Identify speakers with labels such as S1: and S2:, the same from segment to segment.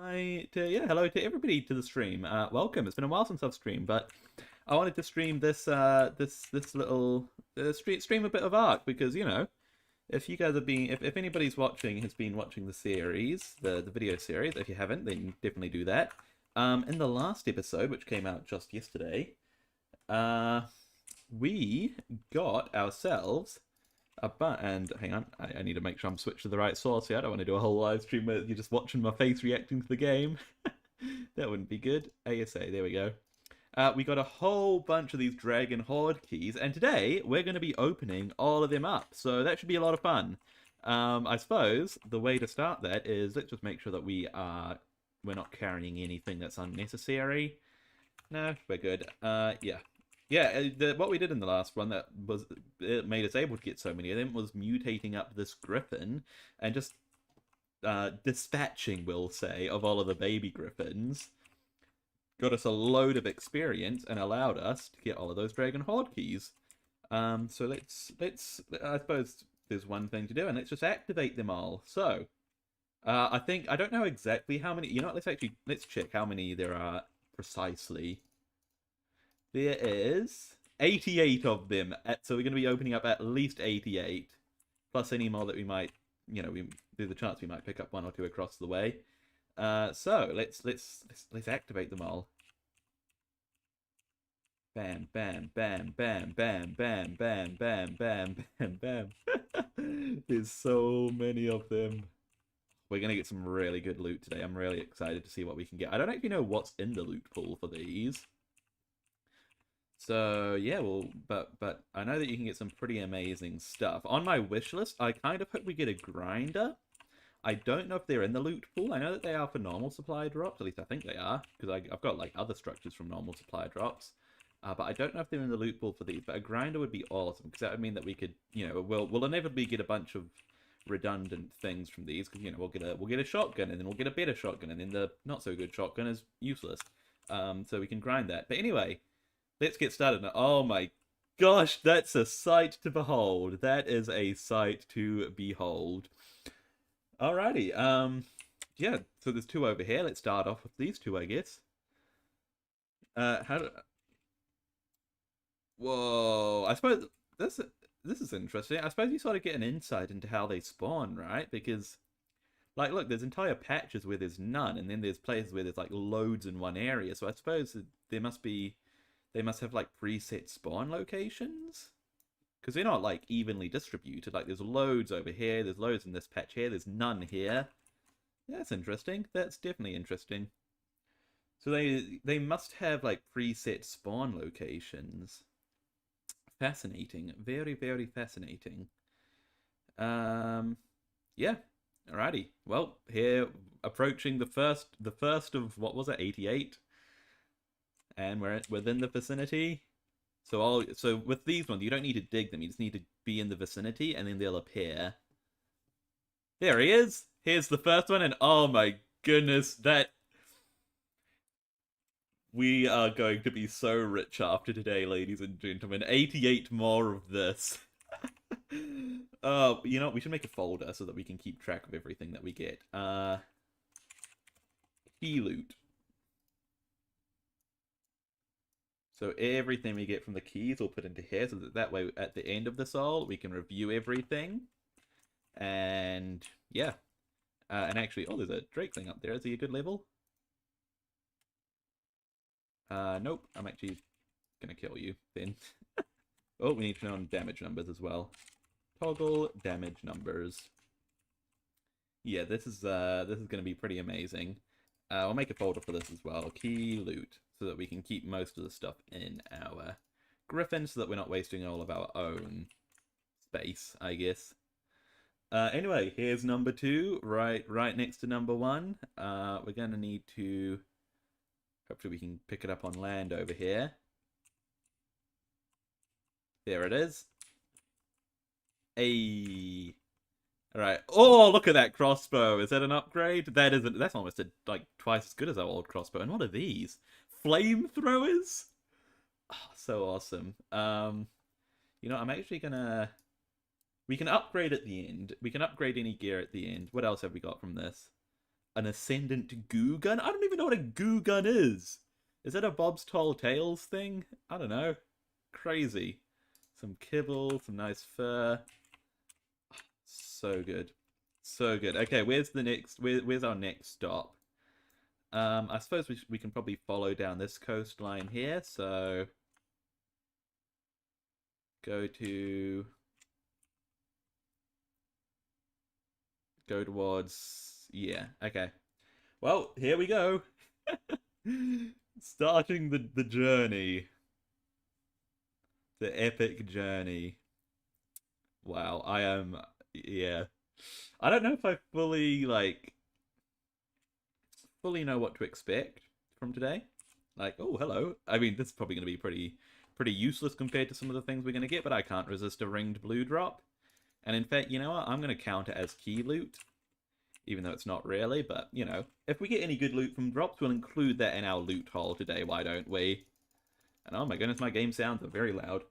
S1: Yeah, hello to everybody to the stream. Welcome. It's been a while since I've streamed, but I wanted to stream this little stream a bit of Ark because if you guys have been if anybody's watching has been watching the series, the video series. If you haven't, then definitely do that. In the last episode, which came out just yesterday, uh, we got ourselves and hang on, I need to make sure I'm switched to the right source here. I don't want to do a whole live stream where you're just watching my face reacting to the game. That wouldn't be good. ASA, there we go. We got a whole bunch of these Dragon Hoard keys, and today we're going to be opening all of them up. So that should be a lot of fun. I suppose the way to start that is let's just make sure that we're not carrying anything that's unnecessary. No, we're good. Yeah. Yeah, what we did in the last one that was it made us able to get so many of them was mutating up this griffin and just dispatching, we'll say, of all of the baby griffins. Got us a load of experience and allowed us to get all of those Dragon Hoard keys. So let's I suppose there's one thing to do, and let's just activate them all. So I don't know exactly how many. Let's check how many there are precisely. There is 88 of them, so we're going to be opening up at least 88, plus any more that we might, there's a chance we might pick up one or two across the way. So let's activate them all. Bam, bam, bam, bam, bam, bam, bam, bam, bam, bam, bam. There's so many of them. We're going to get some really good loot today. I'm really excited to see what we can get. I don't actually know what's in the loot pool for these. So yeah, well, but I know that you can get some pretty amazing stuff. On my wish list, I kind of hope we get a grinder. I don't know if they're in the loot pool. I know that they are for normal supply drops. At least I think they are, because I've got like other structures from normal supply drops. But I don't know if they're in the loot pool for these. But a grinder would be awesome, because that would mean that we could, we'll inevitably get a bunch of redundant things from these. Because we'll get a shotgun, and then we'll get a better shotgun, and then the not so good shotgun is useless. So we can grind that. But anyway. Let's get started now. Oh my gosh, that's a sight to behold. That is a sight to behold. Alrighty, yeah, so there's two over here. Let's start off with these two, I guess. How do... Whoa, I suppose this is interesting. I suppose you sort of get an insight into how they spawn, right? Because, like, look, there's entire patches where there's none, and then there's places where there's, like, loads in one area. So I suppose there must be... They must have like preset spawn locations, because they're not like evenly distributed. Like there's loads over here, there's loads in this patch here, there's none here. That's interesting. That's definitely interesting. So they must have like preset spawn locations. Fascinating. Very, very fascinating. Yeah. Alrighty. Well, here approaching the first of what was it, 88? And we're within the vicinity. So with these ones, you don't need to dig them. You just need to be in the vicinity, and then they'll appear. There he is. Here's the first one, and oh my goodness, that we are going to be so rich after today, ladies and gentlemen. 88 more of this. We should make a folder so that we can keep track of everything that we get. Key loot. So everything we get from the keys we'll put into here, so that way at the end of the soul we can review everything. And yeah. And actually, oh, there's a Drake thing up there. Is he a good level? Nope. I'm actually gonna kill you then. Oh, we need to know on damage numbers as well. Toggle damage numbers. Yeah, this is gonna be pretty amazing. I'll make a folder for this as well. Key loot, so that we can keep most of the stuff in our griffin, so that we're not wasting all of our own space, I guess. Anyway, here's number 2, right next to number 1. We're gonna need to... Hopefully we can pick it up on land over here. There it is. Hey. Alright. Oh, look at that crossbow. Is that an upgrade? That's almost like twice as good as our old crossbow. And what are these? Flamethrowers? Oh, so awesome. I'm actually gonna... We can upgrade at the end. We can upgrade any gear at the end. What else have we got from this? an ascendant goo gun. I don't even know what a goo gun is. Is that a Bob's Tall Tales thing? I don't know. Crazy. Some kibble, some nice fur. So good. So good. Okay, where's the next? Where's our next stop? I suppose we can probably follow down this coastline here. So go towards, yeah. Okay. Well, here we go. Starting the journey. The epic journey. Wow, I am, yeah. I don't know if I fully know what to expect from today. Like, oh, hello. I mean, this is probably going to be pretty useless compared to some of the things we're going to get, but I can't resist a ringed blue drop. And in fact, you know what? I'm going to count it as key loot, even though it's not really, but, you know, if we get any good loot from drops, we'll include that in our loot haul today, why don't we? And oh my goodness, my game sounds are very loud.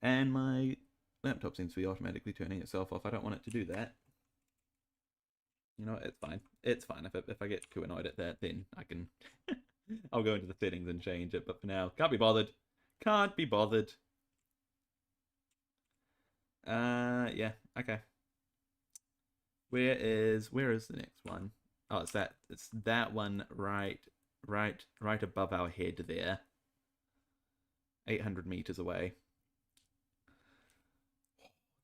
S1: And my laptop seems to be automatically turning itself off. I don't want it to do that. You know what? It's fine. It's fine. If I get too annoyed at that, then I can... I'll go into the settings and change it. But for now, can't be bothered. Can't be bothered. Yeah. Okay. Where is the next one? Oh, it's that one right above our head there. 800 meters away.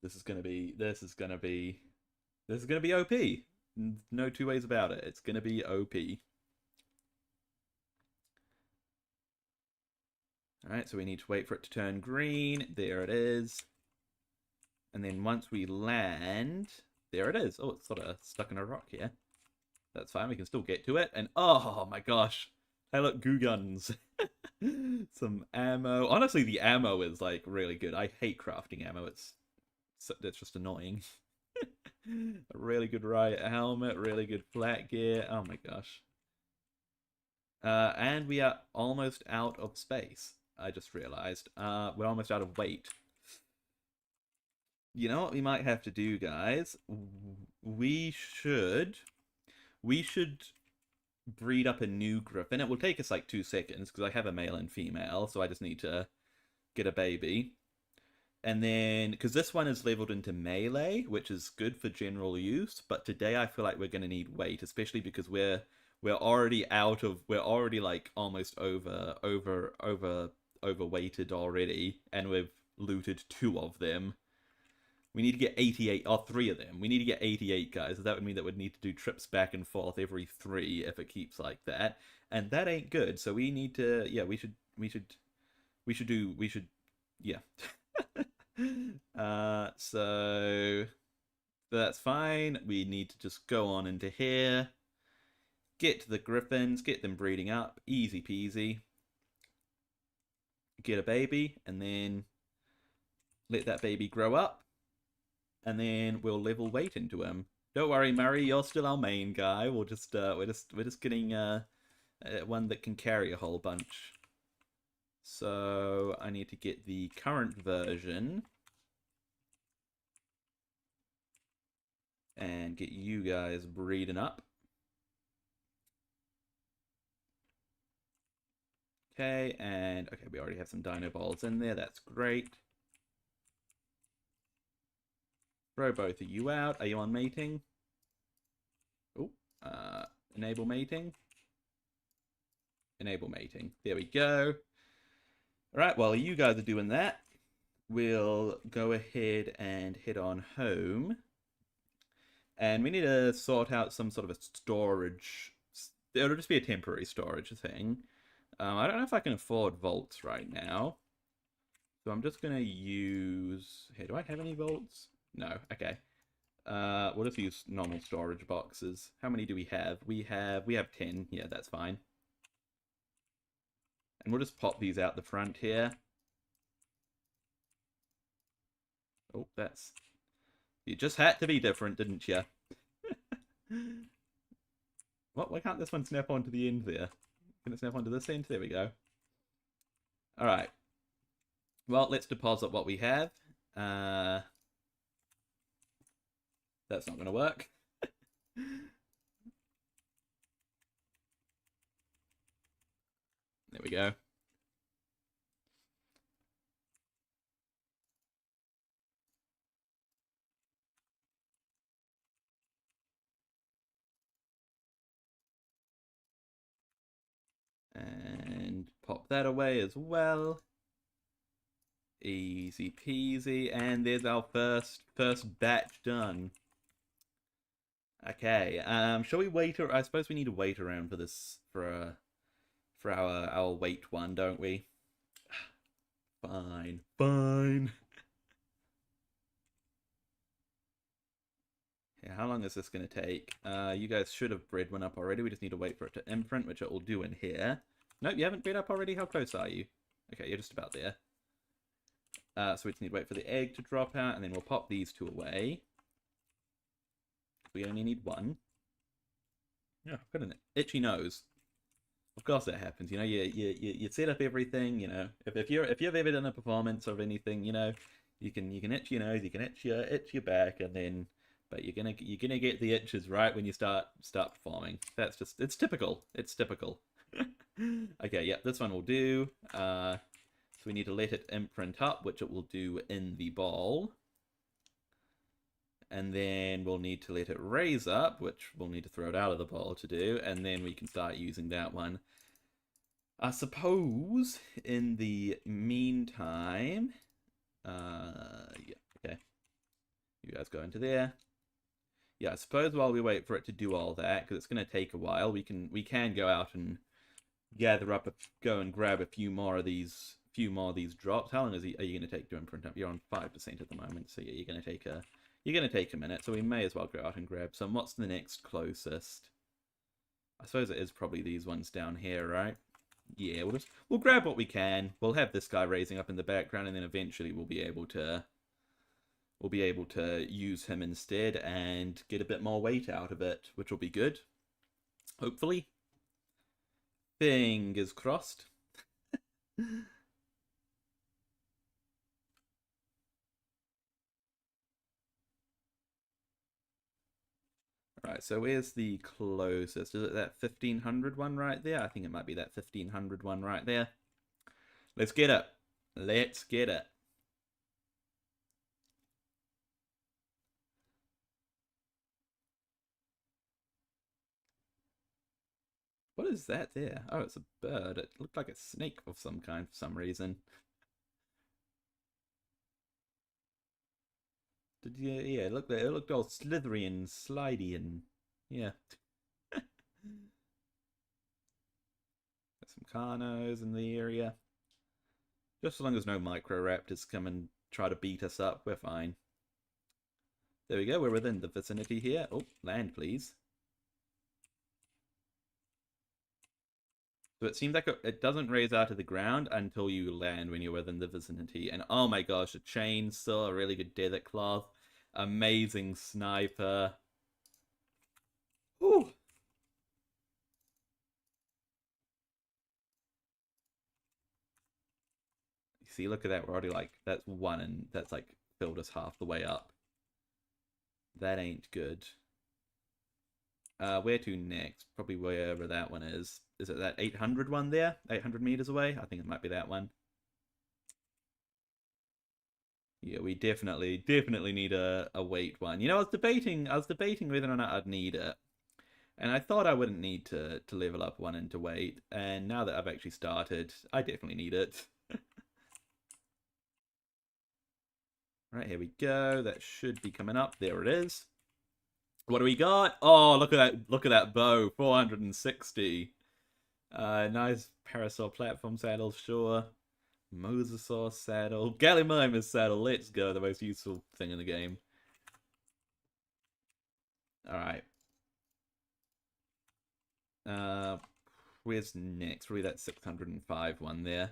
S1: This is gonna be OP. No two ways about it. It's gonna be OP. Alright, so we need to wait for it to turn green. There it is. And then once we land, there it is. Oh, it's sort of stuck in a rock here. That's fine, we can still get to it. And oh my gosh, hey look, goo guns. Some ammo. Honestly, the ammo is like really good. I hate crafting ammo. It's just annoying. A really good riot helmet, really good flat gear. Oh my gosh. And we are almost out of space. I just realized. We're almost out of weight. You know what we might have to do, guys? We should breed up a new griffin. It will take us like 2 seconds because I have a male and female, so I just need to get a baby. And then, because this one is leveled into melee, which is good for general use, but today I feel like we're going to need weight, especially because we're already like almost overweighted already, and we've looted 2 of them. We need to get 88, or 3 of them. We need to get 88, guys. So that would mean that we'd need to do trips back and forth every 3 if it keeps like that. And that ain't good. So we need to, yeah, we should, yeah. So that's fine. We need to just go on into here. Get to the griffins, get them breeding up. Easy peasy. Get a baby, and then let that baby grow up. And then we'll level weight into him. Don't worry, Murray, you're still our main guy. We're just getting one that can carry a whole bunch. So I need to get the current version and get you guys breeding up. Okay, and okay, we already have some dino balls in there. That's great. Throw both of you out. Are you on mating? Oh, enable mating. Enable mating. There we go. All right, while you guys are doing that, we'll go ahead and head on home. And we need to sort out some sort of a storage. It'll just be a temporary storage thing. I don't know if I can afford vaults right now. So I'm just going to use... Here, do I have any vaults? No, okay. We'll just use normal storage boxes. How many do we have? We have 10. Yeah, that's fine. And we'll just pop these out the front here. Oh, that's... You just had to be different, didn't you? What? Why can't this one snap onto the end there? Can it snap onto this end? There we go. Alright. Well, let's deposit what we have. That's not going to work. There we go. And pop that away as well. Easy peasy. And there's our first batch done. Okay. Shall we wait? I suppose we need to wait around for this for our wait one, don't we? Fine. Fine. Yeah, how long is this going to take? You guys should have bred one up already. We just need to wait for it to imprint, which it will do in here. Nope, you haven't bred up already? How close are you? Okay, you're just about there. So we just need to wait for the egg to drop out, and then we'll pop these two away. We only need one. Yeah, I've got an itchy nose. Of course that happens. You know, you set up everything. You know, if you've ever done a performance of anything, you know, you can itch your nose, you can itch your back, and then, but you're gonna get the itches right when you start performing. That's just, it's typical. It's typical. Okay, yeah, this one will do. So we need to let it imprint up, which it will do in the bowl. And then we'll need to let it raise up, which we'll need to throw it out of the bowl to do, and then we can start using that one. I suppose in the meantime, yeah, okay. You guys go into there. Yeah, I suppose while we wait for it to do all that, because it's going to take a while, we can go out and gather up, go and grab a few more of these drops. How long are you going to take to imprint up? You're on 5% at the moment, so yeah, you're going to take a minute, so we may as well go out and grab some. What's the next closest? I suppose it is probably these ones down here, right? Yeah, we'll grab what we can. We'll have this guy raising up in the background, and then eventually we'll be able to use him instead and get a bit more weight out of it, which will be good. Hopefully. Fingers crossed. Right, so where's the closest? Is it that 1500 one right there? I think it might be that 1500 one right there. Let's get it. Let's get it. What is that there? Oh, it's a bird. It looked like a snake of some kind for some reason. Did you? Yeah, it looked all slithery and slidey and yeah. Got some carnos in the area. Just as long as no microraptors come and try to beat us up, we're fine. There we go. We're within the vicinity here. Oh, land, please. So it seems like it doesn't raise out of the ground until you land when you're within the vicinity. And oh my gosh, a chainsaw, a really good desert cloth, amazing sniper. Ooh. You see, look at that. We're already like, that's one, and that's like filled us half the way up. That ain't good. Where to next? Probably wherever that one is. Is it that 800 one there? 800 meters away? I think it might be that one. Yeah, we definitely need a weight one. You know, I was debating whether or not I'd need it. And I thought I wouldn't need to level up one into weight. And now that I've actually started, I definitely need it. Right, here we go. That should be coming up. There it is. What do we got? Oh, look at that bow. 460. Nice parasol platform saddle, sure. Mosasaur saddle. Gallimimus saddle. Let's go. The most useful thing in the game. Alright. Where's next? Probably that 605 one there.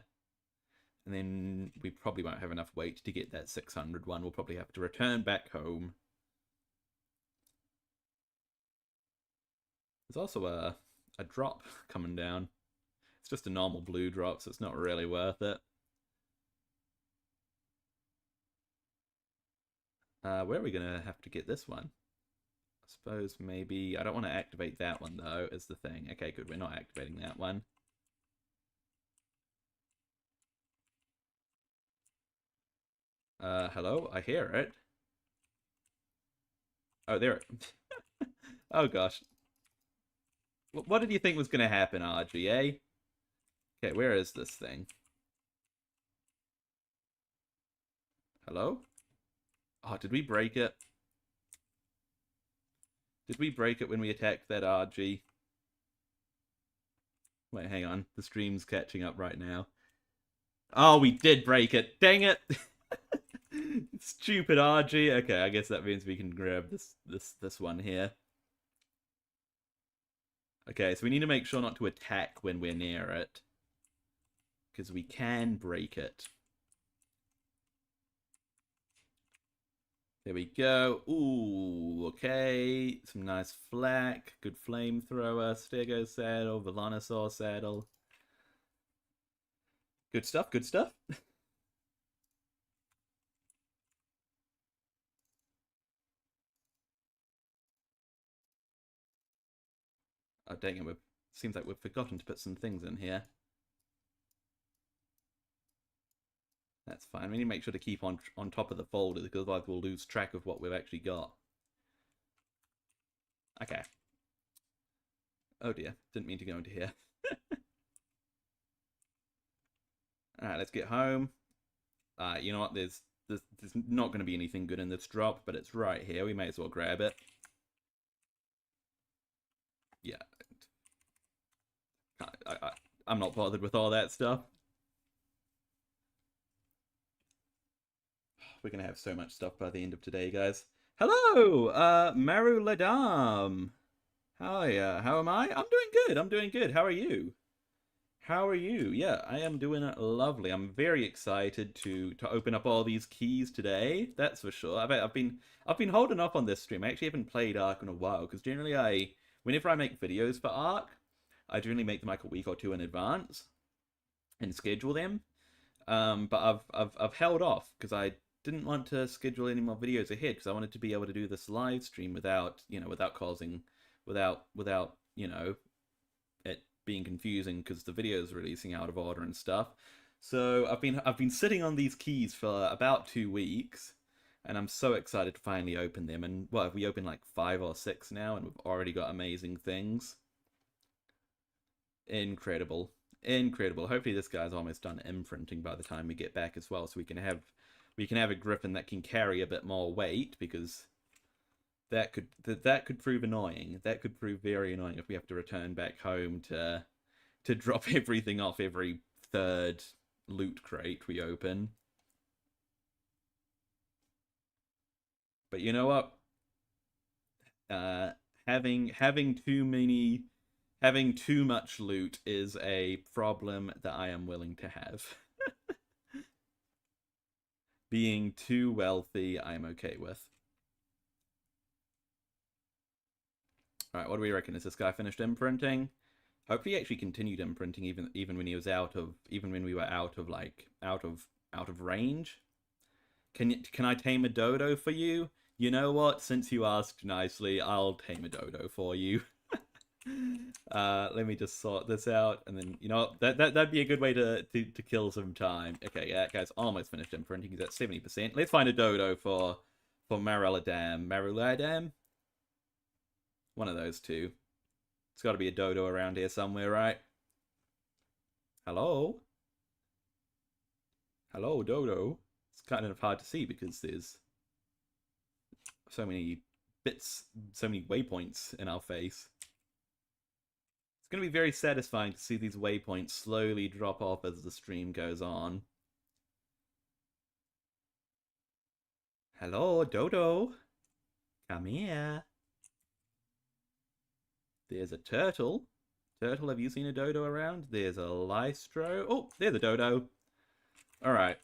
S1: And then we probably won't have enough weight to get that 600 one. We'll probably have to return back home. There's also a drop coming down. It's just a normal blue drop, so it's not really worth it. Where are we going to have to get this one? I suppose maybe... I don't want to activate that one, though, is the thing. Okay, good. We're not activating that one. Hello? I hear it. Oh, there. Oh, gosh. What did you think was going to happen, RG, eh? Okay, where is this thing? Hello? Oh, did we break it? Did we break it when we attacked that RG? Wait, hang on. The stream's catching up right now. Oh, we did break it. Dang it. Stupid RG. Okay, I guess that means we can grab this one here. Okay, so we need to make sure not to attack when we're near it, because we can break it. There we go. Ooh, okay. Some nice flak. Good flamethrower. Stego saddle. Velonosaur saddle. Good stuff, good stuff. Oh, dang it. Seems like we've forgotten to put some things in here. That's fine. We need to make sure to keep on top of the folder, because otherwise we'll lose track of what we've actually got. Okay. Oh dear. Didn't mean to go into here. Alright, let's get home. You know what? There's not going to be anything good in this drop, but it's right here. We may as well grab it. Yeah. I'm not bothered with all that stuff. We're going to have so much stuff by the end of today, guys. Hello, Maru Ladam. Hi, how am I? I'm doing good. I'm doing good. How are you? How are you? Yeah, I am doing lovely. I'm very excited to open up all these keys today. That's for sure. I've been holding up on this stream. I actually haven't played Ark in a while, because generally whenever I make videos for Ark, I generally make them like a week or two in advance and schedule them. But I've held off because I didn't want to schedule any more videos ahead, because I wanted to be able to do this live stream without it being confusing, because the video is releasing out of order and stuff. So I've been sitting on these keys for about 2 weeks, and I'm so excited to finally open them. And well, we opened like 5 or 6 now, and we've already got amazing things. Incredible. Incredible. Hopefully this guy's almost done imprinting by the time we get back as well, so we can have a griffin that can carry a bit more weight, because that could prove annoying. That could prove very annoying if we have to return back home to drop everything off every third loot crate we open. But you know what? Having too much loot is a problem that I am willing to have. Being too wealthy, I'm okay with. Alright, what do we reckon? Is this guy finished imprinting? Hopefully he actually continued imprinting even when he was even when we were out of range. Can I tame a dodo for you? You know what? Since you asked nicely, I'll tame a dodo for you. Let me just sort this out, and then you know that'd be a good way to kill some time. Okay, yeah, guy's almost finished imprinting. He's at 70%. Let's find a dodo for Maruladam. Maruladam? One of those two. It's got to be a dodo around here somewhere, right? Hello? Hello, dodo. It's kind of hard to see because there's so many bits, so many waypoints in our face. It's going to be very satisfying to see these waypoints slowly drop off as the stream goes on. Hello, dodo. Come here. There's a turtle. Turtle, have you seen a dodo around? There's a lystro. Oh, there's a dodo. Alright.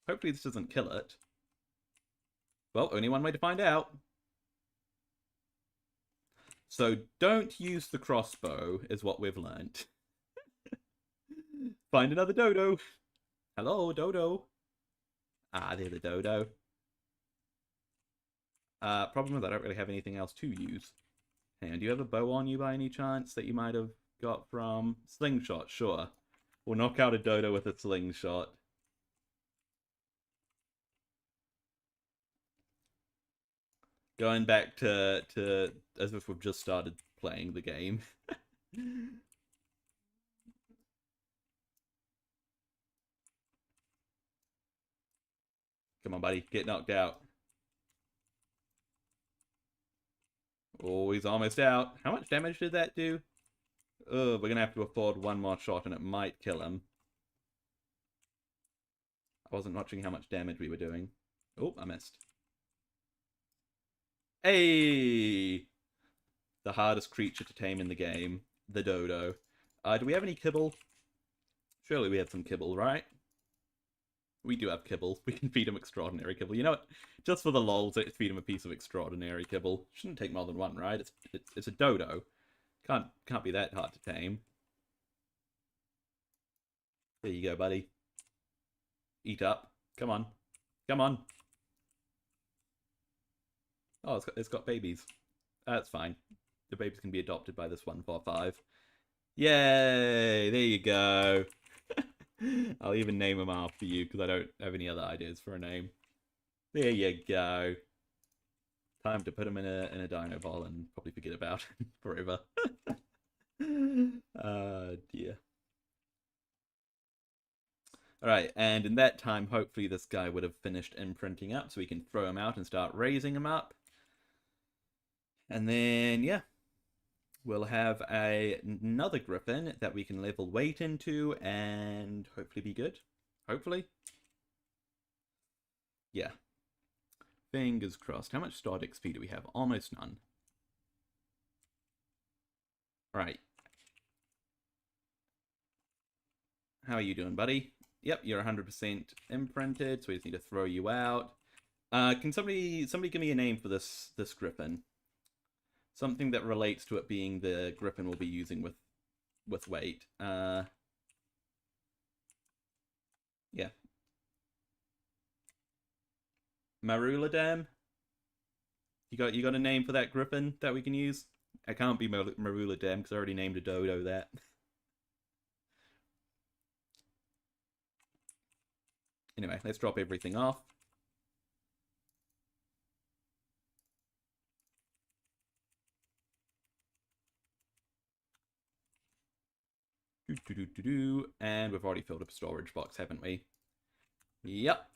S1: Hopefully this doesn't kill it. Well, only one way to find out. So don't use the crossbow, is what we've learnt. Find another dodo. Hello, dodo. Ah, there's a dodo. Problem is I don't really have anything else to use. Hang on, do you have a bow on you by any chance that you might have got from Slingshot? Sure. We'll knock out a dodo with a slingshot. Going back to as if we've just started playing the game. Come on, buddy. Get knocked out. Oh, he's almost out. How much damage did that do? Oh, we're going to have to afford one more shot and it might kill him. I wasn't watching how much damage we were doing. Oh, I missed. Hey! The hardest creature to tame in the game. The dodo. Do we have any kibble? Surely we have some kibble, right? We do have kibble. We can feed him extraordinary kibble. You know what? Just for the lols, let's feed him a piece of extraordinary kibble. Shouldn't take more than one, right? It's a dodo. Can't be that hard to tame. There you go, buddy. Eat up. Come on. Come on. Oh, it's got babies. That's fine. The babies can be adopted by this 145. Yay! There you go. I'll even name them after you because I don't have any other ideas for a name. There you go. Time to put him in a dino ball and probably forget about him forever. Dear. Alright, and in that time, hopefully this guy would have finished imprinting up so we can throw him out and start raising him up. And then, yeah, we'll have another griffin that we can level weight into and hopefully be good. Hopefully. Yeah. Fingers crossed. How much start XP do we have? Almost none. Alright. How are you doing, buddy? Yep, you're 100% imprinted, so we just need to throw you out. Can somebody give me a name for this griffin? Something that relates to it being the griffin we'll be using with weight. Yeah. Marula Dam? You got a name for that griffin that we can use? I can't be Marula Dam because I already named a dodo that. Anyway, let's drop everything off. And we've already filled up a storage box, haven't we? Yep.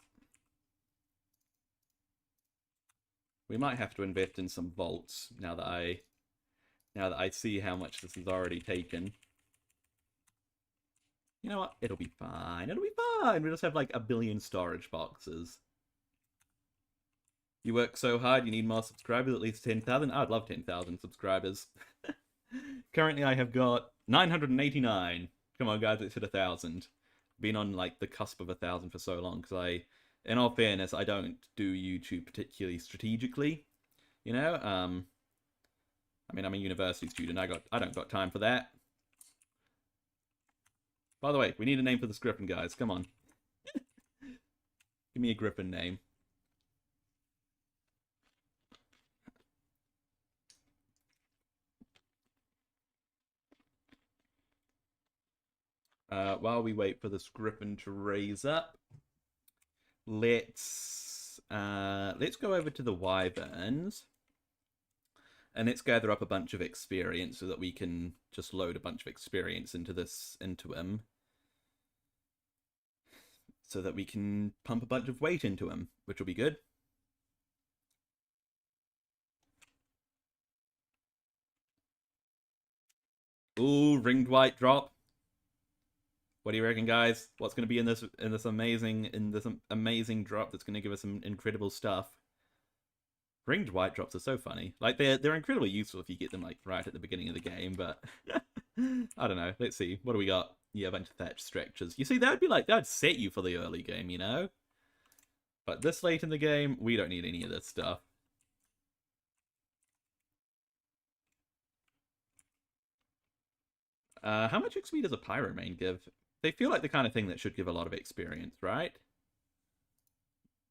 S1: We might have to invest in some vaults now that I see how much this has already taken. You know what? It'll be fine. It'll be fine. We just have like 1 billion storage boxes. You work so hard, you need more subscribers, at least 10,000? I'd love 10,000 subscribers. Currently I have got 989. Come on, guys, let's hit 1,000. Been on like the cusp of 1,000 for so long because in all fairness, I don't do YouTube particularly strategically. You know, I mean, I'm a university student. I don't got time for that. By the way, we need a name for this griffin, guys. Come on, give me a griffin name. While we wait for this griffin to raise up, let's go over to the wyverns and let's gather up a bunch of experience so that we can just load a bunch of experience into him so that we can pump a bunch of weight into him, which will be good. Ooh, ringed white drop. What do you reckon, guys? What's going to be in this amazing drop that's going to give us some incredible stuff? Ringed white drops are so funny. Like they're incredibly useful if you get them like right at the beginning of the game, but I don't know. Let's see. What do we got? Yeah, a bunch of thatch structures. You see, that'd set you for the early game, you know? But this late in the game, we don't need any of this stuff. How much XP does a Pyromane give? They feel like the kind of thing that should give a lot of experience, right?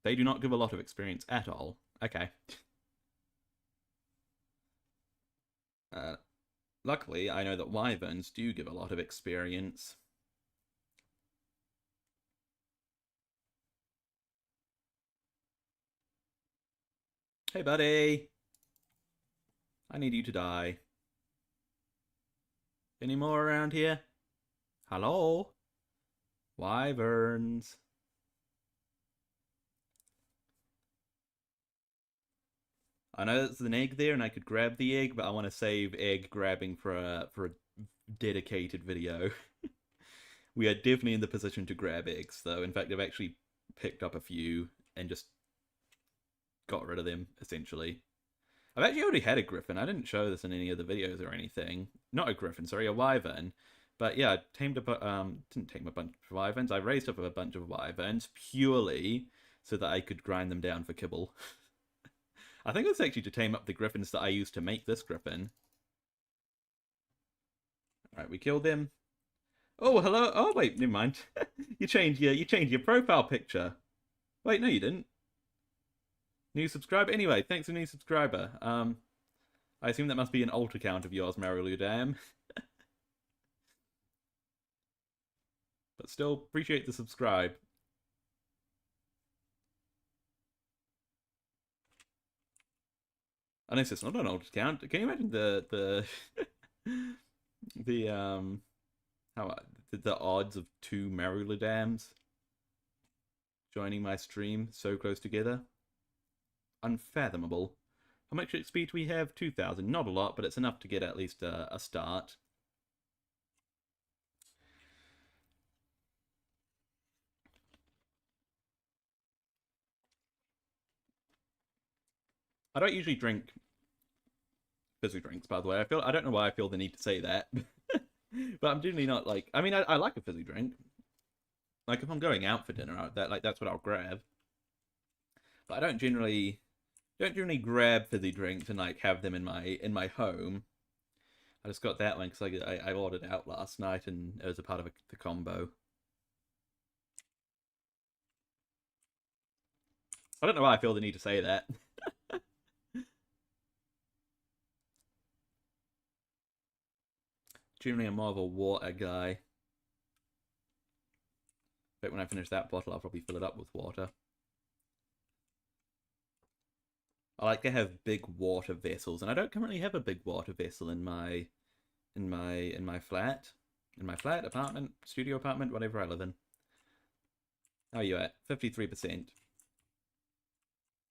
S1: They do not give a lot of experience at all. Okay. Luckily, I know that wyverns do give a lot of experience. Hey, buddy. I need you to die. Any more around here? Hello? Wyverns. I know there's an egg there and I could grab the egg, but I want to save egg grabbing for a dedicated video. We are definitely in the position to grab eggs, though. In fact, I've actually picked up a few and just got rid of them, essentially. I've actually already had a griffin. I didn't show this in any of the videos or anything. Not a griffin, sorry, a wyvern. But yeah, I didn't tame a bunch of wyverns. I raised up a bunch of wyverns purely so that I could grind them down for kibble. I think it's actually to tame up the griffins that I used to make this griffin. Alright, we killed them. Oh, hello. Oh, wait, never mind. You changed your profile picture. Wait, no, you didn't. New subscriber. Anyway, thanks for new subscriber. I assume that must be an alt account of yours, Mariludam. But still, appreciate the subscribe. Unless it's not an alt account. Can you imagine the the how the odds of two Mariludams joining my stream so close together? Unfathomable. How much XP do we have? 2,000. Not a lot, but it's enough to get at least a start. I don't usually drink fizzy drinks, by the way. I don't know why I feel the need to say that. But I'm generally not like, I mean, I like a fizzy drink. Like if I'm going out for dinner, that's what I'll grab. But I don't generally grab fizzy drinks and like have them in my home. I just got that one because I ordered out last night and it was a part of the combo. I don't know why I feel the need to say that. Generally, I'm more of a water guy. But when I finish that bottle, I'll probably fill it up with water. I like to have big water vessels, and I don't currently have a big water vessel in my flat. In my flat, apartment, studio apartment, whatever I live in. How are you at? 53%.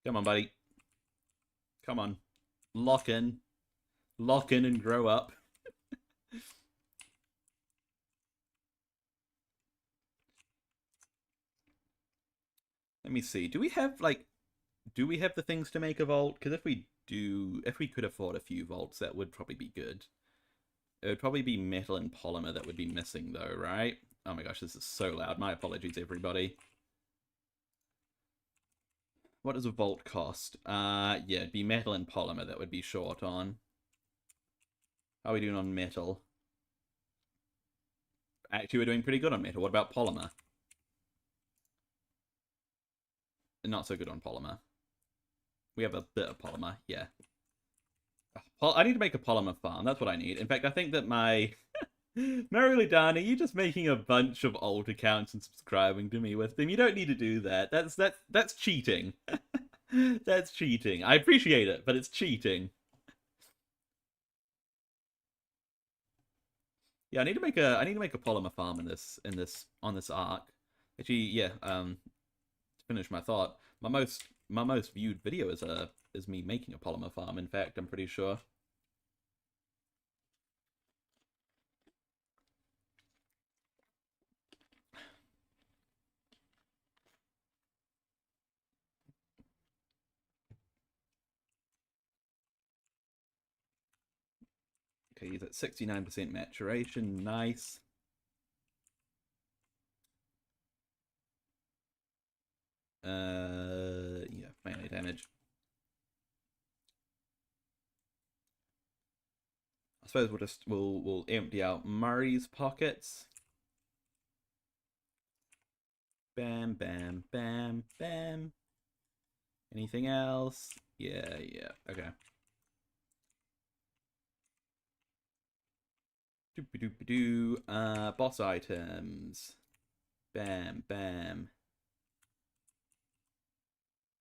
S1: Come on, buddy. Come on. Lock in. Lock in and grow up. Let me see. Do we have the things to make a vault? Because if we could afford a few vaults, that would probably be good. It would probably be metal and polymer that would be missing, though, right? Oh my gosh, this is so loud. My apologies, everybody. What does a vault cost? Yeah, it'd be metal and polymer that would be short on. How are we doing on metal? Actually, we're doing pretty good on metal. What about polymer? Not so good on polymer. We have a bit of polymer, yeah. I need to make a polymer farm. That's what I need. In fact, I think that my... Merrily Dani, you just making a bunch of alt accounts and subscribing to me with them. You don't need to do that. That's cheating. That's cheating. I appreciate it, but it's cheating. Yeah, I need to make a polymer farm on this arc. Actually, yeah, to finish my thought, my most viewed video is me making a polymer farm, in fact, I'm pretty sure. Okay, he's at 69% maturation. Nice. Yeah, melee damage. I suppose we'll empty out Murray's pockets. Bam, bam, bam, bam. Anything else? Yeah, okay. Doop-a-doop-a-doo. Boss items. Bam, bam.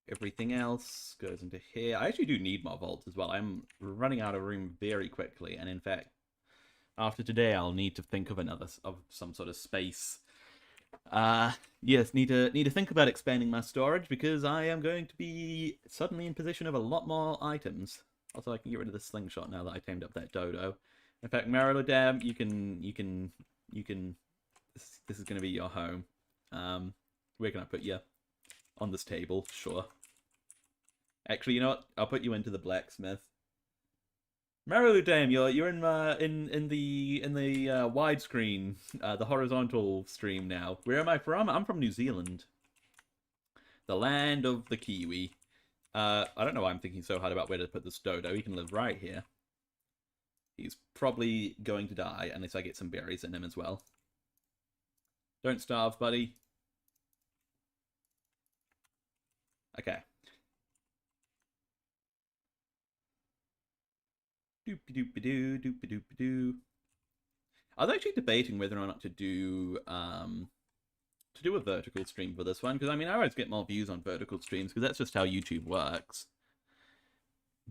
S1: everything else goes into here. I actually do need more vaults as well. I'm running out of room very quickly, and in fact, after today, I'll need to think of some sort of space. Yes, need to think about expanding my storage because I am going to be suddenly in possession of a lot more items. Also, I can get rid of the slingshot now that I tamed up that dodo. In fact, Marilodam, you can. This is going to be your home. Where can I put you? On this table, sure. Actually, you know what? I'll put you into the blacksmith. Marilodam, you're in the widescreen, the horizontal stream now. Where am I from? I'm from New Zealand, the land of the Kiwi. I don't know why I'm thinking so hard about where to put this dodo. He can live right here. He's probably going to die unless I get some berries in him as well. Don't starve, buddy. Okay. Doop-a-doop-a-doo, doop-a-doop-a-doo. I was actually debating whether or not to do a vertical stream for this one, because I mean I always get more views on vertical streams because that's just how YouTube works.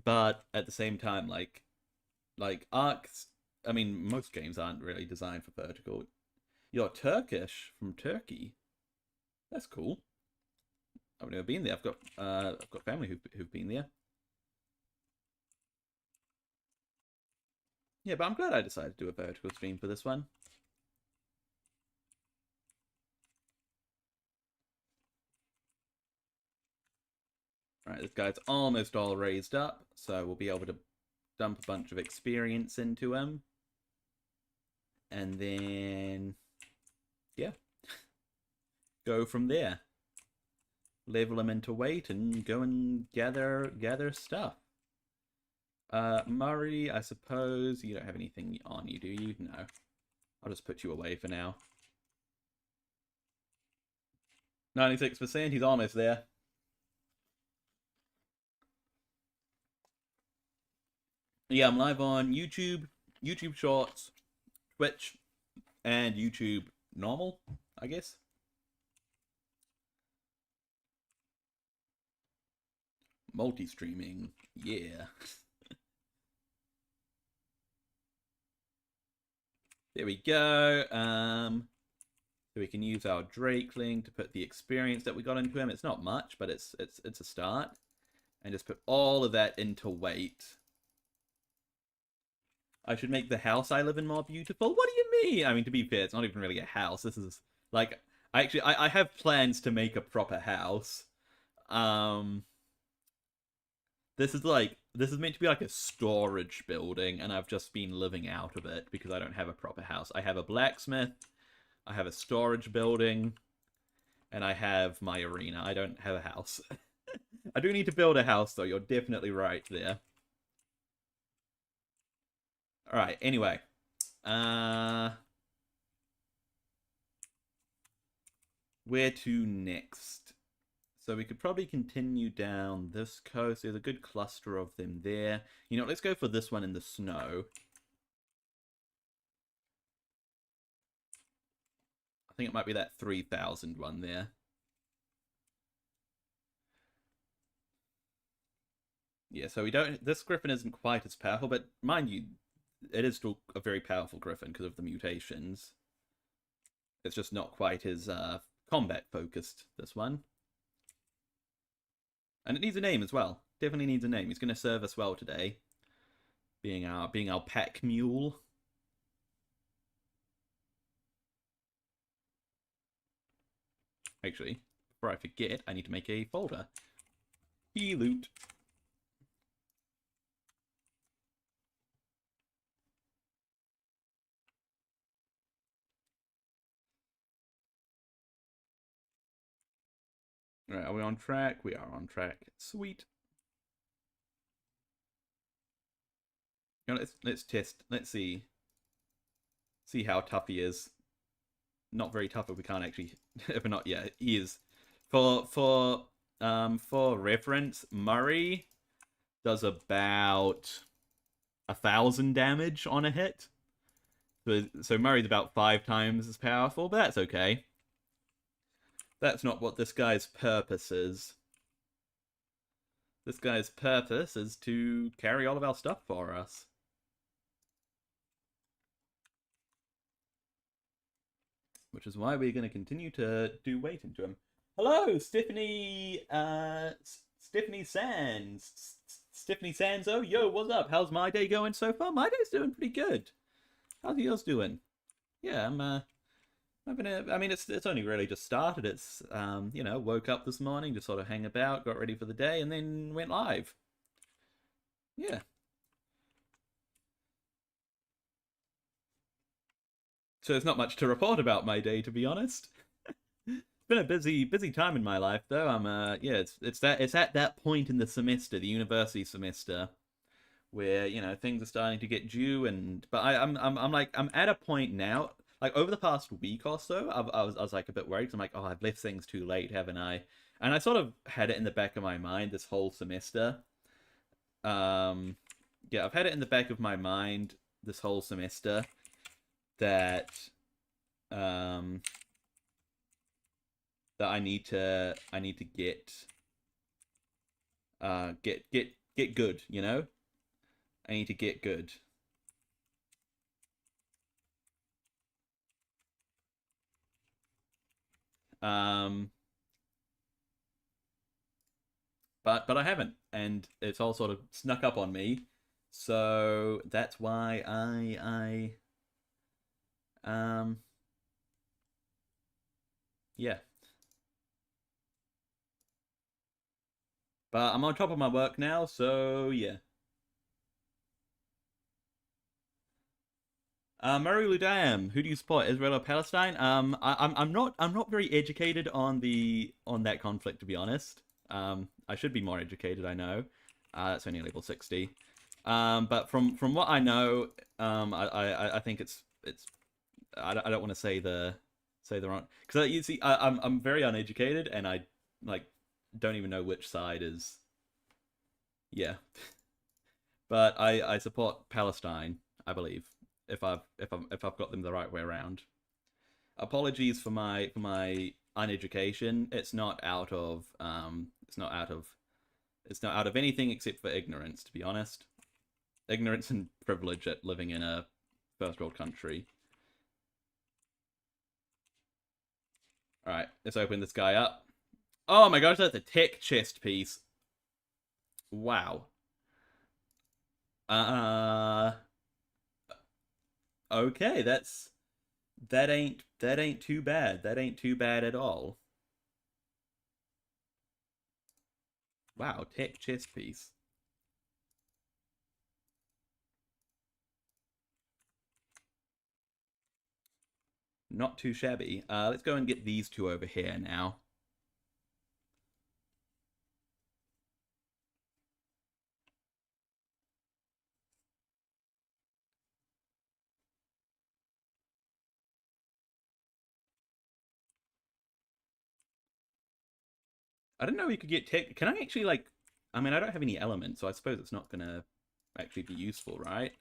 S1: But at the same time, like Arcs, I mean most games aren't really designed for vertical. You're Turkish from Turkey. That's cool. I've never been there. I've got family who've been there. Yeah, but I'm glad I decided to do a vertical stream for this one. Alright, this guy's almost all raised up, so we'll be able to dump a bunch of experience into him. And then, yeah, go from there. Level him into weight and go and gather stuff. Murray, I suppose you don't have anything on you, do you? No. I'll just put you away for now. 96%, he's almost there. Yeah, I'm live on YouTube, YouTube Shorts, Twitch, and YouTube normal, I guess. Multi-streaming, yeah. There we go. So we can use our Drakeling to put the experience that we got into him. It's not much, but it's a start. And just put all of that into weight. I should make the house I live in more beautiful. What do you mean? I mean, to be fair, it's not even really a house. This is like I have plans to make a proper house. This is meant to be like a storage building, and I've just been living out of it because I don't have a proper house. I have a blacksmith, I have a storage building, and I have my arena. I don't have a house. I do need to build a house, though. You're definitely right there. Alright, anyway. Where to next? So we could probably continue down this coast. There's a good cluster of them there. You know, let's go for this one in the snow. I think it might be that 3,000 one there. Yeah, so this griffin isn't quite as powerful, but mind you, it is still a very powerful griffin because of the mutations. It's just not quite as combat focused, this one. And it needs a name as well. Definitely needs a name. He's going to serve us well today. Being our pack mule. Actually, before I forget, I need to make a folder. E-loot. Right, are we on track? We are on track. Sweet. You know, let's test. Let's see how tough he is. Not very tough if we can't actually. If we're not, yeah, he is. For reference, Murray does about 1,000 damage on a hit. So Murray's about 5 times as powerful, but that's okay. That's not what this guy's purpose is. This guy's purpose is to carry all of our stuff for us. Which is why we're going to continue to do weight into him. Hello, Stephanie, Stephanie Sands. Stephanie Sands, oh, yo, what's up? How's my day going so far? My day's doing pretty good. How's yours doing? Yeah, I mean, it's only really just started. It's, you know, woke up this morning, just sort of hang about, got ready for the day, and then went live. Yeah. So there's not much to report about my day, to be honest. It's been a busy time in my life, though. Yeah, it's at that point in the semester, the university semester, where you know things are starting to get due, and but I'm like I'm at a point now. Like over the past week or so, I was like a bit worried. 'Cause I'm like, oh, I've left things too late, haven't I? And I sort of had it in the back of my mind this whole semester. Um, yeah, I've had it in the back of my mind this whole semester that um that I need to get good, you know? I need to get good. Um but I haven't, and it's all sort of snuck up on me. So that's why I yeah. But I'm on top of my work now, so yeah. Murray Ludam, who do you support, Israel or Palestine? I'm not very educated on the on that conflict, to be honest. I should be more educated, I know. That's only level 60. But from what I know, I think it's I don't want to say the wrong, because you see I'm very uneducated, and I like don't even know which side is, yeah. But I support Palestine, I believe, if I've got them the right way around. Apologies for my uneducation. It's not out of anything except for ignorance, to be honest. Ignorance and privilege at living in a first world country. All right, let's open this guy up. Oh my gosh, that's a tech chest piece. Wow. Uh, okay, that ain't too bad. That ain't too bad at all. Wow, tech chest piece. Not too shabby. Let's go and get these two over here now. I don't know if you could get tech. Can I actually like? I mean, I don't have any elements, so I suppose it's not gonna actually be useful, right?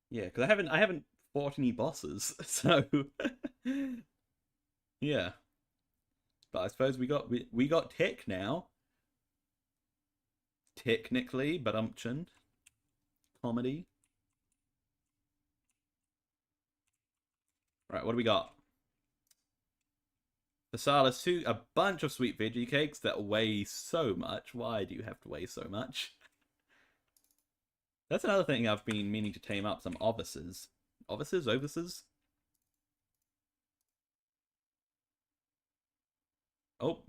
S1: Yeah, because I haven't fought any bosses, so yeah. But I suppose we got tech now, technically, but comedy. Right, what do we got? Fasalis 2, a bunch of sweet veggie cakes that weigh so much. Why do you have to weigh so much? That's another thing I've been meaning to tame up, some ovices. Ovices? Oh,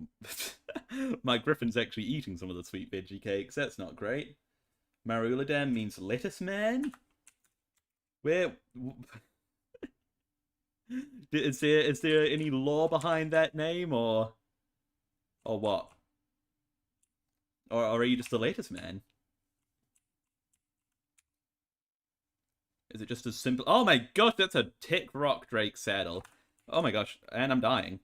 S1: my griffin's actually eating some of the sweet veggie cakes. That's not great. Maruladan means lettuce man? Where... Is there any lore behind that name, or what? Or are you just a lettuce man? Is it just as simple? Oh my gosh, that's a Tech Rock Drake saddle. Oh my gosh, and I'm dying.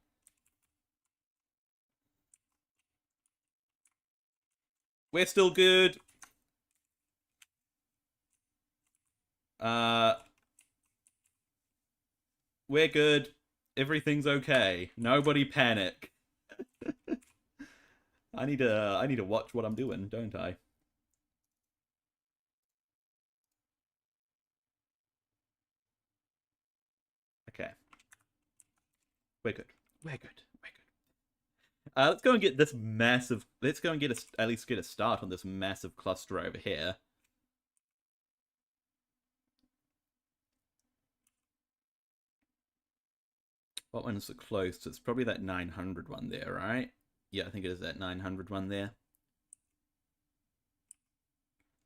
S1: We're still good. Uh, we're good. Everything's okay. Nobody panic. I need to watch what I'm doing, don't I? Okay. We're good. We're good. We're good. Let's go and get this massive. Let's go and get at least get a start on this massive cluster over here. What one is the closest? It's probably that 900 one there, right? Yeah, I think it is that 900 one there.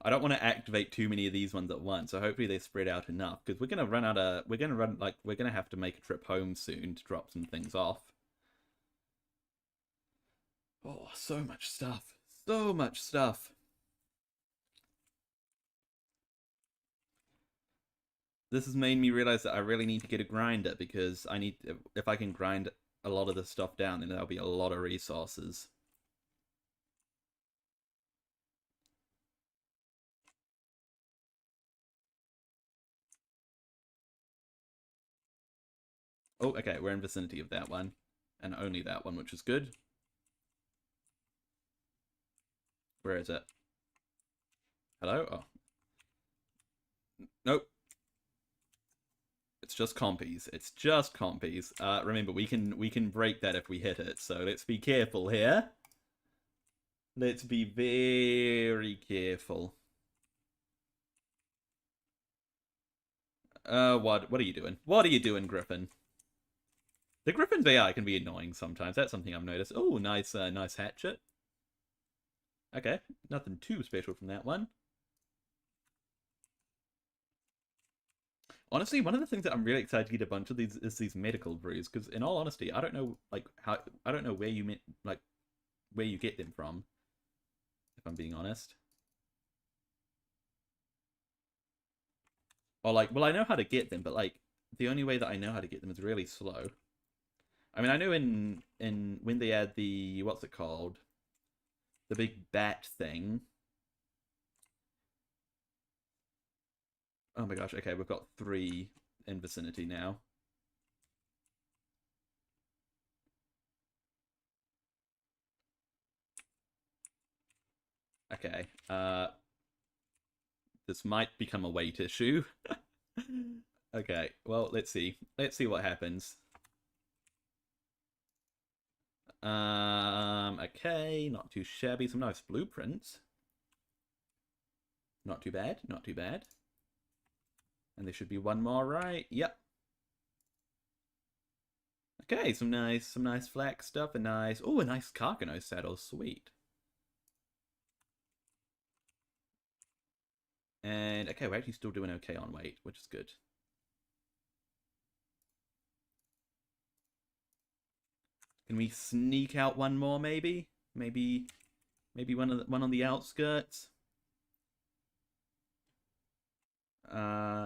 S1: I don't want to activate too many of these ones at once, so hopefully they spread out enough, because we're gonna run out of we're gonna have to make a trip home soon to drop some things off. Oh, so much stuff. So much stuff. This has made me realize that I really need to get a grinder, because I need, if I can grind a lot of this stuff down, then there'll be a lot of resources. Oh, okay, we're in vicinity of that one. And only that one, which is good. Where is it? Hello? Oh. Nope. It's just compies. It's just compies. Remember, we can break that if we hit it, so let's be careful here. Let's be very careful. What are you doing? What are you doing, Griffin? The Griffin's AI can be annoying sometimes. That's something I've noticed. Oh, nice, nice hatchet. Okay, nothing too special from that one. Honestly, one of the things that I'm really excited to get a bunch of these is these medical brews, because in all honesty, I don't know I don't know where you meant where you get them from, if I'm being honest. Or well, I know how to get them, but the only way that I know how to get them is really slow. I mean, I know in when they add the, what's it called? The big bat thing. Oh my gosh, okay, we've got 3 in vicinity now. Okay, this might become a weight issue. Okay, well, let's see. Let's see what happens. Okay, not too shabby. Some nice blueprints. Not too bad, not too bad. And there should be one more, right? Yep. Okay, some nice flak stuff, and nice, oh, a nice Carcano saddle, sweet. And okay, we're actually still doing okay on weight, which is good. Can we sneak out one more, maybe? Maybe one on the outskirts.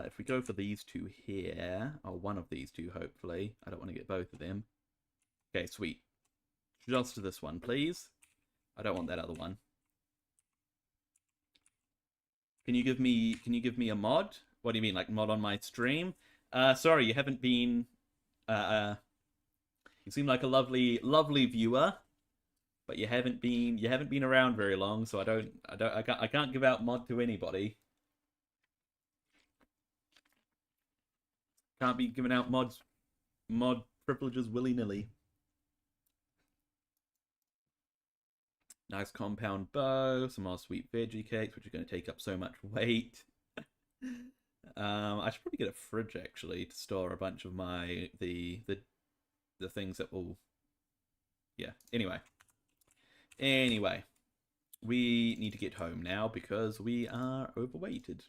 S1: If we go for these 2 here, or one of these 2, hopefully. I don't want to get both of them. Okay, sweet. Just this one, please. I don't want that other one. Can you give me a mod? What do you mean, like mod on my stream? Sorry, you haven't been. You seem like a lovely viewer, but you haven't been around very long, so I can't give out mod to anybody. Can't be giving out mod privileges willy-nilly. Nice compound bow, some more sweet veggie cakes, which are going to take up so much weight. I should probably get a fridge actually to store a bunch of my the things that will. Yeah. Anyway, we need to get home now because we are overweighted.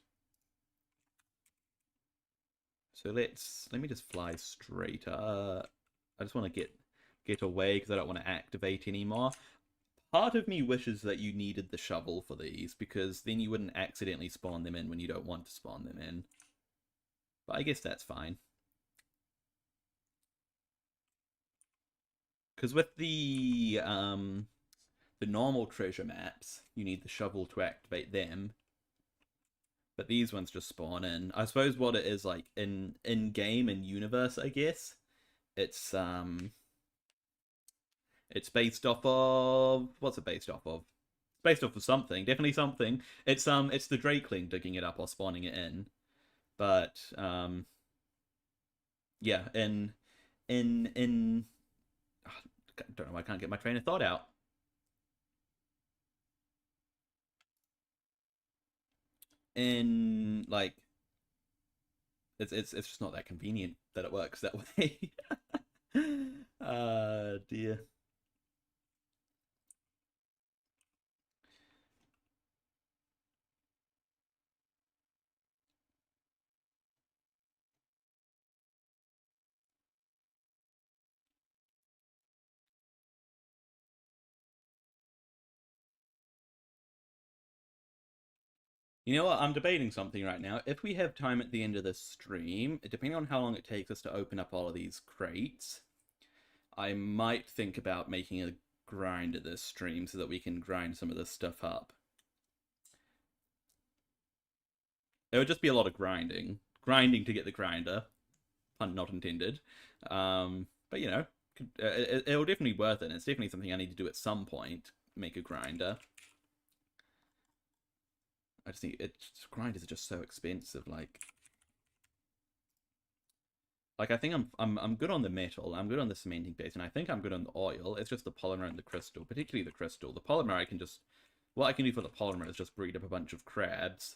S1: So let me just fly straight. I just want to get away because I don't want to activate anymore. Part of me wishes that you needed the shovel for these, because then you wouldn't accidentally spawn them in when you don't want to spawn them in. But I guess that's fine. Because with the normal treasure maps, you need the shovel to activate them. But these ones just spawn in. I suppose what it is like in game and universe, I guess, it's It's based off of what's it based off of? It's based off of something, definitely something. It's the Drakeling digging it up or spawning it in. But yeah, in I don't know why I can't get my train of thought out. In like it's just not that convenient that it works that way. Dear. You know what? I'm debating something right now. If we have time at the end of this stream, depending on how long it takes us to open up all of these crates, I might think about making a grind at this stream so that we can grind some of this stuff up. It would just be a lot of grinding. Grinding to get the grinder. Pun not intended. But you know, it'll definitely be worth it. It's definitely something I need to do at some point. Make a grinder. I just think grinders are just so expensive. Like I think I'm good on the metal. I'm good on the cementing base, and I think I'm good on the oil. It's just the polymer and the crystal, particularly the crystal. The polymer I can just what I can do for the polymer is just breed up a bunch of crabs,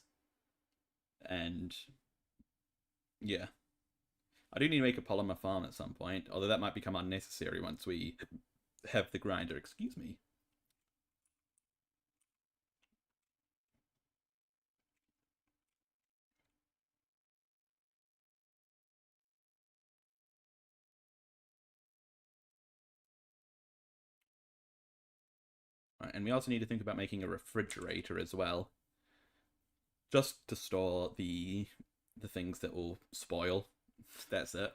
S1: and yeah, I do need to make a polymer farm at some point. Although that might become unnecessary once we have the grinder. Excuse me. Right, and we also need to think about making a refrigerator as well, just to store the things that will spoil. That's it.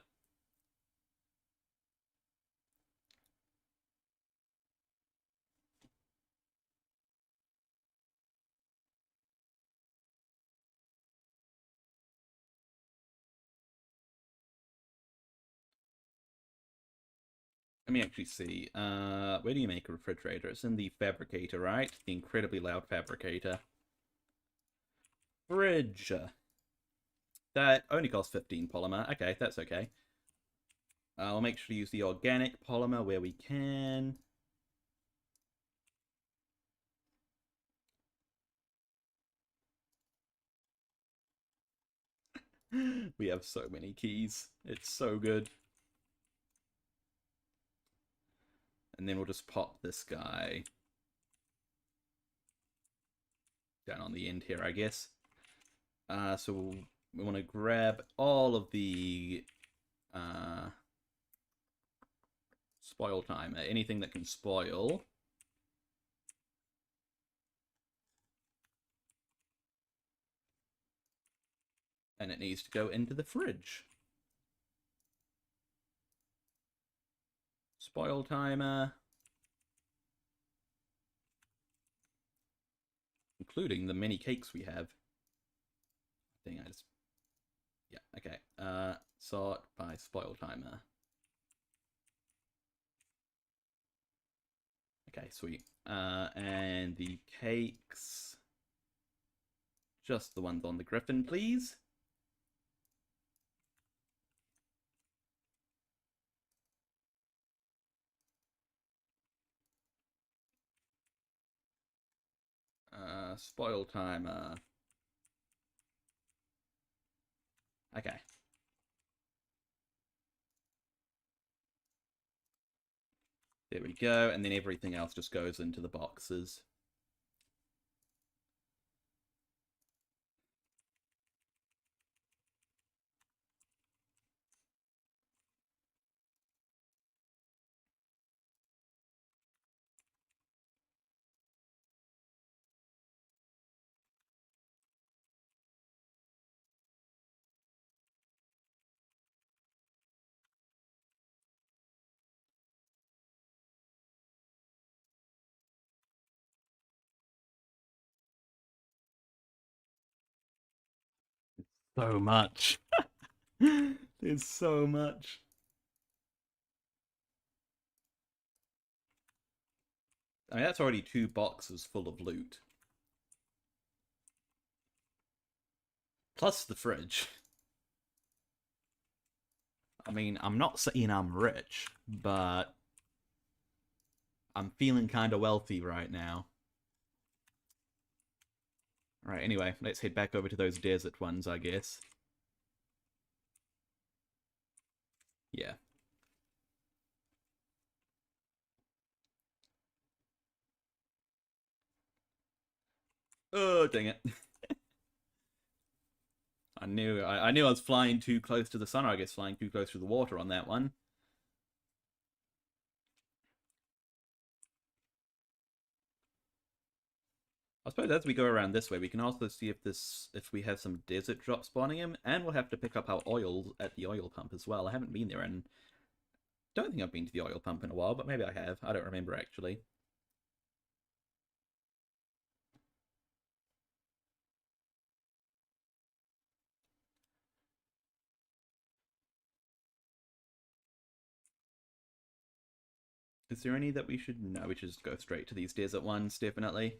S1: Let me actually see. Where do you make a refrigerator? It's in the fabricator, right? The incredibly loud fabricator. Fridge. That only costs 15 polymer. Okay, that's okay. I'll make sure to use the organic polymer where we can. We have so many keys. It's so good. And then we'll just pop this guy down on the end here, I guess. So we want to grab all of the spoil timer, anything that can spoil. And it needs to go into the fridge. Spoil timer. Including the many cakes we have. I think I just... Yeah, okay. Sort by spoil timer. Okay, sweet. And the cakes... Just the ones on the griffin, please. Spoil timer. Okay. There we go, and then everything else just goes into the boxes. So much. There's so much. I mean, that's already 2 boxes full of loot. Plus the fridge. I mean, I'm not saying I'm rich, but I'm feeling kind of wealthy right now. Alright, anyway, let's head back over to those desert ones, I guess. Yeah. Oh, dang it. I knew I was flying too close to the sun, or I guess flying too close to the water on that one. I suppose as we go around this way, we can also see if we have some desert drops spawning him, and we'll have to pick up our oil at the oil pump as well. I haven't been there, and don't think I've been to the oil pump in a while, but maybe I have. I don't remember actually. Is there any that we should... No, we should just go straight to these desert ones, definitely.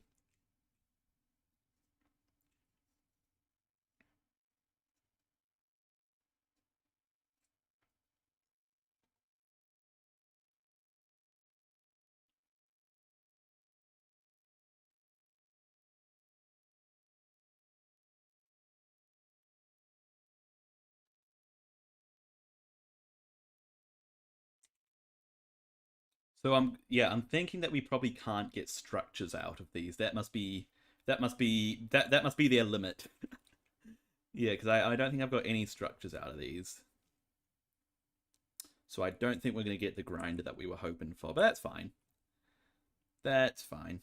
S1: So I'm thinking that we probably can't get structures out of these. That must be that must be their limit. Yeah, because I don't think I've got any structures out of these. So I don't think we're going to get the grinder that we were hoping for, but that's fine. That's fine.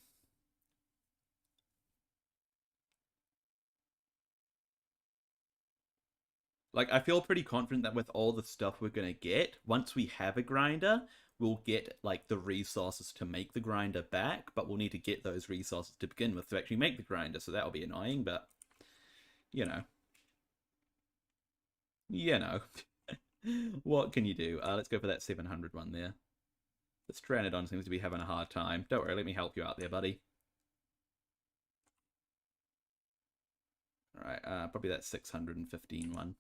S1: Like, I feel pretty confident that with all the stuff we're going to get, once we have a grinder, we'll get, like, the resources to make the grinder back, but we'll need to get those resources to begin with to actually make the grinder, so that'll be annoying, but, you know. You know. What can you do? Let's go for that 700 one there. The Strandedon seems to be having a hard time. Don't worry, let me help you out there, buddy. Alright, probably that 615 one.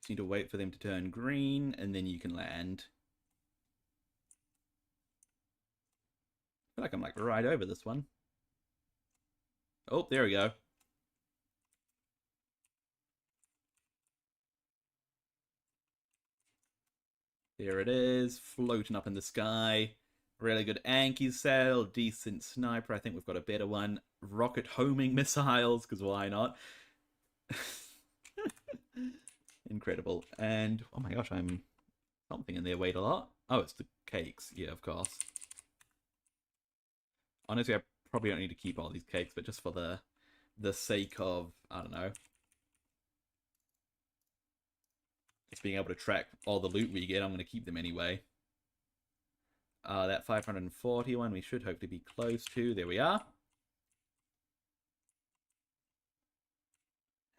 S1: Just need to wait for them to turn green, and then you can land. I feel like I'm like right over this one. Oh, there we go. There it is, floating up in the sky. Really good Anki sail, decent sniper. I think we've got a better one. Rocket homing missiles, because why not? Incredible. And, oh my gosh, I'm something in there weighed a lot. Oh, it's the cakes. Yeah, of course. Honestly, I probably don't need to keep all these cakes, but just for the sake of, I don't know, just being able to track all the loot we get, I'm going to keep them anyway. That 540 one we should hopefully be close to. There we are.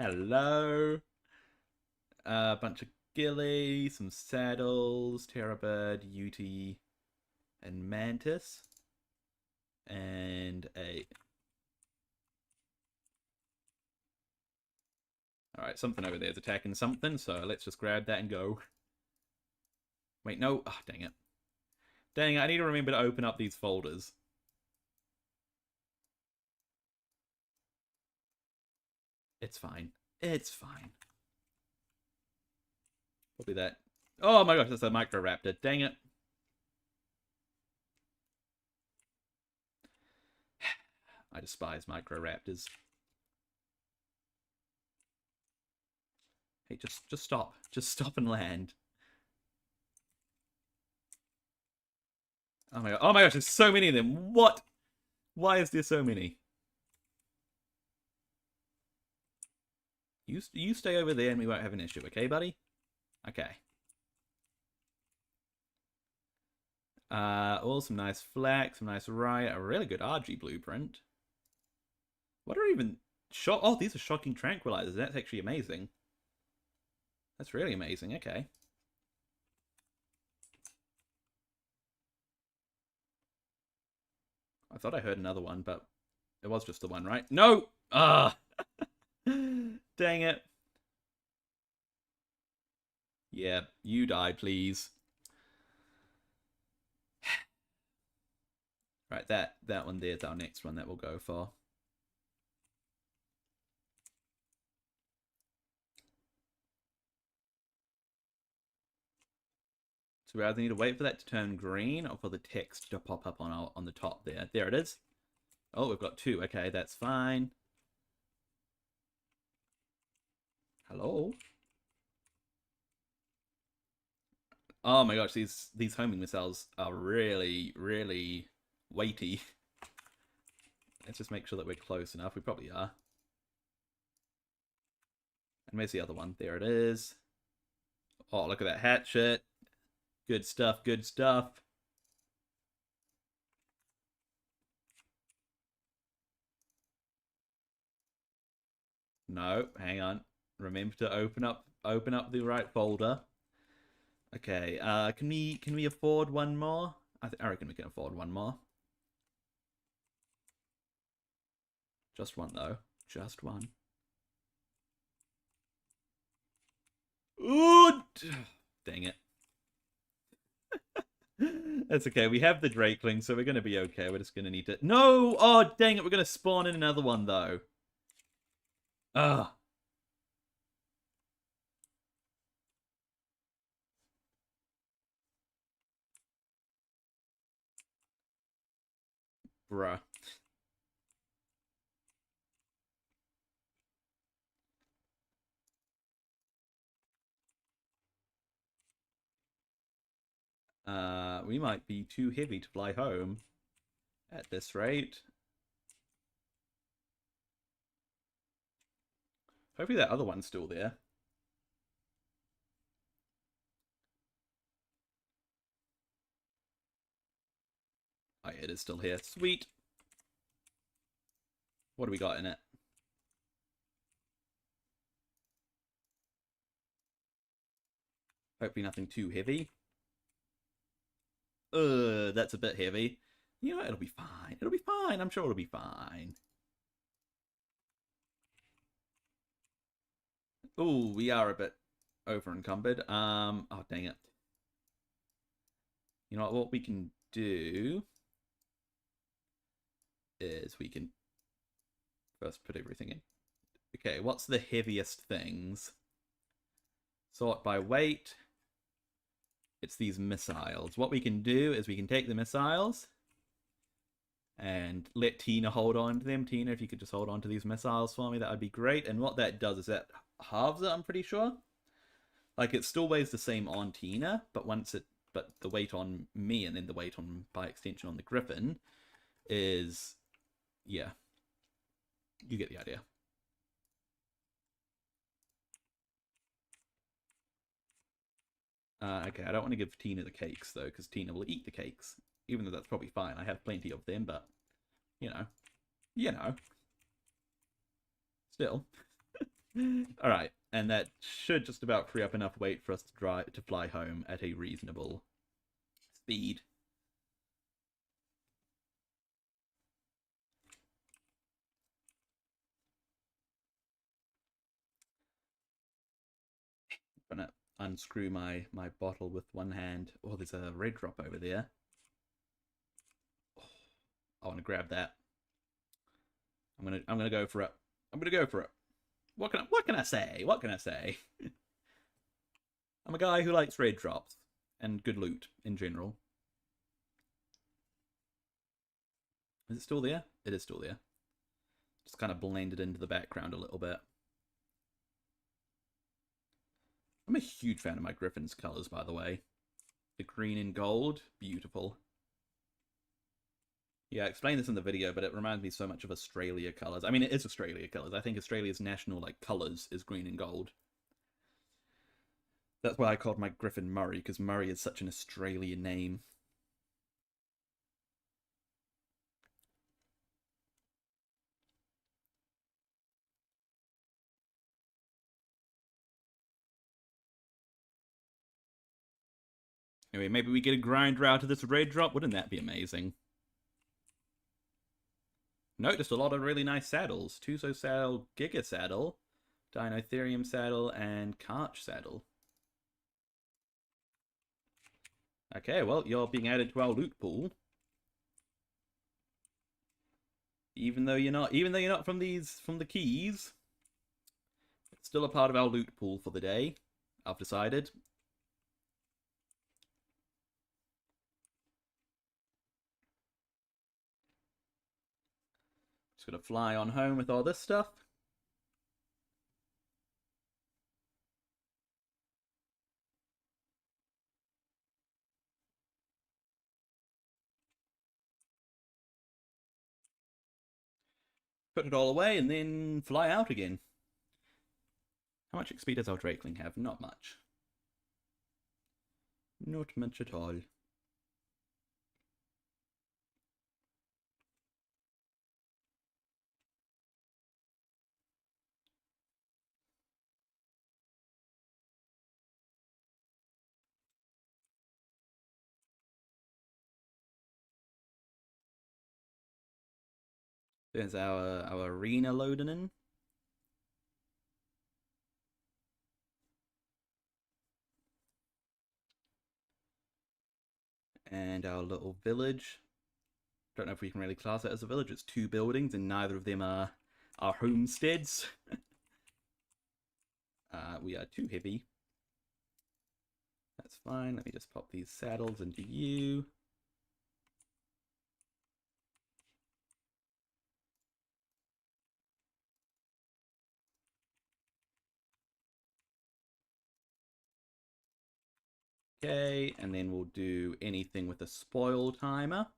S1: Hello. A bunch of ghillie, some saddles, terrorbird, Uti, and mantis. And a... Alright, something over there is attacking something, so let's just grab that and go. Wait, no. Oh, dang it. Dang it, I need to remember to open up these folders. It's fine. It's fine. Probably that. Oh my gosh, that's a Microraptor. Dang it. I despise Microraptors. Hey, just stop. Just stop and land. Oh my god. Oh my gosh, there's so many of them. What? Why is there so many? You stay over there and we won't have an issue, okay, buddy? Okay. All some nice flak, some nice riot, a really good RG blueprint. What are even... Oh, these are shocking tranquilizers. That's actually amazing. That's really amazing. Okay. I thought I heard another one, but it was just the one, right? No! Ah! Dang it. Yeah, you die, please. Right, that one there's our next one that we'll go for. So we either need to wait for that to turn green or for the text to pop up on the top there. There it is. Oh, we've got two. Okay, that's fine. Hello? Oh my gosh, these homing missiles are really, really weighty. Let's just make sure that we're close enough. We probably are. And where's the other one? There it is. Oh, look at that hatchet. Good stuff, good stuff. No, hang on. Remember to open up the right folder. Okay, can we afford one more? I reckon we can afford one more. Just one though. Just one. Ooh! Dang it. That's okay. We have the Drakeling, so we're going to be okay. We're just going to need to... No! Oh, dang it. We're going to spawn in another one, though. Ah. Bruh. We might be too heavy to fly home at this rate. Hopefully that other one's still there. Oh, yeah, it is still here. Sweet. What do we got in it? Hopefully nothing too heavy. That's a bit heavy. You know, it'll be fine. It'll be fine. I'm sure it'll be fine. Oh, we are a bit over encumbered. Oh, dang it. You know what we can do is we can first put everything in. Okay, what's the heaviest things? Sort by weight. It's these missiles. What we can do is we can take the missiles and let Tina hold on to them. Tina, if you could just hold on to these missiles for me, that would be great. And what that does is that halves it, I'm pretty sure. Like, it still weighs the same on Tina, but the weight on me and then the weight on, by extension, on the Griffin is, yeah, you get the idea. Okay, I don't want to give Tina the cakes, though, because Tina will eat the cakes. Even though that's probably fine. I have plenty of them, but, you know. You know. Still. Alright, and that should just about free up enough weight for us to fly home at a reasonable speed. I'm gonna unscrew my bottle with one hand. Oh, there's a red drop over there. Oh, I want to grab that. I'm gonna go for it. I'm gonna go for it. What can I say? What can I say? I'm a guy who likes red drops and good loot in general. Is it still there? It is still there. Just kind of blended into the background a little bit. I'm a huge fan of my Griffin's colors, by the way. The green and gold, beautiful. Yeah, I explained this in the video, but it reminds me so much of Australia colors. I mean, it is Australia colors. I think Australia's national colors is green and gold. That's why I called my Griffin Murray, because Murray is such an Australian name. Anyway, maybe we get a grinder out of this red drop. Wouldn't that be amazing? No, just a lot of really nice saddles. Tuso saddle, Giga saddle, Dinotherium saddle, and Karch saddle. Okay, well, you're being added to our loot pool. Even though you're not from the keys, it's still a part of our loot pool for the day. I've decided. Just gonna fly on home with all this stuff. Put it all away and then fly out again. How much XP does our Drakeling have? Not much. Not much at all. There's our arena loading in. And our little village. Don't know if we can really class it as a village. It's 2 buildings and neither of them are homesteads. We are too heavy. That's fine. Let me just pop these saddles into you. Okay, and then we'll do anything with a spoil timer.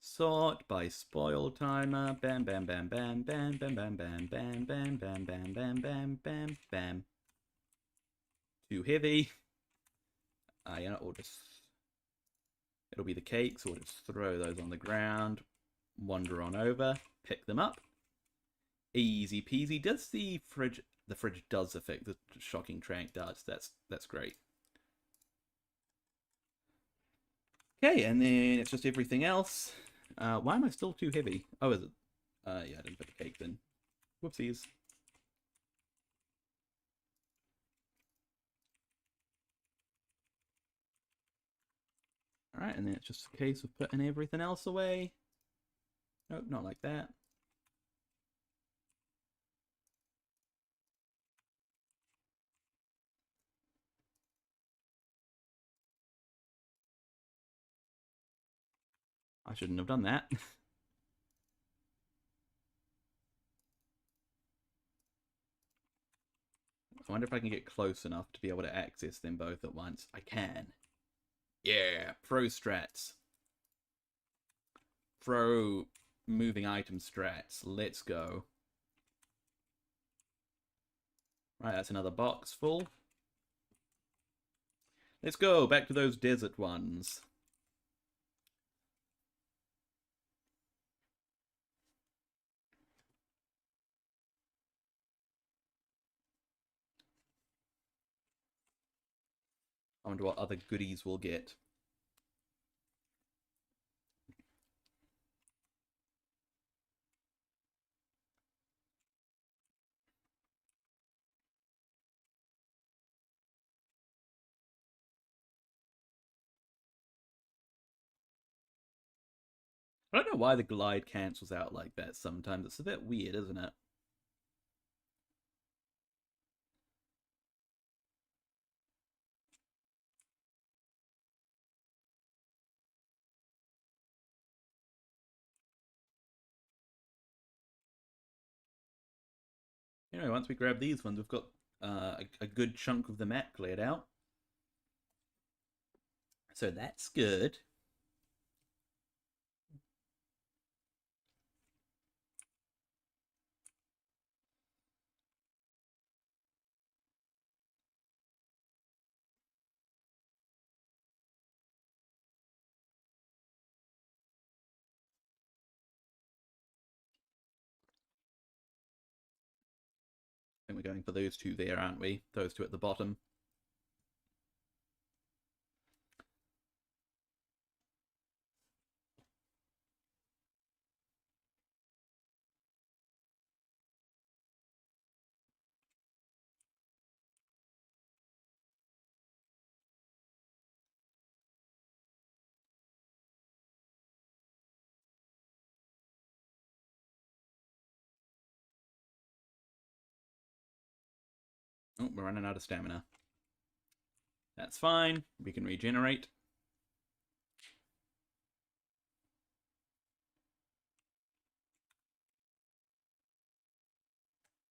S1: Sort by spoil timer. Bam, bam, bam, bam, bam, bam, bam, bam, bam, bam, bam, bam, bam, bam, bam, bam. Too heavy. Yeah, it'll be the cakes. We'll just throw those on the ground. Wander on over. Pick them up. Easy peasy. Does the fridge does affect the shocking trank does. That's great. Okay, and then it's just everything else. Why am I still too heavy? Oh, is it? Yeah, I didn't put the cake in. Whoopsies. Alright, and then it's just a case of putting everything else away. Nope, not like that. I shouldn't have done that. I wonder if I can get close enough to be able to access them both at once. I can. Yeah, pro strats. Pro moving item strats. Let's go. Right, that's another box full. Let's go back to those desert ones. I wonder what other goodies we'll get. I don't know why the glide cancels out like that sometimes. It's a bit weird, isn't it? Anyway, once we grab these ones, we've got a good chunk of the map cleared out. So that's good. I think we're going for those two there, aren't we? Those two at the bottom. Oh, we're running out of stamina. That's fine. We can regenerate.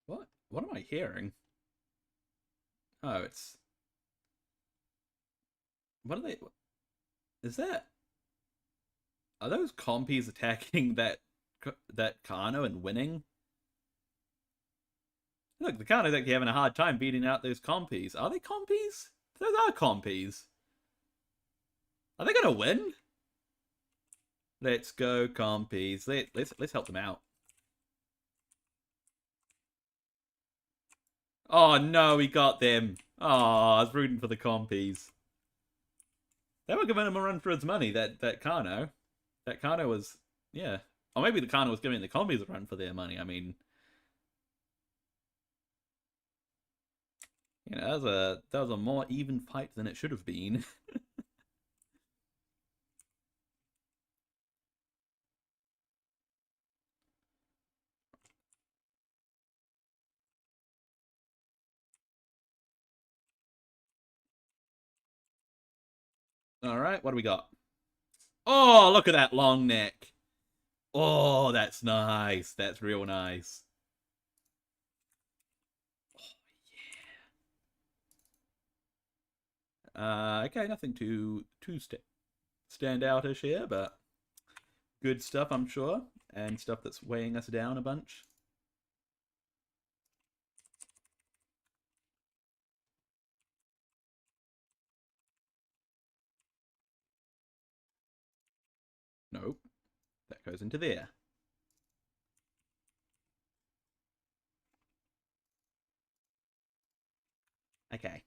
S1: What? What am I hearing? Oh, it's... What are they... Is that... Are those compies attacking that Kano and winning? Look, the Kano's actually having a hard time beating out those compies. Are they compies? Those are compies. Are they gonna win? Let's go, compies. Let's help them out. Oh no, we got them. Oh, I was rooting for the compies. They were giving him a run for his money, that Kano. That Kano was, yeah. Or maybe the Kano was giving the compies a run for their money. I mean, you know, that was a more even fight than it should have been. All right, what do we got? Oh, look at that long neck. Oh, that's nice. That's real nice. Oh, yeah. Okay, nothing too stand outish here, but good stuff, I'm sure, and stuff that's weighing us down a bunch. Nope, that goes into there. Okay.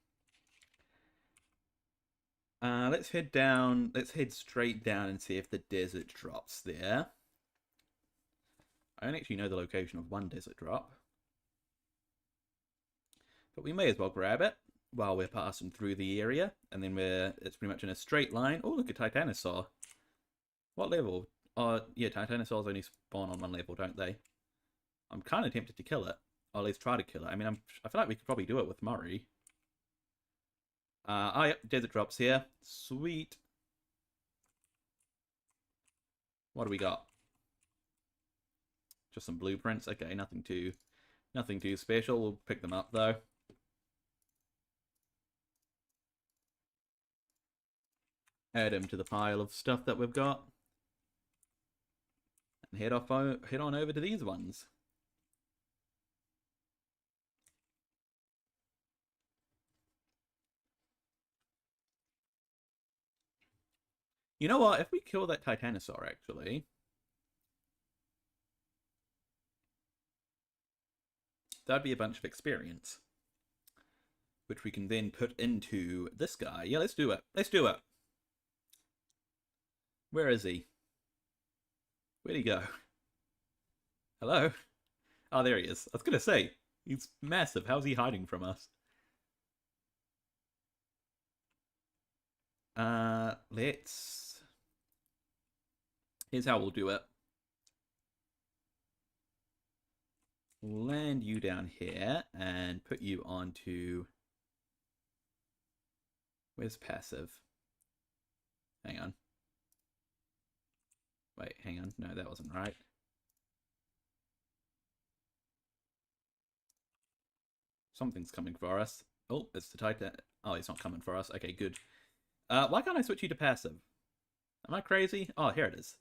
S1: Let's head down. Let's head straight down and see if the desert drops there. I don't actually know the location of one desert drop, but we may as well grab it while we're passing through the area, and then it's pretty much in a straight line. Oh, look at Titanosaur. What level? Yeah, Titanosaurs only spawn on one level, don't they? I'm kind of tempted to kill it, or at least try to kill it. I mean, I feel like we could probably do it with Murray. Oh, yep, desert drops here. Sweet. What do we got? Just some blueprints. Okay, nothing too special. We'll pick them up though. Add them to the pile of stuff that we've got, and head on over to these ones. You know what? If we kill that Titanosaur, actually, that'd be a bunch of experience, which we can then put into this guy. Yeah, let's do it. Let's do it. Where is he? Where'd he go? Hello? Oh, there he is. I was gonna say, he's massive. How's he hiding from us? Let's... Here's how we'll do it. We'll land you down here and put you onto... Where's passive? Hang on. Wait, hang on. No, that wasn't right. Something's coming for us. Oh, it's the Titan. Oh, it's not coming for us. Okay, good. Why can't I switch you to passive? Am I crazy? Oh, here it is.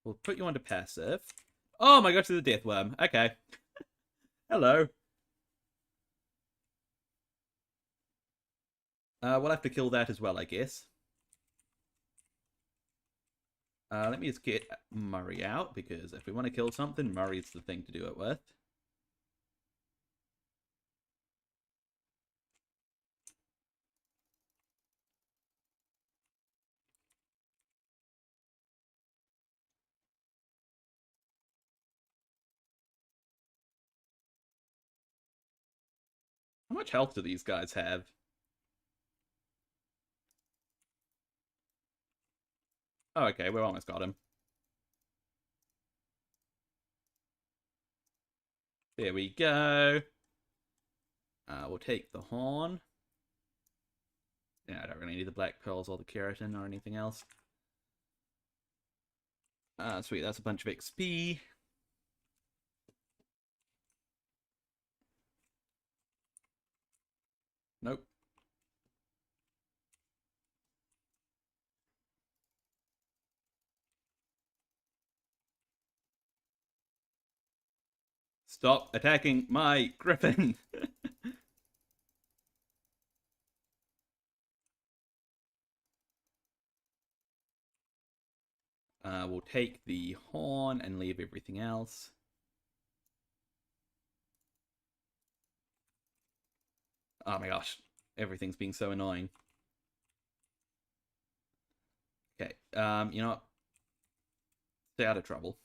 S1: We'll put you onto passive. Oh my gosh, there's a death worm. Okay. Hello. We'll have to kill that as well, I guess. Let me just get Murray out, because if we want to kill something, Murray's the thing to do it with. How much health do these guys have? Oh, okay, we almost got him. There we go. We'll take the horn. Yeah, I don't really need the black pearls or the keratin or anything else. Sweet, that's a bunch of XP. Nope. Stop attacking my griffin! We'll take the horn and leave everything else. Oh my gosh, everything's being so annoying. Okay, you know what? Stay out of trouble.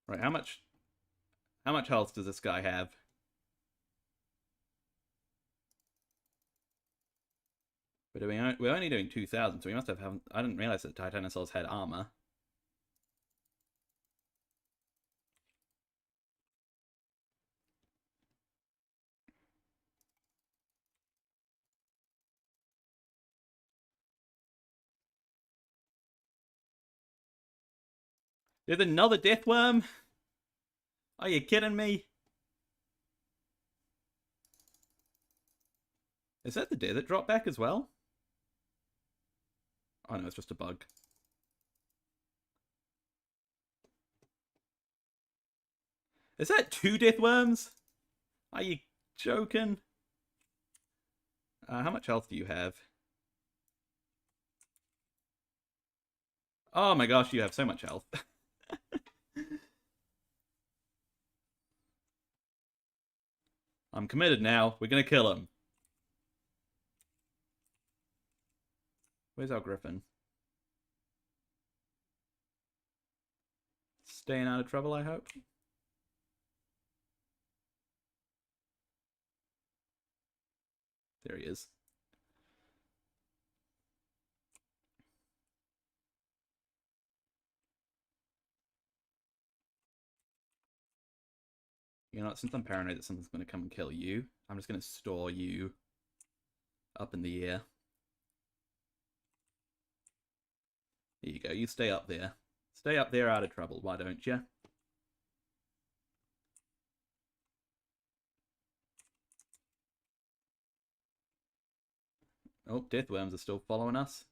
S1: Right, how much health does this guy have? We're only doing 2,000, so we must have haven't. I didn't realize that Titanosaurs had armor. There's another death worm. Are you kidding me? Is that the desert drop back as well? Oh no, it's just a bug. Is that 2 death worms? Are you joking? How much health do you have? Oh my gosh, you have so much health. I'm committed now. We're gonna kill him. Where's our griffin? Staying out of trouble, I hope. There he is. You know what, since I'm paranoid that something's going to come and kill you, I'm just going to store you up in the air. There you go, you stay up there. Stay up there out of trouble, why don't you? Oh, death worms are still following us.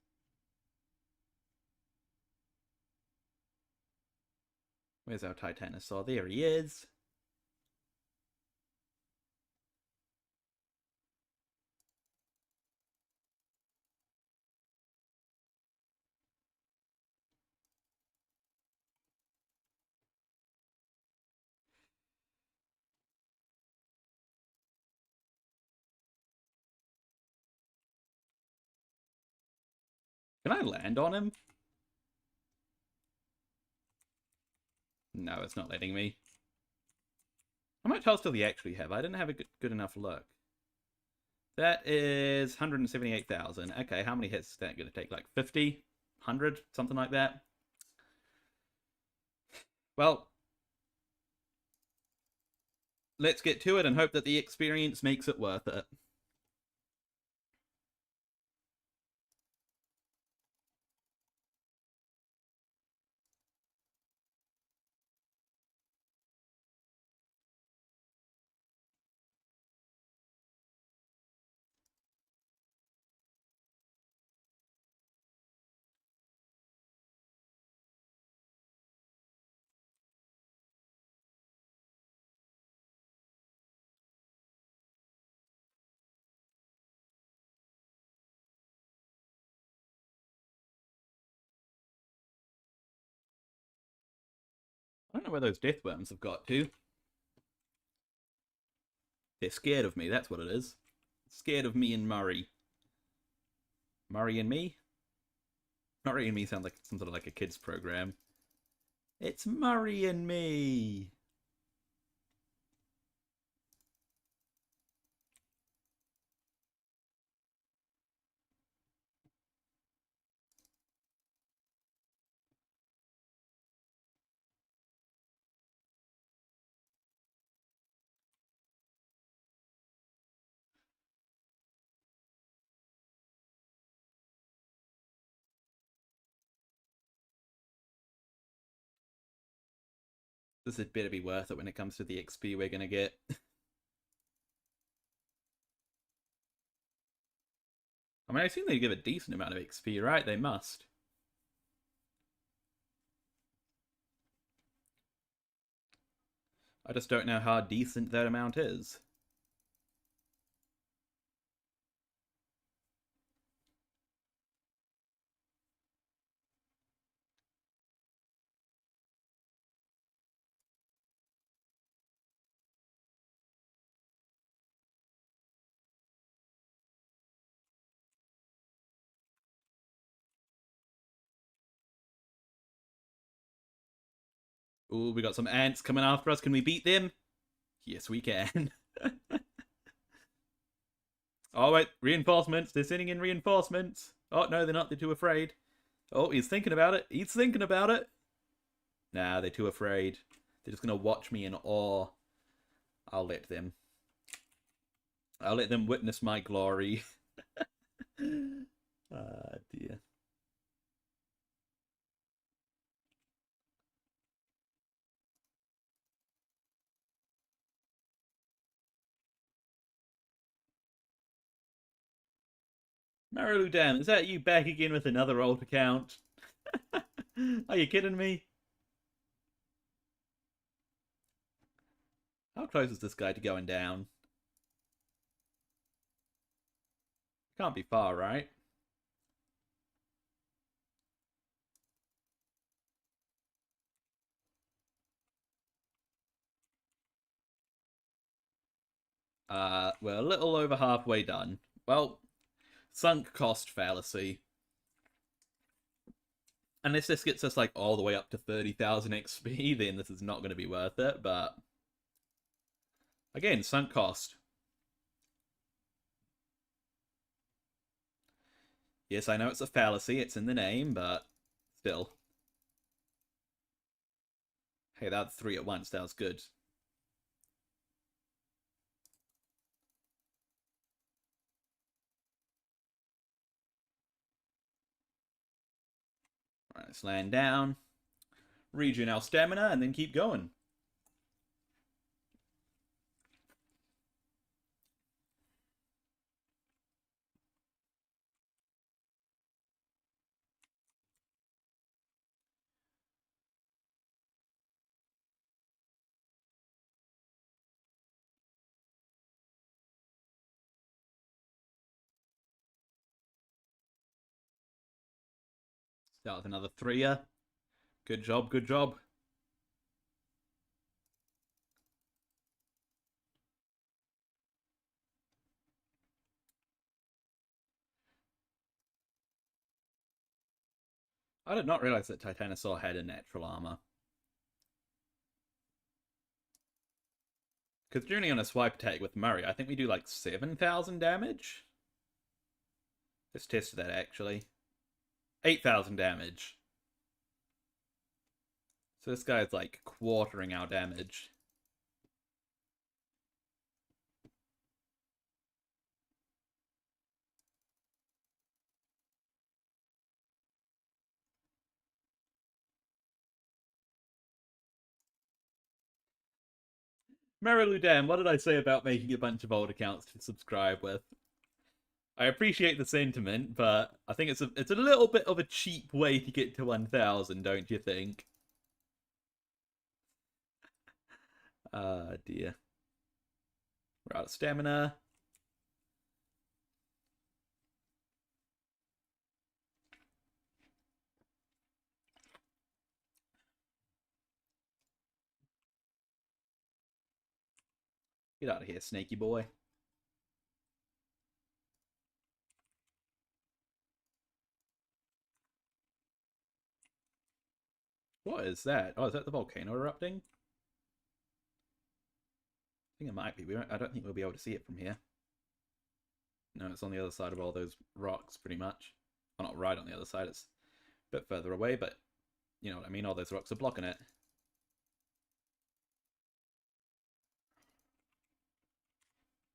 S1: Where's our Titanosaur? There he is. Can I land on him? No, it's not letting me. How much health do they actually have? I didn't have a good enough look. That is 178,000. Okay, how many hits is that going to take? Like 50? 100? Something like that? Well, let's get to it and hope that the experience makes it worth it. I don't know where those death worms have got to. They're scared of me, that's what it is. Scared of me and Murray. Murray and me? Murray and me sounds like some sort of like a kid's program. It's Murray and me. This had better be worth it when it comes to the XP we're gonna get. I mean, I assume they give a decent amount of XP, right? They must. I just don't know how decent that amount is. Ooh, we got some ants coming after us. Can we beat them? Yes, we can. Oh, wait. Reinforcements. They're sending in reinforcements. Oh, no, they're not. They're too afraid. Oh, he's thinking about it. He's thinking about it. Nah, they're too afraid. They're just going to watch me in awe. I'll let them. I'll let them witness my glory. Ah, dear. Marilu Dam, is that you back again with another old account? Are you kidding me? How close is this guy to going down? Can't be far, right? We're a little over halfway done. Well, sunk cost fallacy. Unless this gets us like all the way up to 30,000 XP, then this is not going to be worth it. But again, sunk cost. Yes, I know it's a fallacy. It's in the name, but still. Hey, that 3 at once. That was good. Alright, let's land down. Regen our stamina, and then keep going. Start with another 3-er. Good job, good job. I did not realize that Titanosaur had a natural armor. Because journey on a swipe attack with Murray, I think we do like 7,000 damage. Let's test that actually. 8,000 damage. So this guy's like quartering our damage. Marilu Dan, what did I say about making a bunch of old accounts to subscribe with? I appreciate the sentiment, but I think it's a little bit of a cheap way to get to 1,000, don't you think? Ah, dear. We're out of stamina. Get out of here, snaky boy. What is that? Oh, is that the volcano erupting? I think it might be. I don't think we'll be able to see it from here. No, it's on the other side of all those rocks, pretty much. Well, not right on the other side. It's a bit further away, but you know what I mean. All those rocks are blocking it.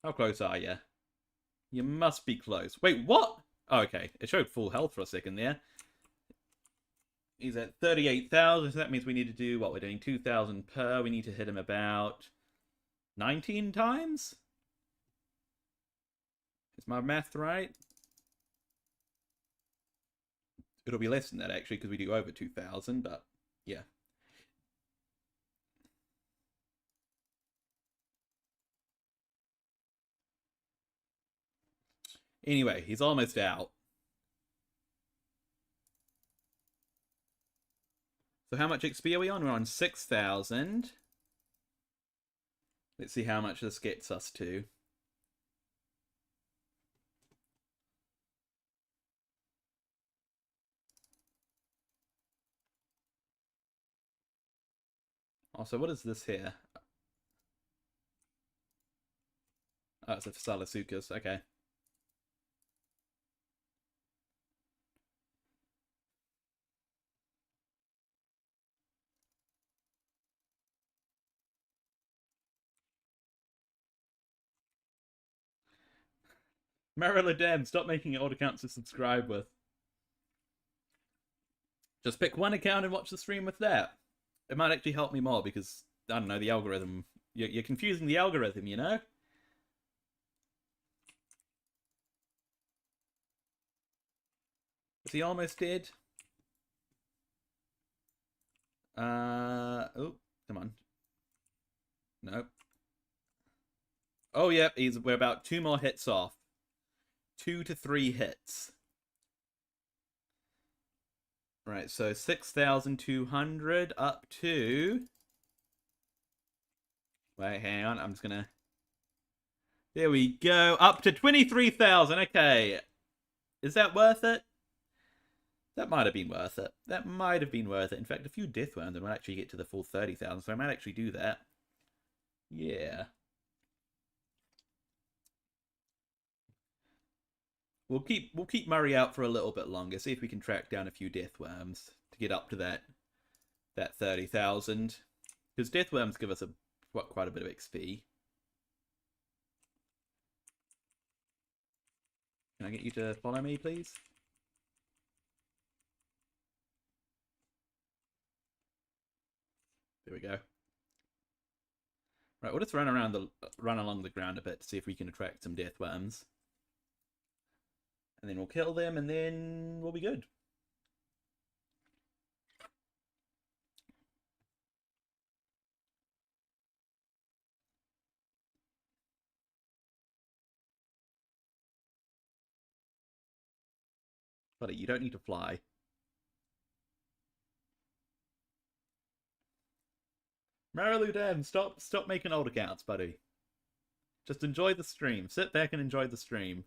S1: How close are you? You must be close. Wait, what? Oh, okay. It showed full health for a second there. He's at 38,000, so that means we need to do what we're doing 2,000 per. We need to hit him about 19 times. Is my math right? It'll be less than that actually because we do over 2,000, but yeah. Anyway, he's almost out. So how much XP are we on? We're on 6,000. Let's see how much this gets us to. Also, what is this here? Oh, it's a Salasukas. Okay. Mariladam, stop making old accounts to subscribe with. Just pick one account and watch the stream with that. It might actually help me more because, I don't know, the algorithm. You're confusing the algorithm, you know? Is he almost dead? Oh, come on. Nope. Oh, yep, we're about 2 more hits off. 2 to 3 hits. Right, so 6,200 up to... Wait, hang on, I'm just gonna... There we go, up to 23,000, okay. Is that worth it? That might have been worth it. That might have been worth it. In fact, a few death wounds and we'll actually get to the full 30,000, so I might actually do that. Yeah. We'll keep Murray out for a little bit longer. See if we can track down a few death worms to get up to that 30,000. Because death worms give us quite a bit of XP. Can I get you to follow me, please? There we go. Right, we'll just run along the ground a bit to see if we can attract some death worms. And then we'll kill them, and then we'll be good. Buddy, you don't need to fly. Mariludem, stop making old accounts, buddy. Just enjoy the stream. Sit back and enjoy the stream.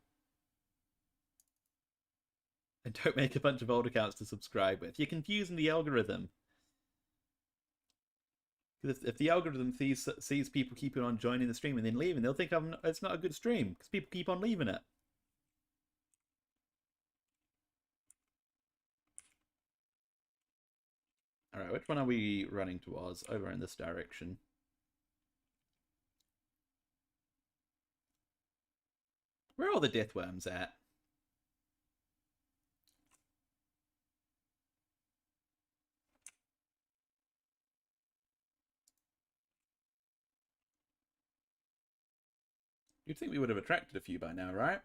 S1: And don't make a bunch of old accounts to subscribe with. You're confusing the algorithm. If the algorithm sees people keeping on joining the stream and then leaving, they'll think it's not a good stream because people keep on leaving it. Alright, which one are we running towards? Over in this direction. Where are all the death worms at? You'd think we would have attracted a few by now, right?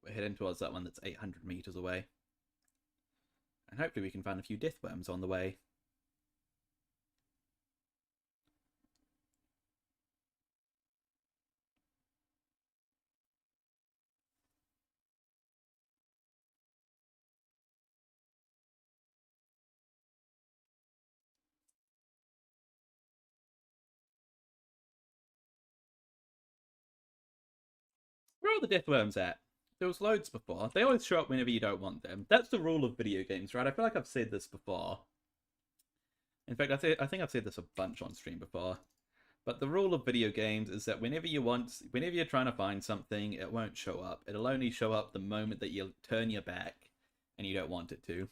S1: We're heading towards that one that's 800 meters away. And hopefully we can find a few death worms on the way. Where are all the death worms at? There was loads before. They always show up whenever you don't want them. That's the rule of video games, right? I feel like I've said this before. In fact, I think I've said this a bunch on stream before. But the rule of video games is that whenever you're trying to find something, it won't show up. It'll only show up the moment that you turn your back and you don't want it to.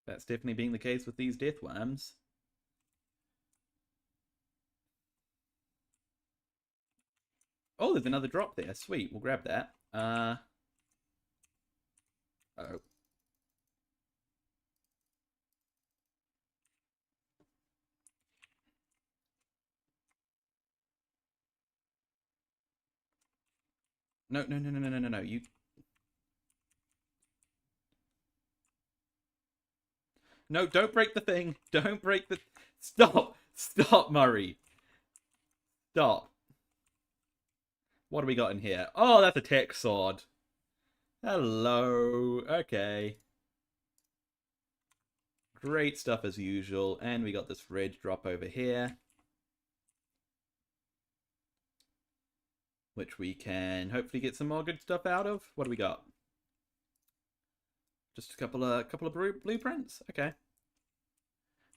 S1: That's definitely being the case with these death worms. Oh, there's another drop there. Sweet, we'll grab that. Oh. No, no, no, no, no, no, no, no. You. No, don't break the thing. Don't break the. Stop! Stop, Murray. Stop. What do we got in here? Oh, that's a tech sword. Hello. Okay. Great stuff as usual. And we got this red drop over here, which we can hopefully get some more good stuff out of. What do we got? Just a couple of blueprints. Okay.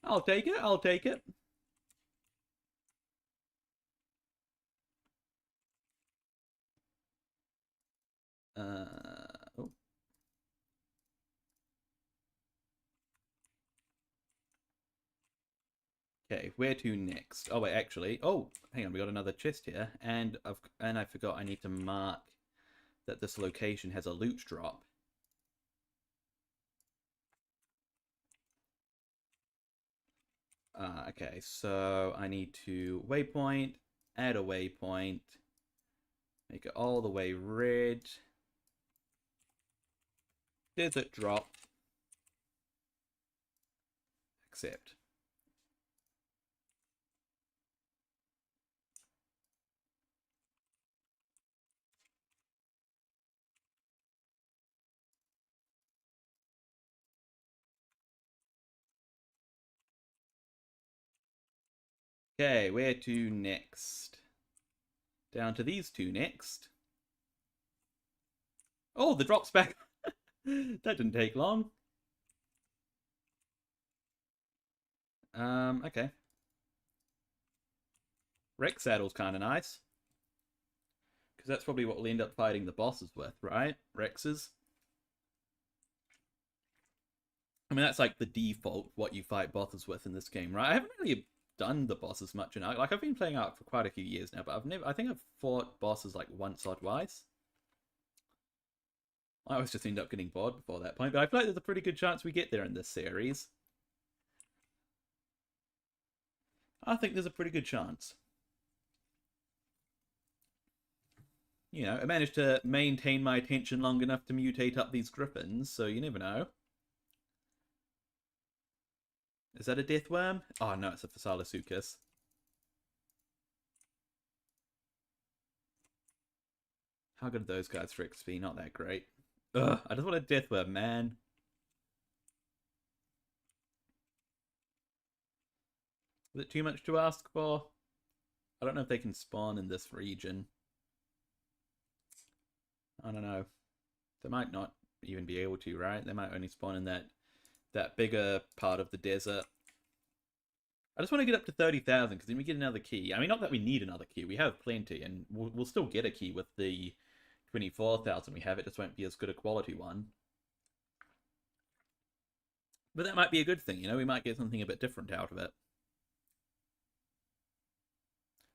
S1: I'll take it. I'll take it. Oh. Okay, where to next? Oh wait, actually, oh, hang on, we got another chest here, and I forgot I need to mark that this location has a loot drop. Okay, so I need to waypoint, add a waypoint, make it all the way red. Desert drop. Accept. Okay, where to next? Down to these two next. Oh, the drop's back. That didn't take long. Okay. Rex saddle's kind of nice. Because that's probably what we'll end up fighting the bosses with, right? Rexes. I mean, that's like the default what you fight bosses with in this game, right? I haven't really done the bosses much in Ark. Like, I've been playing Ark for quite a few years now, but I think I've fought bosses like once or twice. I always just end up getting bored before that point, but I feel like there's a pretty good chance we get there in this series. I think there's a pretty good chance. You know, I managed to maintain my attention long enough to mutate up these griffins, so you never know. Is that a death worm? Oh no, it's a Phasalasuchus. How good are those guys for XP? Not that great. Ugh, I just want a death worm, man. Is it too much to ask for? I don't know if they can spawn in this region. I don't know. They might not even be able to, right? They might only spawn in that bigger part of the desert. I just want to get up to 30,000 because then we get another key. I mean, not that we need another key. We have plenty, and we'll still get a key with the 24,000 we have. It just won't be as good a quality one. But that might be a good thing, you know? We might get something a bit different out of it.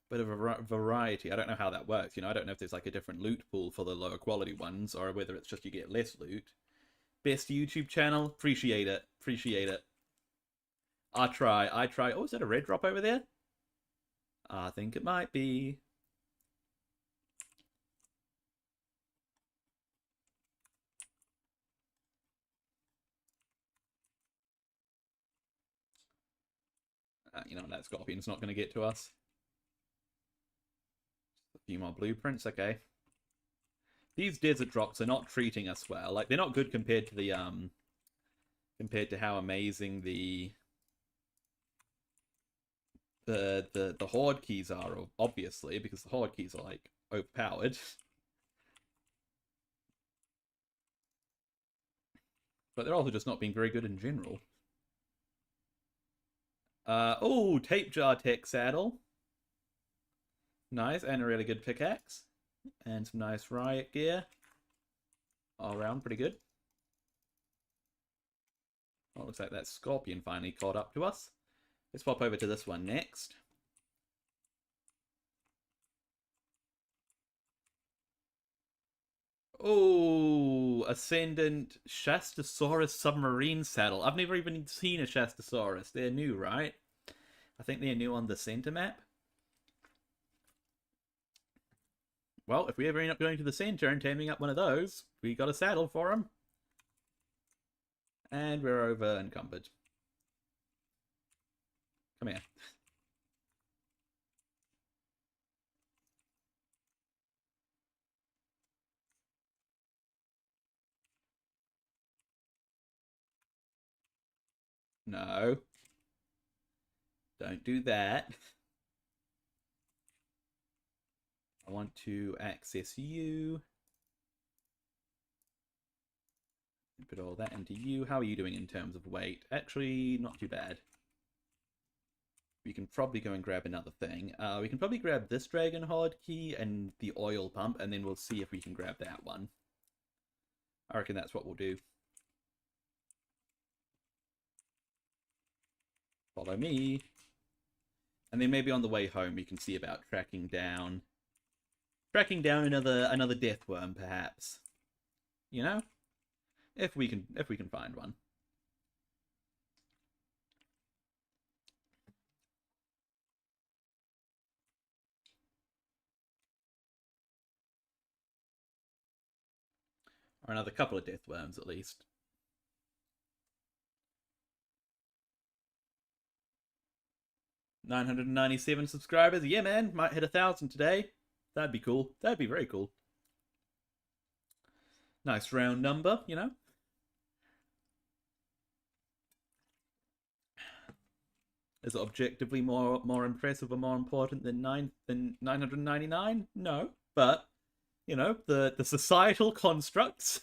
S1: Bit of a variety. I don't know how that works, you know? I don't know if there's like a different loot pool for the lower quality ones, or whether it's just you get less loot. Best YouTube channel? Appreciate it. Appreciate it. I try. Oh, is that a red drop over there? I think it might be. You know, that scorpion's not going to get to us. A few more blueprints, okay. These desert drops are not treating us well. Like, they're not good compared to the, compared to how amazing the Hoard keys are, obviously, because the Hoard keys are, like, overpowered. But they're also just not being very good in general. Oh, tape jar tech saddle. Nice, and a really good pickaxe. And some nice riot gear. All around, pretty good. Well, looks like that scorpion finally caught up to us. Let's swap over to this one next. Oh, Ascendant Shastasaurus submarine saddle. I've never even seen a Shastasaurus. They're new, right? I think they're new on the center map. Well, if we ever end up going to the center and taming up one of those, we got a saddle for them. And we're over encumbered. Come here. No. Don't do that. I want to access you. Put all that into you. How are you doing in terms of weight? Actually, not too bad. We can probably go and grab another thing. We can probably grab this Dragon Hoard key and the oil pump, and then we'll see if we can grab that one. I reckon that's what we'll do. Follow me. And then maybe on the way home we can see about tracking down another death worm, perhaps. You know? If we can find one. Or another couple of death worms, at least. $997 subscribers. Yeah, man. Might hit 1,000 today. That'd be cool. That'd be very cool. Nice round number, you know? Is it objectively more impressive or more important than 999? No. But, you know, the societal constructs.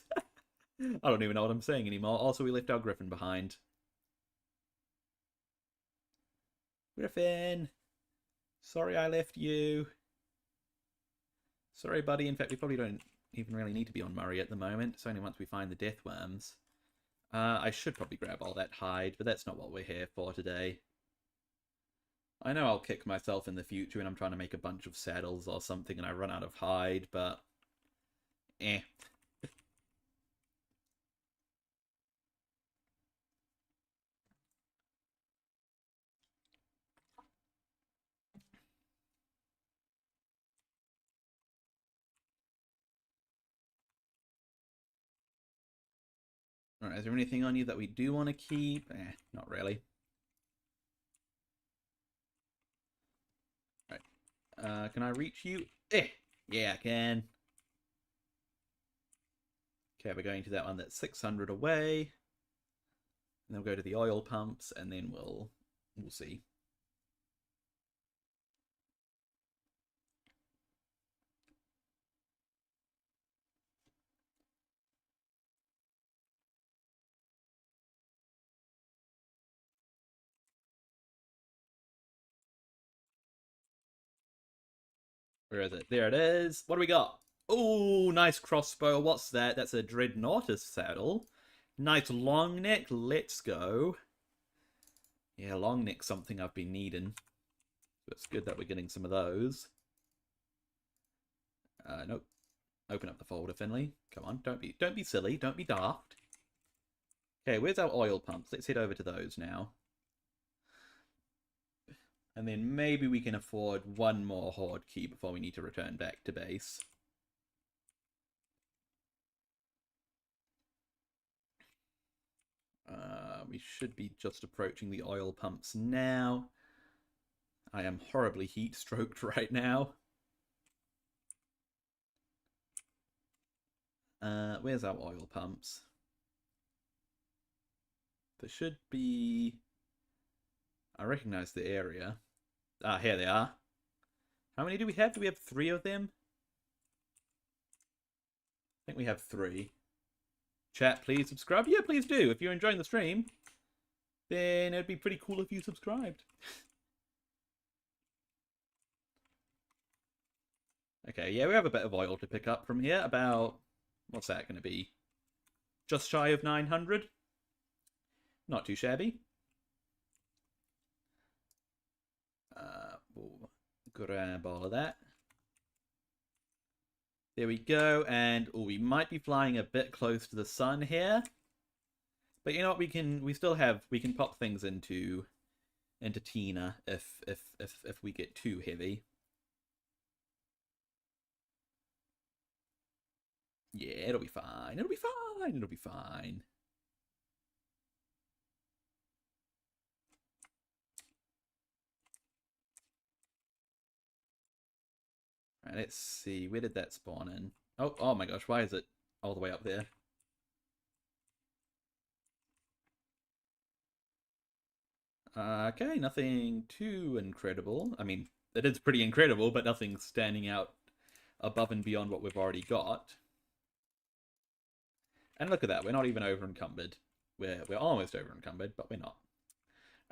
S1: I don't even know what I'm saying anymore. Also, we left our griffin behind. Griffin! Sorry I left you. Sorry, buddy. In fact, we probably don't even really need to be on Murray at the moment. It's only once we find the death worms. I should probably grab all that hide, but that's not what we're here for today. I know I'll kick myself in the future when I'm trying to make a bunch of saddles or something and I run out of hide, but... eh. Alright, is there anything on you that we do want to keep? Not really. Alright. Can I reach you? Yeah, I can. Okay, we're going to that one that's 600 away. And then we'll go to the oil pumps, and then we'll see. Where is it? There it is. What do we got? Oh, nice crossbow. What's that? That's a Dreadnoughtus saddle. Nice long neck. Let's go. Yeah, long neck's something I've been needing. So it's good that we're getting some of those. Nope. Open up the folder, Finley. Come on, don't be silly. Don't be daft. Okay, where's our oil pumps? Let's head over to those now. And then maybe we can afford one more Hoard key before we need to return back to base. We should be just approaching the oil pumps now. I am horribly heat-stroked right now. Where's our oil pumps? There should be... I recognize the area. Ah, here they are. How many do we have? Do we have 3 of them? I think we have 3. Chat, please subscribe. Yeah, please do. If you're enjoying the stream, then it'd be pretty cool if you subscribed. Okay, yeah, we have a bit of oil to pick up from here. About, what's that going to be? Just shy of 900. Not too shabby. We'll grab all of that. There we go, and we might be flying a bit close to the sun here. But you know what, we can pop things into Tina if we get too heavy. Yeah, it'll be fine. It'll be fine. It'll be fine. Right, let's see. Where did that spawn in? Oh my gosh, why is it all the way up there? Okay, nothing too incredible. I mean, it is pretty incredible, but nothing standing out above and beyond what we've already got. And look at that, we're not even over encumbered. We're almost over encumbered, but we're not.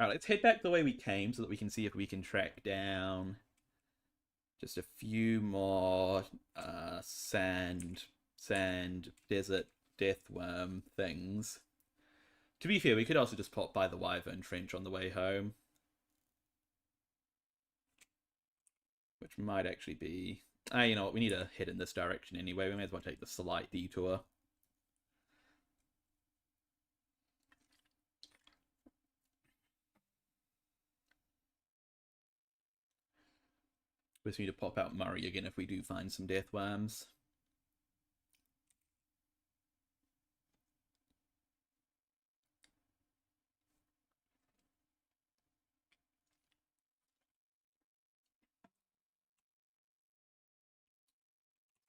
S1: Alright, let's head back the way we came so that we can see if we can track down just a few more sand, desert, deathworm things. To be fair, we could also just pop by the Wyvern Trench on the way home. Which might actually be... you know what, we need to head in this direction anyway. We may as well take the slight detour. We just need to pop out Murray again if we do find some deathworms.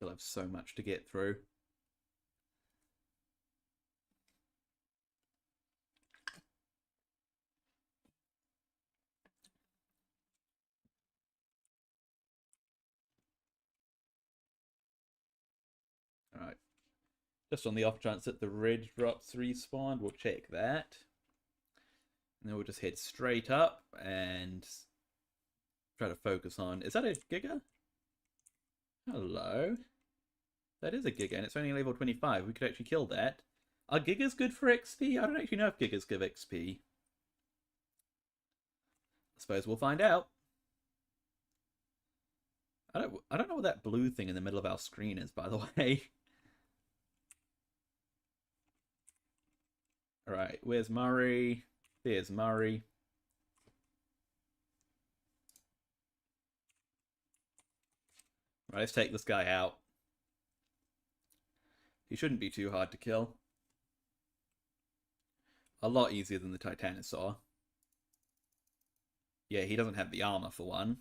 S1: We'll have so much to get through. Alright. Just on the off chance that the red drops respawned, we'll check that. And then we'll just head straight up and try to focus on... Is that a Giga? Hello. That is a Giga, and it's only level 25. We could actually kill that. Are Gigas good for XP? I don't actually know if Gigas give XP. I suppose we'll find out. I don't know what that blue thing in the middle of our screen is, by the way. Alright, where's Murray? There's Murray. Right, let's take this guy out. He shouldn't be too hard to kill. A lot easier than the Titanosaur. Yeah, he doesn't have the armor for one.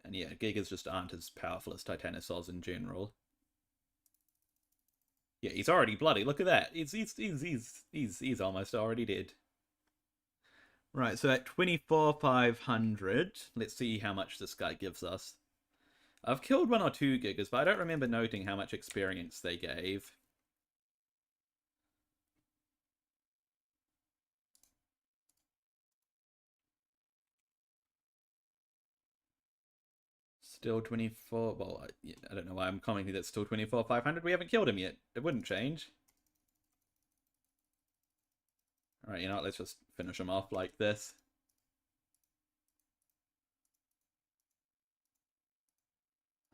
S1: And yeah, Gigas just aren't as powerful as Titanosaurs in general. Yeah, he's already bloody. Look at that. He's almost already dead. Right, so at 24,500, let's see how much this guy gives us. I've killed 1 or 2 Gigas, but I don't remember noting how much experience they gave. Still 24... Well, I don't know why I'm commenting that's still 24,500. We haven't killed him yet. It wouldn't change. Alright, you know what? Let's just finish him off like this.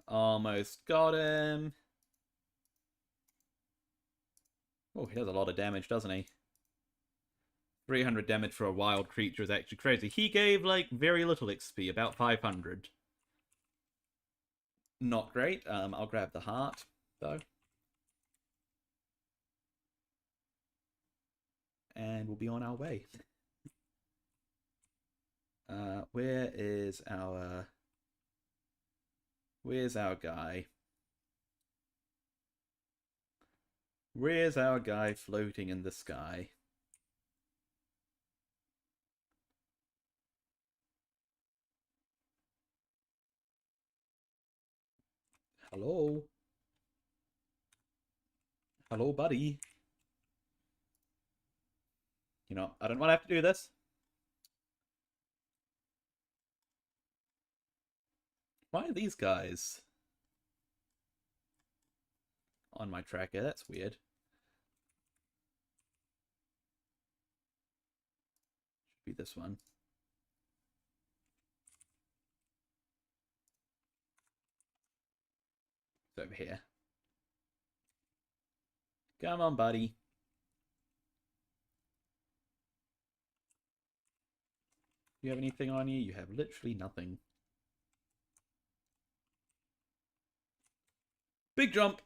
S1: Almost got him. Oh, he does a lot of damage, doesn't he? 300 damage for a wild creature is actually crazy. He gave, like, very little XP, about 500. Not great. I'll grab the heart, though. And we'll be on our way. Where is our... Where's our guy? Where's our guy floating in the sky? Hello? Hello, buddy? You know, I don't want to have to do this. Why are these guys? on my tracker. That's weird. Should be this one. It's over here. Come on, buddy. Do you have anything on you? You have literally nothing. Big jump!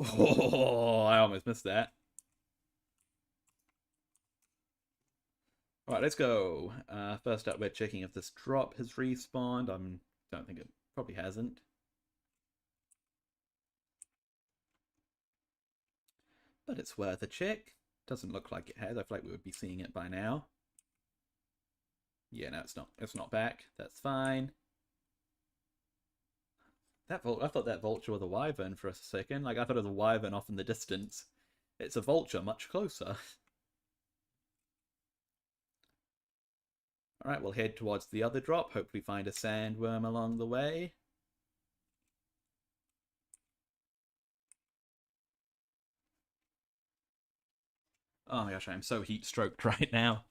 S1: Oh, I almost missed that. Alright, let's go. First up, we're checking if this drop has respawned. I don't think it probably hasn't. But it's worth a check. Doesn't look like it has. I feel like we would be seeing it by now. Yeah, no, it's not. It's not back. That's fine. I thought that vulture was a wyvern for a second. Like, I thought it was a wyvern off in the distance. It's a vulture much closer. Alright, we'll head towards the other drop. Hopefully find a sandworm along the way. Oh my gosh, I am so heat-stroked right now.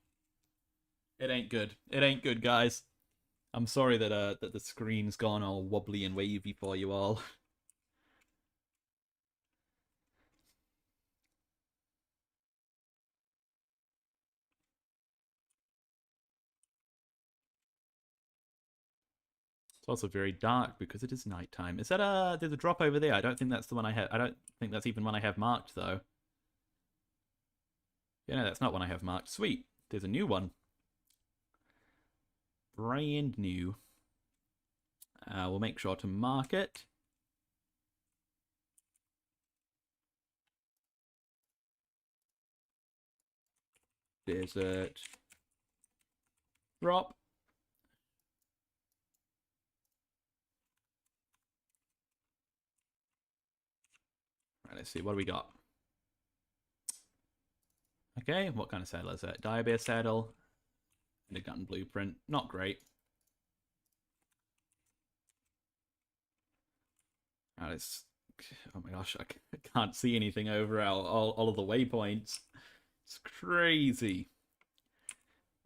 S1: It ain't good. It ain't good, guys. I'm sorry that that the screen's gone all wobbly and wavy for you all. It's also very dark because it is nighttime. Is that there's a drop over there? I don't think that's the one I have. I don't think that's even one I have marked though. Yeah, no, that's not one I have marked. Sweet. There's a new one. Brand new. We'll make sure to mark it. Desert. Drop. Right, let's see. What do we got? Okay, what kind of saddle is that? Direbear saddle. And a gun blueprint. Not great. Right, it's... Oh my gosh, I can't see anything over all of the waypoints. It's crazy.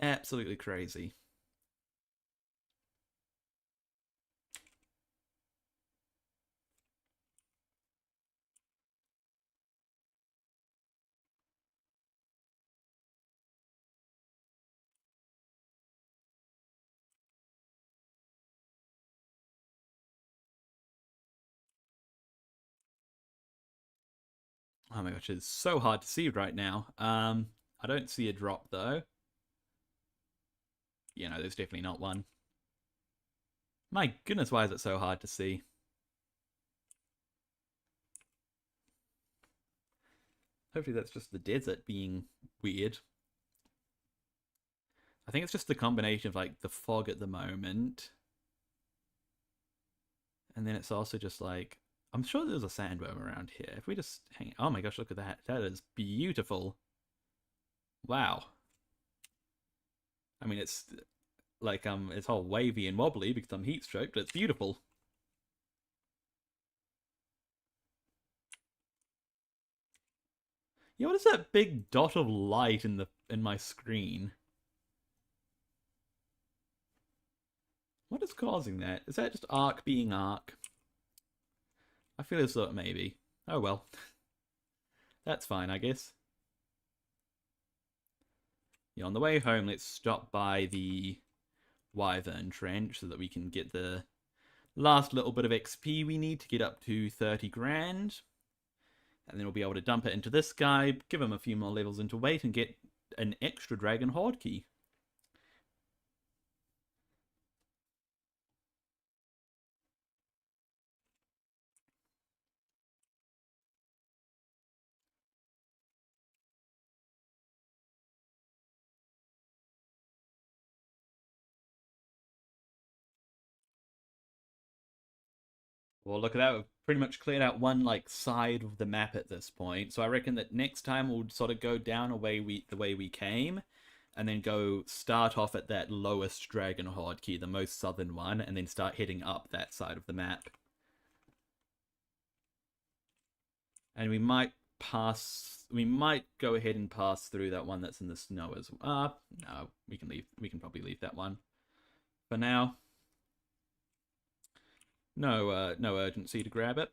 S1: Absolutely crazy. Oh my gosh, it's so hard to see right now. I don't see a drop though. Yeah, no, there's definitely not one. My goodness, why is it so hard to see? Hopefully that's just the desert being weird. I think it's just the combination of like the fog at the moment. And then it's also just like, I'm sure there's a sandworm around here. If we just hang, oh my gosh, look at that. That is beautiful. Wow. I mean, it's like, it's all wavy and wobbly because I'm heat stroked, but it's beautiful. Yeah, what is that big dot of light in my screen? What is causing that? Is that just Ark being Ark? I feel as though it may be. Oh well. That's fine, I guess. Yeah, on the way home, let's stop by the Wyvern Trench so that we can get the last little bit of XP we need to get up to 30 grand. And then we'll be able to dump it into this guy, give him a few more levels into weight, and get an extra Dragon Hoard key. Well, look at that. We've pretty much cleared out one like side of the map at this point. So I reckon that next time we'll sort of go down the way we came, and then go start off at that lowest Dragon Hoard key, the most southern one, and then start heading up that side of the map. And we might pass. We might go ahead and pass through that one that's in the snow as well. No, we can leave. We can probably leave that one for now. No urgency to grab it.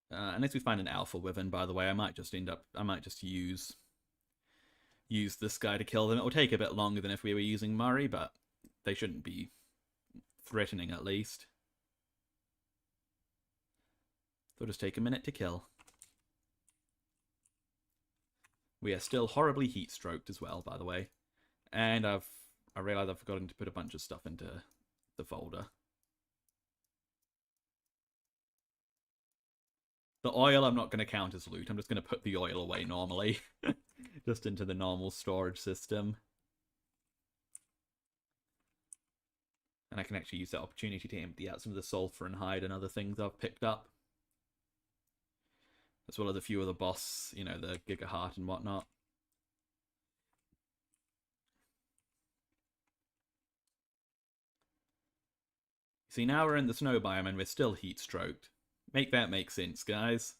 S1: Unless we find an alpha wyvern, by the way, I might just use this guy to kill them. It will take a bit longer than if we were using Murray, but they shouldn't be threatening at least. They'll just take a minute to kill. We are still horribly heat stroked as well, by the way. And I realized I've forgotten to put a bunch of stuff into the folder. The oil I'm not going to count as loot. I'm just going to put the oil away normally. Just into the normal storage system. And I can actually use that opportunity to empty out some of the sulfur and hide and other things I've picked up. As well as a few of the boss, you know, the Giga Heart and whatnot. See, now we're in the snow biome and we're still heat stroked. Make that make sense, guys.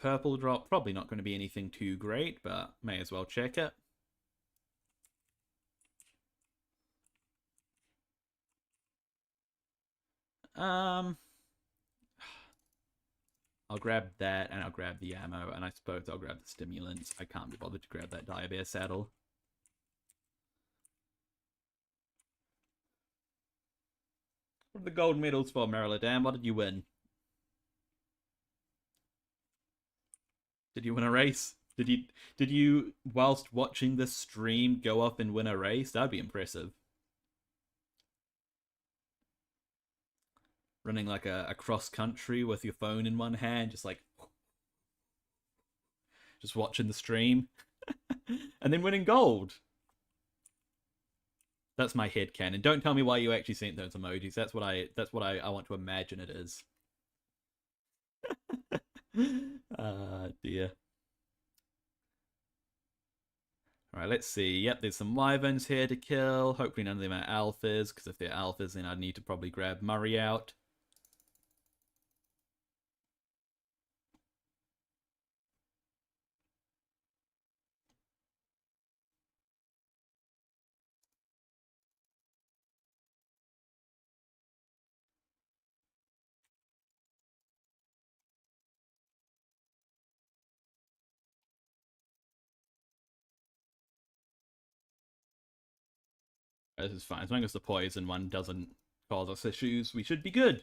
S1: Purple drop, probably not going to be anything too great, but may as well check it. I'll grab that, and I'll grab the ammo, and I suppose I'll grab the stimulants. I can't be bothered to grab that Diabear saddle. What are the gold medals for, Marilyn? What did you win? Did you win a race? Did you, whilst watching this stream, go up and win a race? That'd be impressive. Running like a cross country with your phone in one hand, just watching the stream. And then winning gold. That's my headcanon. Don't tell me why you actually sent those emojis. That's what I want to imagine it is. Dear. Alright, let's see. Yep, there's some wyverns here to kill. Hopefully none of them are alphas, because if they're alphas, then I'd need to probably grab Murray out. This is fine. As long as the poison one doesn't cause us issues, we should be good.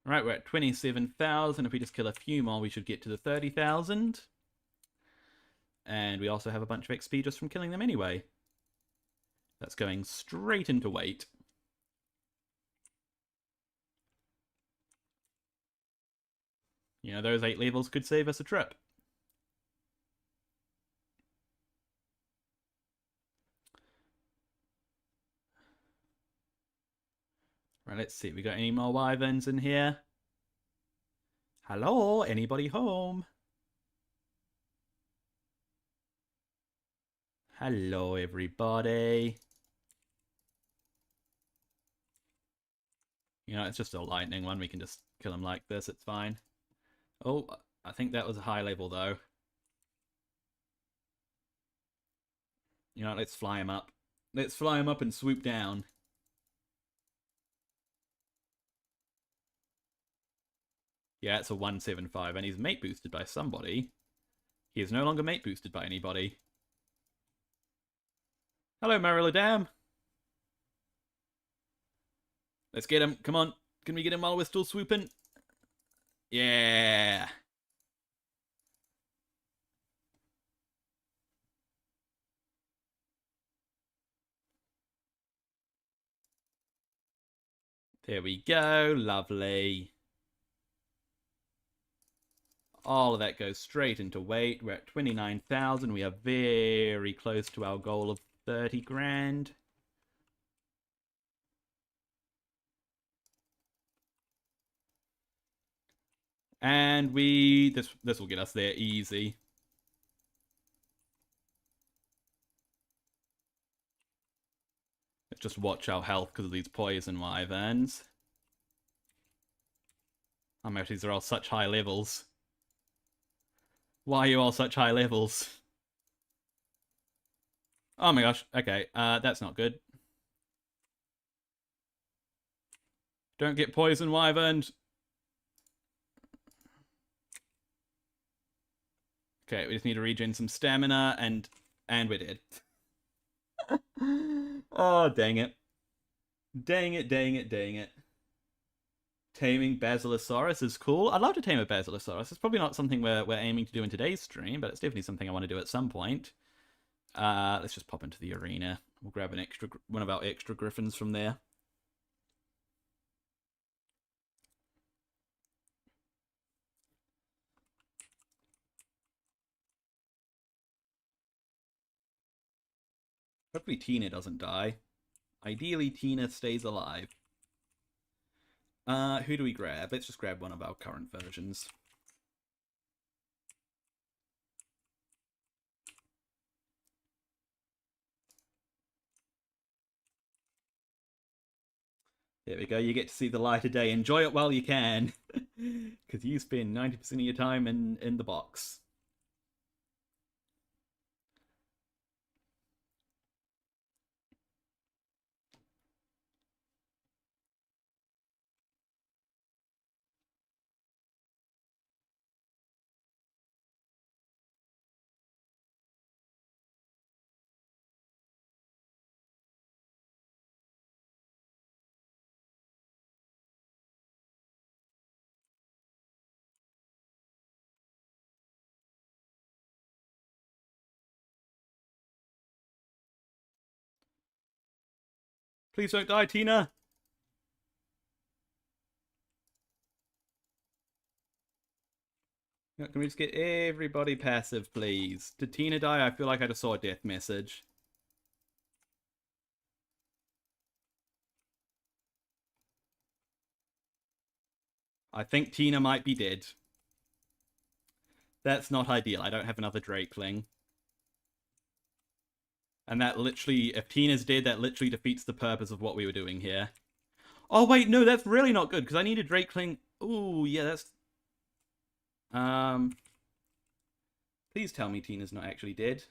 S1: Right, we're at 27,000. If we just kill a few more, we should get to the 30,000. And we also have a bunch of XP just from killing them anyway. That's going straight into weight. You know, those 8 levels could save us a trip. Right, let's see. We got any more wyverns in here? Hello? Anybody home? Hello, everybody. You know, it's just a lightning one. We can just kill him like this. It's fine. Oh, I think that was a high level, though. You know, let's fly him up. Let's fly him up and swoop down. Yeah, it's a 175, and he's mate boosted by somebody. He is no longer mate boosted by anybody. Hello, Marilyn. Let's get him. Come on. Can we get him while we're still swooping? Yeah. There we go. Lovely. All of that goes straight into weight. We're at 29,000. We are very close to our goal of 30 grand. And this will get us there easy. Let's just watch our health because of these poison wyverns. Oh my gosh, these are all such high levels. Why are you all such high levels? Oh my gosh, okay, that's not good. Don't get poison wyverned. Okay, we just need to regen some stamina, and we're dead. Oh, dang it. Dang it, dang it, dang it. Taming Basilosaurus is cool. I'd love to tame a Basilosaurus. It's probably not something we're aiming to do in today's stream, but it's definitely something I want to do at some point. Let's just pop into the arena. We'll grab one of our extra griffins from there. Hopefully Tina doesn't die. Ideally, Tina stays alive. Who do we grab? Let's just grab one of our current versions. There we go. You get to see the light of day. Enjoy it while you can. Because you spend 90% of your time in the box. Please don't die, Tina. Can we just get everybody passive, please? Did Tina die? I feel like I just saw a death message. I think Tina might be dead. That's not ideal. I don't have another Drakeling. And that literally, if Tina's dead, that literally defeats the purpose of what we were doing here. Oh, wait, no, that's really not good, because I need a Drakeling. Ooh, yeah, that's... Please tell me Tina's not actually dead.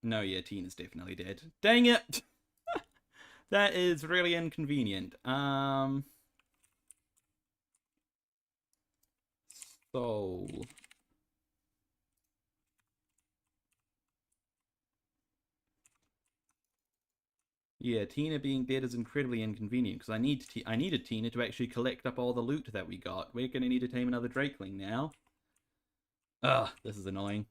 S1: No, yeah, Tina's definitely dead. Dang it! That is really inconvenient. So... Yeah, Tina being dead is incredibly inconvenient because I needed Tina to actually collect up all the loot that we got. We're gonna need to tame another Drakeling now. Ugh, this is annoying.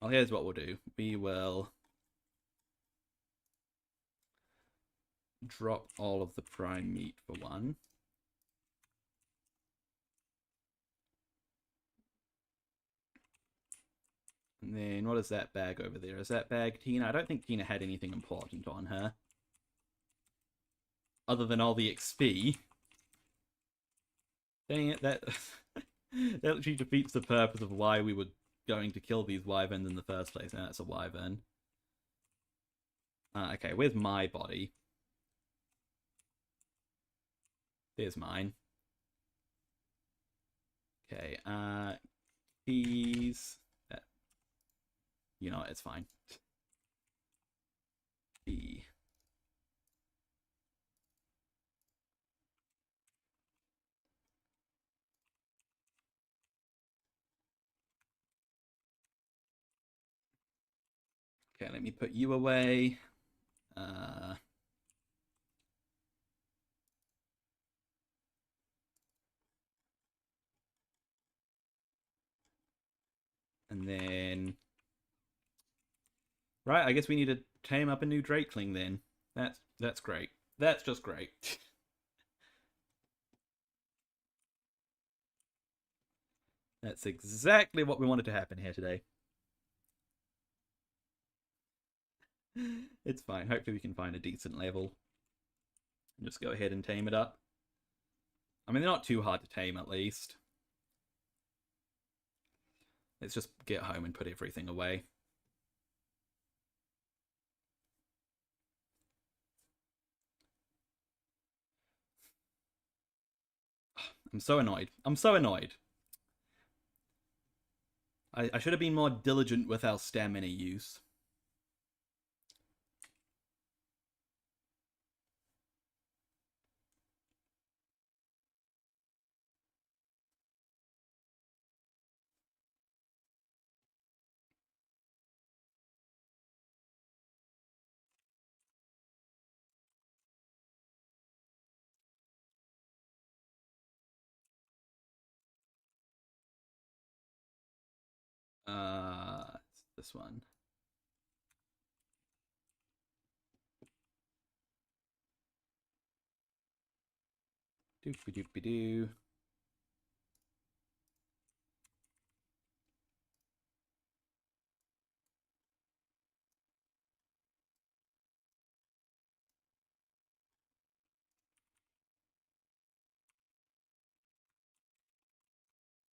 S1: Well, here's what we'll do. We will drop all of the prime meat for one. And then what is that bag over there? Is that bag Tina? I don't think Tina had anything important on her. Other than all the XP. Dang it, that that actually defeats the purpose of why we were going to kill these wyverns in the first place. And that's a wyvern. Okay, where's my body? There's mine. Okay, keys. You know, it's fine. B. Okay, let me put you away. And then... Right, I guess we need to tame up a new Drakeling then. That's great. That's just great. That's exactly what we wanted to happen here today. It's fine. Hopefully we can find a decent level. And just go ahead and tame it up. I mean, they're not too hard to tame, at least. Let's just get home and put everything away. I'm so annoyed. I'm so annoyed. I should have been more diligent with our stamina use. This one. Doopy doopy doo.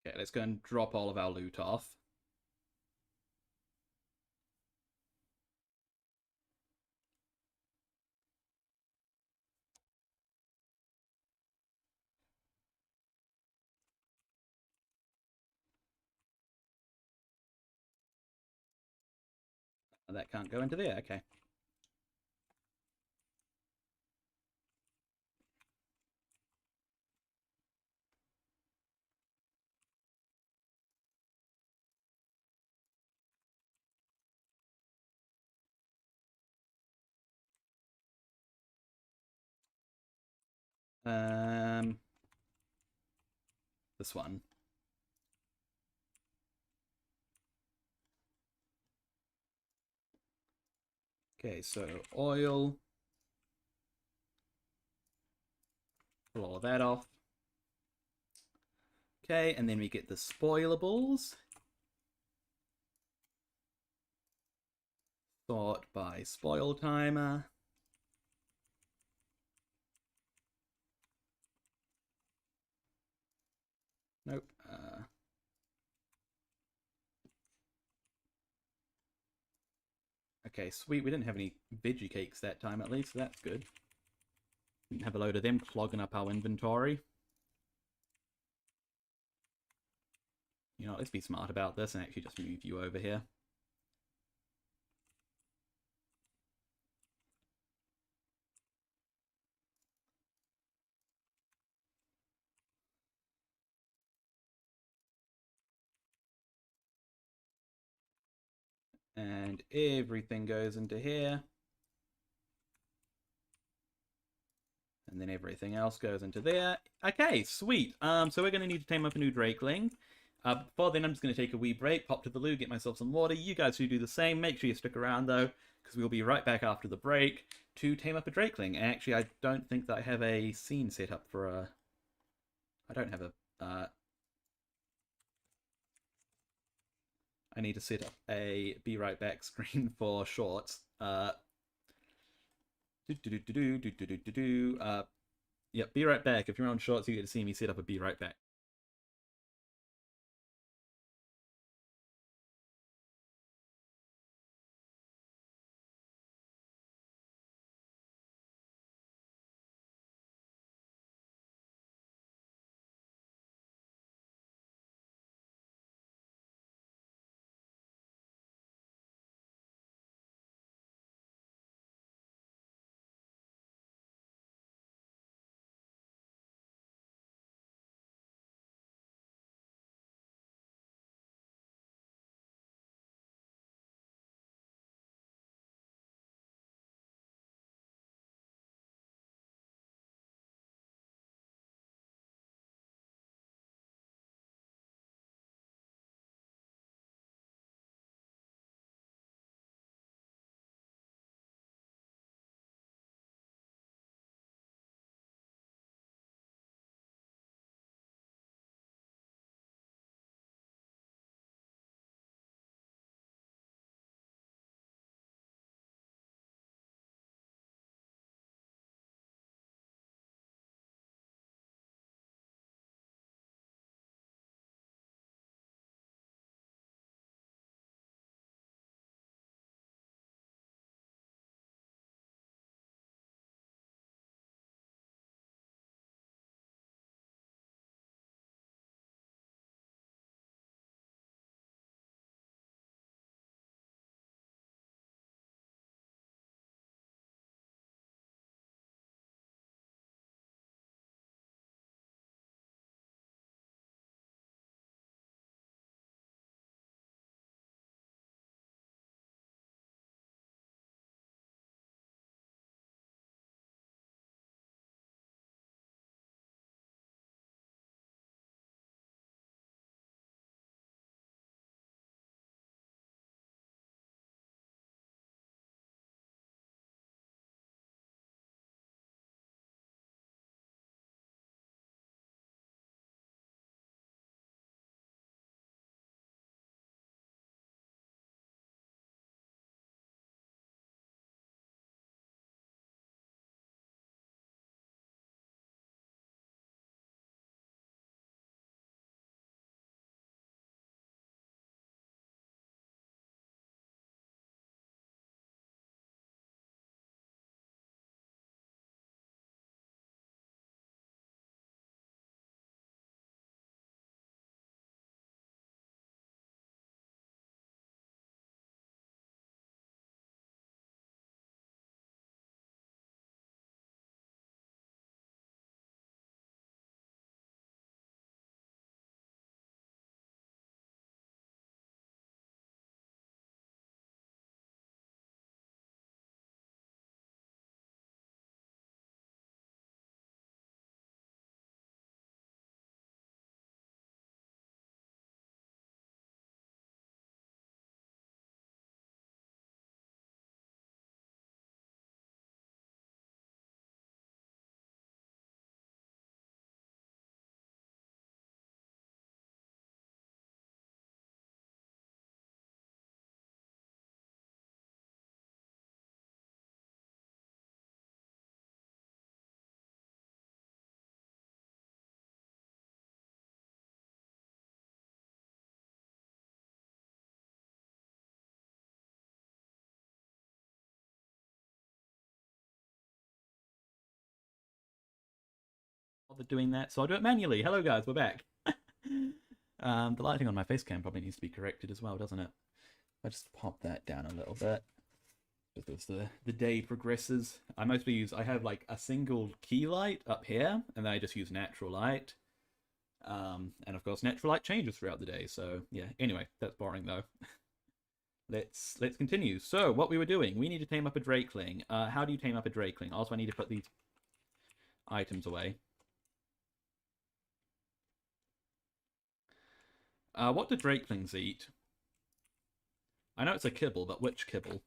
S1: Okay, let's go and drop all of our loot off. That can't go into there, okay. This one. Okay, so oil. Pull all of that off. Okay, and then we get the spoilables. Sort by spoil timer. Nope. Okay, sweet. We didn't have any veggie cakes that time, at least. So that's good. Didn't have a load of them clogging up our inventory. You know, let's be smart about this and actually just move you over here. And everything goes into here. And then everything else goes into there. Okay, sweet. So we're going to need to tame up a new Drakeling. Before then, I'm just going to take a wee break, pop to the loo, get myself some water. You guys should do the same. Make sure you stick around, though, because we'll be right back after the break to tame up a Drakeling. Actually, I don't think that I have a scene set up for a... I don't have a... I need to set up a be right back screen for shorts. Yep, be right back. If you're on shorts, you get to see me set up a be right back. bother doing that, so I'll do it manually. Hello guys, we're back. The lighting on my face cam probably needs to be corrected as well, doesn't it? I just pop that down a little bit. Just as the day progresses, I have like a single key light up here, and then I just use natural light. And of course, natural light changes throughout the day. So yeah. Anyway, that's boring though. Let's continue. So what we were doing, we need to tame up a Drakeling. How do you tame up a Drakeling? Also, I need to put these items away. What do Drakelings eat? I know it's a kibble, but which kibble?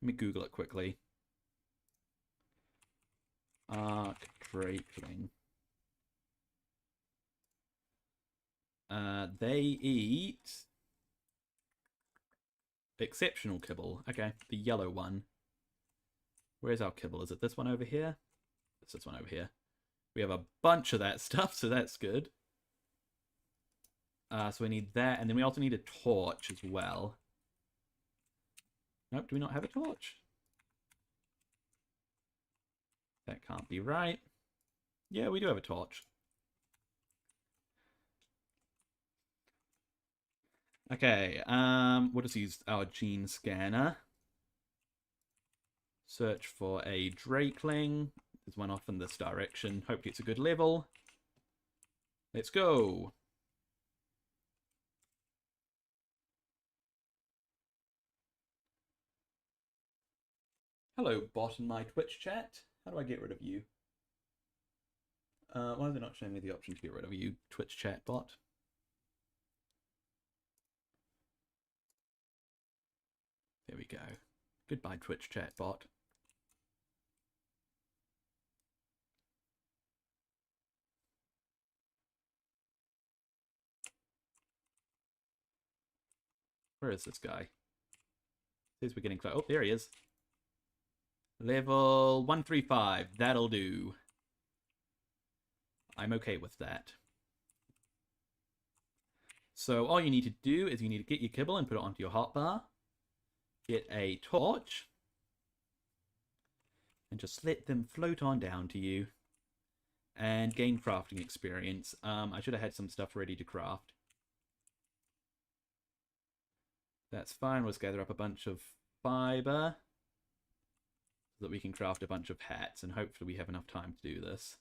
S1: Let me Google it quickly. Arc Drakeling. They eat exceptional kibble. Okay, the yellow one. Where's our kibble? Is it this one over here? It's this one over here. We have a bunch of that stuff, so that's good. So we need that, and then we also need a torch as well. Nope, do we not have a torch? That can't be right. Yeah, we do have a torch. Okay, we'll just use our gene scanner. Search for a Drakeling. There's one off in this direction. Hopefully it's a good level. Let's go. Hello, bot in my Twitch chat. How do I get rid of you? Why are they not showing me the option to get rid of you, Twitch chat bot? There we go. Goodbye, Twitch chat bot. Where is this guy? Says we're getting close. Oh, there he is. Level 135. That'll do. I'm okay with that. So all you need to do is you need to get your kibble and put it onto your hotbar. Get a torch. And just let them float on down to you. And gain crafting experience. I should have had some stuff ready to craft. That's fine. Let's gather up a bunch of fiber so that we can craft a bunch of hats, and hopefully we have enough time to do this.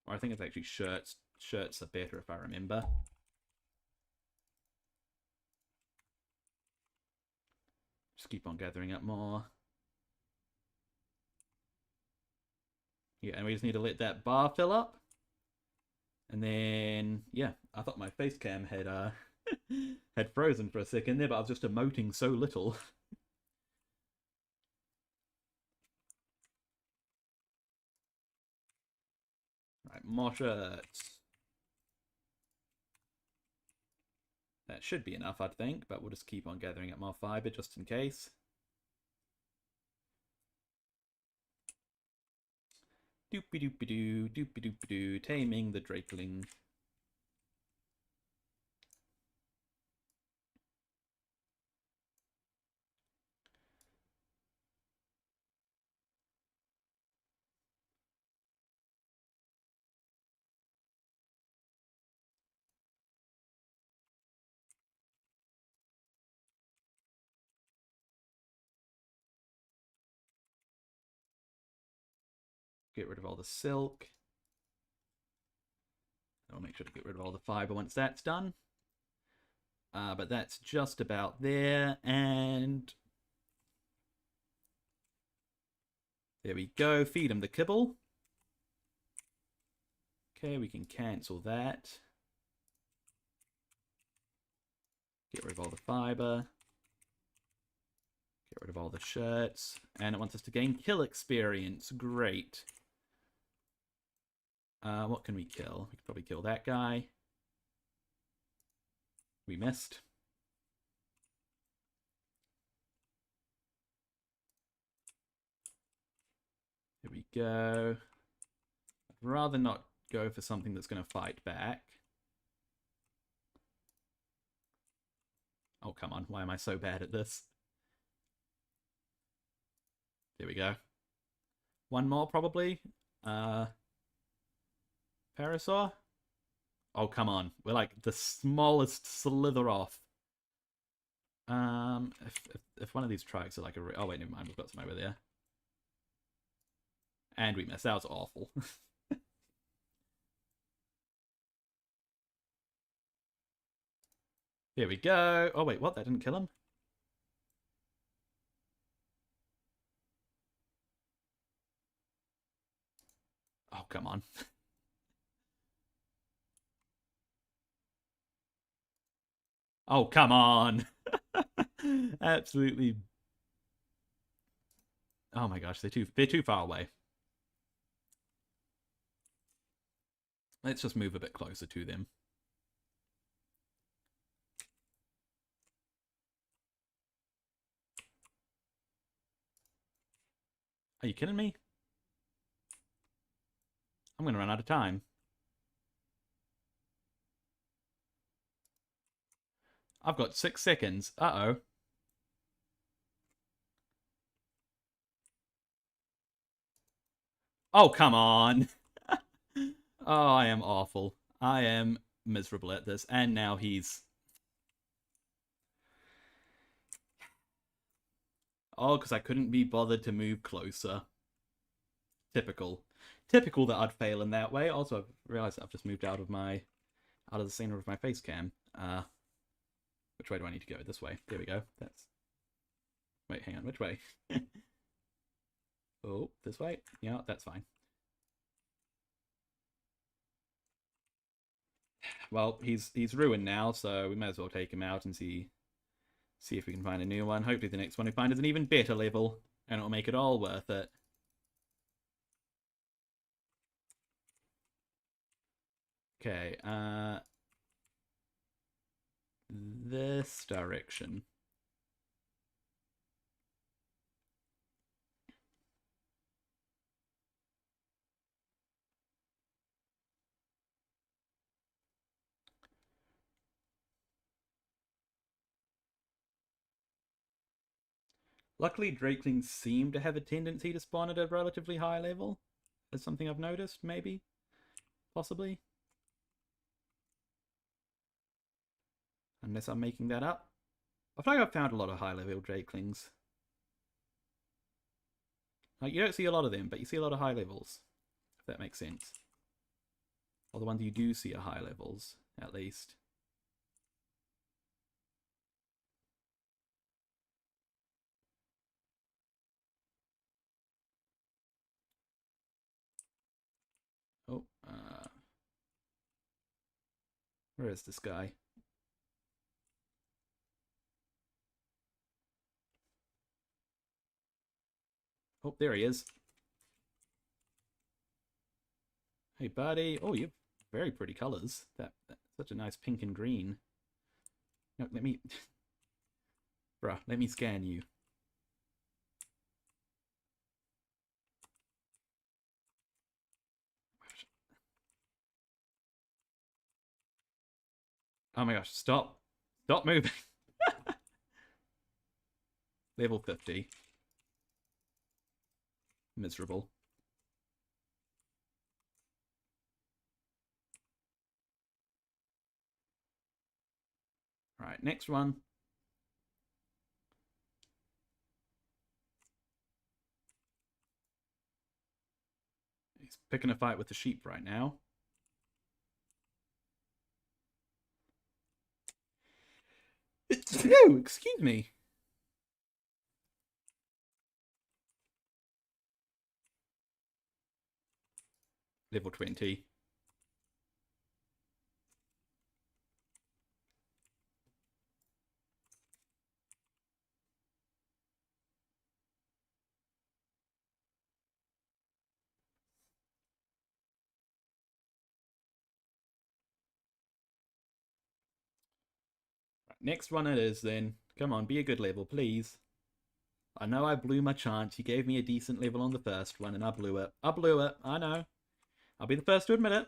S1: Or I think it's actually shirts. Shirts are better if I remember. Just keep on gathering up more. Yeah, and we just need to let that bar fill up. And then, yeah, I thought my face cam had had frozen for a second there, but I was just emoting so little. Right, more shirts. That should be enough, I'd think, but we'll just keep on gathering up more fiber just in case. Doopy-doopy-doo, doopy-doopy-doo, taming the Drakeling. Get rid of all the silk. I'll make sure to get rid of all the fiber once that's done. But that's just about there, and there we go. Feed him the kibble. Okay, we can cancel that. Get rid of all the fiber. Get rid of all the shirts. And it wants us to gain kill experience. Great. What can we kill? We could probably kill that guy. We missed. Here we go. I'd rather not go for something that's going to fight back. Oh, come on. Why am I so bad at this? Here we go. One more, probably. Parasaur? Oh, come on. We're like the smallest slither off. If one of these trikes are like a... Oh, wait, never mind. We've got some over there. And we missed. That was awful. Here we go. Oh, wait, what? That didn't kill him? Oh, come on. Oh, come on. Absolutely. Oh my gosh, they're too far away. Let's just move a bit closer to them. Are you kidding me? I'm going to run out of time. I've got 6 seconds. Uh-oh. Oh, come on. Oh, I am awful. I am miserable at this. And now he's... Oh, because I couldn't be bothered to move closer. Typical. Typical that I'd fail in that way. Also, I've realized that I've just moved out of the center of my face cam. Which way do I need to go? This way. There we go. That's... Wait, hang on. Which way? Oh, this way? Yeah, that's fine. Well, he's ruined now, so we may as well take him out and see if we can find a new one. Hopefully the next one we find is an even better level, and it'll make it all worth it. Okay, this direction. Luckily, Drakelings seem to have a tendency to spawn at a relatively high level. That's something I've noticed, maybe? Possibly? Unless I'm making that up. I feel like I've found a lot of high-level Drakelings. Like, you don't see a lot of them, but you see a lot of high levels. If that makes sense. Or the ones you do see are high levels, at least. Oh, where is this guy? Oh, there he is. Hey, buddy. Oh, you have very pretty colors. That's such a nice pink and green. No, let me... Bruh, let me scan you. Oh my gosh, stop. Stop moving. Level 50. Miserable. Alright, next one. He's picking a fight with the sheep right now. Oh, excuse me. Level 20. Right, next one it is then. Come on, be a good level, please. I know I blew my chance. You gave me a decent level on the first one, and I blew it. I blew it. I know. I'll be the first to admit it.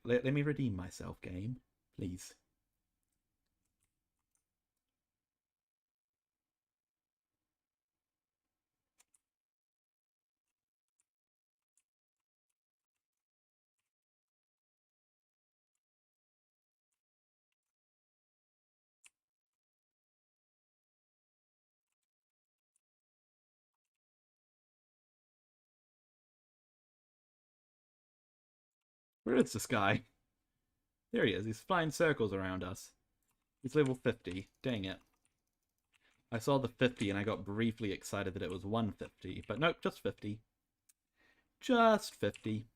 S1: Let me redeem myself, game. Please. Where is this guy? There he is. He's flying circles around us. He's level 50. Dang it. I saw the 50 and I got briefly excited that it was 150. But nope, just 50. Just 50.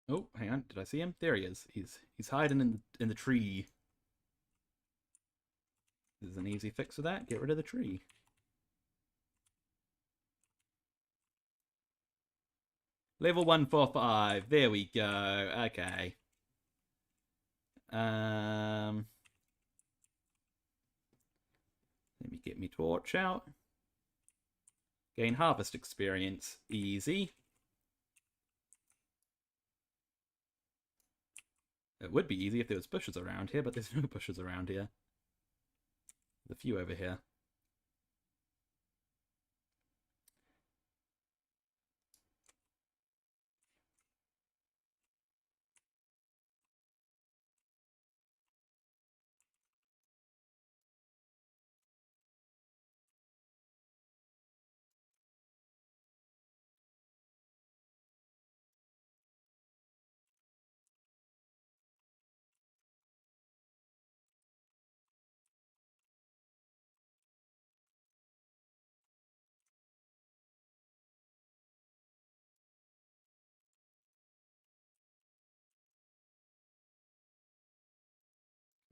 S1: Oh, hang on. Did I see him? There he is. He's hiding in the tree. This is an easy fix for that. Get rid of the tree. Level 145. There we go. Okay. Let me get me torch out. Gain harvest experience. Easy. It would be easy if there was bushes around here, but there's no bushes around here. There's a few over here.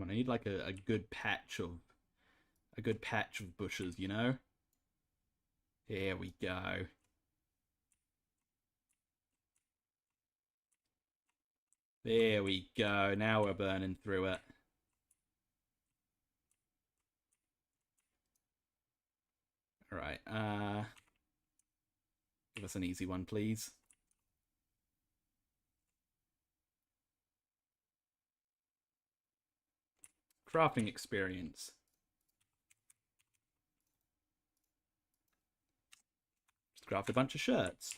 S1: I need like a good patch of bushes, you know? Here we go. There we go. Now we're burning through it. Alright, give us an easy one, please. Crafting experience. Just craft a bunch of shirts.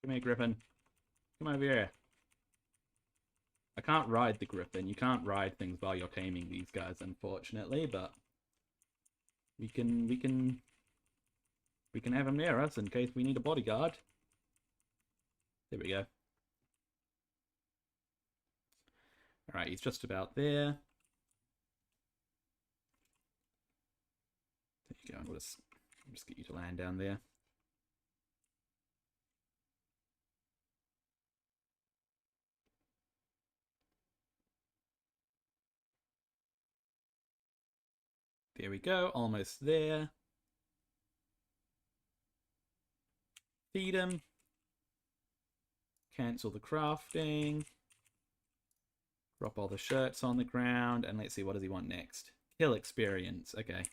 S1: Come here, Griffin. Come over here. I can't ride the Griffin. You can't ride things while you're taming these guys, unfortunately, but we can have him near us in case we need a bodyguard. There we go. Alright, he's just about there. There you go. I'll just get you to land down there. There we go, almost there. Feed him. Cancel the crafting. Drop all the shirts on the ground. And let's see, what does he want next? Kill experience. Okay.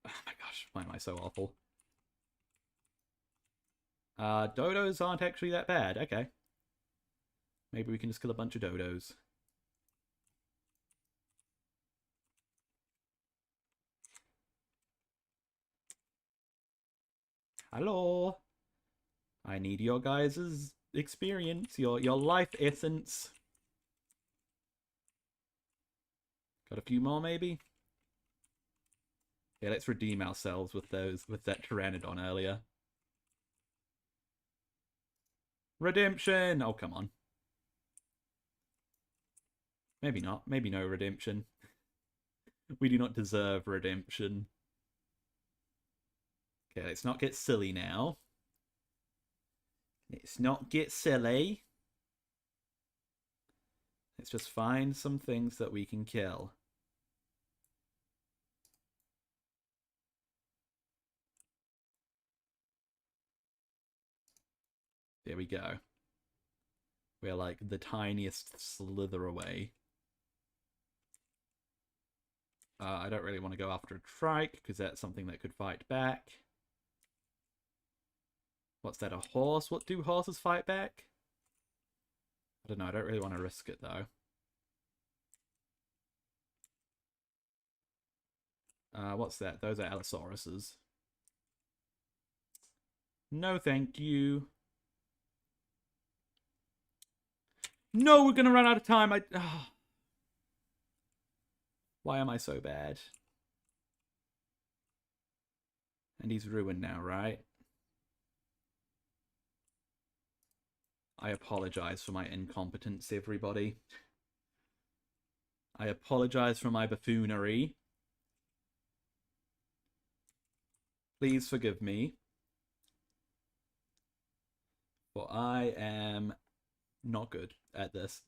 S1: Oh my gosh, why am I so awful? Dodos aren't actually that bad. Okay. Maybe we can just kill a bunch of dodos. Hello. I need your guys' experience, your life essence. Got a few more, maybe? Yeah, let's redeem ourselves with that Pteranodon earlier. Redemption! Oh, come on. Maybe not. Maybe no redemption. We do not deserve redemption. Okay, let's not get silly now. Let's not get silly. Let's just find some things that we can kill. There we go. We're like the tiniest slither away. I don't really want to go after a trike, because that's something that could fight back. What's that, a horse? What do horses fight back? I don't know, I don't really want to risk it, though. What's that? Those are Allosauruses. No, thank you. No, we're gonna run out of time. Why am I so bad? And he's ruined now, right? I apologize for my incompetence, everybody. I apologize for my buffoonery. Please forgive me. For I am not good at this.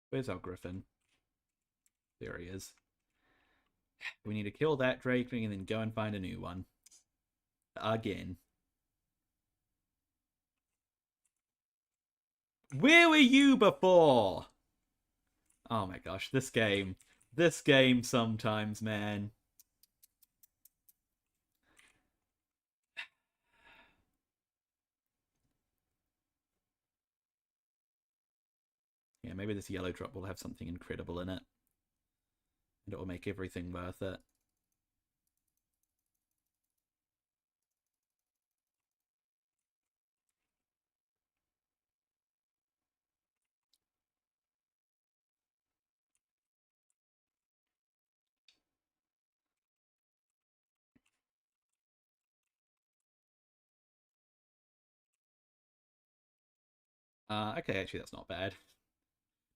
S1: Where's our griffin? There he is. We need to kill that Drakeling and then go and find a new one. Again. Where were you before? Oh my gosh, this game. This game sometimes, man. Yeah, maybe this yellow drop will have something incredible in it. And it will make everything worth it. Okay, actually that's not bad.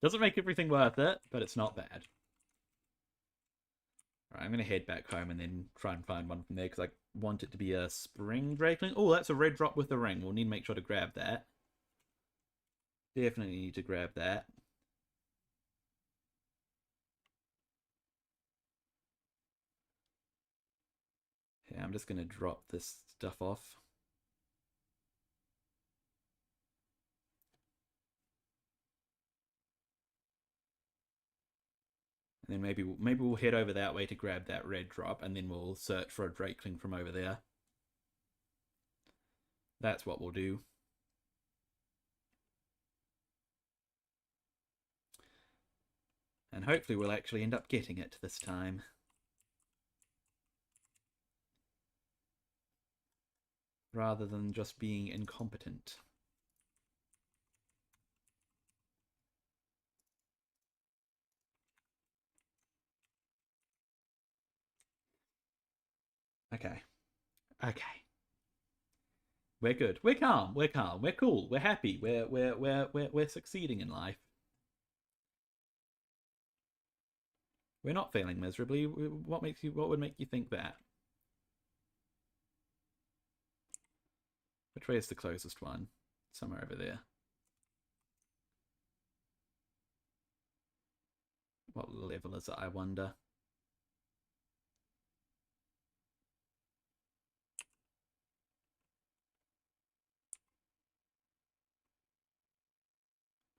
S1: Doesn't make everything worth it, but it's not bad. Alright, I'm going to head back home and then try and find one from there, because I want it to be a spring Drakeling. Oh, that's a red drop with a ring. We'll need to make sure to grab that. Definitely need to grab that. Yeah, I'm just going to drop this stuff off. And then maybe we'll head over that way to grab that red drop, and then we'll search for a Drakeling from over there. That's what we'll do. And hopefully we'll actually end up getting it this time. Rather than just being incompetent. Okay. Okay. We're good. We're calm. We're calm. We're cool. We're happy. We're succeeding in life. We're not failing miserably. What would make you think that? Which way is the closest one? Somewhere over there. What level is it, I wonder?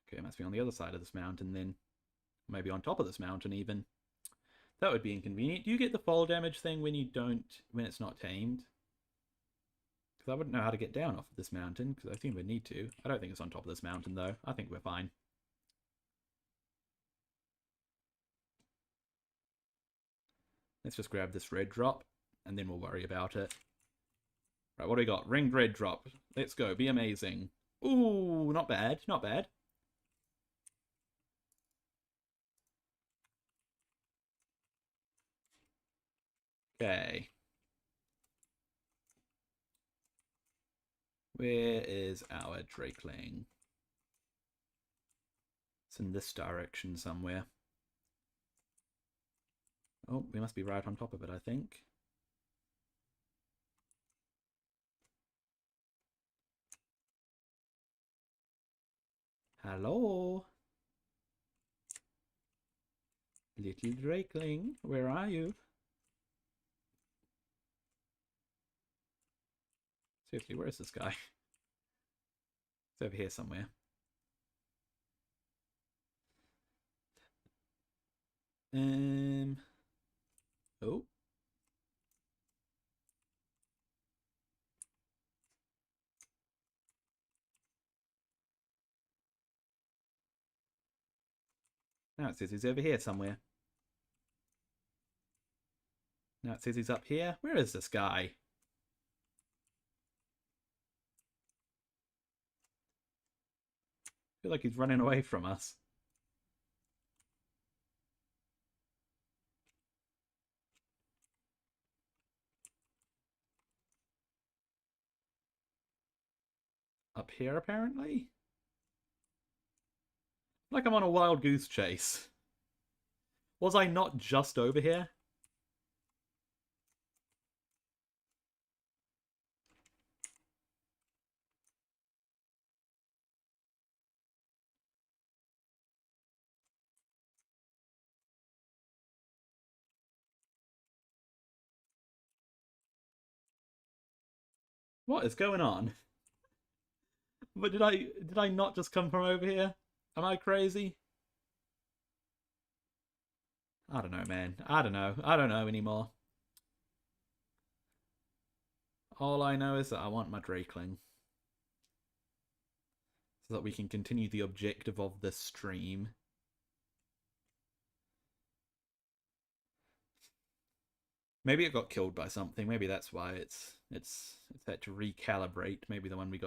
S1: Okay, it must be on the other side of this mountain then. Maybe on top of this mountain even. That would be inconvenient. Do you get the fall damage thing when it's not tamed? Because I wouldn't know how to get down off of this mountain, because I think we need to. I don't think it's on top of this mountain, though. I think we're fine. Let's just grab this red drop, and then we'll worry about it. Right, what do we got? Ringed red drop. Let's go. Be amazing. Ooh, not bad. Not bad. Okay. Where is our Drakeling? It's in this direction somewhere. Oh, we must be right on top of it, I think. Hello? Little Drakeling, where are you? Seriously, where is this guy? It's over here somewhere. Oh. Now it says he's over here somewhere. Now it says he's up here. Where is this guy? I feel like he's running away from us. Up here, apparently? Like I'm on a wild goose chase. Was I not just over here? What is going on? But did I not just come from over here? Am I crazy? I don't know, man. I don't know. I don't know anymore. All I know is that I want my Drakeling. So that we can continue the objective of this stream. Maybe it got killed by something. Maybe that's why it's had to recalibrate. Maybe the one we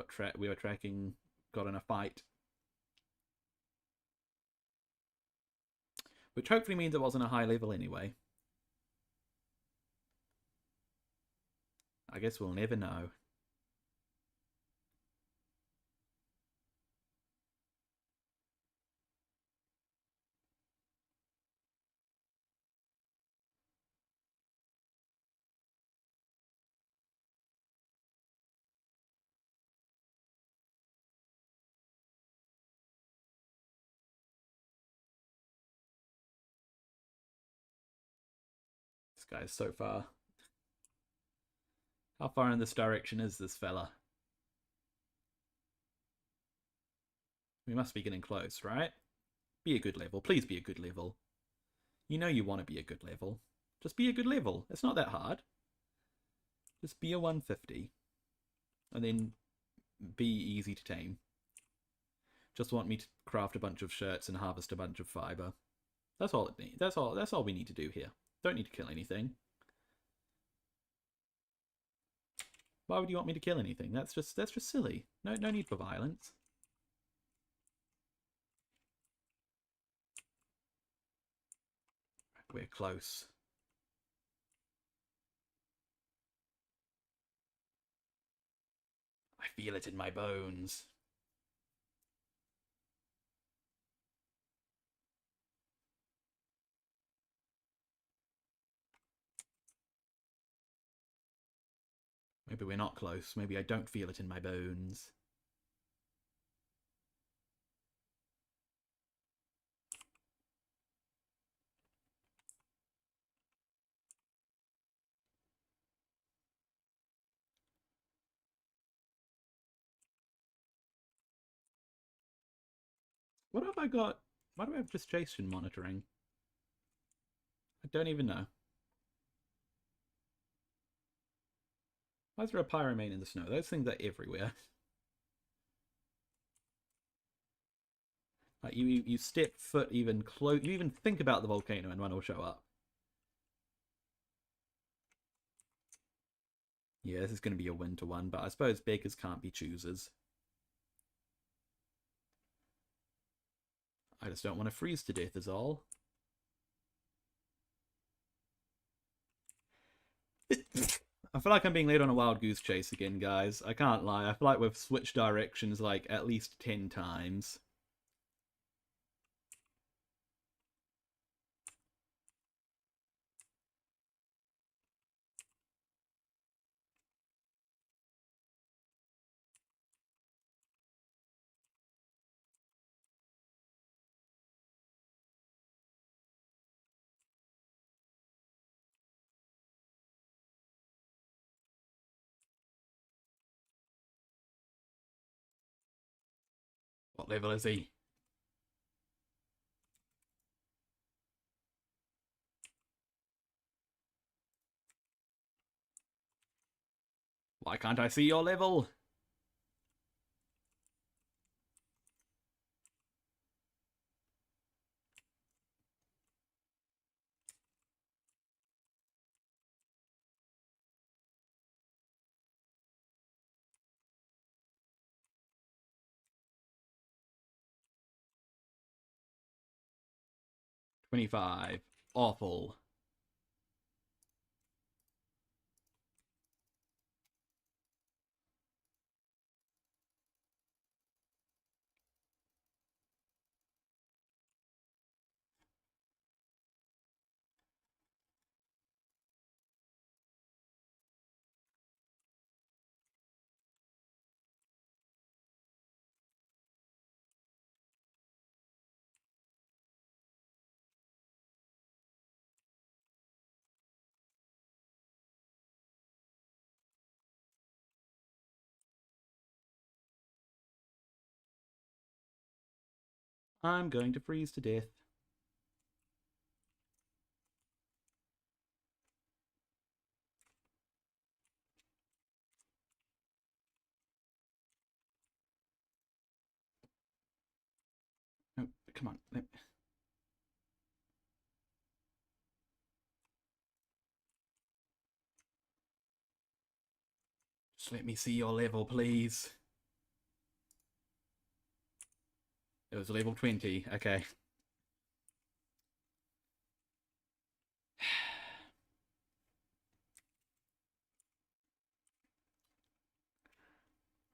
S1: were tracking got in a fight. Which hopefully means it wasn't a high level anyway. I guess we'll never know. This guy's so far. How far in this direction is this fella? We must be getting close, right? Be a good level. Please be a good level. You know you want to be a good level. Just be a good level. It's not that hard. Just be a 150. And then be easy to tame. Just want me to craft a bunch of shirts and harvest a bunch of fiber. That's all it needs. That's all we need to do here. Don't need to kill anything. Why would you want me to kill anything? That's just silly. No need for violence. We're close. I feel it in my bones. Maybe we're not close. Maybe I don't feel it in my bones. What have I got? Why do I have gestation monitoring? I don't even know. Why is there a pyromane in the snow? Those things are everywhere. Like you step foot even close, you even think about the volcano and one will show up. Yeah, this is going to be a winter one, but I suppose beggars can't be choosers. I just don't want to freeze to death is all. I feel like I'm being led on a wild goose chase again, guys. I can't lie. I feel like we've switched directions like at least 10 times. What level is he? Why can't I see your level? $25. Awful. I'm going to freeze to death. Oh, come on. Just let me see your level, please. It was level 20. Okay.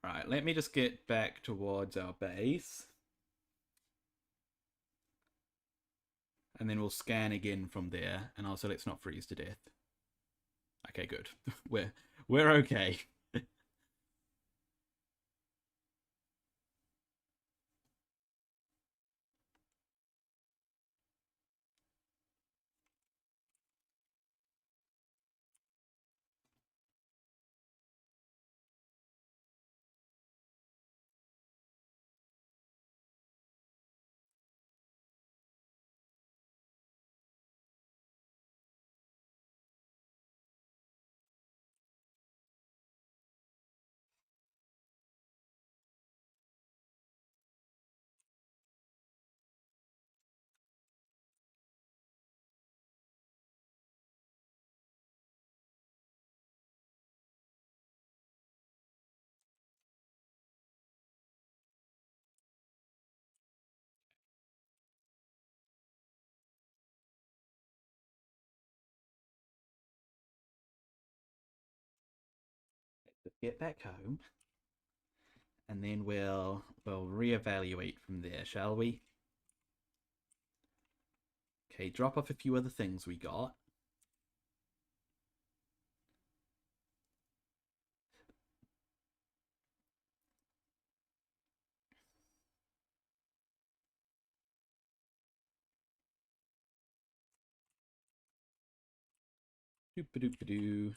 S1: Right, let me just get back towards our base. And then we'll scan again from there, and also let's not freeze to death. Okay, good. We're okay. Let's get back home, and then we'll reevaluate from there, shall we? Okay, drop off a few other things we got. Doop-a-doop-a-doo.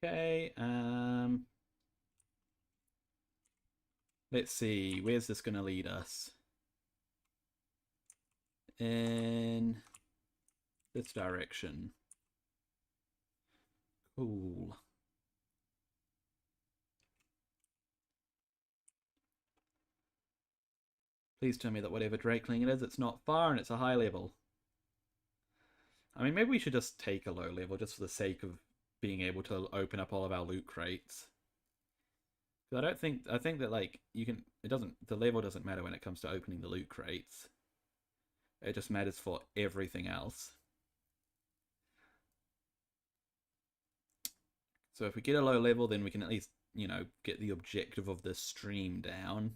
S1: Okay, Let's see, where's this going to lead us? In this direction. Cool. Please tell me that whatever Drakeling it is, it's not far and it's a high level. I mean, maybe we should just take a low level just for the sake of being able to open up all of our loot crates. Because I think that, like, you can, the level doesn't matter when it comes to opening the loot crates. It just matters for everything else. So if we get a low level, then we can at least, you know, get the objective of this stream down.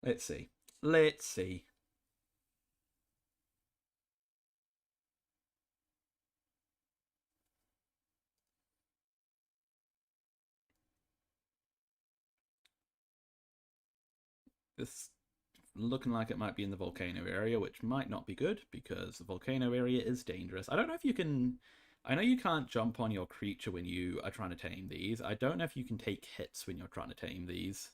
S1: Let's see. Let's see. This looking like it might be in the volcano area, which might not be good because the volcano area is dangerous. I don't know if you can... I know you can't jump on your creature when you are trying to tame these. I don't know if you can take hits when you're trying to tame these.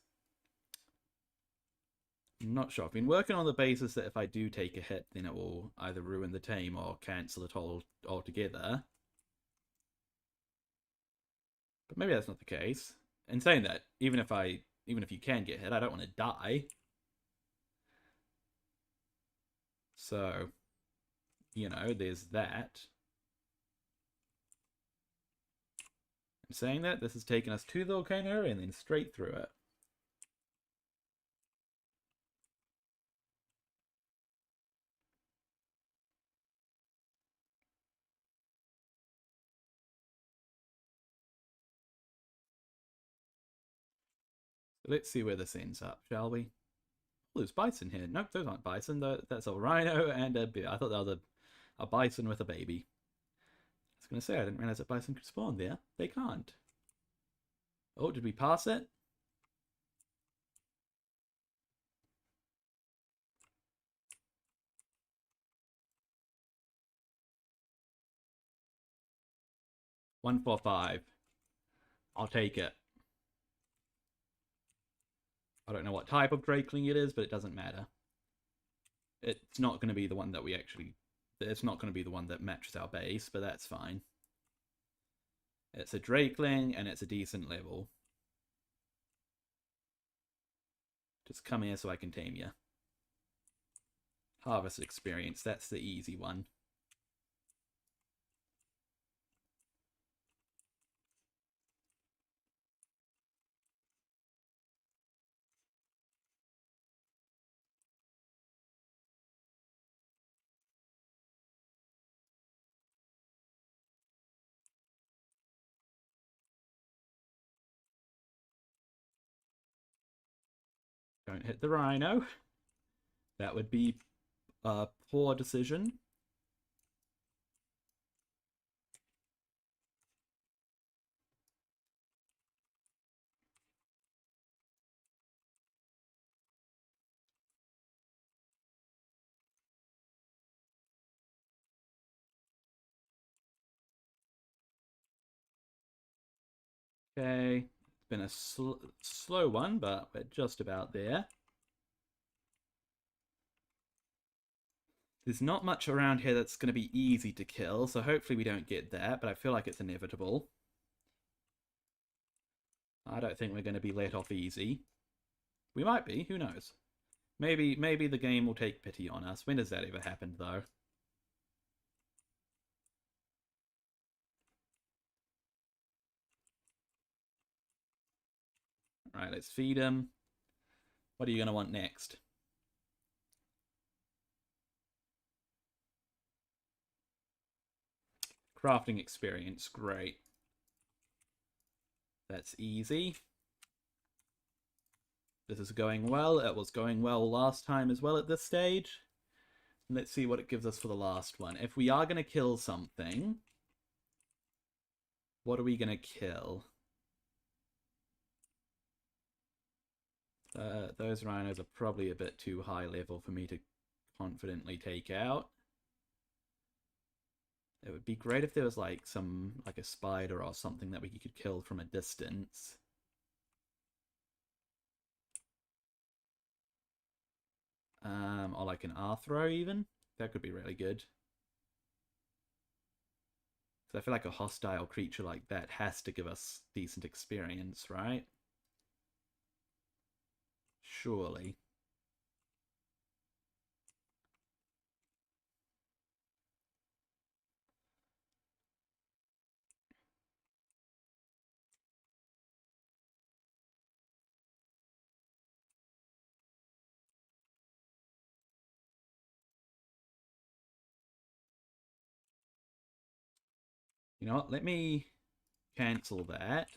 S1: I'm not sure. I've been working on the basis that if I do take a hit, then it will either ruin the tame or cancel it altogether. But maybe that's not the case. In saying that, even if you can get hit, I don't want to die. So, you know, there's that. I'm saying that this has taken us to the volcano area and then straight through it. So let's see where this ends up, shall we? Oh, there's bison here. Nope, those aren't bison. That's a rhino and a bear. I thought that was a bison with a baby. I was going to say, I didn't realize that bison could spawn there. They can't. Oh, did we pass it? One, 4, 5. I'll take it. I don't know what type of Drakeling it is, but it doesn't matter. It's not going to be the one that we actually... It's not going to be the one that matches our base, but that's fine. It's a Drakeling, and it's a decent level. Just come here so I can tame you. Harvest experience, that's the easy one. Don't hit the rhino. That would be a poor decision. Okay, it's been a slow one, but we're just about there. There's not much around here that's going to be easy to kill, so hopefully we don't get that, but I feel like it's inevitable. I don't think we're going to be let off easy. We might be, who knows? Maybe the game will take pity on us. When does that ever happen, though? Alright, let's feed him. What are you going to want next? Crafting experience, great. That's easy. This is going well. It was going well last time as well at this stage. Let's see what it gives us for the last one. If we are going to kill something, what are we going to kill? Those rhinos are probably a bit too high level for me to confidently take out. It would be great if there was like a spider or something that we could kill from a distance. Or like an Arthro even. That could be really good. Because I feel like a hostile creature like that has to give us decent experience, right? Surely. You know what? Let me cancel that.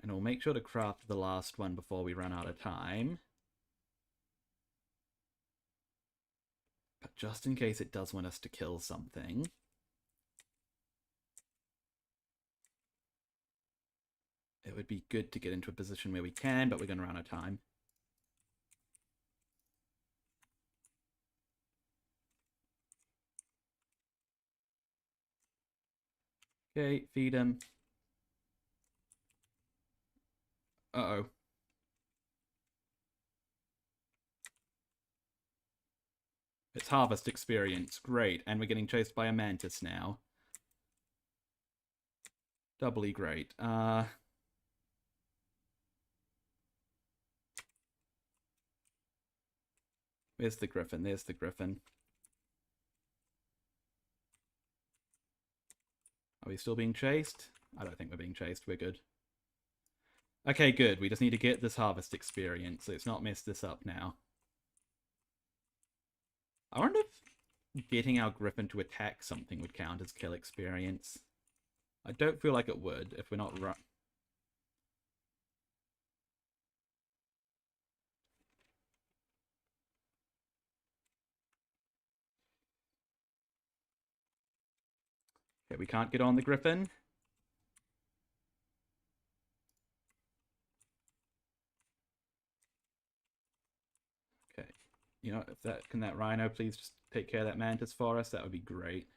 S1: And we'll make sure to craft the last one before we run out of time. But just in case it does want us to kill something. It would be good to get into a position where we can, but we're going to run out of time. Okay, feed him. Uh-oh. It's harvest experience. Great. And we're getting chased by a mantis now. Doubly great. Where's the griffin? There's the griffin. Are we still being chased? I don't think we're being chased. We're good. Okay, good. We just need to get this harvest experience, so it's not messed this up now. I wonder if getting our griffin to attack something would count as kill experience. I don't feel like it would if we're not right. Okay, we can't get on the griffin. Okay. You know, if that can that rhino please just take care of that mantis for us? That would be great.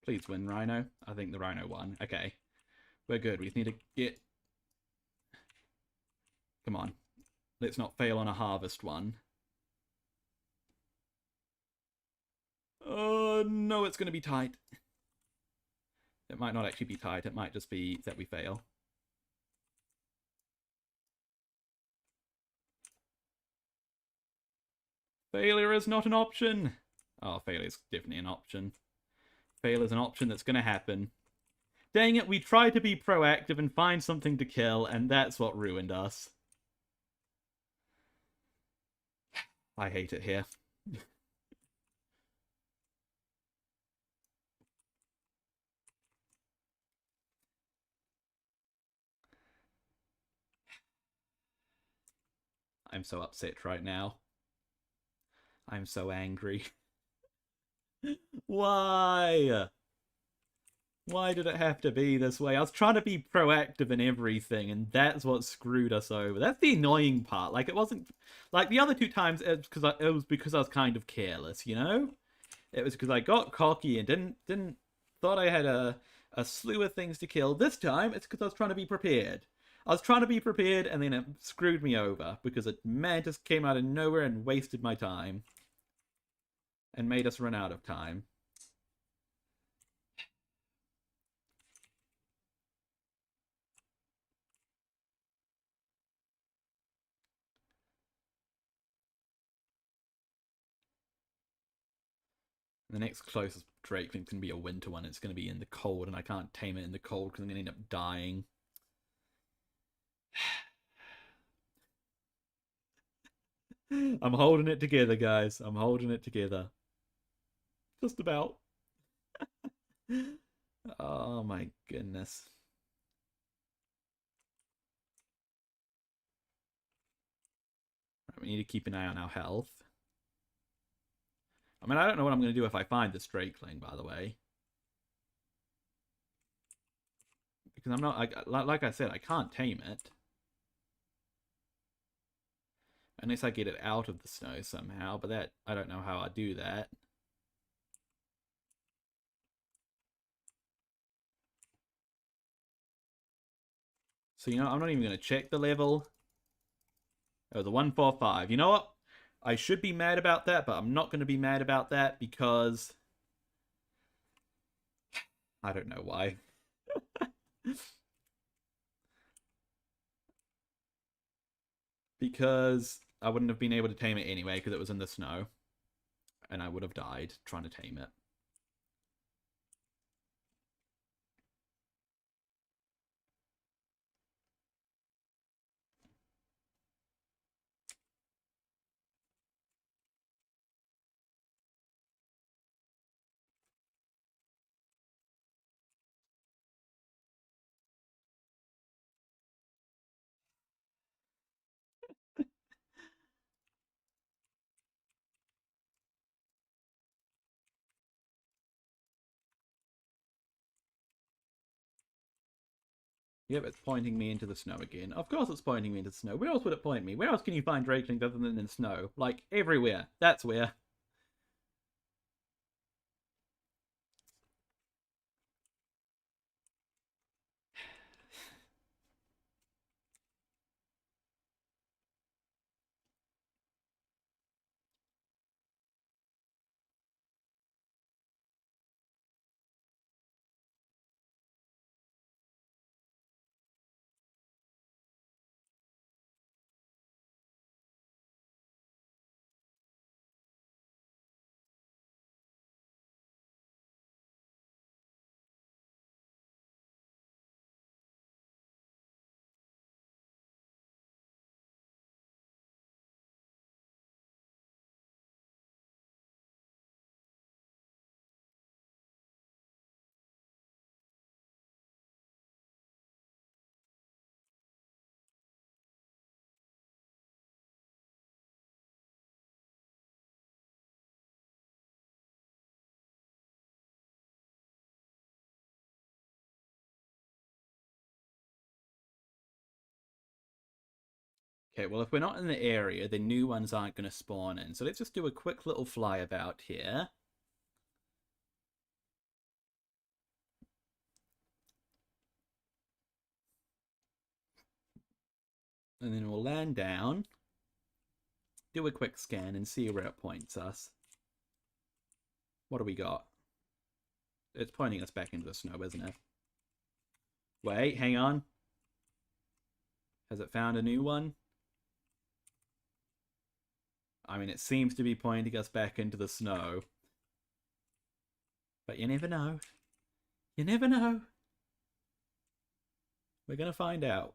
S1: Please win, rhino. I think the rhino won. Okay. We're good. We just need to get... Come on. Let's not fail on a harvest one. Oh, no, it's going to be tight. It might not actually be tight. It might just be that we fail. Failure is not an option. Oh, failure is definitely an option. Fail is an option that's going to happen. Dang it, we tried to be proactive and find something to kill, and that's what ruined us. I hate it here. I'm so upset right now. I'm so angry. Why? Why did it have to be this way? I was trying to be proactive in everything, and that's what screwed us over. That's the annoying part. Like, it wasn't... Like, the other two times, it was because I was kind of careless, you know? It was because I got cocky and didn't thought I had a slew of things to kill. This time, it's because I was trying to be prepared. I was trying to be prepared, and then it screwed me over because a man just came out of nowhere and wasted my time and made us run out of time. The next closest Drakeling can be a winter one. It's going to be in the cold, and I can't tame it in the cold because I'm going to end up dying. I'm holding it together, guys. I'm holding it together. Just about. Oh my goodness. Right, we need to keep an eye on our health. I mean, I don't know what I'm going to do if I find this Drakeling, by the way. Because I'm not, like I said, I can't tame it. Unless I get it out of the snow somehow, but that, I don't know how I do that. So, you know, I'm not even going to check the level. Oh, the 145. You know what? I should be mad about that, but I'm not going to be mad about that because I don't know why. Because I wouldn't have been able to tame it anyway because it was in the snow. And I would have died trying to tame it. Yep, it's pointing me into the snow again. Of course it's pointing me into the snow. Where else would it point me? Where else can you find drakelings other than in snow? Like, everywhere. That's where. Okay, well, if we're not in the area, the new ones aren't going to spawn in. So let's just do a quick little flyabout here. And then we'll land down, do a quick scan, and see where it points us. What do we got? It's pointing us back into the snow, isn't it? Wait, hang on. Has it found a new one? I mean, it seems to be pointing us back into the snow. But you never know. You never know. We're going to find out.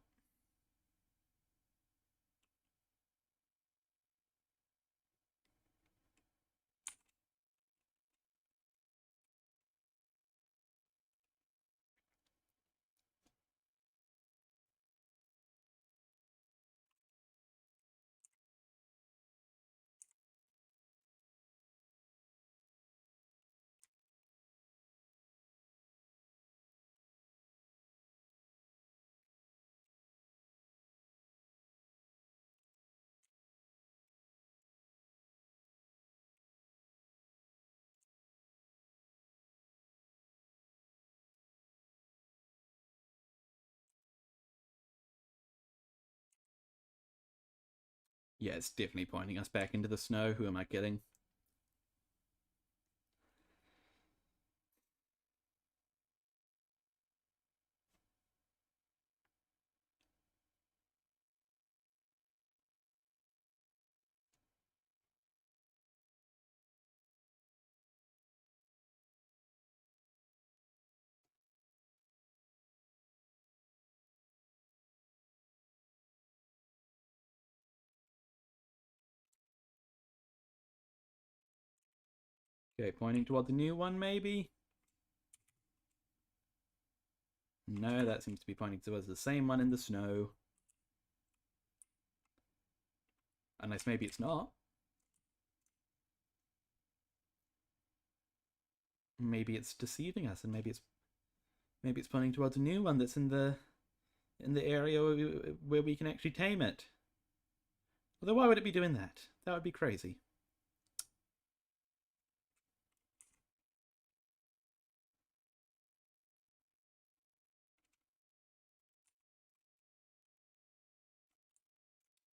S1: Yeah, it's definitely pointing us back into the snow. Who am I kidding? Okay, pointing toward the new one, maybe? No, that seems to be pointing towards the same one in the snow. Unless maybe it's not. Maybe it's deceiving us, and maybe it's Maybe it's pointing towards a new one that's in the area where we can actually tame it. Although why would it be doing that? That would be crazy.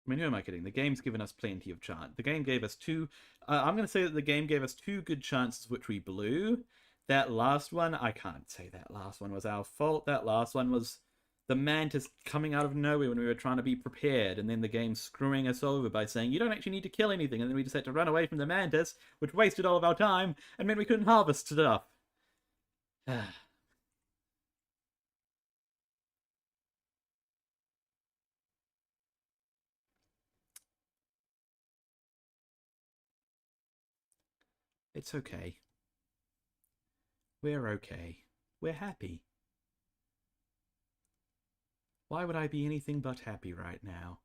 S1: I mean, who am I kidding? The game's given us plenty of chance. The game gave us two. I'm going to say that the game gave us two good chances, which we blew. That last one, I can't say that last one was our fault. That last one was the mantis coming out of nowhere when we were trying to be prepared, and then the game screwing us over by saying you don't actually need to kill anything, and then we just had to run away from the mantis, which wasted all of our time and meant we couldn't harvest stuff. It's okay. We're okay. We're happy. Why would I be anything but happy right now?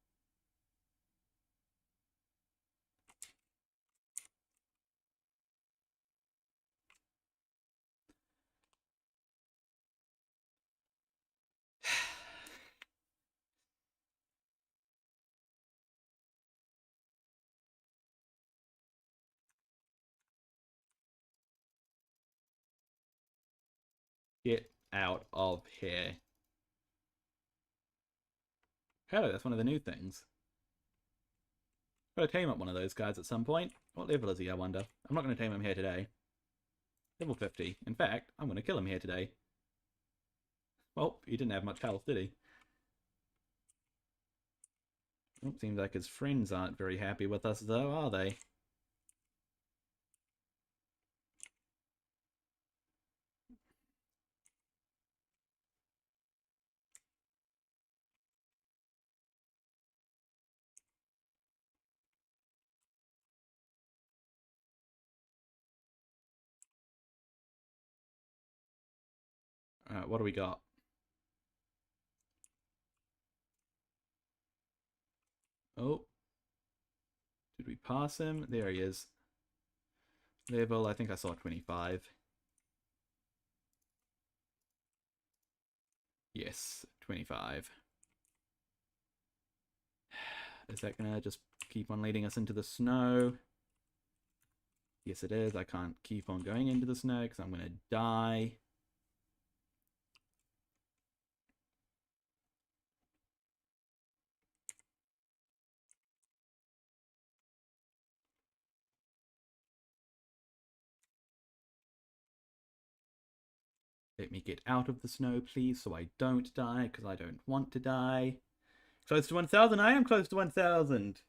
S1: Get out of here. Hello, that's one of the new things. Gotta tame up one of those guys at some point. What level is he, I wonder? I'm not going to tame him here today. Level 50. In fact, I'm going to kill him here today. Well, he didn't have much health, did he? Well, seems like his friends aren't very happy with us, though, are they? What do we got? Oh. Did we pass him? There he is. Level, I think I saw 25. Yes, 25. Is that gonna just keep on leading us into the snow? Yes, it is. I can't keep on going into the snow because I'm gonna die. Let me get out of the snow, please, so I don't die, because I don't want to die. Close to 1,000. I am close to 1,000.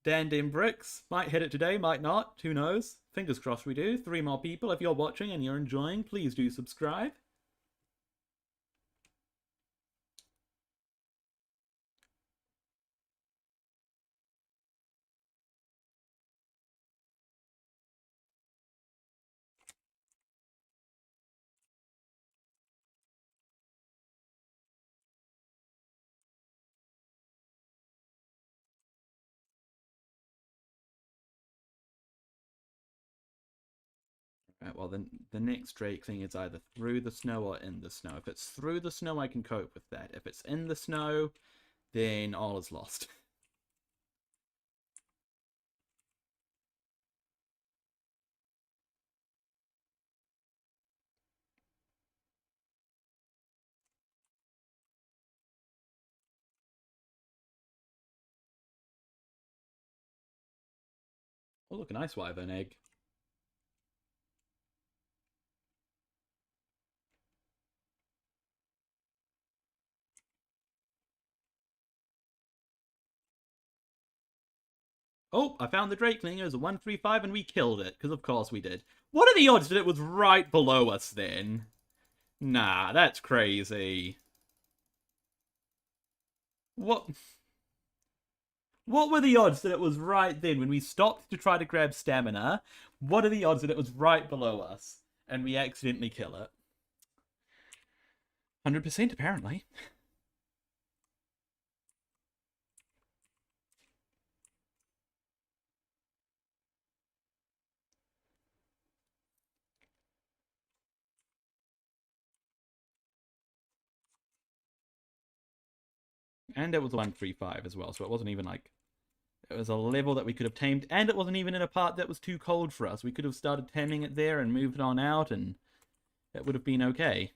S1: Dan Bricks. Might hit it today, might not. Who knows? Fingers crossed we do. 3 more people. If you're watching and you're enjoying, please do subscribe. Right, well, the next Drake thing is either through the snow or in the snow. If it's through the snow, I can cope with that. If it's in the snow, then all is lost. Oh, look, an ice wyvern egg. Oh, I found the Drakeling. It was a 135 and we killed it, because of course we did. What are the odds that it was right below us then? Nah, that's crazy. What? What were the odds that it was right then when we stopped to try to grab stamina? What are the odds that it was right below us and we accidentally kill it? 100% apparently. And it was 135 as well, so it wasn't even like... It was a level that we could have tamed, and it wasn't even in a part that was too cold for us. We could have started taming it there and moved it on out, and it would have been okay.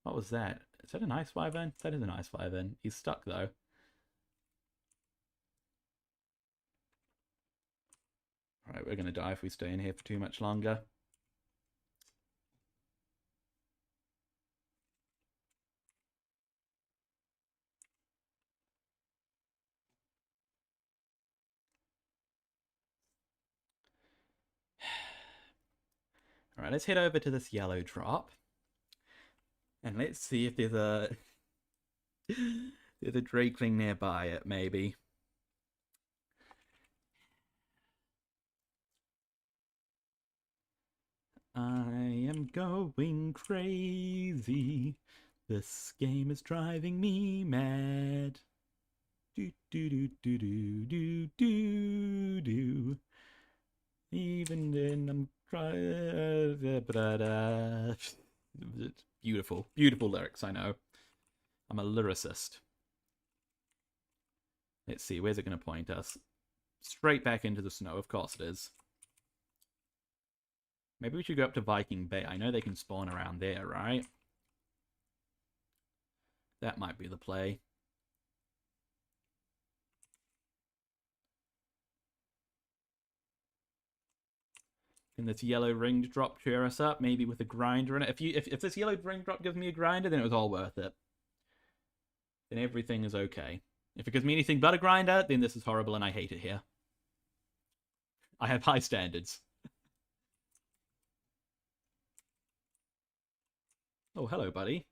S1: What was that? Is that an ice wyvern? That is an ice wyvern. He's stuck, though. Alright, we're going to die if we stay in here for too much longer. Alright, let's head over to this yellow drop. And let's see if there's a... there's a drakeling nearby it, maybe. I am going crazy. This game is driving me mad. Do do do do do do do do. Even then I'm trying. Beautiful, beautiful lyrics. I know. I'm a lyricist. Let's see. Where's it going to point us? Straight back into the snow. Of course it is. Maybe we should go up to Viking Bay. I know they can spawn around there, right? That might be the play. Can this yellow ring drop cheer us up? Maybe with a grinder in it. If this yellow ring drop gives me a grinder, then it was all worth it. Then everything is okay. If it gives me anything but a grinder, then this is horrible and I hate it here. I have high standards. Oh, hello, buddy.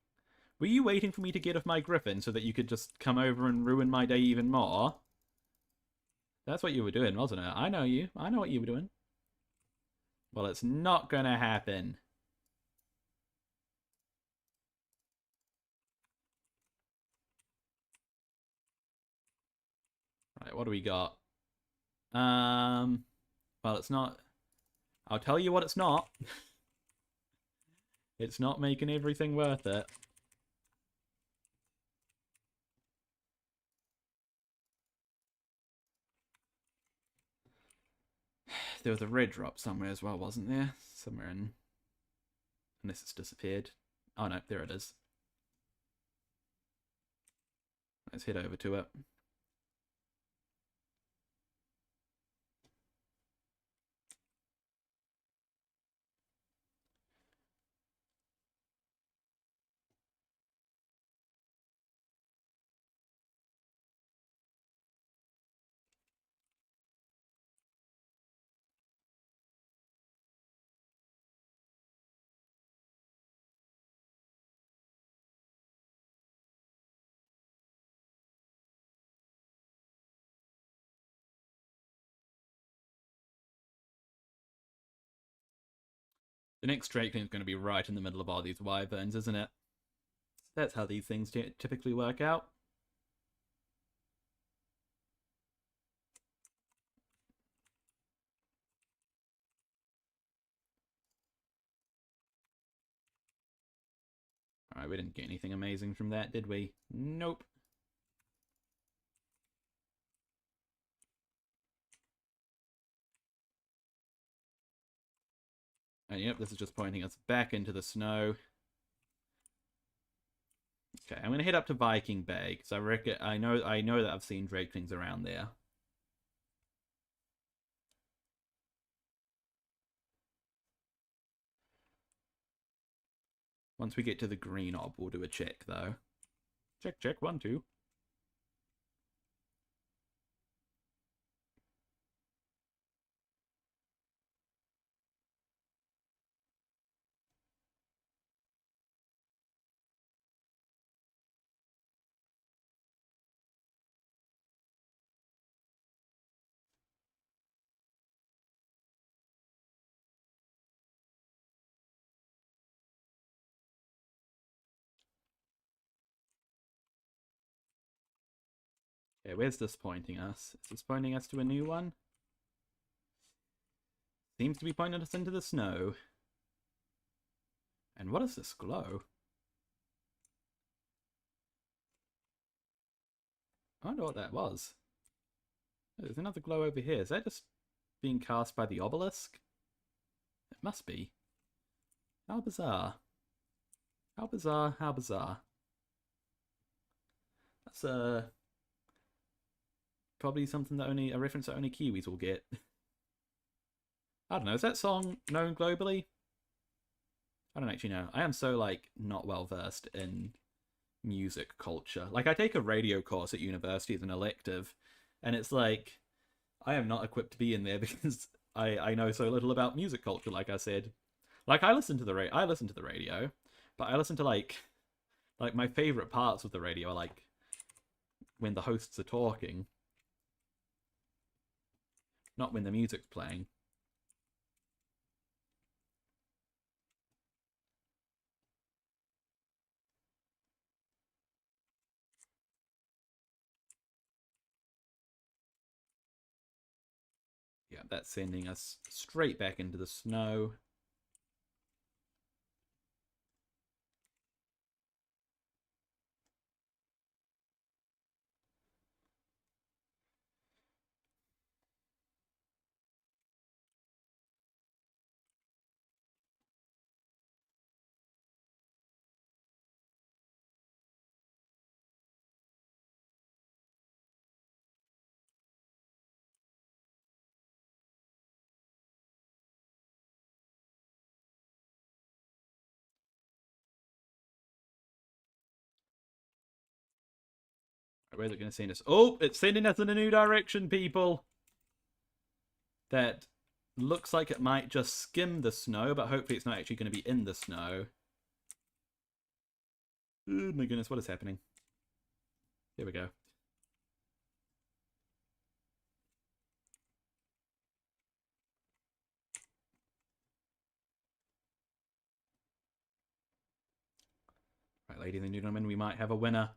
S1: Were you waiting for me to get off my griffin so that you could just come over and ruin my day even more? That's what you were doing, wasn't it? I know you. I know what you were doing. Well, it's not gonna happen. Right, what do we got? Well, it's not... I'll tell you what it's not. It's not making everything worth it. There was a red drop somewhere as well, wasn't there? Somewhere in... Unless it's disappeared. Oh no, there it is. Let's head over to it. The next Drakeling is going to be right in the middle of all these wyverns, isn't it? That's how these things typically work out. Alright, we didn't get anything amazing from that, did we? Nope. And yep, this is just pointing us back into the snow. Okay, I'm gonna head up to Viking Bay because I know that I've seen Drakelings around there. Once we get to the green orb, we'll do a check though. Check, check, 1, 2. Okay, where's this pointing us? Is this pointing us to a new one? Seems to be pointing us into the snow. And what is this glow? I wonder what that was. There's another glow over here. Is that just being cast by the obelisk? It must be. How bizarre. How bizarre, how bizarre. That's probably something that only, a reference that only Kiwis will get. I don't know, is that song known globally? I don't actually know. I am so, like, not well versed in music culture. Like, I take a radio course at university as an elective, and it's like, I am not equipped to be in there because I know so little about music culture, like I said. Like, I listen to the radio, but I listen to, like my favorite parts of the radio are, like, when the hosts are talking, not when the music's playing. Yeah, that's sending us straight back into the snow. Where's it going to send us? Oh, it's sending us in a new direction, people. That looks like it might just skim the snow, but hopefully it's not actually going to be in the snow. Oh my goodness, what is happening? Here we go. Right, ladies and gentlemen, we might have a winner.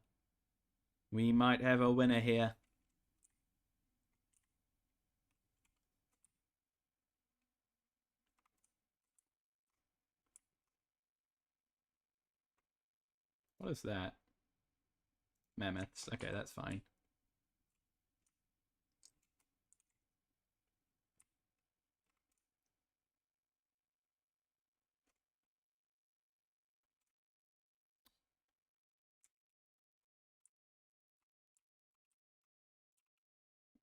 S1: We might have a winner here. What is that? Mammoths. Okay, that's fine.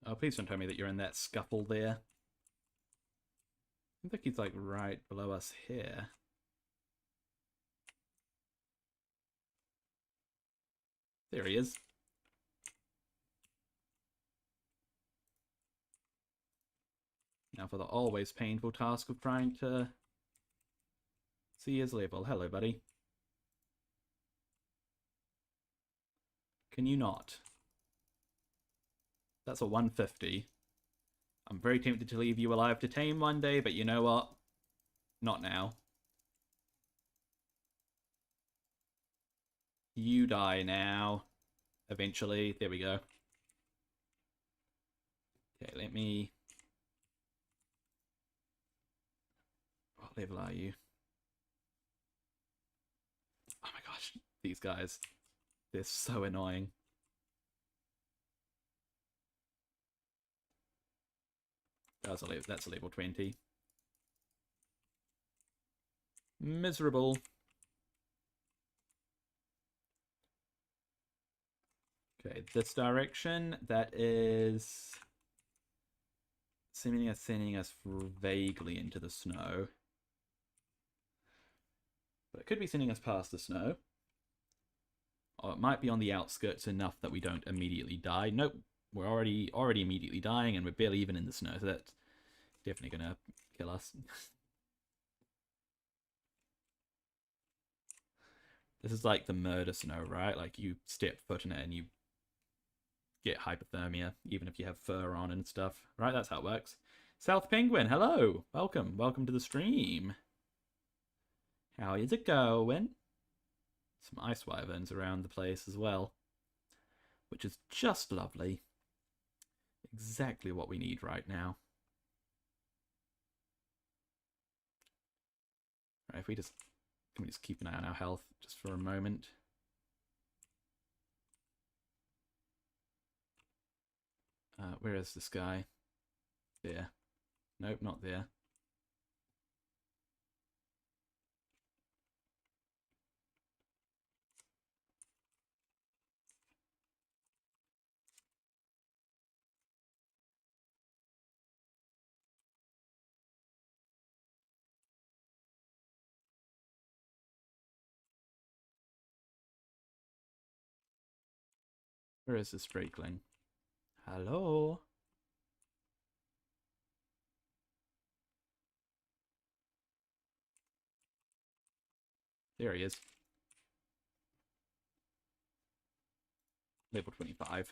S1: Oh, please don't tell me that you're in that scuffle there. I think he's, like, right below us here. There he is. Now for the always painful task of trying to see his level. Hello, buddy. Can you not? That's a 150. I'm very tempted to leave you alive to tame one day, but you know what? Not now. You die now. Eventually. There we go. Okay, let me... What level are you? Oh my gosh. These guys. They're so annoying. That's a level 20. Miserable. Okay, this direction, that is sending us vaguely into the snow. But it could be sending us past the snow. Or it might be on the outskirts enough that we don't immediately die. Nope, we're already immediately dying, and we're barely even in the snow, so that's definitely gonna kill us. This is like the murder snow, right? Like, you step foot in it and you get hypothermia, even if you have fur on and stuff. Right, that's how it works. South Penguin, hello! Welcome. Welcome to the stream. How is it going? Some ice wyverns around the place as well, which is just lovely. Exactly what we need right now. Right, if we just... Can we just keep an eye on our health just for a moment? Where is this guy? There. Nope, not there. Where is this Drakeling? Hello? There he is. Level 25.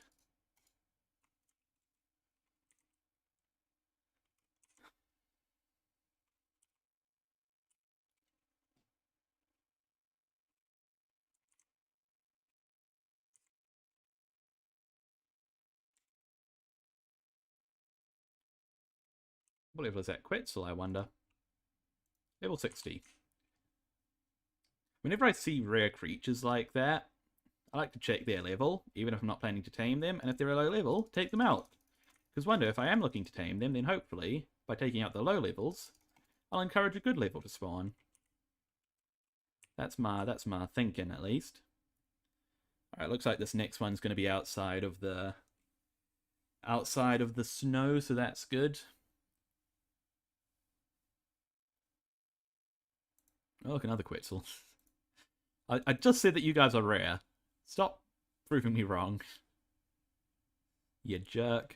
S1: What level is that Quetzal, I wonder? Level 60. Whenever I see rare creatures like that, I like to check their level, even if I'm not planning to tame them, and if they're a low level, take them out. Because wonder if I am looking to tame them, then hopefully, by taking out the low levels, I'll encourage a good level to spawn. That's my thinking, at least. Alright, looks like this next one's going to be outside of the snow, so that's good. Oh, look, another Quetzal. I just said that you guys are rare. Stop proving me wrong. You jerk.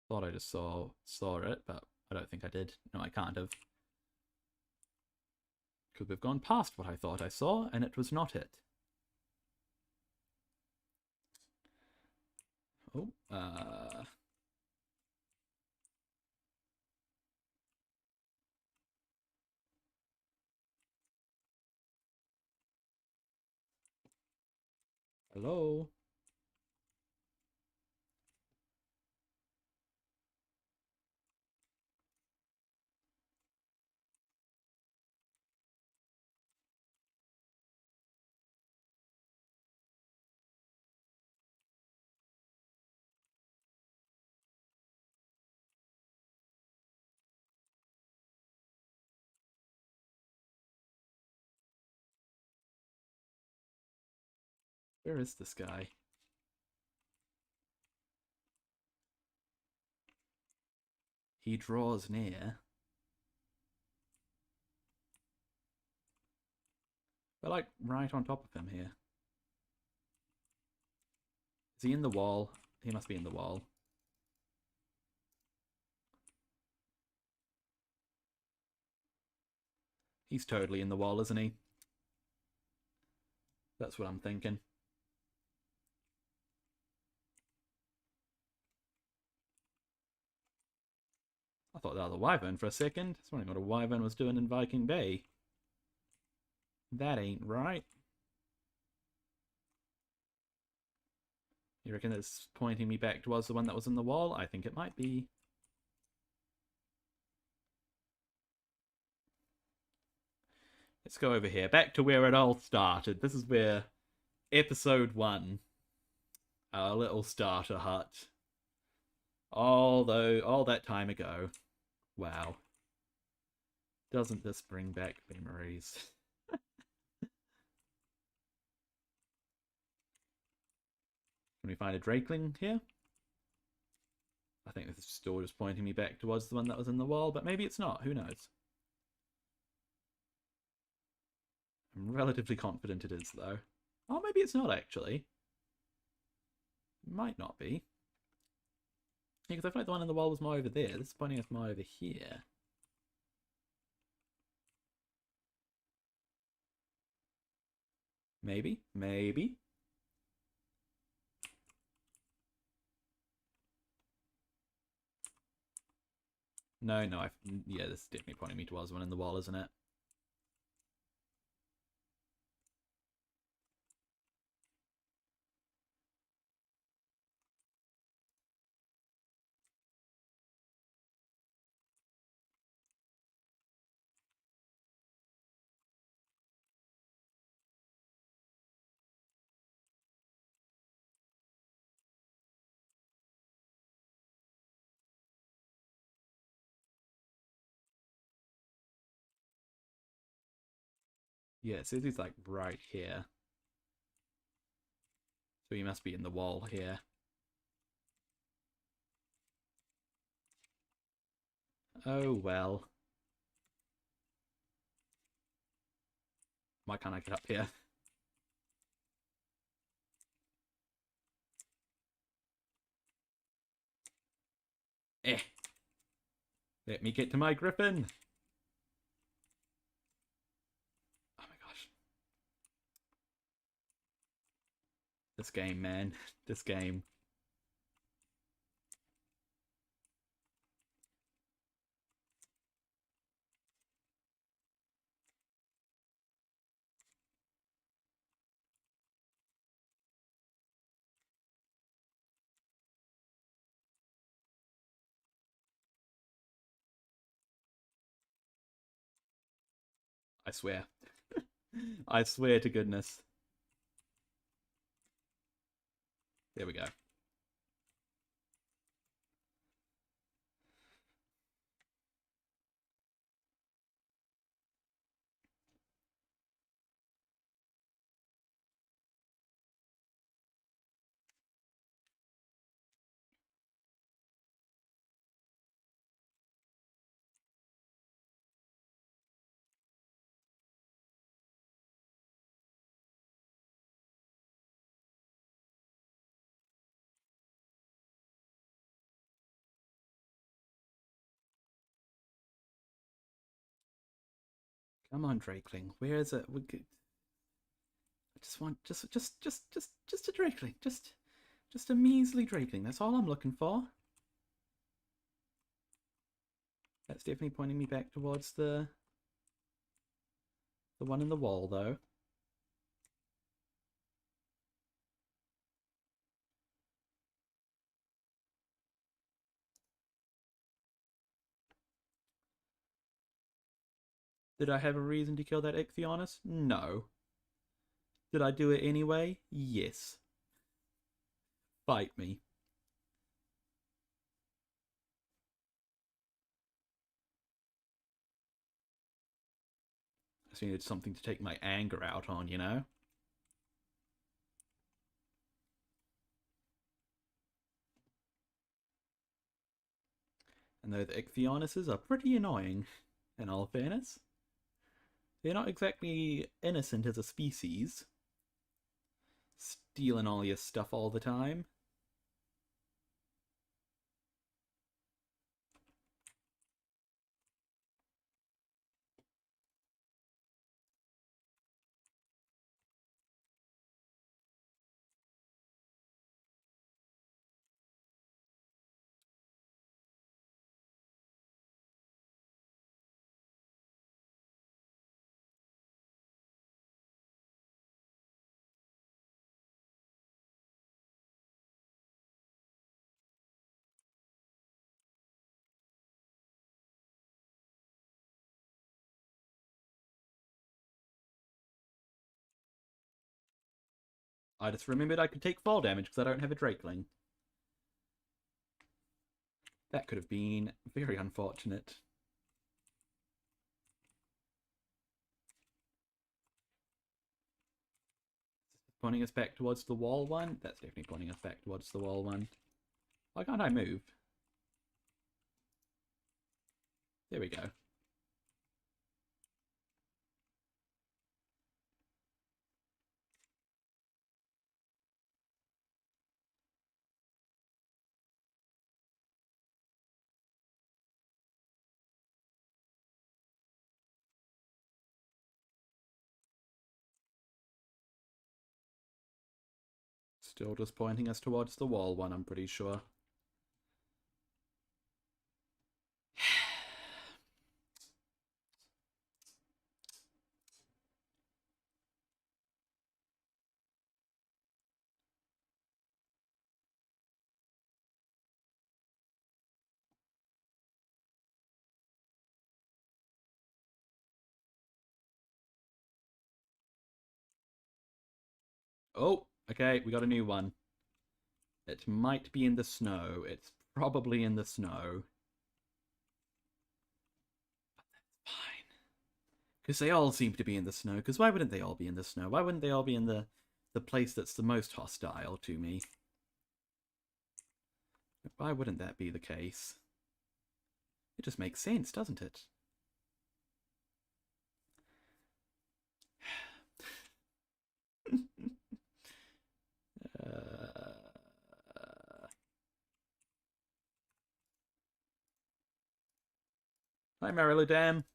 S1: Thought I just saw it, but I don't think I did. No, I can't have. Could have gone past what I thought I saw, and it was not it. Oh, hello? Where is this guy? He draws near. But like right on top of him here. Is he in the wall? He must be in the wall. He's totally in the wall, isn't he? That's what I'm thinking. I thought that was a wyvern for a second. I was wondering what a wyvern was doing in Viking Bay. That ain't right. You reckon it's pointing me back towards the one that was in the wall? I think it might be. Let's go over here. Back to where it all started. This is where episode 1. Our little starter hut. All that time ago. Wow. Doesn't this bring back memories? Can we find a Drakeling here? I think this is still just pointing me back towards the one that was in the wall, but maybe it's not. Who knows? I'm relatively confident it is, though. Oh, maybe it's not, actually. Might not be. Yeah, because I feel like the one in the wall was more over there. This is pointing us more over here. Maybe. Maybe. No, yeah, this is definitely pointing me towards the one in the wall, isn't it? Yeah, it says he's like right here. So he must be in the wall here. Oh well. Why can't I get up here? Eh. Let me get to my griffin. Oh my gosh. This game, man. This game. I swear. I swear to goodness. There we go. Come on, Drakeling. Where is it? I just want just a Drakeling. Just a measly Drakeling. That's all I'm looking for. That's definitely pointing me back towards the one in the wall, though. Did I have a reason to kill that Ichthyonis? No. Did I do it anyway? Yes. Fight me. I just needed something to take my anger out on, you know? And though the Ichthyonuses are pretty annoying, in all fairness. They're not exactly innocent as a species. Stealing all your stuff all the time. I just remembered I could take fall damage because I don't have a Drakeling. That could have been very unfortunate. Pointing us back towards the wall one? That's definitely pointing us back towards the wall one. Why can't I move? There we go. Still just pointing us towards the wall one, I'm pretty sure. Oh, okay, we got a new one. It might be in the snow. It's probably in the snow. But that's fine. Because they all seem to be in the snow. Because why wouldn't they all be in the snow? Why wouldn't they all be in the place that's the most hostile to me? Why wouldn't that be the case? It just makes sense, doesn't it? Hi, Marilodam.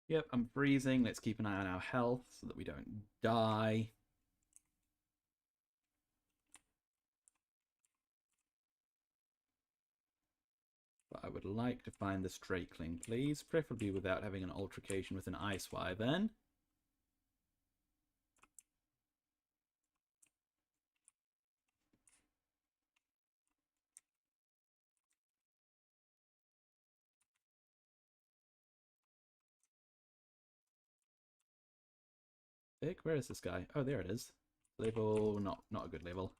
S1: Yep, I'm freezing. Let's keep an eye on our health so that we don't die. But I would like to find this Drakeling, please. Preferably without having an altercation with an Ice Wyvern. Where is this guy? Oh, there it is. Level, not a good level.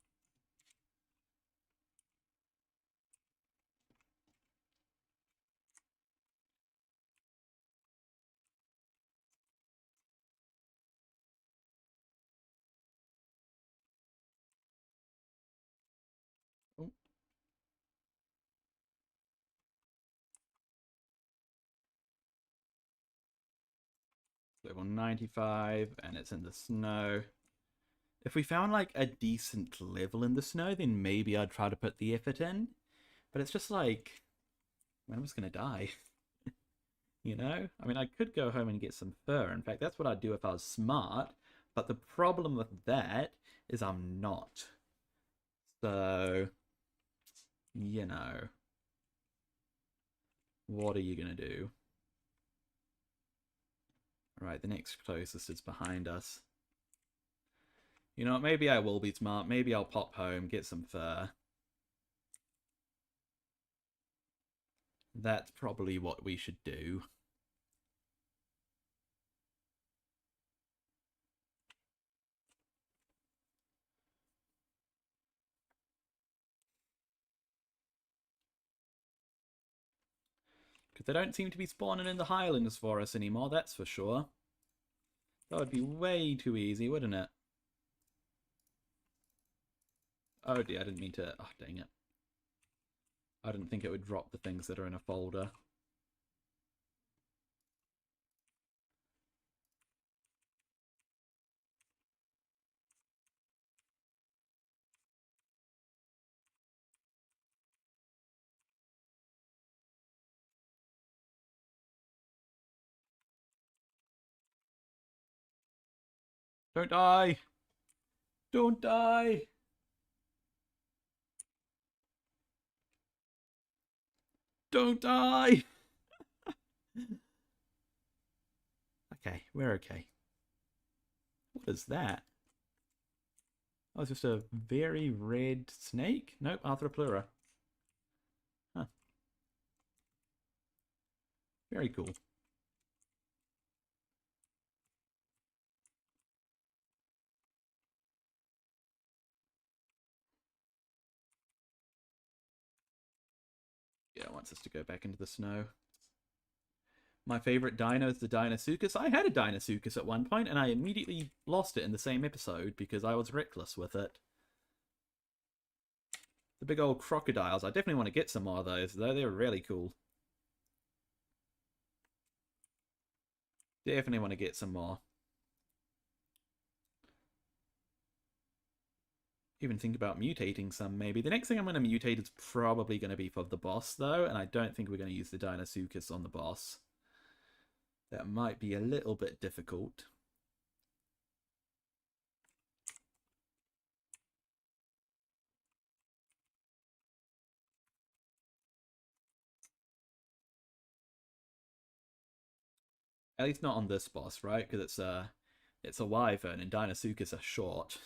S1: Oh. Level 95, and it's in the snow. If we found like a decent level in the snow, then maybe I'd try to put the effort in. But it's just like, I'm just gonna die. You know? I mean, I could go home and get some fur. In fact, that's what I'd do if I was smart. But the problem with that is I'm not. So, you know, what are you gonna do? Right, the next closest is behind us. You know what, maybe I will be smart. Maybe I'll pop home, get some fur. That's probably what we should do. Because they don't seem to be spawning in the Highlands for us anymore, that's for sure. That would be way too easy, wouldn't it? Oh dear, I didn't mean to... Oh, dang it. I didn't think it would drop the things that are in a folder. Don't die! Don't die! Don't die! Okay, we're okay. What is that? Oh, it's just a very red snake? Nope, Arthroplura. Huh. Very cool. Yeah, it wants us to go back into the snow. My favorite dino is the Deinosuchus. I had a Deinosuchus at one point, and I immediately lost it in the same episode because I was reckless with it. The big old crocodiles. I definitely want to get some more of those, though. They're really cool. Definitely want to get some more. Even think about mutating some, maybe. The next thing I'm going to mutate is probably going to be for the boss, though, and I don't think we're going to use the Deinosuchus on the boss. That might be a little bit difficult. At least not on this boss, right? Because it's a wyvern and Dinosuchus are short.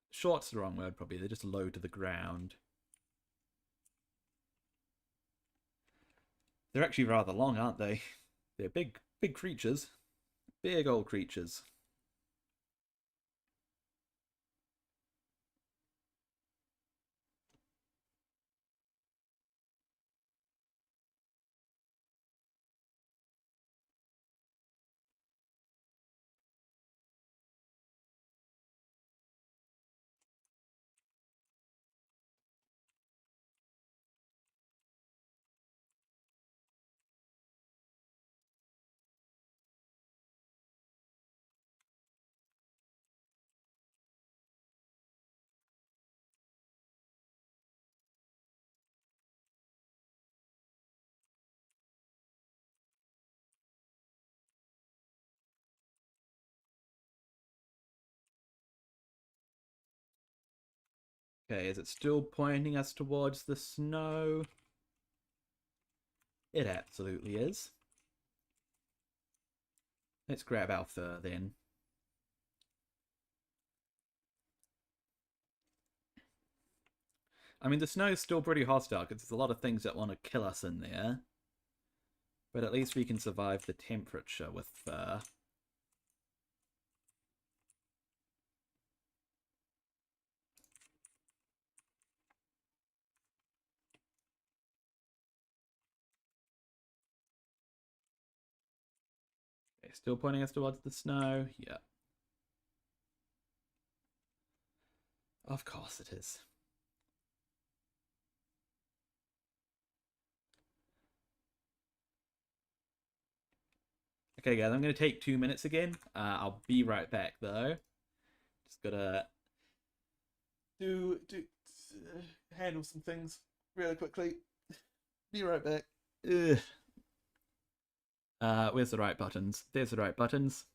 S1: Short's the wrong word, probably. They're just low to the ground. They're actually rather long, aren't they? They're big creatures. Big old creatures. Okay, is it still pointing us towards the snow? It absolutely is. Let's grab our fur then. I mean, the snow is still pretty hostile because there's a lot of things that want to kill us in there. But at least we can survive the temperature with fur. Okay, still pointing us towards the snow? Yeah. Of course it is. Okay, guys, I'm going to take 2 minutes again. I'll be right back, though. Just gotta handle some things really quickly. Be right back. Ugh. Where's the right buttons? There's the right buttons.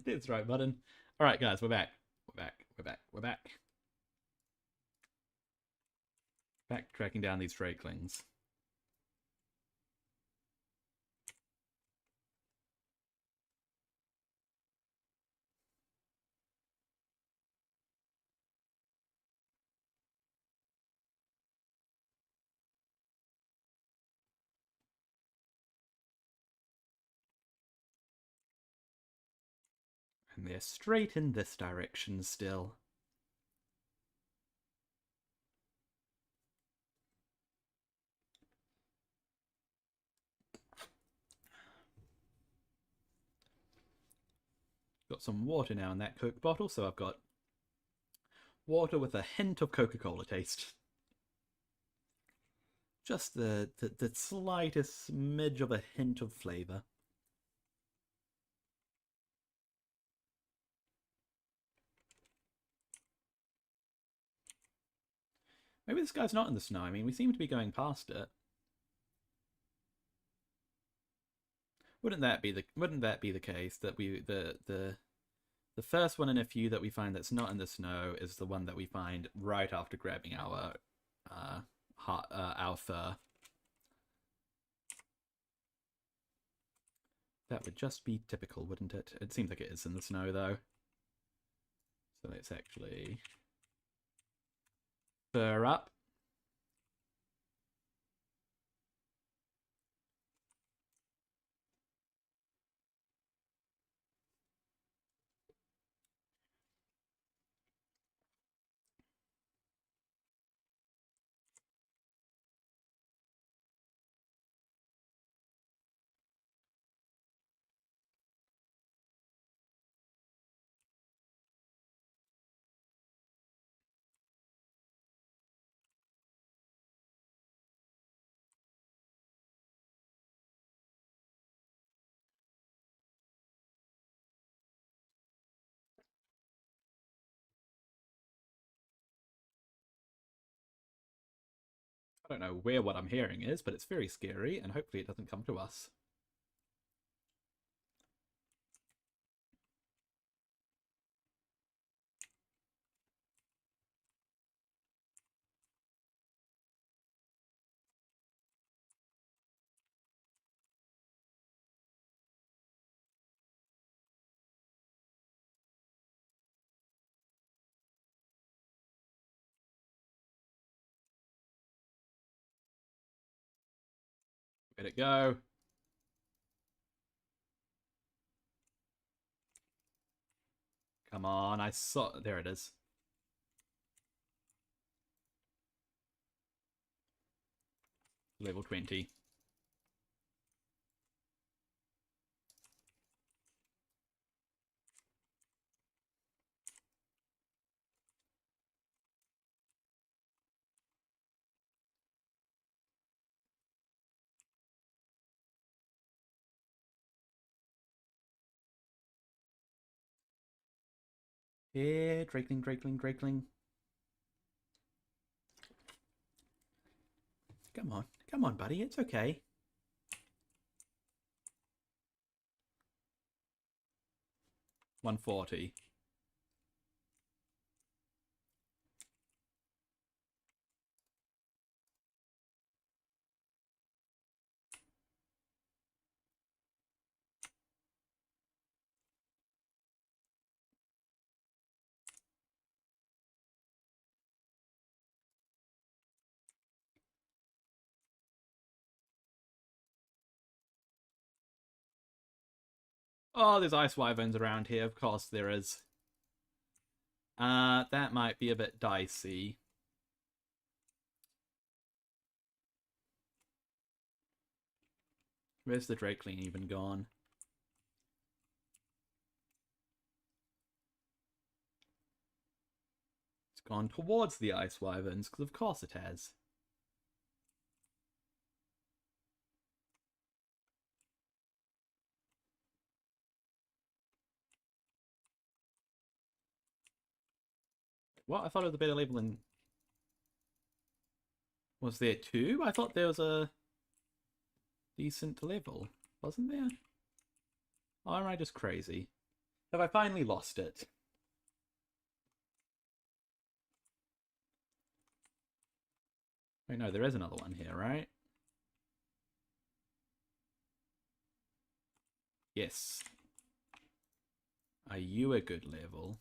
S1: That's right button. All right, guys, we're back. We're back. We're back. We're back. Back tracking down these drakelings. And they're straight in this direction still. Got some water now in that Coke bottle, so I've got water with a hint of Coca-Cola taste. Just the slightest smidge of a hint of flavour. Maybe this guy's not in the snow. I mean, we seem to be going past it. Wouldn't that be the case that the first one in a few that we find that's not in the snow is the one that we find right after grabbing our fur. That would just be typical, wouldn't it? It seems like it is in the snow though. So let's actually fur up. I don't know where what I'm hearing is, but it's very scary, and hopefully it doesn't come to us. Let it go. Come on, I saw... There it is. Level 20. Yeah, Drakeling, Drakeling, Drakeling. Come on, buddy, it's okay. $140. Oh, there's ice wyverns around here. Of course there is. That might be a bit dicey. Where's the Drakeling even gone? It's gone towards the ice wyverns, because of course it has. What? I thought it was a better level than... Was there two? I thought there was a decent level. Wasn't there? Or am I just crazy? Have I finally lost it? Wait, no, there is another one here, right? Yes. Are you a good level?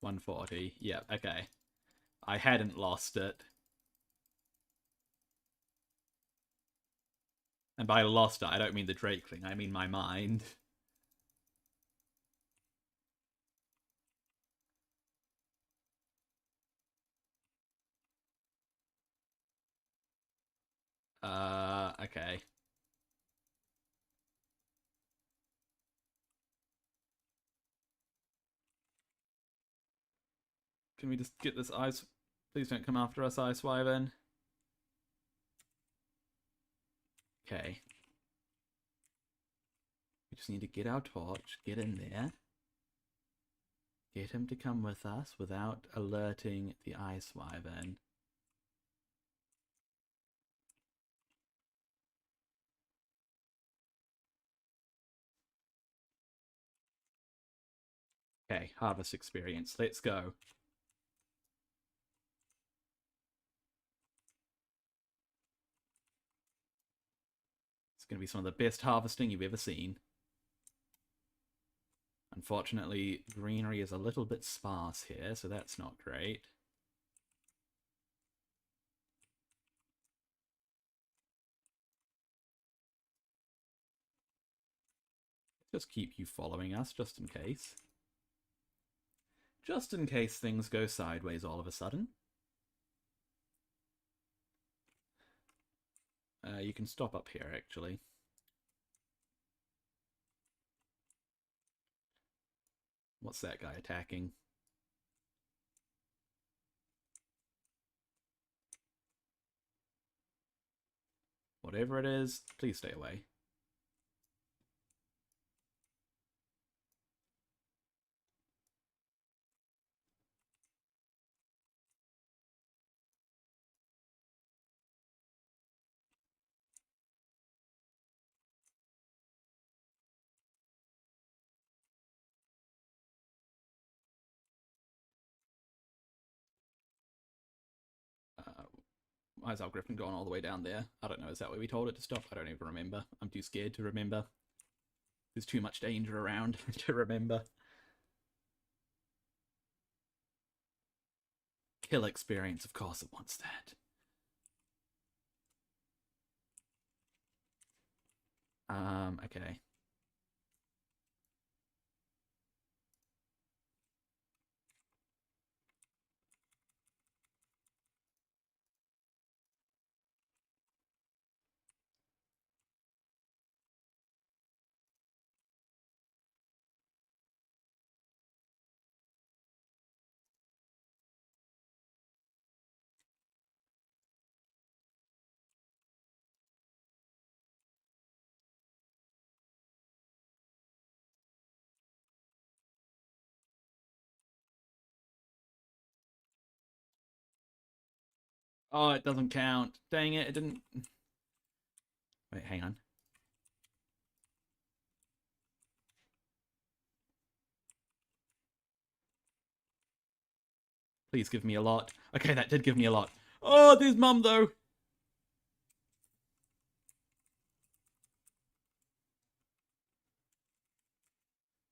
S1: 140. Yeah, okay. I hadn't lost it. And by lost it, I don't mean the Drakeling, I mean my mind. Okay. Can we just get this ice? Please don't come after us, Ice Wyvern. Okay. We just need to get our torch, get in there. Get him to come with us without alerting the Ice Wyvern. Okay, harvest experience. Let's go. It's going to be some of the best harvesting you've ever seen. Unfortunately, greenery is a little bit sparse here, so that's not great. Just keep you following us, just in case. Just in case things go sideways all of a sudden. You can stop up here, actually. What's that guy attacking? Whatever it is, please stay away. Why is our griffin going all the way down there? I don't know, is that where we told it to stop? I don't even remember. I'm too scared to remember. There's too much danger around to remember. Kill experience, of course it wants that. Okay. Oh, it doesn't count. Dang it, it didn't... Wait, hang on. Please give me a lot. Okay, that did give me a lot. Oh, there's Mum, though!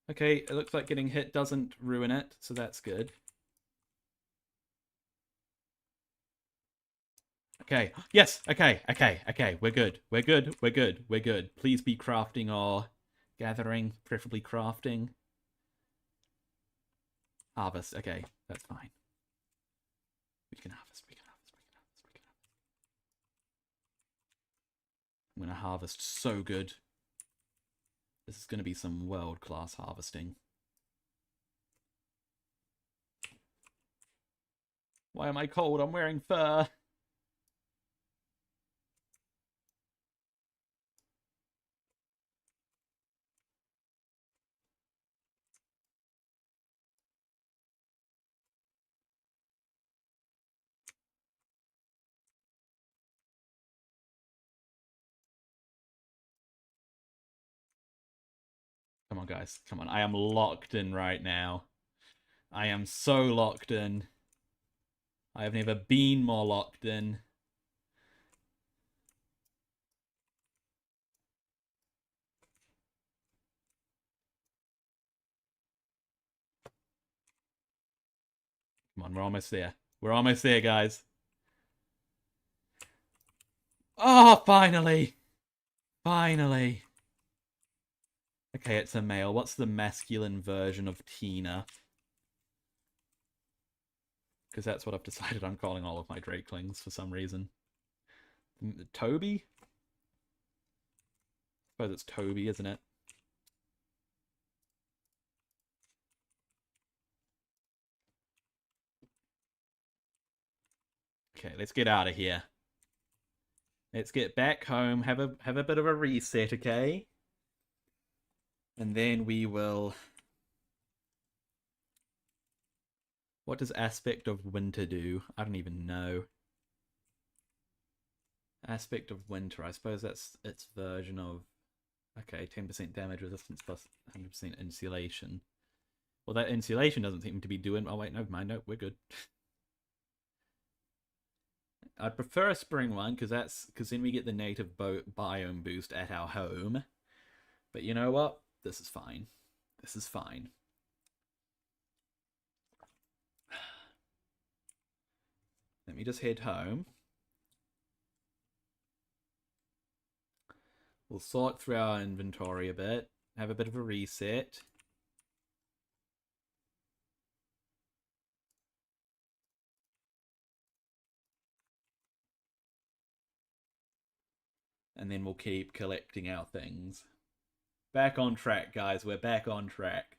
S1: Okay, it looks like getting hit doesn't ruin it, so that's good. Okay, yes, okay. We're good. We're good. We're good. We're good. Please be crafting or gathering, preferably crafting. Harvest. Okay, that's fine. We can harvest. We can harvest. We can harvest. We can harvest. I'm gonna harvest so good. This is gonna be some world-class harvesting. Why am I cold? I'm wearing fur. Come on, guys. Come on. I am locked in right now. I am so locked in. I have never been more locked in. Come on, we're almost there. We're almost there, guys. Oh, finally! Finally! Okay, it's a male. What's the masculine version of Tina? Because that's what I've decided I'm calling all of my Drakelings for some reason. Toby? I suppose it's Toby, isn't it? Okay, let's get out of here. Let's get back home, have a bit of a reset, okay? And then we will... What does Aspect of Winter do? I don't even know. Aspect of Winter, I suppose that's its version of... Okay, 10% damage resistance plus 100% insulation. Well, that insulation doesn't seem to be doing... Oh, wait, never mind. No, we're good. I'd prefer a spring one, because then we get the native biome boost at our home. But you know what? This is fine. This is fine. Let me just head home. We'll sort through our inventory a bit, have a bit of a reset. And then we'll keep collecting our things. Back on track, guys. We're back on track.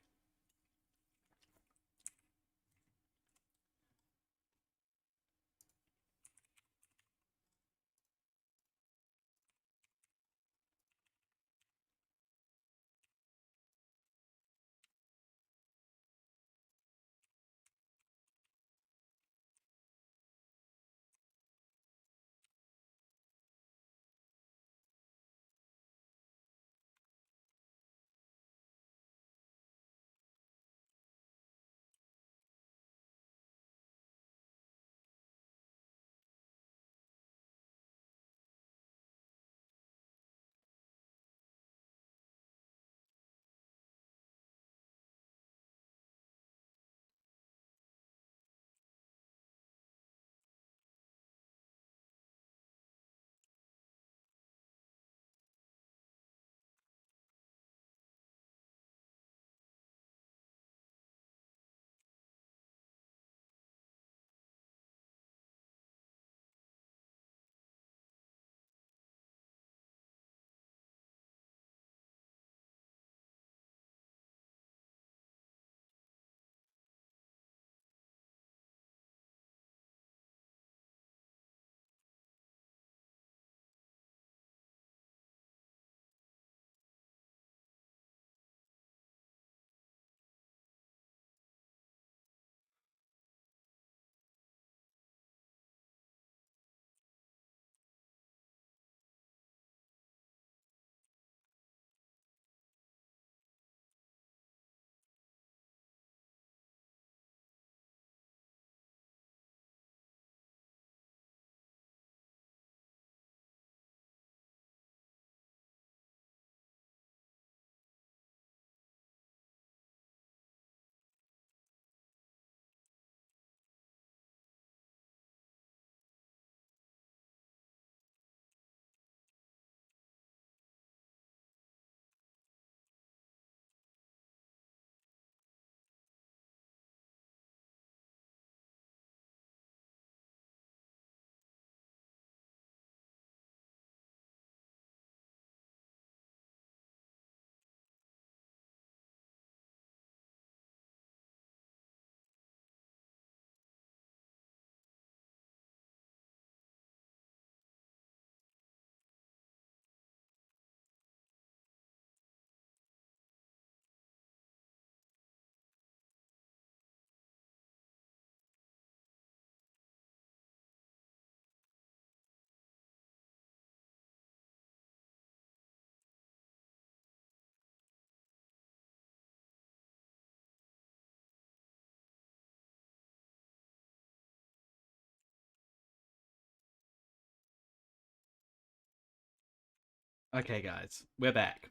S1: Okay, guys, we're back.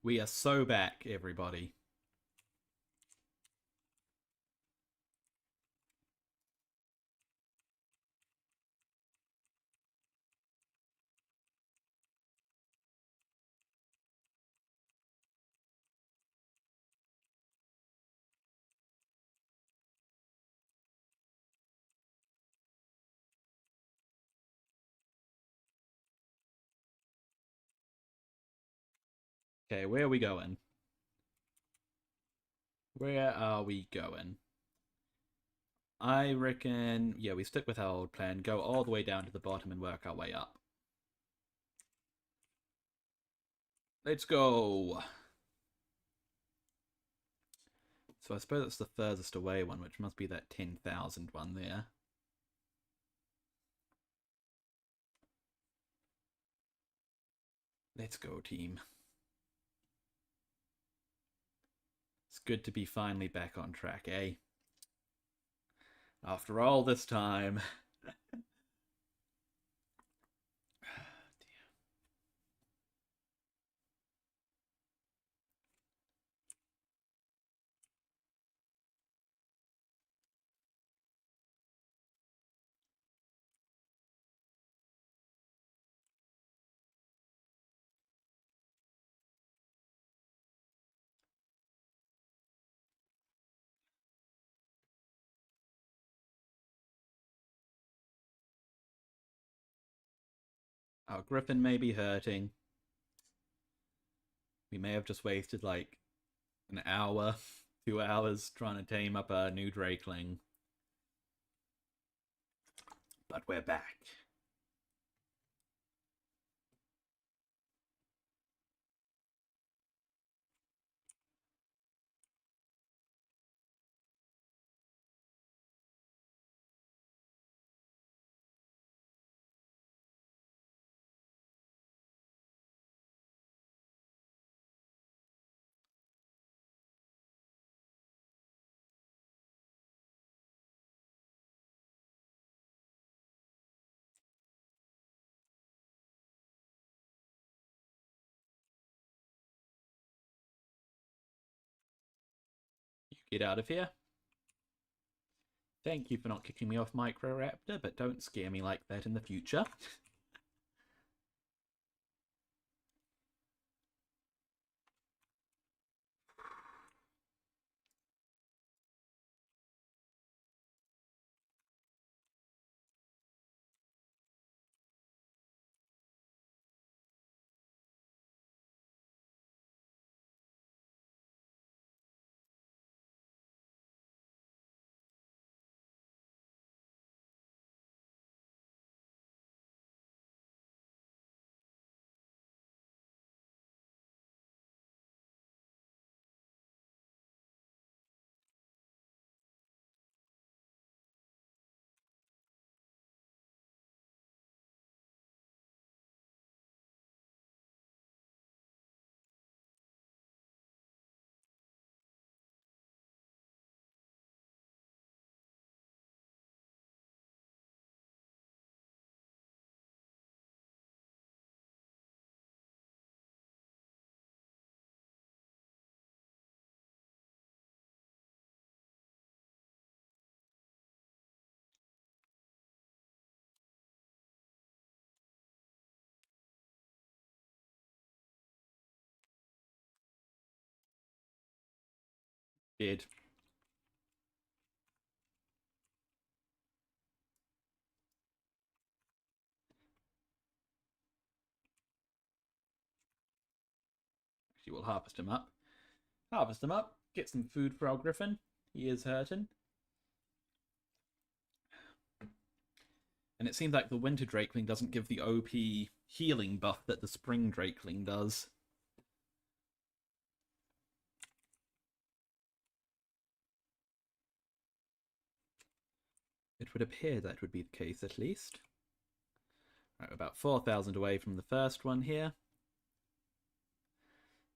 S1: We are so back, everybody. Okay, where are we going? Where are we going? I reckon, yeah, we stick with our old plan, go all the way down to the bottom and work our way up. Let's go! So I suppose it's the furthest away one, which must be that 10,000 one there. Let's go, team. It's good to be finally back on track, eh? After all this time. Our griffin may be hurting. We may have just wasted like an hour, 2 hours trying to tame up a new drakeling. But we're back. You get out of here. Thank you for not kicking me off, Microraptor, but don't scare me like that in the future. Did. Actually, we'll harvest him up. Harvest him up. Get some food for our griffin. He is hurting. And it seems like the winter drakeling doesn't give the OP healing buff that the spring drakeling does. It would appear that would be the case, at least. Right, about 4,000 away from the first one here.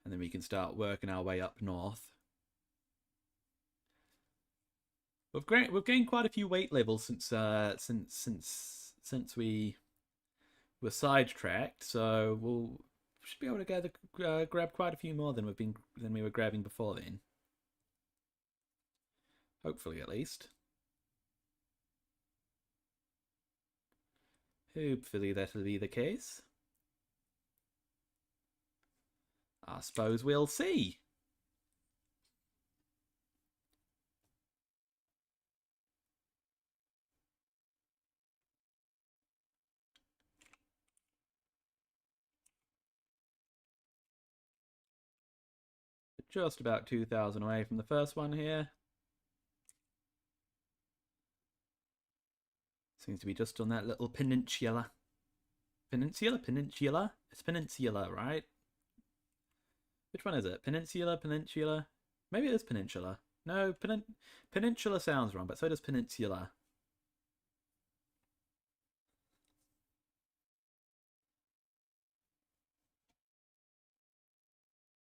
S1: And then we can start working our way up north. We've gained quite a few weight levels since we we're sidetracked, so we should be able to grab quite a few more than we were grabbing before then. Hopefully, at least. Hopefully that'll be the case. I suppose we'll see. Just about 2,000 away from the first one here. Seems to be just on that little peninsula. Peninsula? It's peninsula, right? Which one is it? Peninsula? Maybe it is peninsula. No, peninsula sounds wrong, but so does peninsula.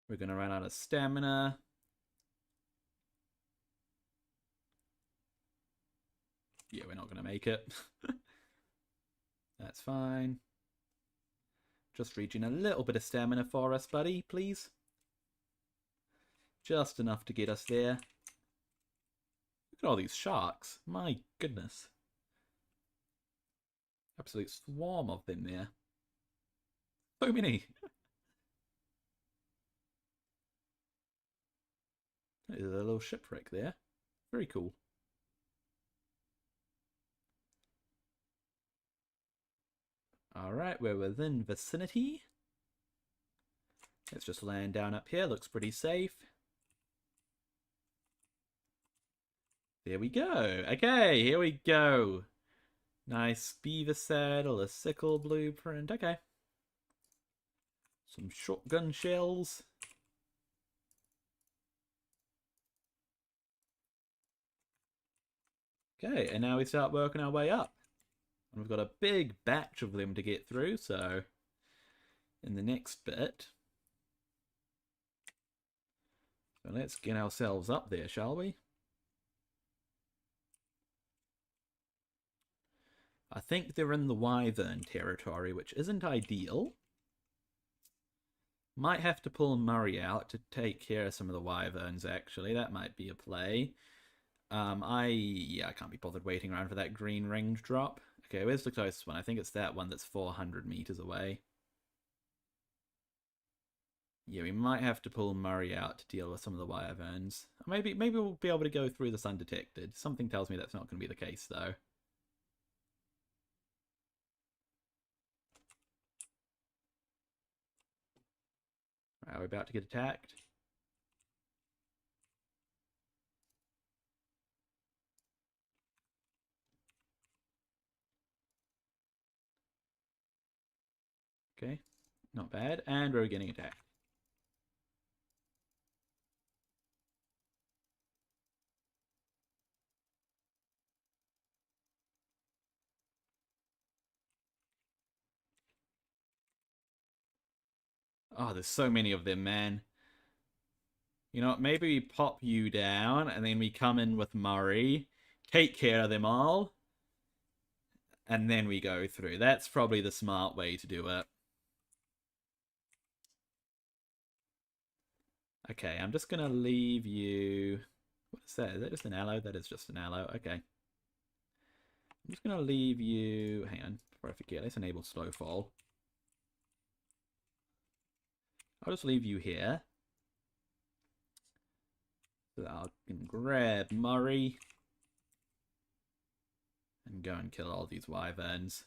S1: We're going to run out of stamina. Yeah, we're not going to make it. That's fine. Just reaching a little bit of stamina for us, buddy, please. Just enough to get us there. Look at all these sharks. My goodness. Absolute swarm of them there. So many. There's a little shipwreck there. Very cool. Alright, we're within vicinity. Let's just land down up here. Looks pretty safe. There we go. Okay, here we go. Nice beaver saddle, a sickle blueprint. Okay. Some shotgun shells. Okay, and now we start working our way up. And we've got a big batch of them to get through, so in the next bit. So let's get ourselves up there, shall we? I think they're in the Wyvern territory, which isn't ideal. Might have to pull Murray out to take care of some of the Wyverns, actually. That might be a play. I can't be bothered waiting around for that green range drop. Okay, where's the closest one? I think it's that one that's 400 meters away. Yeah, we might have to pull Murray out to deal with some of the Wyverns. Maybe we'll be able to go through this undetected. Something tells me that's not going to be the case, though. Right, we're about to get attacked. Okay, not bad. And we're getting attacked. Oh, there's so many of them, man. You know what, maybe we pop you down, and then we come in with Murray, take care of them all, and then we go through. That's probably the smart way to do it. Okay, I'm just going to leave you... What is that? Is that just an aloe? That is just an aloe. Okay. I'm just going to leave you... Hang on, before I forget. Let's enable slow fall. I'll just leave you here. So I can grab Murray and go and kill all these wyverns.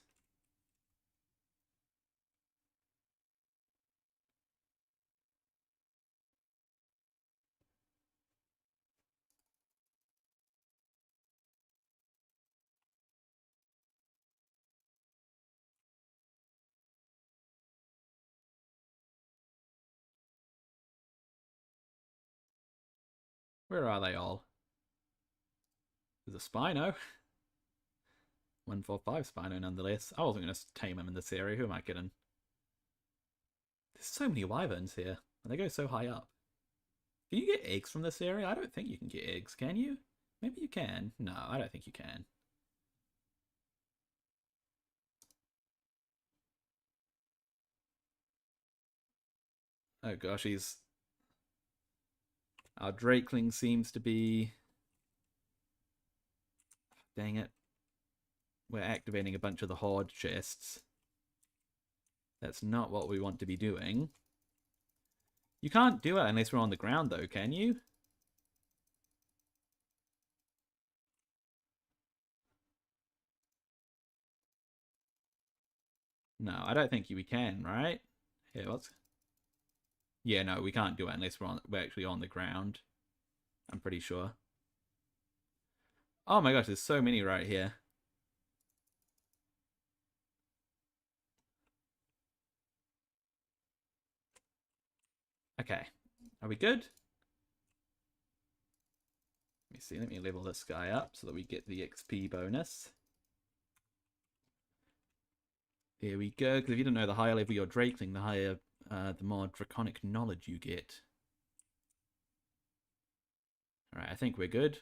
S1: Where are they all? There's a Spino. 145 Spino nonetheless. I wasn't going to tame him in this area. Who am I kidding? There's so many wyverns here. And they go so high up. Can you get eggs from this area? I don't think you can get eggs, can you? Maybe you can. No, I don't think you can. Oh gosh, he's... Our Drakeling seems to be... Dang it. We're activating a bunch of the Hoard chests. That's not what we want to be doing. You can't do it unless we're on the ground, though, can you? No, I don't think we can, right? Here, what's... Yeah, no, we can't do it unless we're actually on the ground. I'm pretty sure. Oh my gosh, there's so many right here. Okay, are we good? Let me see, let me level this guy up so that we get the XP bonus. There we go, because if you don't know, the higher level your Drakeling, the higher, the more draconic knowledge you get. Alright, I think we're good.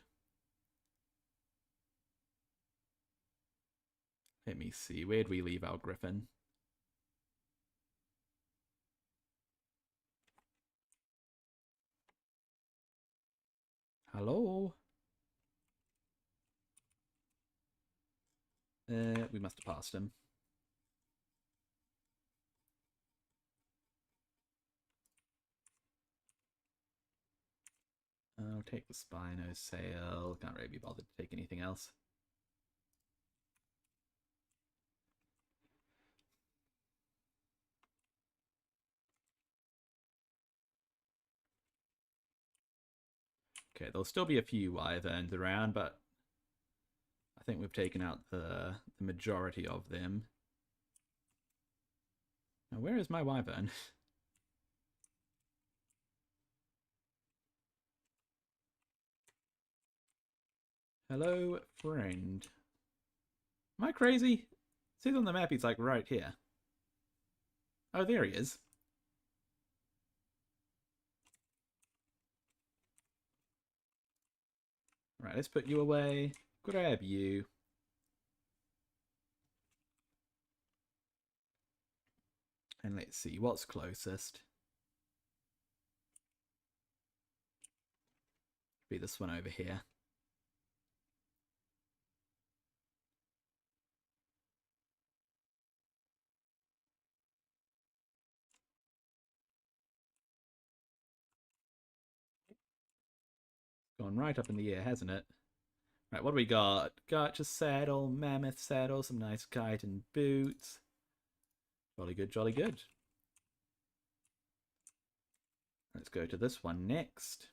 S1: Let me see, where'd we leave our Griffin? Hello? We must have passed him. I'll take the Spino sail. Can't really be bothered to take anything else. Okay, there'll still be a few wyverns around, but I think we've taken out the majority of them. Now, where is my wyvern? Hello, friend. Am I crazy? It says on the map he's like right here. Oh, there he is. Right, let's put you away. Grab you. And let's see, what's closest? Be this one over here. Gone right up in the air, hasn't it? Right, what do we got? Gotcha saddle, mammoth saddle, some nice chitin boots. Jolly good, jolly good. Let's go to this one next.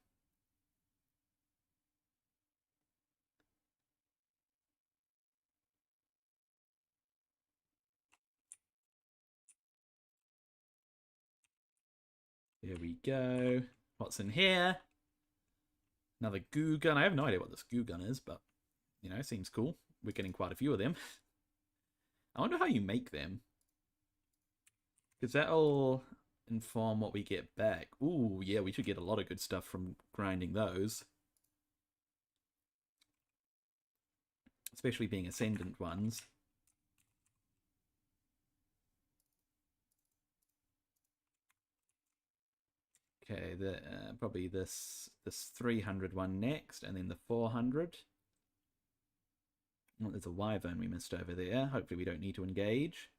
S1: Here we go. What's in here? Another goo gun. I have no idea what this goo gun is, but, you know, seems cool. We're getting quite a few of them. I wonder how you make them. Because that'll inform what we get back. Ooh, yeah, we should get a lot of good stuff from grinding those. Especially being ascendant ones. Okay, probably this 300 one next, and then the 400. Oh, there's a wyvern we missed over there. Hopefully we don't need to engage.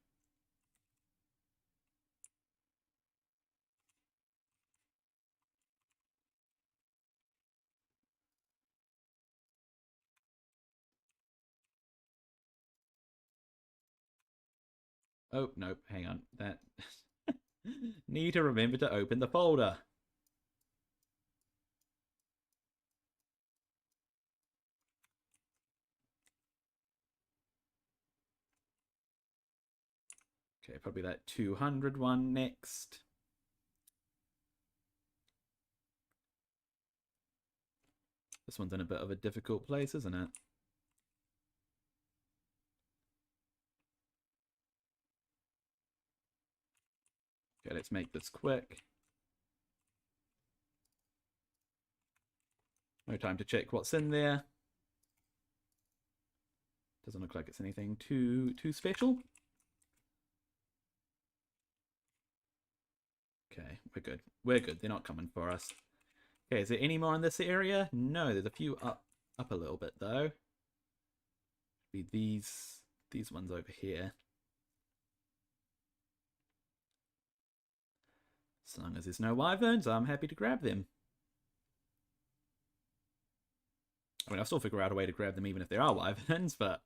S1: Oh, nope, hang on. That need to remember to open the folder. Okay, probably that 200 one next. This one's in a bit of a difficult place, isn't it? Okay, let's make this quick. No time to check what's in there. Doesn't look like it's anything too special. Okay, we're good. We're good. They're not coming for us. Okay, is there any more in this area? No, there's a few up a little bit though. Be these ones over here. As long as there's no wyverns, I'm happy to grab them. I mean, I'll still figure out a way to grab them even if there are wyverns, but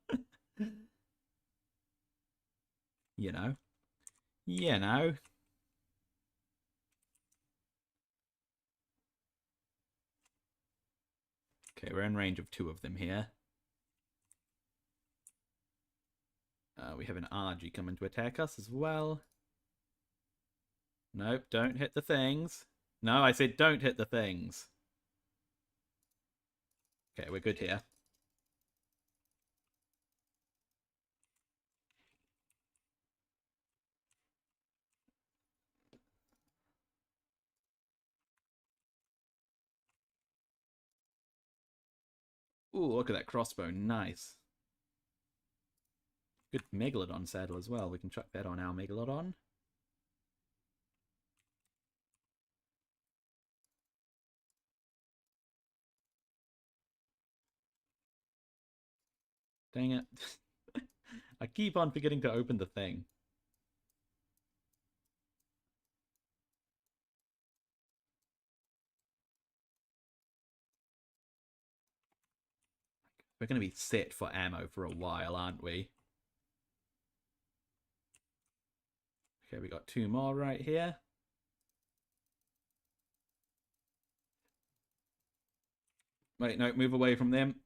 S1: you know, you know. Okay, we're in range of 2 of them here. We have an RG coming to attack us as well. Nope, don't hit the things. No, I said don't hit the things. Okay, we're good here. Ooh, look at that crossbow. Nice. Good Megalodon saddle as well. We can chuck that on our Megalodon. Dang it. I keep on forgetting to open the thing. We're going to be set for ammo for a while, aren't we? Okay, we got 2 more right here. Wait, no, move away from them.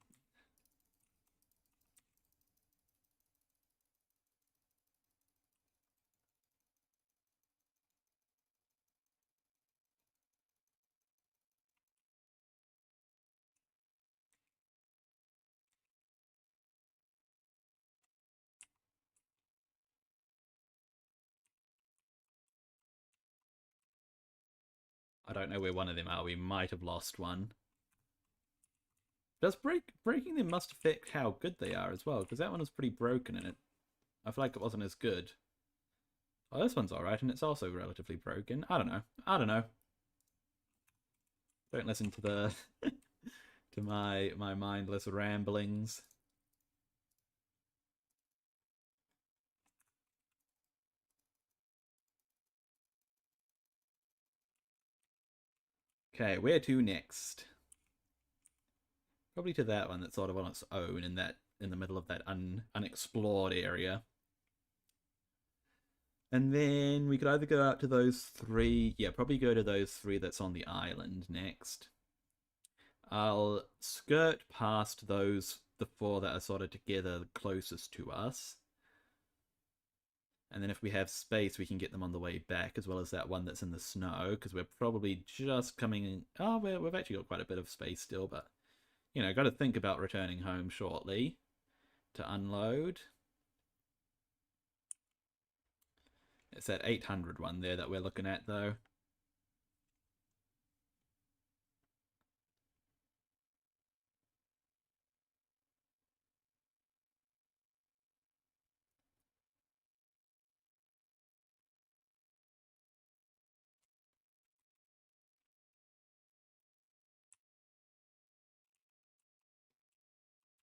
S1: I don't know where one of them are. We might have lost one. Does breaking them must affect how good they are as well, because that one was pretty broken and I feel like it wasn't as good. Oh, this one's alright, and it's also relatively broken. I don't know. I don't know. Don't listen to the to my mindless ramblings. Okay, where to next? Probably to that one that's sort of on its own in the middle of that unexplored area. And then we could either go out to those 3. Yeah, probably go to those 3 that's on the island next. I'll skirt past the 4 that are sort of together closest to us. And then if we have space, we can get them on the way back, as well as that one that's in the snow, because we're probably just coming in. Oh, we've actually got quite a bit of space still, but, you know, got to think about returning home shortly to unload. It's that 800 one there that we're looking at, though.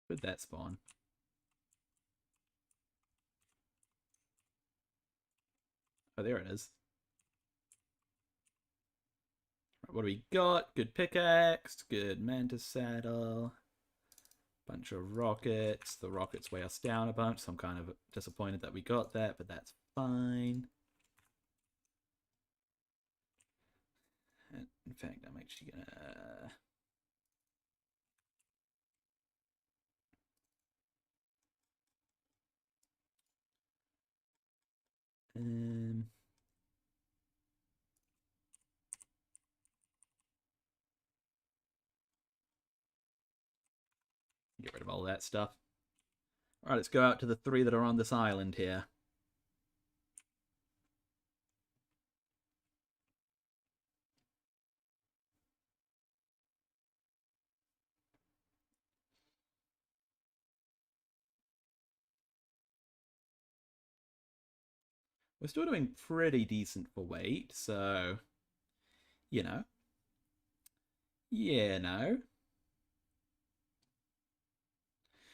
S1: Where'd that spawn? Oh, there it is. Right, what do we got? Good pickaxe, good mantis saddle, bunch of rockets. The rockets weigh us down a bunch, so I'm kind of disappointed that we got that, but that's fine. In fact, I'm actually gonna... get rid of all that stuff. Alright, let's go out to the 3 that are on this island here. We're still doing pretty decent for weight, so, you know. Yeah, no.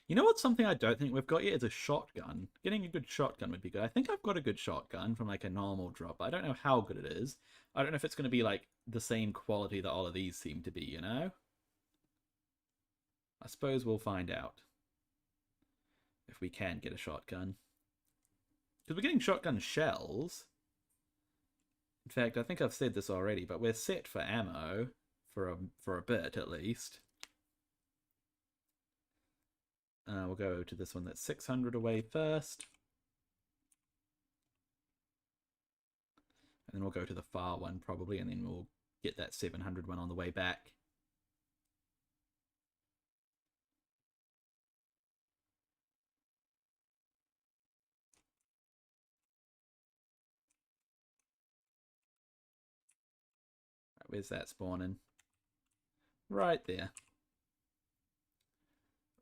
S1: You know what's something I don't think we've got yet is a shotgun. Getting a good shotgun would be good. I think I've got a good shotgun from like a normal drop, but I don't know how good it is. I don't know if it's going to be like the same quality that all of these seem to be, you know? I suppose we'll find out if we can get a shotgun. Because we're getting shotgun shells. In fact, I think I've said this already, but we're set for ammo for a bit at least. We'll go to this one that's 600 away first. And then we'll go to the far one probably, and then we'll get that 700 one on the way back. Right, where's that spawning? Right there.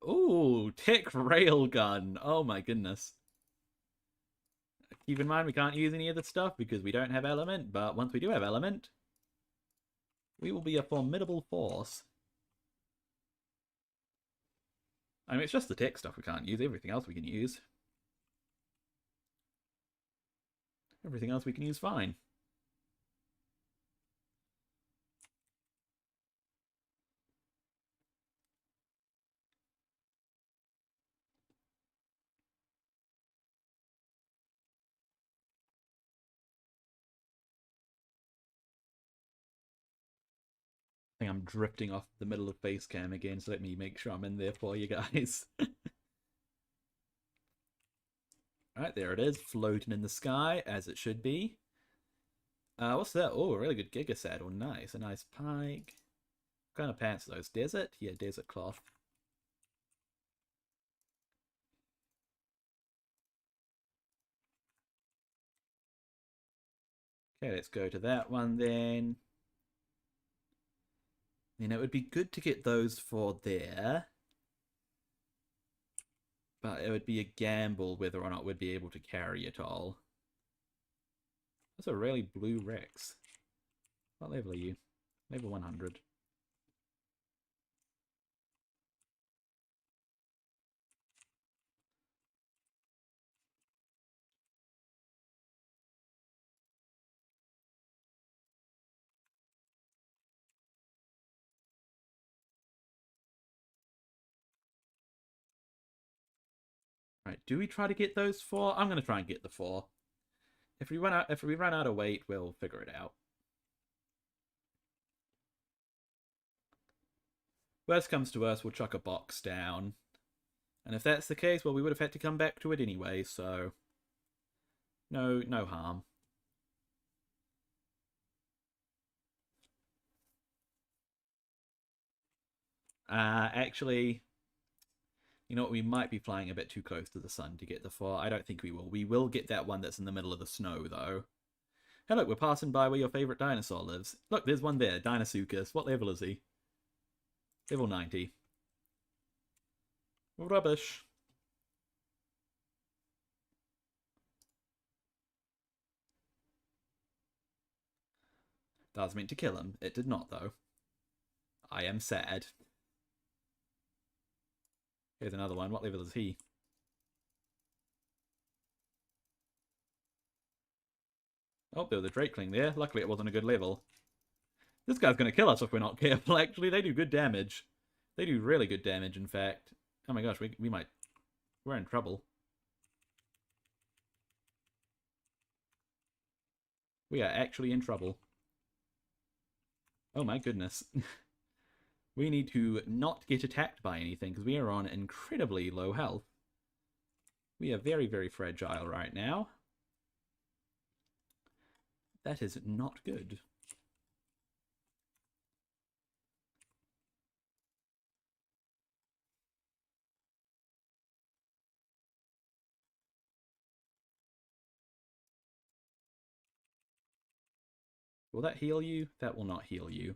S1: Ooh, tech railgun. Oh my goodness. Keep in mind we can't use any of this stuff because we don't have element, but once we do have element, we will be a formidable force. I mean, it's just the tech stuff we can't use. Everything else we can use. Everything else we can use fine. I think I'm drifting off the middle of base cam again, so let me make sure I'm in there for you guys. Alright, there it is, floating in the sky, as it should be. What's that? Oh, a really good Giga saddle. Nice. A nice pike. What kind of pants are those? Desert? Yeah, desert cloth. Okay, let's go to that one then. It would be good to get those for there. But it would be a gamble whether or not we'd be able to carry it all. That's a really blue Rex. What level are you? Level 100. Right, do we try to get those 4? I'm gonna try and get the 4. If we run out of weight, we'll figure it out. Worst comes to worst, we'll chuck a box down. And if that's the case, well, we would have had to come back to it anyway, so no harm. Actually, you know what? We might be flying a bit too close to the sun to get the 4. I don't think we will. We will get that one that's in the middle of the snow, though. Hey, look, we're passing by where your favorite dinosaur lives. Look, there's one there, Dinosuchus. What level is he? Level 90. Rubbish. That was meant to kill him. It did not, though. I am sad. Here's another one. What level is he? Oh, there was a Drakeling there. Luckily, it wasn't a good level. This guy's going to kill us if we're not careful, actually. They do good damage. They do really good damage, in fact. Oh my gosh, we might... We're in trouble. We are actually in trouble. Oh my goodness. We need to not get attacked by anything, because we are on incredibly low health. We are very, very fragile right now. That is not good. Will that heal you? That will not heal you.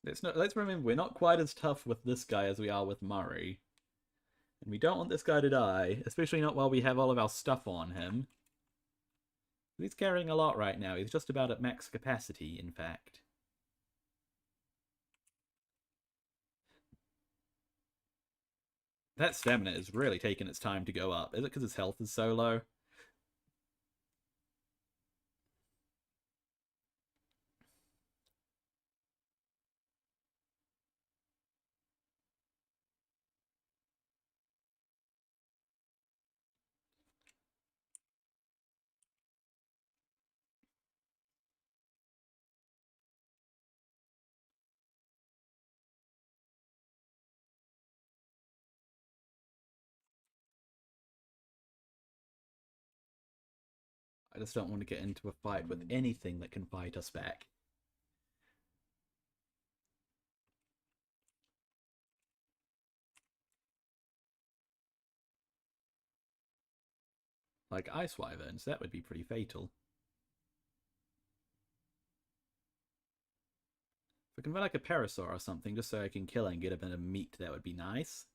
S1: Let's remember, we're not quite as tough with this guy as we are with Murray. And we don't want this guy to die, especially not while we have all of our stuff on him. He's carrying a lot right now. He's just about at max capacity, in fact. That stamina is really taking its time to go up. Is it because his health is so low? I just don't want to get into a fight with anything that can fight us back. Like ice wyverns, that would be pretty fatal. If I can find like a parasaur or something, just so I can kill it and get a bit of meat, that would be nice.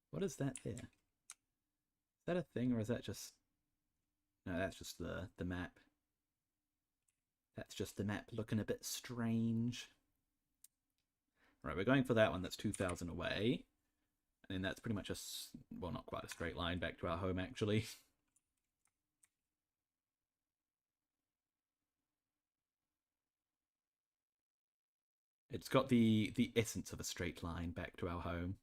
S1: What is that there? Is that a thing, or is that just... No, that's just the map. That's just the map looking a bit strange. Right, we're going for that one that's 2,000 away. And then that's pretty much a... Well, not quite a straight line back to our home, actually. It's got the essence of a straight line back to our home.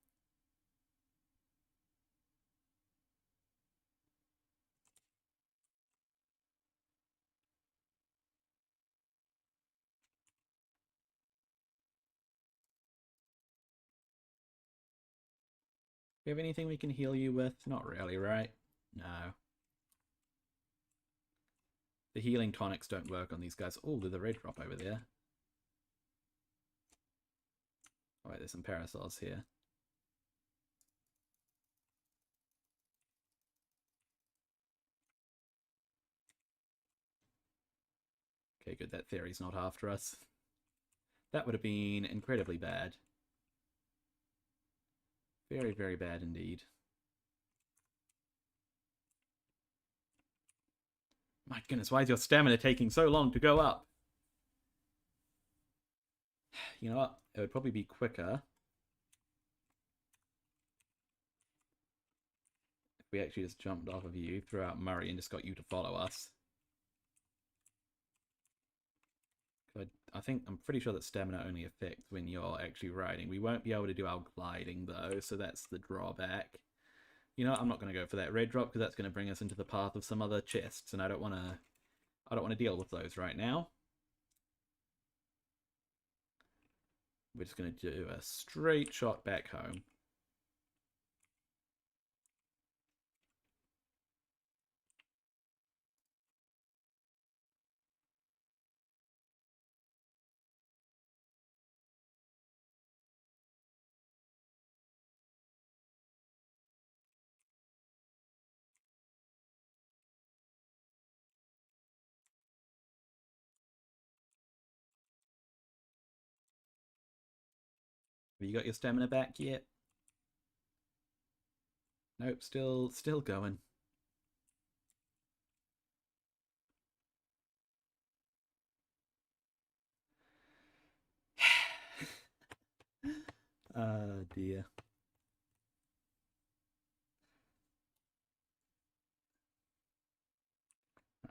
S1: Do we have anything we can heal you with? Not really, right? No. The healing tonics don't work on these guys. Oh, there's a red drop over there. Oh, wait, there's some parasols here. Okay, good. That theory's not after us. That would have been incredibly bad. Very, very bad indeed. My goodness, why is your stamina taking so long to go up? You know what? It would probably be quicker if we actually just jumped off of you, threw out Murray, and just got you to follow us. I'm pretty sure that stamina only affects when you're actually riding. We won't be able to do our gliding though, so that's the drawback. You know what? I'm not going to go for that red drop because that's going to bring us into the path of some other chests, and I don't want to deal with those right now. We're just going to do a straight shot back home. Have you got your stamina back yet? Nope, still going. Oh dear.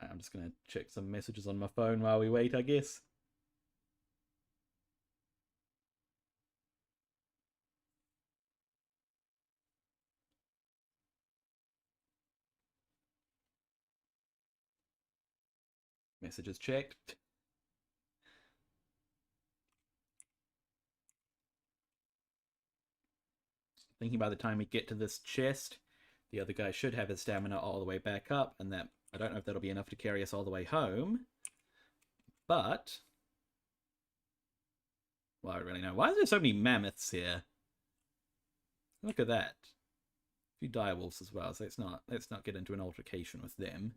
S1: I'm just going to check some messages on my phone while we wait, I guess. Messages checked. Thinking by the time we get to this chest, the other guy should have his stamina all the way back up, and that I don't know if that'll be enough to carry us all the way home. But... Well, I don't really know. Why is there so many mammoths here? Look at that. A few direwolves as well, so let's not get into an altercation with them.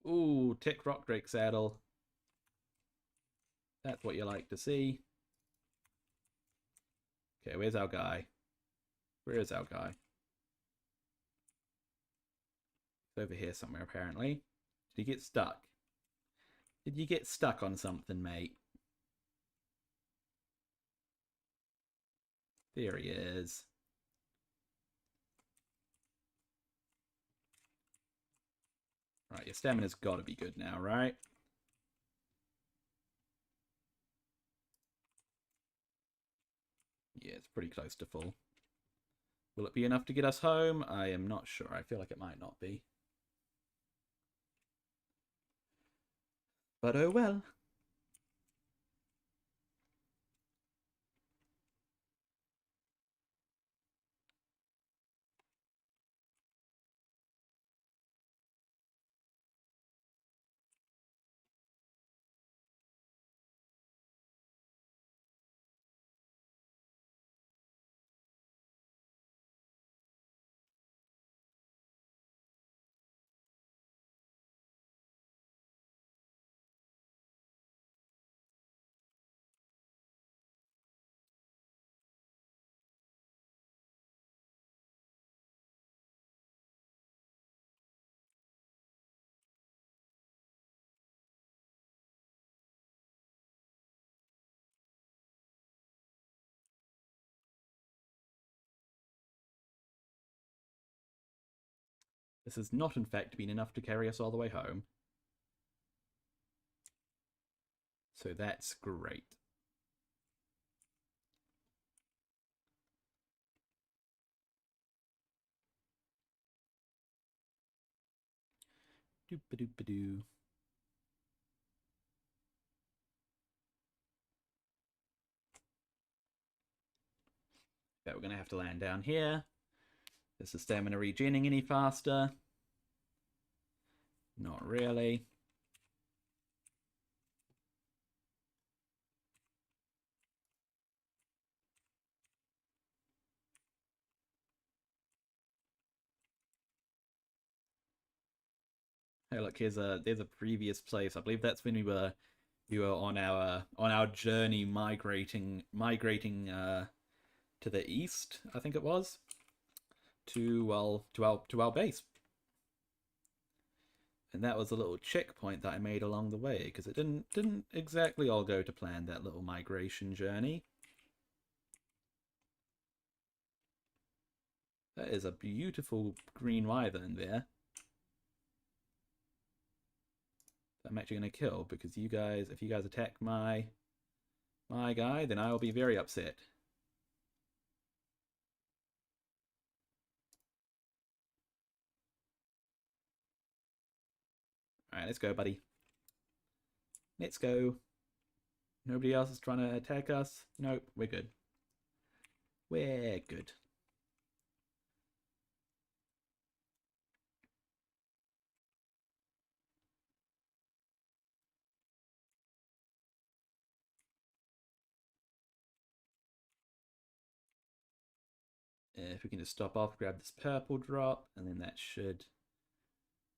S1: Ooh, tick rock drake saddle. That's what you like to see. Okay, where's our guy? Where is our guy? He's over here somewhere, apparently. Did he get stuck? Did you get stuck on something, mate? There he is. Right, your stamina's got to be good now, right? Yeah, it's pretty close to full. Will it be enough to get us home? I am not sure. I feel like it might not be. But oh well. This has not, in fact, been enough to carry us all the way home. So that's great. Doop-a-doop-a-doo. Okay, we're going to have to land down here. Is the stamina regening any faster? Not really. Hey, look, there's a previous place. I believe that's when we were on our journey migrating to the east, I think it was, to our base. And that was a little checkpoint that I made along the way because it didn't exactly all go to plan, that little migration journey. That is a beautiful green wyvern there. I'm actually going to kill because if you guys attack my guy, then I will be very upset. Alright, let's go, buddy. Let's go. Nobody else is trying to attack us. Nope, we're good. We're good. If we can just stop off, grab this purple drop, and then that should...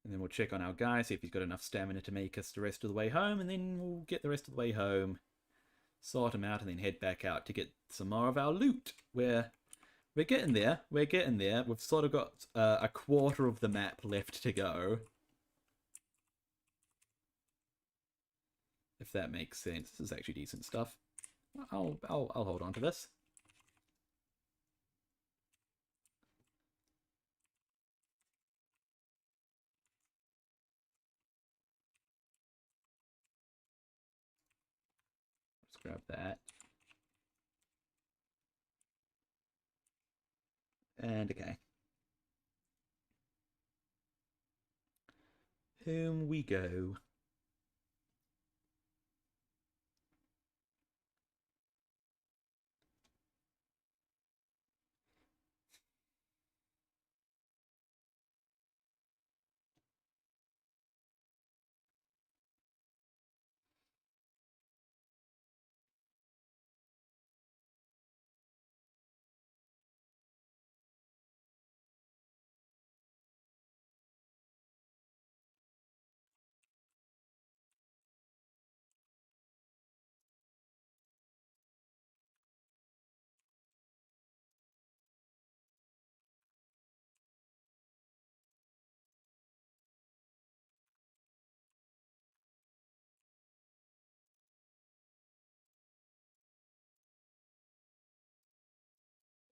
S1: And then we'll check on our guy, see if he's got enough stamina to make us the rest of the way home, and then we'll get the rest of the way home, sort him out, and then head back out to get some more of our loot. We're getting there. We're getting there. We've sort of got a quarter of the map left to go. If that makes sense. This is actually decent stuff. I'll hold on to this. Let's grab that. And okay. Home we go.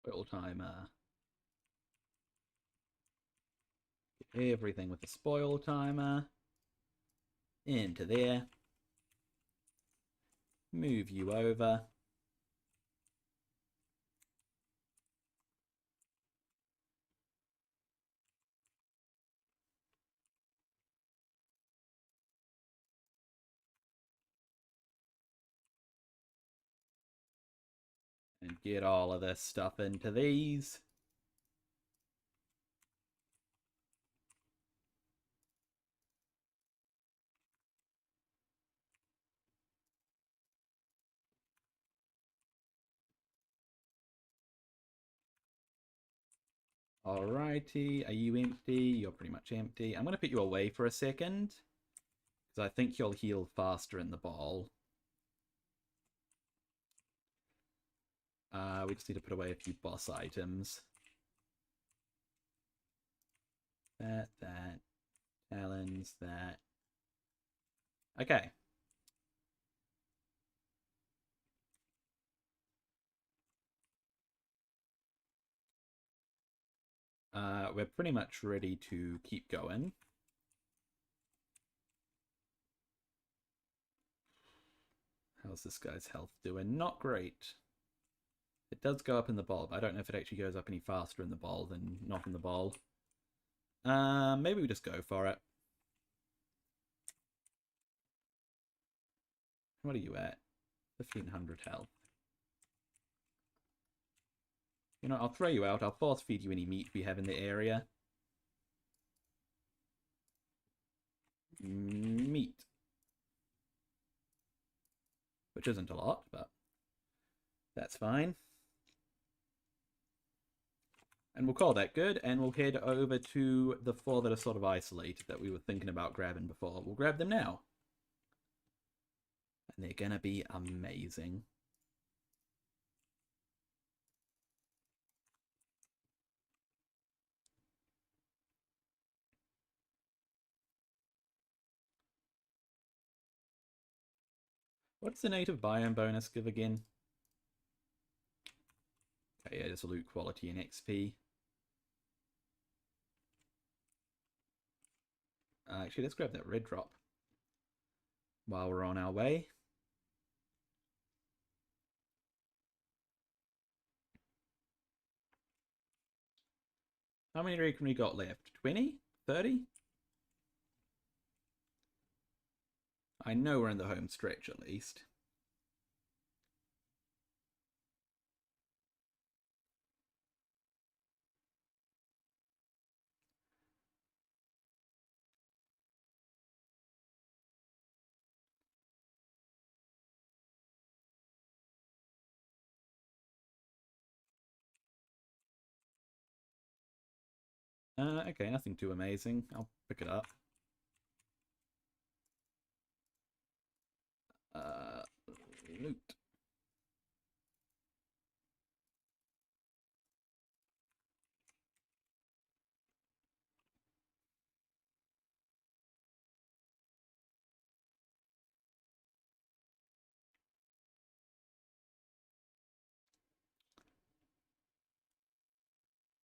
S1: Spoil timer. Everything with the spoil timer. Into there. Move you over. And get all of this stuff into these. Alrighty, are you empty? You're pretty much empty. I'm going to put you away for a second, because I think you'll heal faster in the ball. We just need to put away a few boss items. That, talons, that. Okay. We're pretty much ready to keep going. How's this guy's health doing? Not great. It does go up in the ball, but I don't know if it actually goes up any faster in the ball than not in the ball. Maybe we just go for it. What are you at? 1500 health. You know, I'll throw you out. I'll force feed you any meat we have in the area. Meat. Which isn't a lot, but that's fine. And we'll call that good, and we'll head over to the 4 that are sort of isolated that we were thinking about grabbing before. We'll grab them now. And they're gonna be amazing. What's the native biome bonus give again? Okay, yeah, just loot quality and XP. Actually, let's grab that red drop while we're on our way. How many reckon we got left? 20? 30? I know we're in the home stretch at least. Okay, nothing too amazing. I'll pick it up. Loot.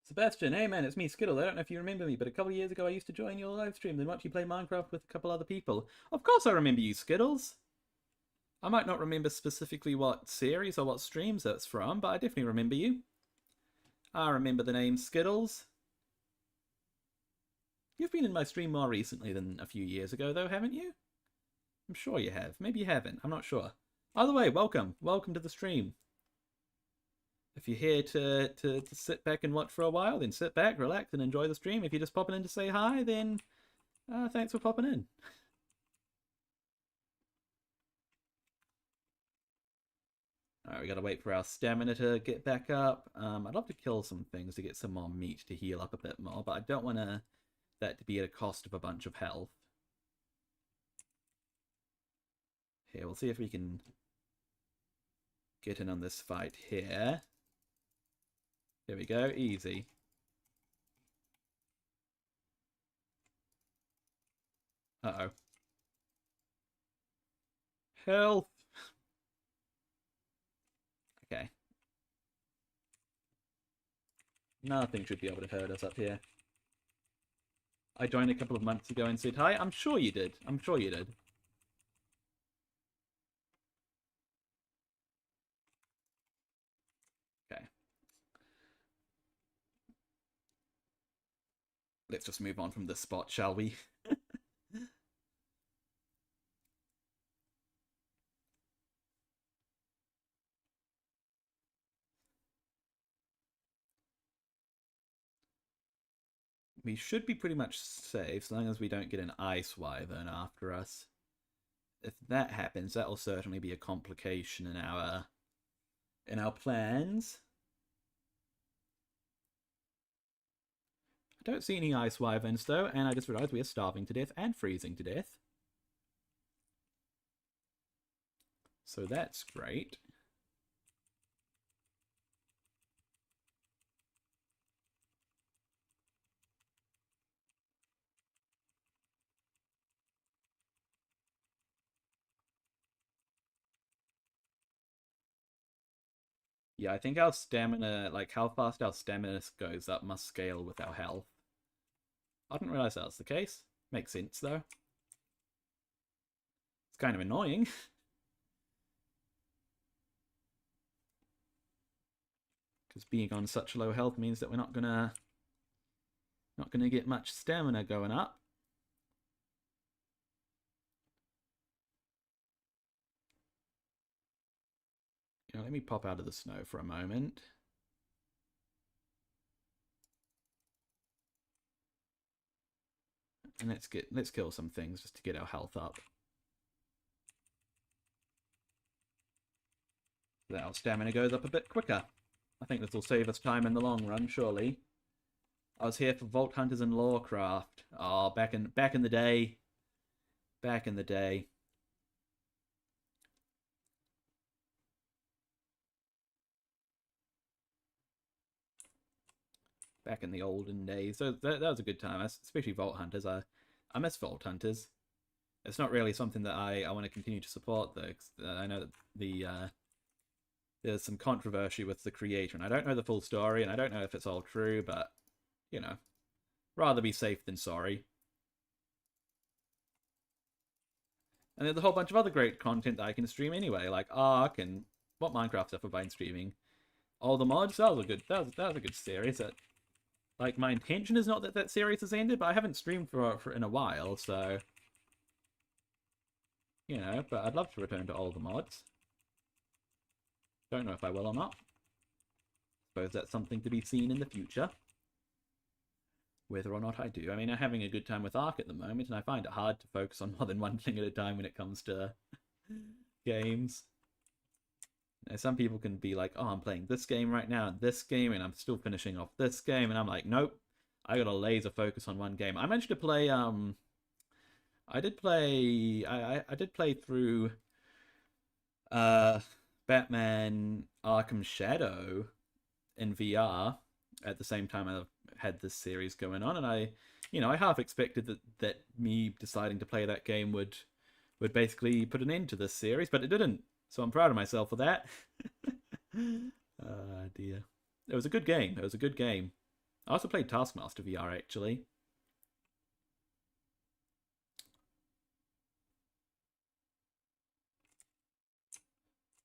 S1: Sebastian, hey man, it's me, Skittle. I don't know if you remember me, but a couple of years ago I used to join your live stream and watch you play Minecraft with a couple other people. Of course I remember you, Skittles. I might not remember specifically what series or what streams that's from, but I definitely remember you. I remember the name Skittles. You've been in my stream more recently than a few years ago, though, haven't you? I'm sure you have. Maybe you haven't. I'm not sure. Either way, welcome. Welcome to the stream. If you're here to sit back and watch for a while, then sit back, relax, and enjoy the stream. If you're just popping in to say hi, then thanks for popping in. Alright, we gotta wait for our stamina to get back up. I'd love to kill some things to get some more meat to heal up a bit more, but I don't want that to be at a cost of a bunch of health. Here, we'll see if we can get in on this fight here. Here we go, easy. Uh-oh. Health! Okay. Nothing should be able to hurt us up here. I joined a couple of months ago and said hi. I'm sure you did. I'm sure you did. Okay. Let's just move on from this spot, shall we? We should be pretty much safe, so long as we don't get an ice wyvern after us. If that happens, that will certainly be a complication in our plans. I don't see any ice wyverns though, and I just realized we are starving to death and freezing to death. So that's great. Yeah, I think our stamina, like how fast our stamina goes up, must scale with our health. I didn't realize that was the case. Makes sense, though. It's kind of annoying. Because being on such low health means that we're not gonna get much stamina going up. You know, let me pop out of the snow for a moment. And let's kill some things just to get our health up. So that our stamina goes up a bit quicker. I think this will save us time in the long run, surely. I was here for Vault Hunters and Lorecraft. Oh, back in the day. Back in the day. Back in the olden days. So that was a good time, especially Vault Hunters. I miss Vault Hunters. It's not really something that I want to continue to support, though, 'cause I know that there's some controversy with the creator, and I don't know the full story, and I don't know if it's all true, but, you know, rather be safe than sorry. And there's a whole bunch of other great content that I can stream anyway, like Ark and what Minecraft stuff have I been streaming. All the mods, that was a good series. Like, my intention is not that that series has ended, but I haven't streamed for in a while, so, you know, but I'd love to return to all the mods. Don't know if I will or not. Suppose that's something to be seen in the future. Whether or not I do. I mean, I'm having a good time with Ark at the moment, and I find it hard to focus on more than one thing at a time when it comes to games. Now, some people can be like, oh, I'm playing this game right now, and this game, and I'm still finishing off this game, and I'm like, nope, I got a laser focus on one game. I managed to play, I did play through, Batman Arkham Shadow in VR at the same time I had this series going on, and I half expected that me deciding to play that game would basically put an end to this series, but it didn't. So I'm proud of myself for that. Dear. It was a good game. It was a good game. I also played Taskmaster VR, actually.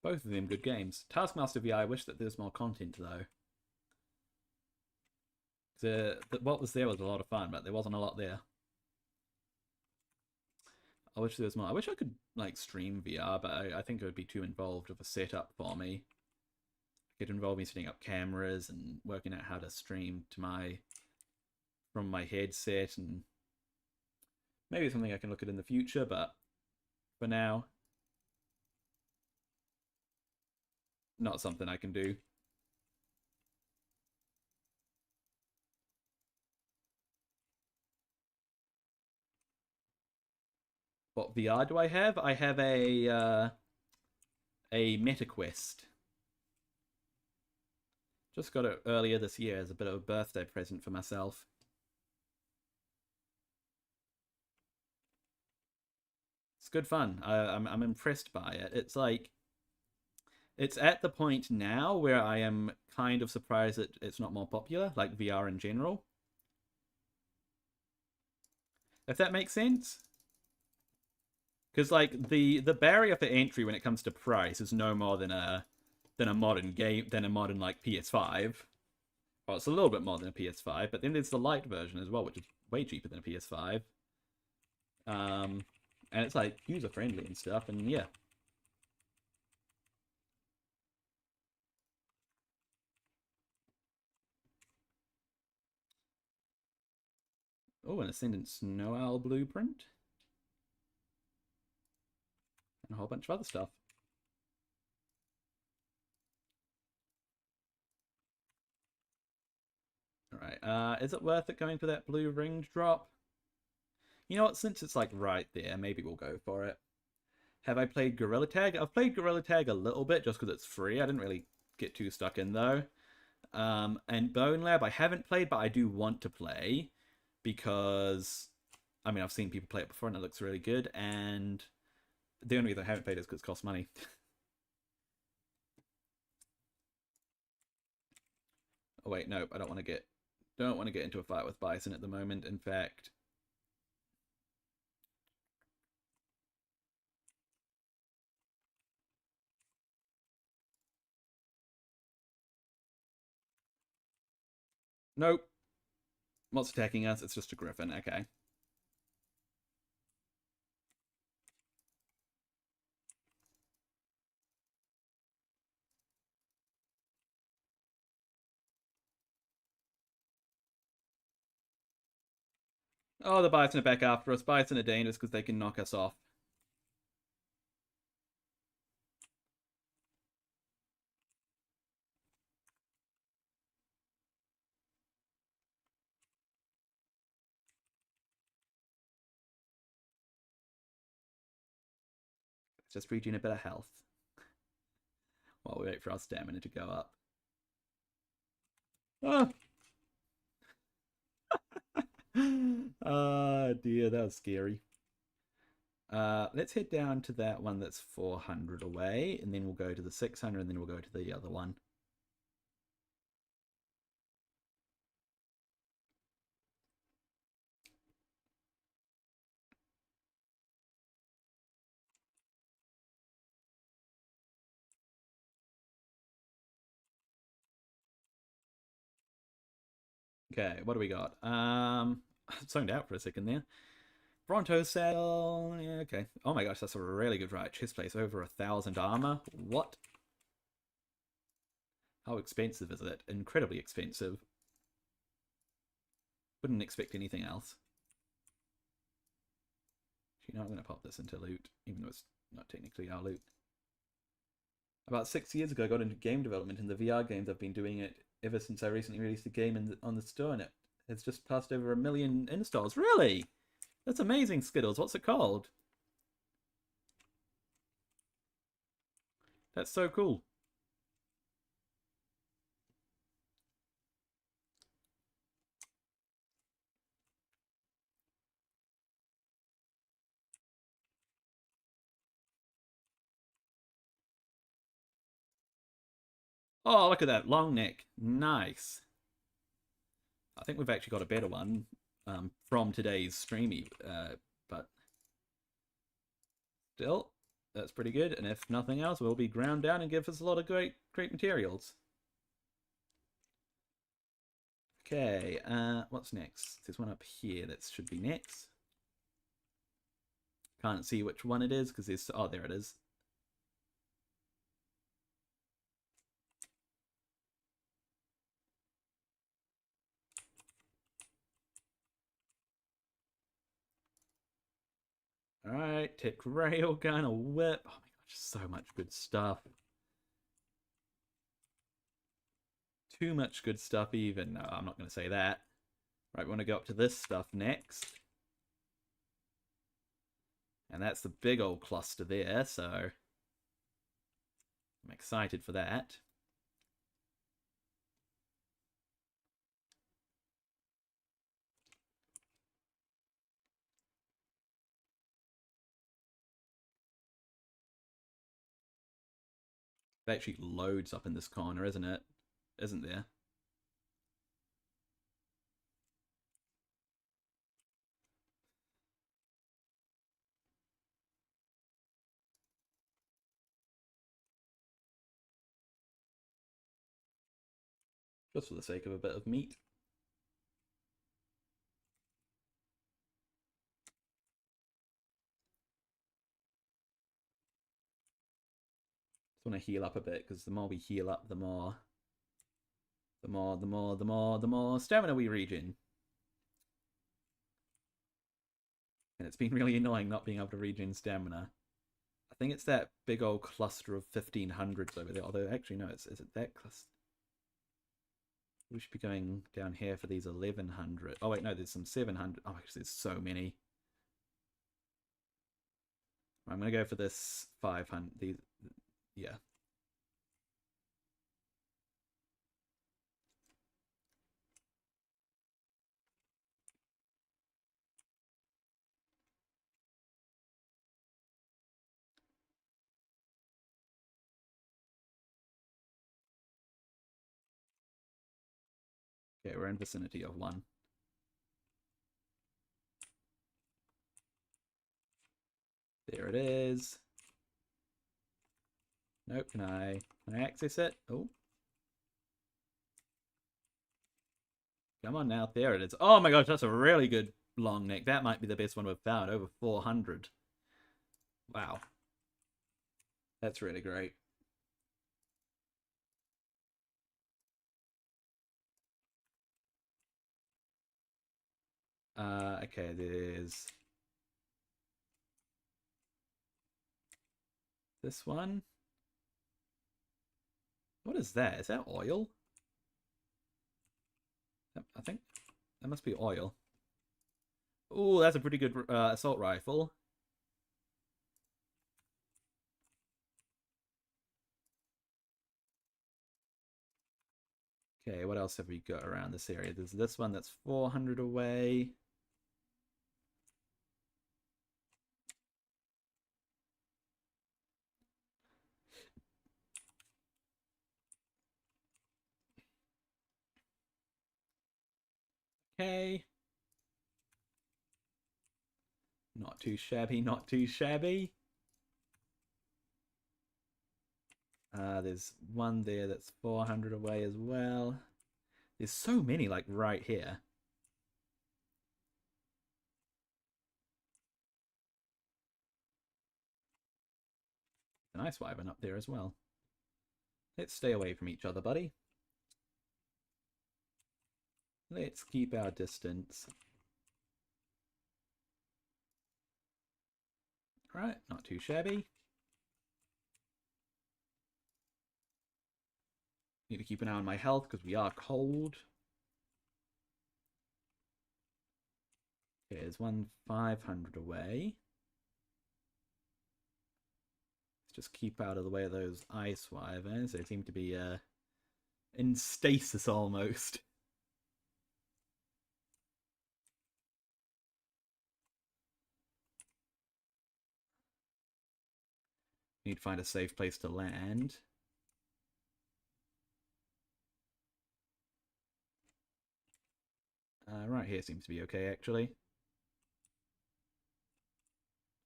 S1: Both of them good games. Taskmaster VR, I wish that there was more content, though. What was there was a lot of fun, but there wasn't a lot there. I wish there was more. I wish I could, like, stream VR, but I think it would be too involved of a setup for me. It involved me setting up cameras and working out how to stream to from my headset, and maybe something I can look at in the future, but for now, not something I can do. What VR do I have? I have a MetaQuest. Just got it earlier this year as a bit of a birthday present for myself. It's good fun. I'm impressed by it. It's like, it's at the point now where I am kind of surprised that it's not more popular, like VR in general. If that makes sense. Because like the barrier for entry when it comes to price is no more than a modern game than a modern like PS5. Well, it's a little bit more than a PS5, but then there's the light version as well, which is way cheaper than a PS5. And it's like user friendly and stuff, and yeah. Oh, an Ascendant Snow Owl blueprint. And a whole bunch of other stuff. Alright, is it worth it going for that blue ring drop? You know what, since it's like right there, maybe we'll go for it. Have I played Gorilla Tag? I've played Gorilla Tag a little bit just because it's free. I didn't really get too stuck in though. And Bone Lab I haven't played, but I do want to play because, I mean, I've seen people play it before and it looks really good. And the only reason I haven't played it is because it costs money. Oh wait, no, I don't want to get into a fight with Bison at the moment. In fact, nope. What's attacking us? It's just a griffin. Okay. Oh, the Bison are back after us. Bison are dangerous because they can knock us off. Just regen a bit of health while we wait for our stamina to go up. Oh, oh dear, that was scary. Let's head down to that one that's 400 away, and then we'll go to the 600, and then we'll go to the other one. Okay, what do we got? Zoned out for a second there. Bronto saddle. Yeah, okay. Oh my gosh, that's a really good right. Chest plate, over 1,000 armor. What? How expensive is it? Incredibly expensive. Wouldn't expect anything else. You know, I'm going to pop this into loot, even though it's not technically our loot. About 6 years ago, I got into game development. In the VR games, I've been doing it ever since I recently released a game on the store, and it has just passed over 1 million installs. Really? That's amazing, Skittles. What's it called? That's so cool. Oh, look at that. Long neck. Nice. I think we've actually got a better one from today's streamy, but still, that's pretty good. And if nothing else, we'll be ground down and give us a lot of great materials. Okay, what's next? There's one up here that should be next. Can't see which one it is because there's... Oh, there it is. Alright, tech railgun, a whip. Oh my gosh, so much good stuff. Too much good stuff even. No, I'm not going to say that. Right, we want to go up to this stuff next. And that's the big old cluster there, so I'm excited for that. It actually loads up in this corner, isn't it? isn't there? Just for the sake of a bit of meat. Just want to heal up a bit, because the more we heal up, the more stamina we regen. And it's been really annoying not being able to regen stamina. I think it's that big old cluster of 1500s over there. Although, actually, no, is it that cluster? We should be going down here for these 1100. Oh, wait, no, there's some 700. Oh, actually, there's so many. I'm going to go for this 500. These, yeah. Okay, we're in vicinity of one. There it is. Nope, can I access it? Oh. Come on now, there it is. Oh my gosh, that's a really good long neck. That might be the best one we've found, over 400. Wow. That's really great. Okay, there's this one. What is that? Is that oil? I think that must be oil. Oh, that's a pretty good assault rifle. Okay, what else have we got around this area? There's this one that's 400 away. Okay. Not too shabby, not too shabby. There's one there that's 400 away as well. There's so many, like, right here. An ice wyvern up there as well. Let's stay away from each other, buddy. Let's keep our distance. Alright, not too shabby. Need to keep an eye on my health because we are cold. Okay, there's one 500 away. Let's just keep out of the way of those ice wyverns. They seem to be in stasis almost. Need to find a safe place to land. Right here seems to be okay, actually.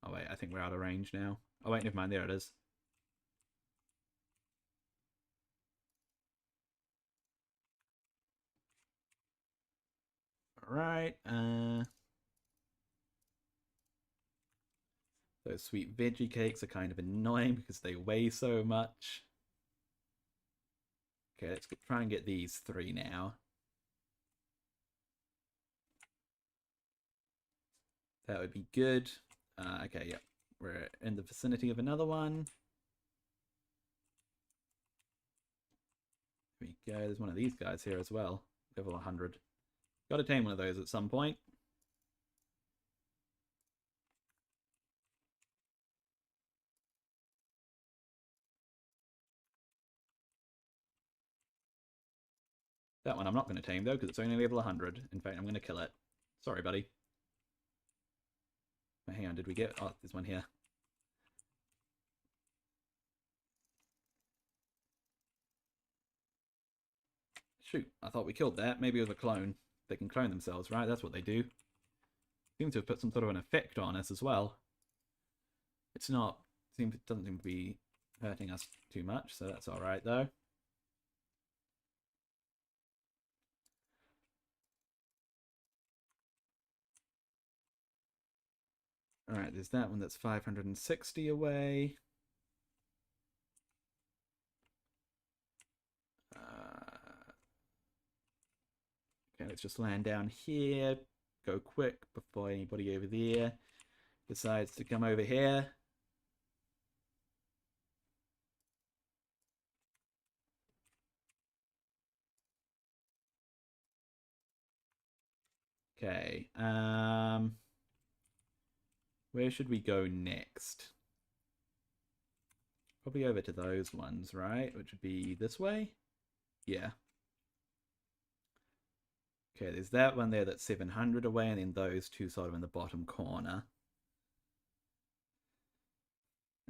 S1: Oh wait, I think we're out of range now. Oh wait, never mind, there it is. Alright, those sweet veggie cakes are kind of annoying because they weigh so much. Okay, let's try and get these 3 now. That would be good. Okay, yeah. We're in the vicinity of another one. Here we go. There's one of these guys here as well. Level 100. Got to tame one of those at some point. That one I'm not going to tame, though, because it's only level 100. In fact, I'm going to kill it. Sorry, buddy. Oh, hang on, did we get... Oh, there's one here. Shoot, I thought we killed that. Maybe it was a clone. They can clone themselves, right? That's what they do. Seems to have put some sort of an effect on us as well. It's not... It doesn't seem to be hurting us too much, so that's alright, though. Alright, there's that one that's 560 away. Okay, let's just land down here. Go quick before anybody over there decides to come over here. Okay, where should we go next? Probably over to those ones, right? Which would be this way? Yeah. Okay, there's that one there that's 700 away, and then those two sort of in the bottom corner.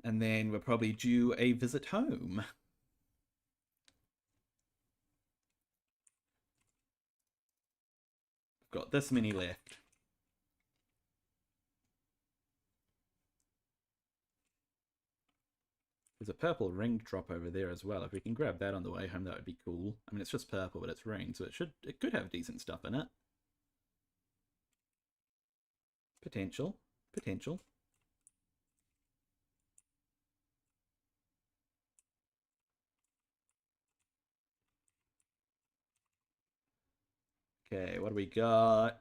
S1: And then we're probably due a visit home. We've got this many left. There's a purple ring drop over there as well. If we can grab that on the way home, that would be cool. I mean, it's just purple, but it's ring, so it could have decent stuff in it. Potential. Potential. Okay, what do we got?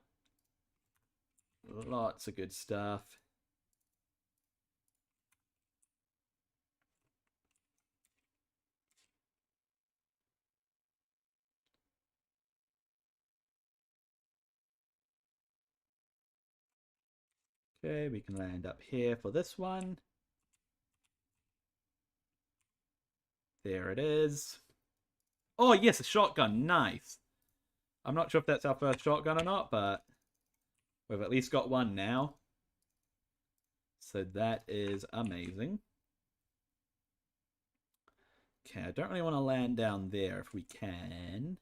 S1: Lots of good stuff. Okay, we can land up here for this one. There it is. Oh, yes, a shotgun. Nice. I'm not sure if that's our first shotgun or not, but we've at least got one now. So that is amazing. Okay, I don't really want to land down there if we can.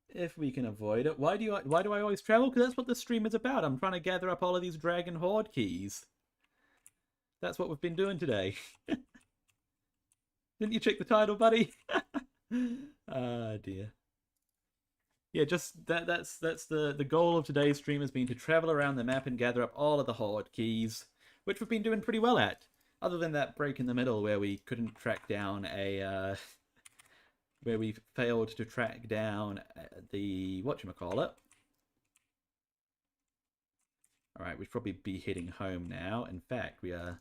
S1: If we can avoid it. Why do I always travel? Because that's what this stream is about. I'm trying to gather up all of these Dragon Hoard keys. That's what we've been doing today. Didn't you check the title, buddy? Ah, dear. Yeah, just that's the goal of today's stream has been to travel around the map and gather up all of the Hoard keys, which we've been doing pretty well at. Other than that break in the middle where we couldn't track down a where we failed to track down the whatchamacallit. Alright, we'd probably be heading home now. In fact, we are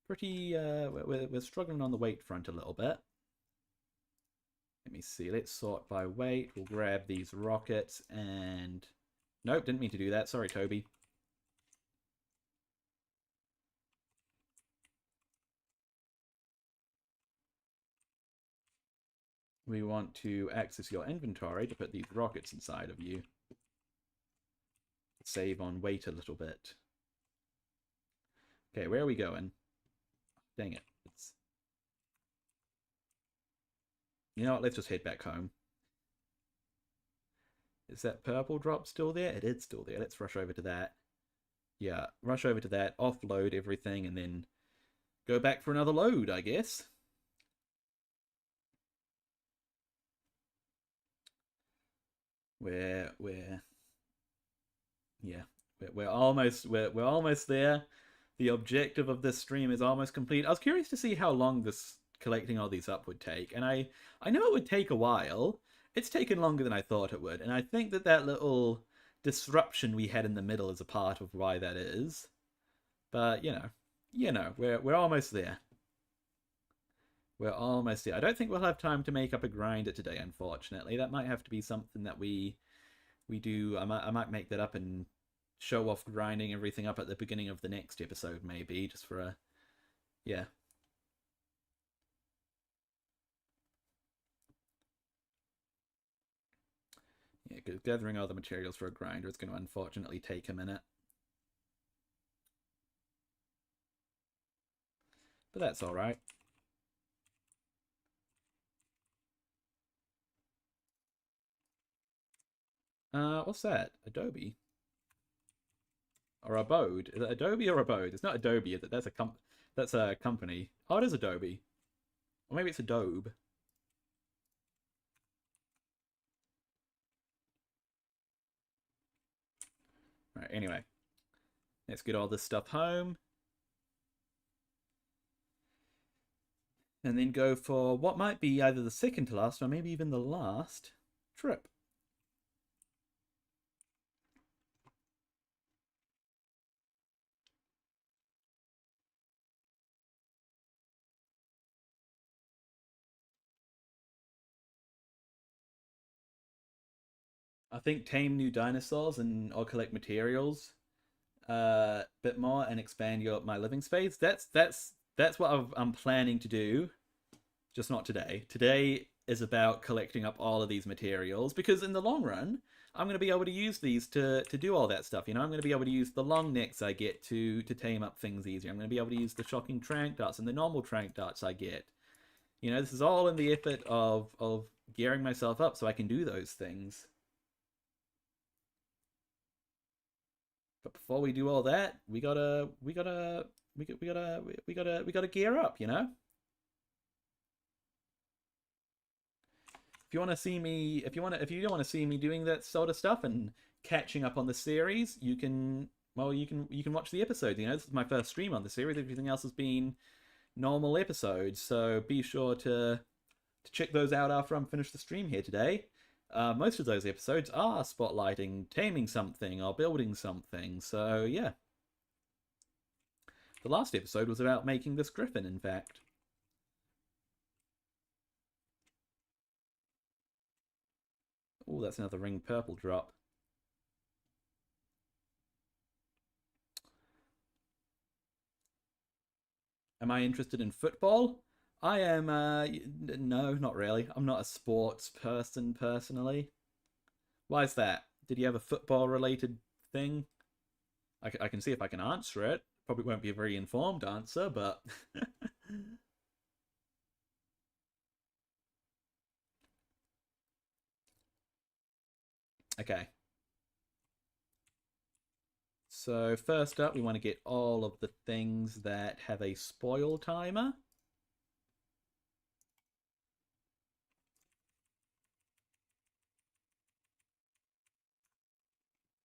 S1: pretty we're struggling on the weight front a little bit. Let me see, let's sort by weight. We'll grab these rockets and... Nope, didn't mean to do that. Sorry, Toby. We want to access your inventory to put these rockets inside of you. Save on weight a little bit. Okay, where are we going? Dang it. You know what, let's just head back home. Is that purple drop still there? It is still there. Let's rush over to that. Yeah, rush over to that, offload everything, and then go back for another load, I guess. We're almost there. The objective of this stream is almost complete. I was curious to see how long this collecting all these up would take, and I know it would take a while. It's taken longer than I thought it would, and I think that little disruption we had in the middle is a part of why that is. But we're almost there. We're almost there. I don't think we'll have time to make up a grinder today, unfortunately. That might have to be something that we do. I might make that up and show off grinding everything up at the beginning of the next episode, maybe, just for a... Yeah. Yeah, because gathering all the materials for a grinder is going to unfortunately take a minute. But that's alright. What's that? Adobe? Or Abode? Is it Adobe or Abode? It's not Adobe, is it? That's a company. Oh, it is Adobe. Or maybe it's Adobe. Right, anyway. Let's get all this stuff home. And then go for what might be either the second to last or maybe even the last trip. I think tame new dinosaurs and or collect materials a bit more and expand my living space. That's what I'm planning to do. Just not today. Today is about collecting up all of these materials because in the long run, I'm going to be able to use these to do all that stuff. You know, I'm going to be able to use the long necks I get to tame up things easier. I'm going to be able to use the shocking trank darts and the normal trank darts I get. You know, this is all in the effort of gearing myself up so I can do those things. But before we do all that, we gotta gear up, you know? If you want to see me, if you don't want to see me doing that sort of stuff and catching up on the series, you can, well, you can watch the episodes. You know, this is my first stream on the series. Everything else has been normal episodes, so be sure to check those out after I'm finished the stream here today. Most of those episodes are spotlighting taming something or building something, so yeah. The last episode was about making this griffin, in fact. Oh, that's another ring purple drop. Am I interested in football? I am, no, not really. I'm not a sports person, personally. Why is that? Did you have a football-related thing? I can see if I can answer it. Probably won't be a very informed answer, but... Okay. So first up, we want to get all of the things that have a spoil timer.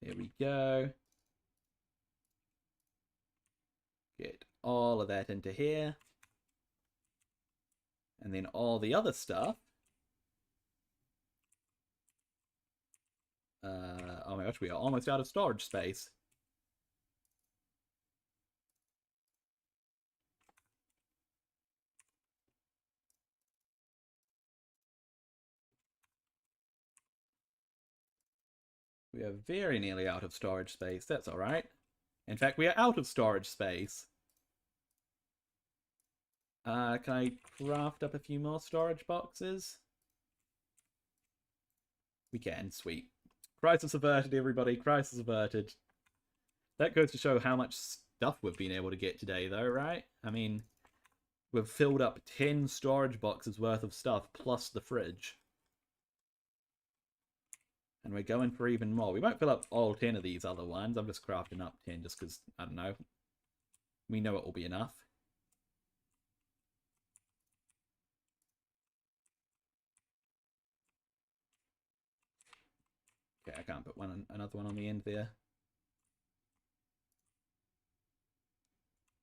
S1: There we go. Get all of that into here. And then all the other stuff. Oh my gosh, we are almost out of storage space. We are very nearly out of storage space. That's all right. In fact, we are out of storage space. Can I craft up a few more storage boxes? We can. Sweet. Crisis averted, everybody. Crisis averted. That goes to show how much stuff we've been able to get today, though, right? I mean, we've filled up 10 storage boxes worth of stuff, plus the fridge. And we're going for even more. We won't fill up all 10 of these other ones. I'm just crafting up 10 just because, I don't know. We know it will be enough. Okay, I can't put another one on the end there.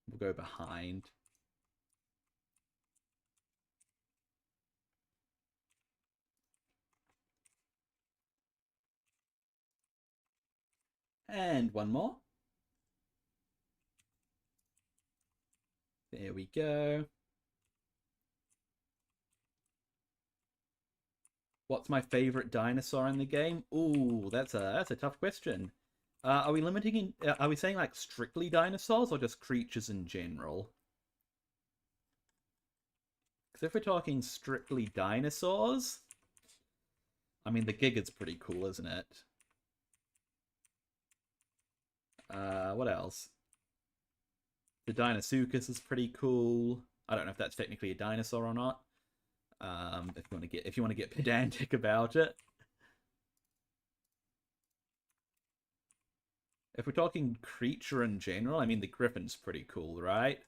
S1: We'll go behind. And one more. There we go. What's my favorite dinosaur in the game? Ooh, that's a tough question. Are we limiting? Are we saying like strictly dinosaurs or just creatures in general? Because if we're talking strictly dinosaurs, I mean the Giga's pretty cool, isn't it? What else? The Deinosuchus is pretty cool. I don't know if that's technically a dinosaur or not. If you want to get pedantic about it. If we're talking creature in general, I mean the Griffin's pretty cool, right?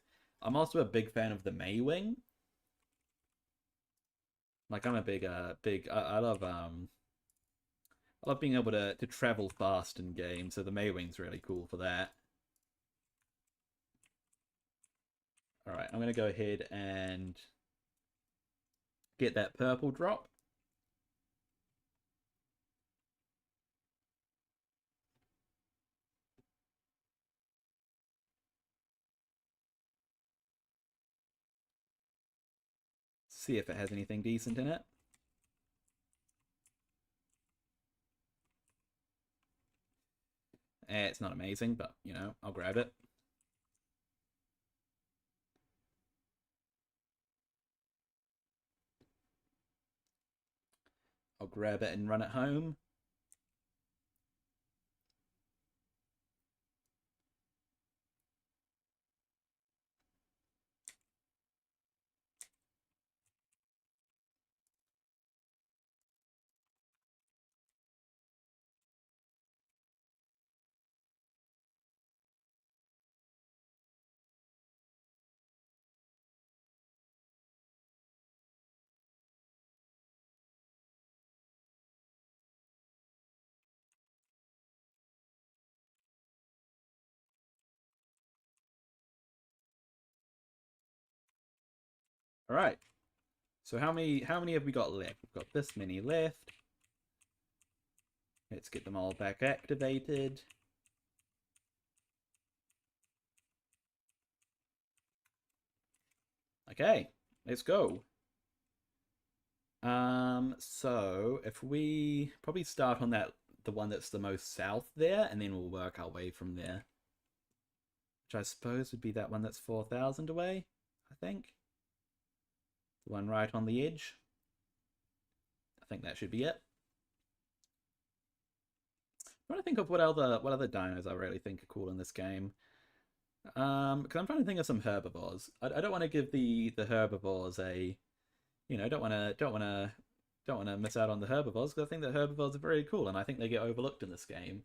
S1: I'm also a big fan of the Maywing. Like I'm a I love being able to travel fast in games, so the Maywing's really cool for that. Alright, I'm gonna go ahead and get that purple drop. See if it has anything decent in it. It's not amazing, but you know, I'll grab it. I'll grab it and run it home. All right. So how many have we got left? We've got this many left. Let's get them all back activated. Okay, let's go. So if we probably start on the one that's the most south there, and then we'll work our way from there. Which I suppose would be that one that's 4,000 away, I think. The one right on the edge. I think that should be it. I'm trying to think of what other dinos I really think are cool in this game. Because I'm trying to think of some herbivores. I don't want to give the herbivores a, you know, don't want to miss out on the herbivores because I think the herbivores are very cool and I think they get overlooked in this game.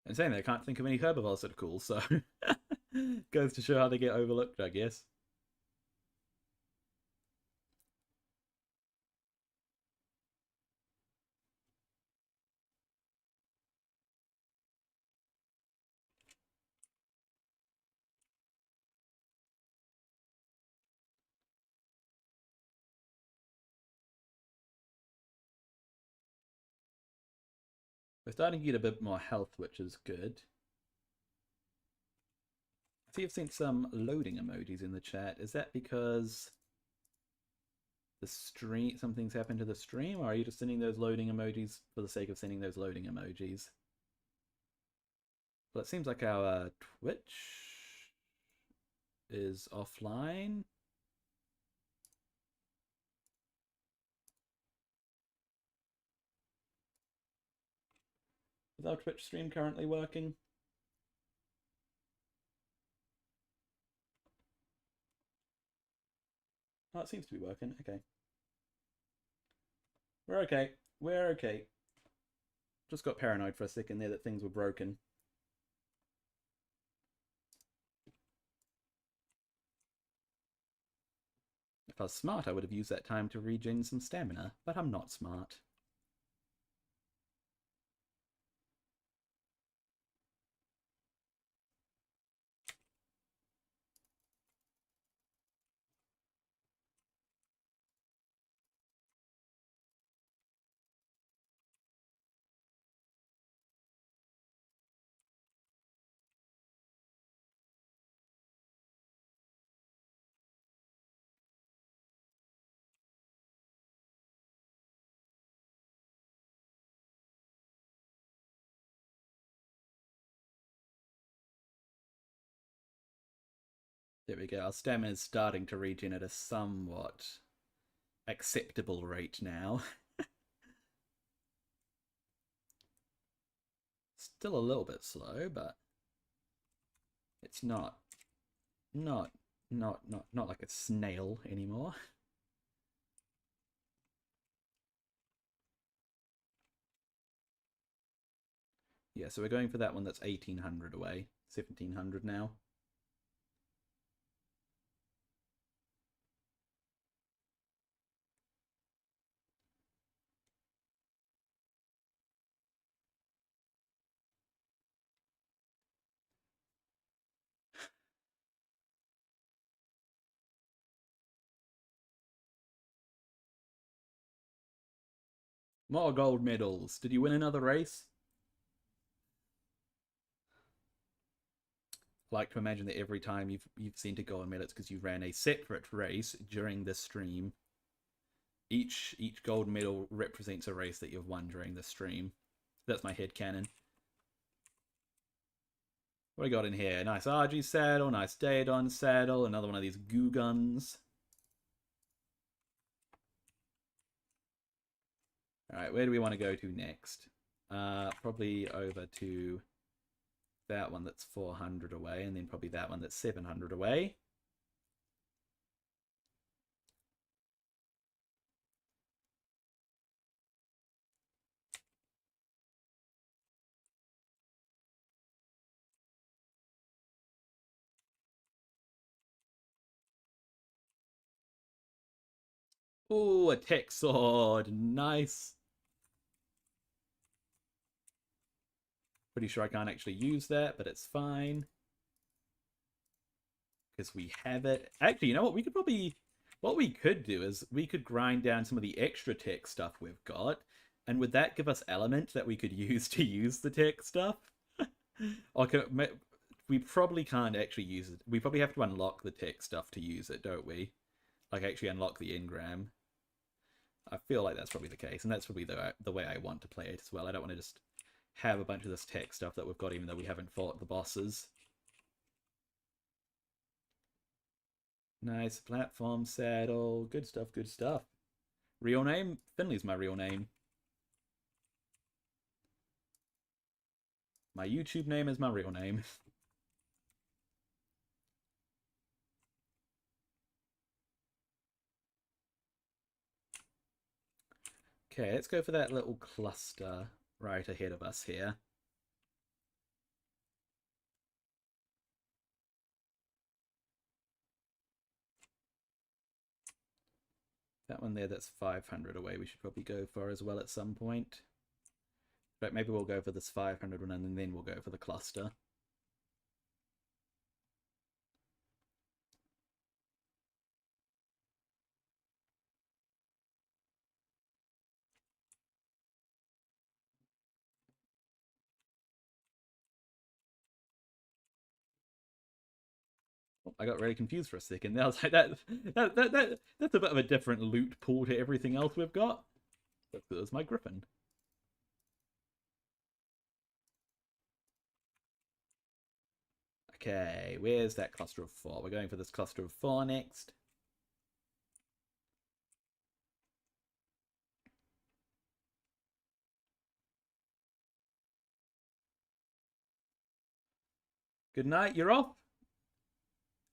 S1: And saying that, I can't think of any herbivores that are cool, so goes to show how they get overlooked, I guess. We're starting to get a bit more health, which is good. I see you've seen some loading emojis in the chat. Is that because the stream something's happened to the stream, or are you just sending those loading emojis for the sake of sending those loading emojis? Well, it seems like our Twitch is offline. Is our Twitch stream currently working? Oh, it seems to be working. Okay. We're okay. We're okay. Just got paranoid for a second there that things were broken. If I was smart, I would have used that time to regen some stamina, but I'm not smart. There we go. Our stamina is starting to regen at a somewhat acceptable rate now. Still a little bit slow, but it's not like a snail anymore. Yeah, so we're going for that one that's 1800 away. 1700 now. More gold medals. Did you win another race? Like to imagine that every time you've seen a gold medal, it's because you ran a separate race during this stream. Each gold medal represents a race that you've won during the stream. That's my head canon. What do we got in here? Nice RG saddle, nice Daedon saddle, another one of these goo guns. Alright, where do we want to go to next? Probably over to that one that's 400 away, and then probably that one that's 700 away. Ooh, a tech sword. Nice. Pretty sure I can't actually use that, but it's fine. Because we have it. Actually, you know what? We could probably... What we could do is we could grind down some of the extra tech stuff we've got. And would that give us element that we could use to use the tech stuff? Okay, we probably can't actually use it. We probably have to unlock the tech stuff to use it, don't we? Like actually unlock the engram. I feel like that's probably the case, and that's probably the way I want to play it as well. I don't want to just have a bunch of this tech stuff that we've got even though we haven't fought the bosses. Nice platform saddle. Good stuff, good stuff. Real name? Finley's my real name. My YouTube name is my real name. Okay, let's go for that little cluster right ahead of us here. That one there, that's 500 away. We should probably go for as well at some point. But maybe we'll go for this 500 one and then we'll go for the cluster. I got really confused for a second. I was like, that's a bit of a different loot pool to everything else we've got. That's my griffin. Okay, where's that cluster of 4? We're going for this cluster of 4 next. Good night, you're off.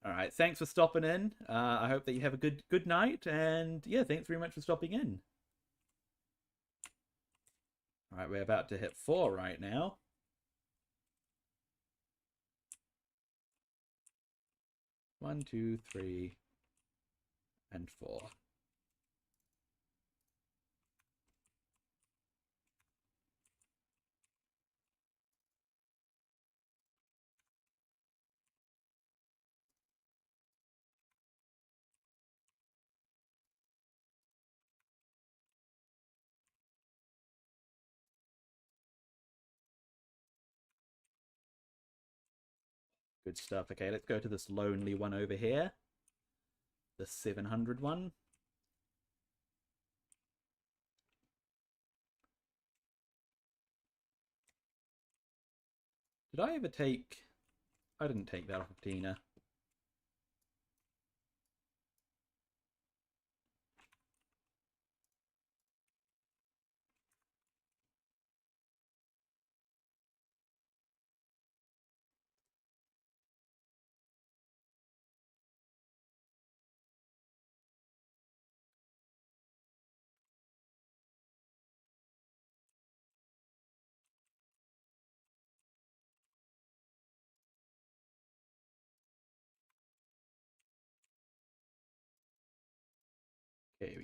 S1: All right, thanks for stopping in. I hope that you have a good night, and yeah, thanks very much for stopping in. All right, we're about to hit 4 right now. One, two, three, and 4. Good stuff. Okay, let's go to this lonely one over here. The 700 one. Did I ever take... I didn't take that off of Tina.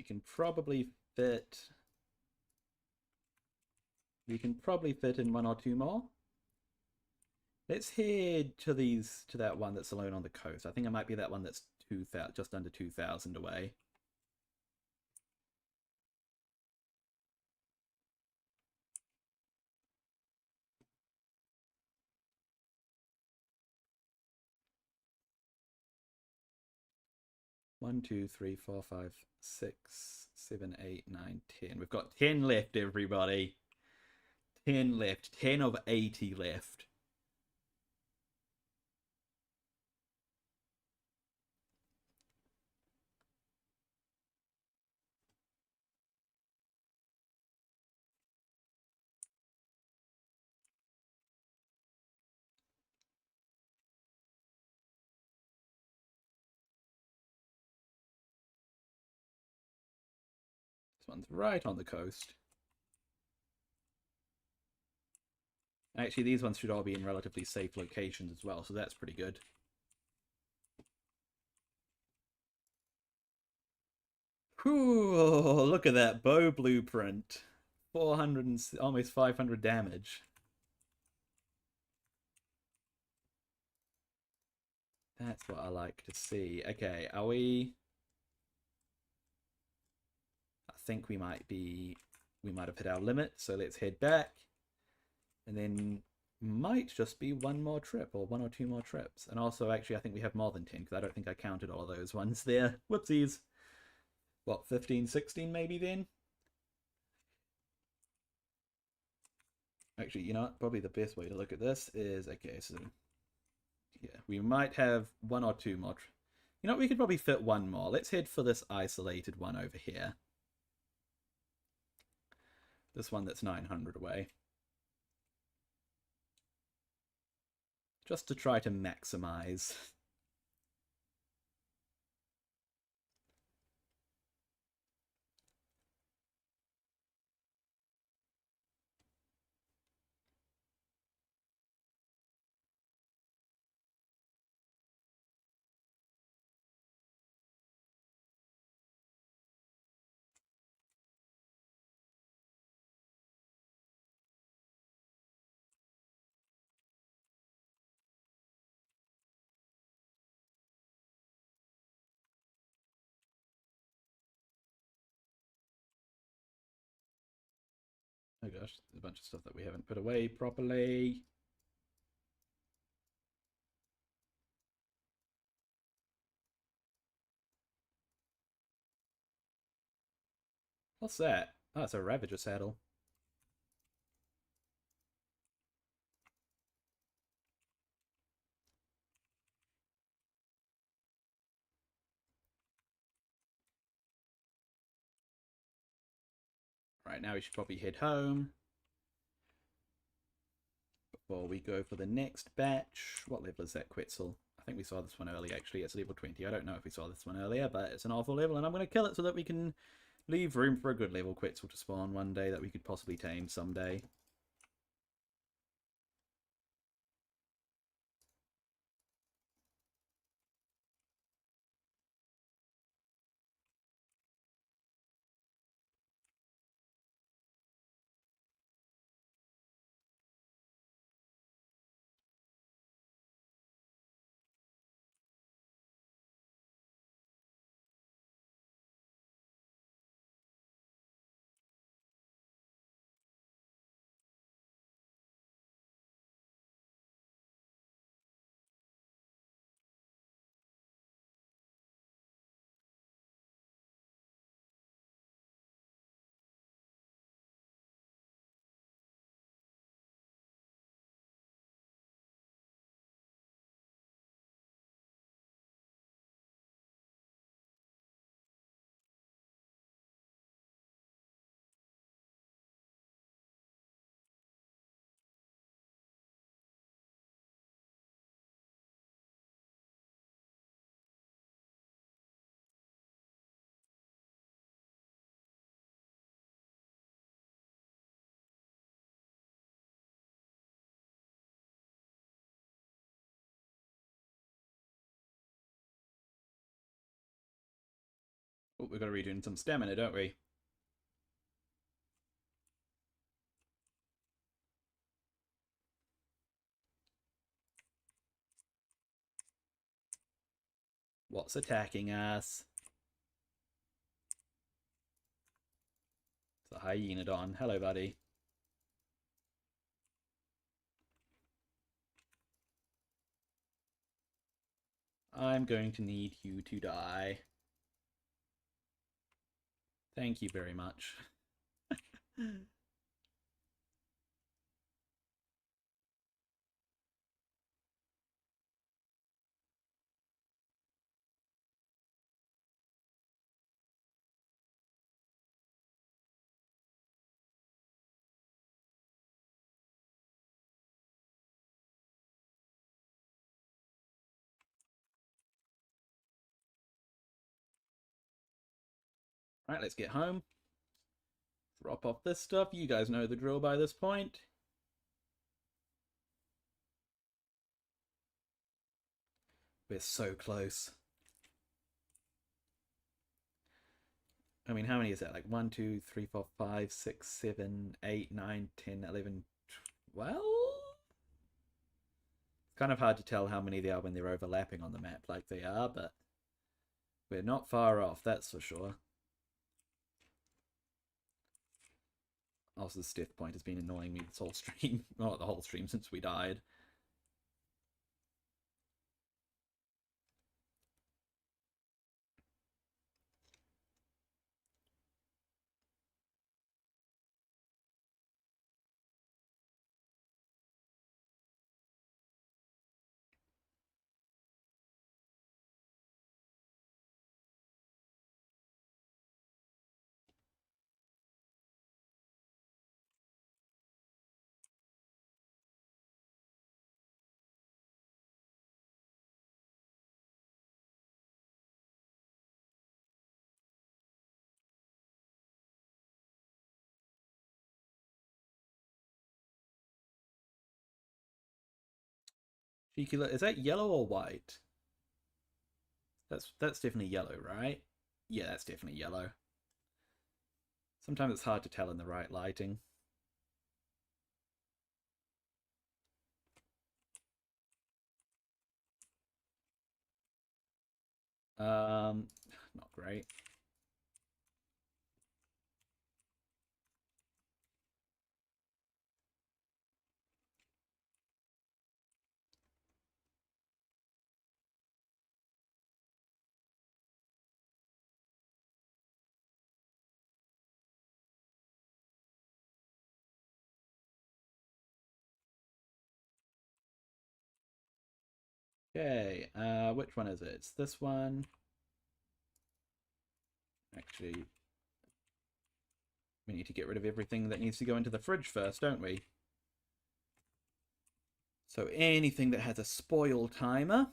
S1: we can probably fit... We can probably fit in one or two more. Let's head to that one that's alone on the coast. I think it might be that one that's 2,000, just under 2,000 away. One, two, three, four, five, 6, 7, 8, 9, 10. We've got 10 left, everybody. 10 left. 10 of 80 left. This one's right on the coast. Actually, these ones should all be in relatively safe locations as well, so that's pretty good. Whew, look at that bow blueprint. 400 and almost 500 damage. That's what I like to see. Okay, are we... I think we might have hit our limit, so let's head back. And then might just be one more trip, or one or two more trips. And also, actually, I think we have more than 10, because I don't think I counted all those ones there. Whoopsies. What, 15, 16 maybe then? Actually, you know what? Probably the best way to look at this is, okay, so... Yeah, we might have one or two more. You know what? We could probably fit one more. Let's head for this isolated one over here. This one that's 900 away. Just to try to maximize. Oh gosh, there's a bunch of stuff that we haven't put away properly. What's that? Oh, it's a Ravager saddle. Right, now we should probably head home before we go for the next batch. What level is that Quetzal? I think we saw this one earlier, actually. It's level 20. I don't know if we saw this one earlier, but it's an awful level, and I'm going to kill it so that we can leave room for a good level Quetzal to spawn one day that we could possibly tame someday. Oh, we've got to redo some stamina, don't we? What's attacking us? It's a hyenodon. Hello, buddy. I'm going to need you to die. Thank you very much. Right, let's get home. Drop off this stuff. You guys know the drill by this point. We're so close. I mean, how many is that? Like 1, 2, 3, 4, 5, 6, 7, 8, 9, 10, 11, 12? It's kind of hard to tell how many there are when they're overlapping on the map like they are, but we're not far off, that's for sure. Also, the stiff point has been annoying me this whole stream. Well, not the whole stream, since we died. Cheeky, is that yellow or white? That's definitely yellow, right? Yeah, that's definitely yellow. Sometimes it's hard to tell in the right lighting. Not great. Okay, which one is it? It's this one. Actually, we need to get rid of everything that needs to go into the fridge first, don't we? So anything that has a spoil timer.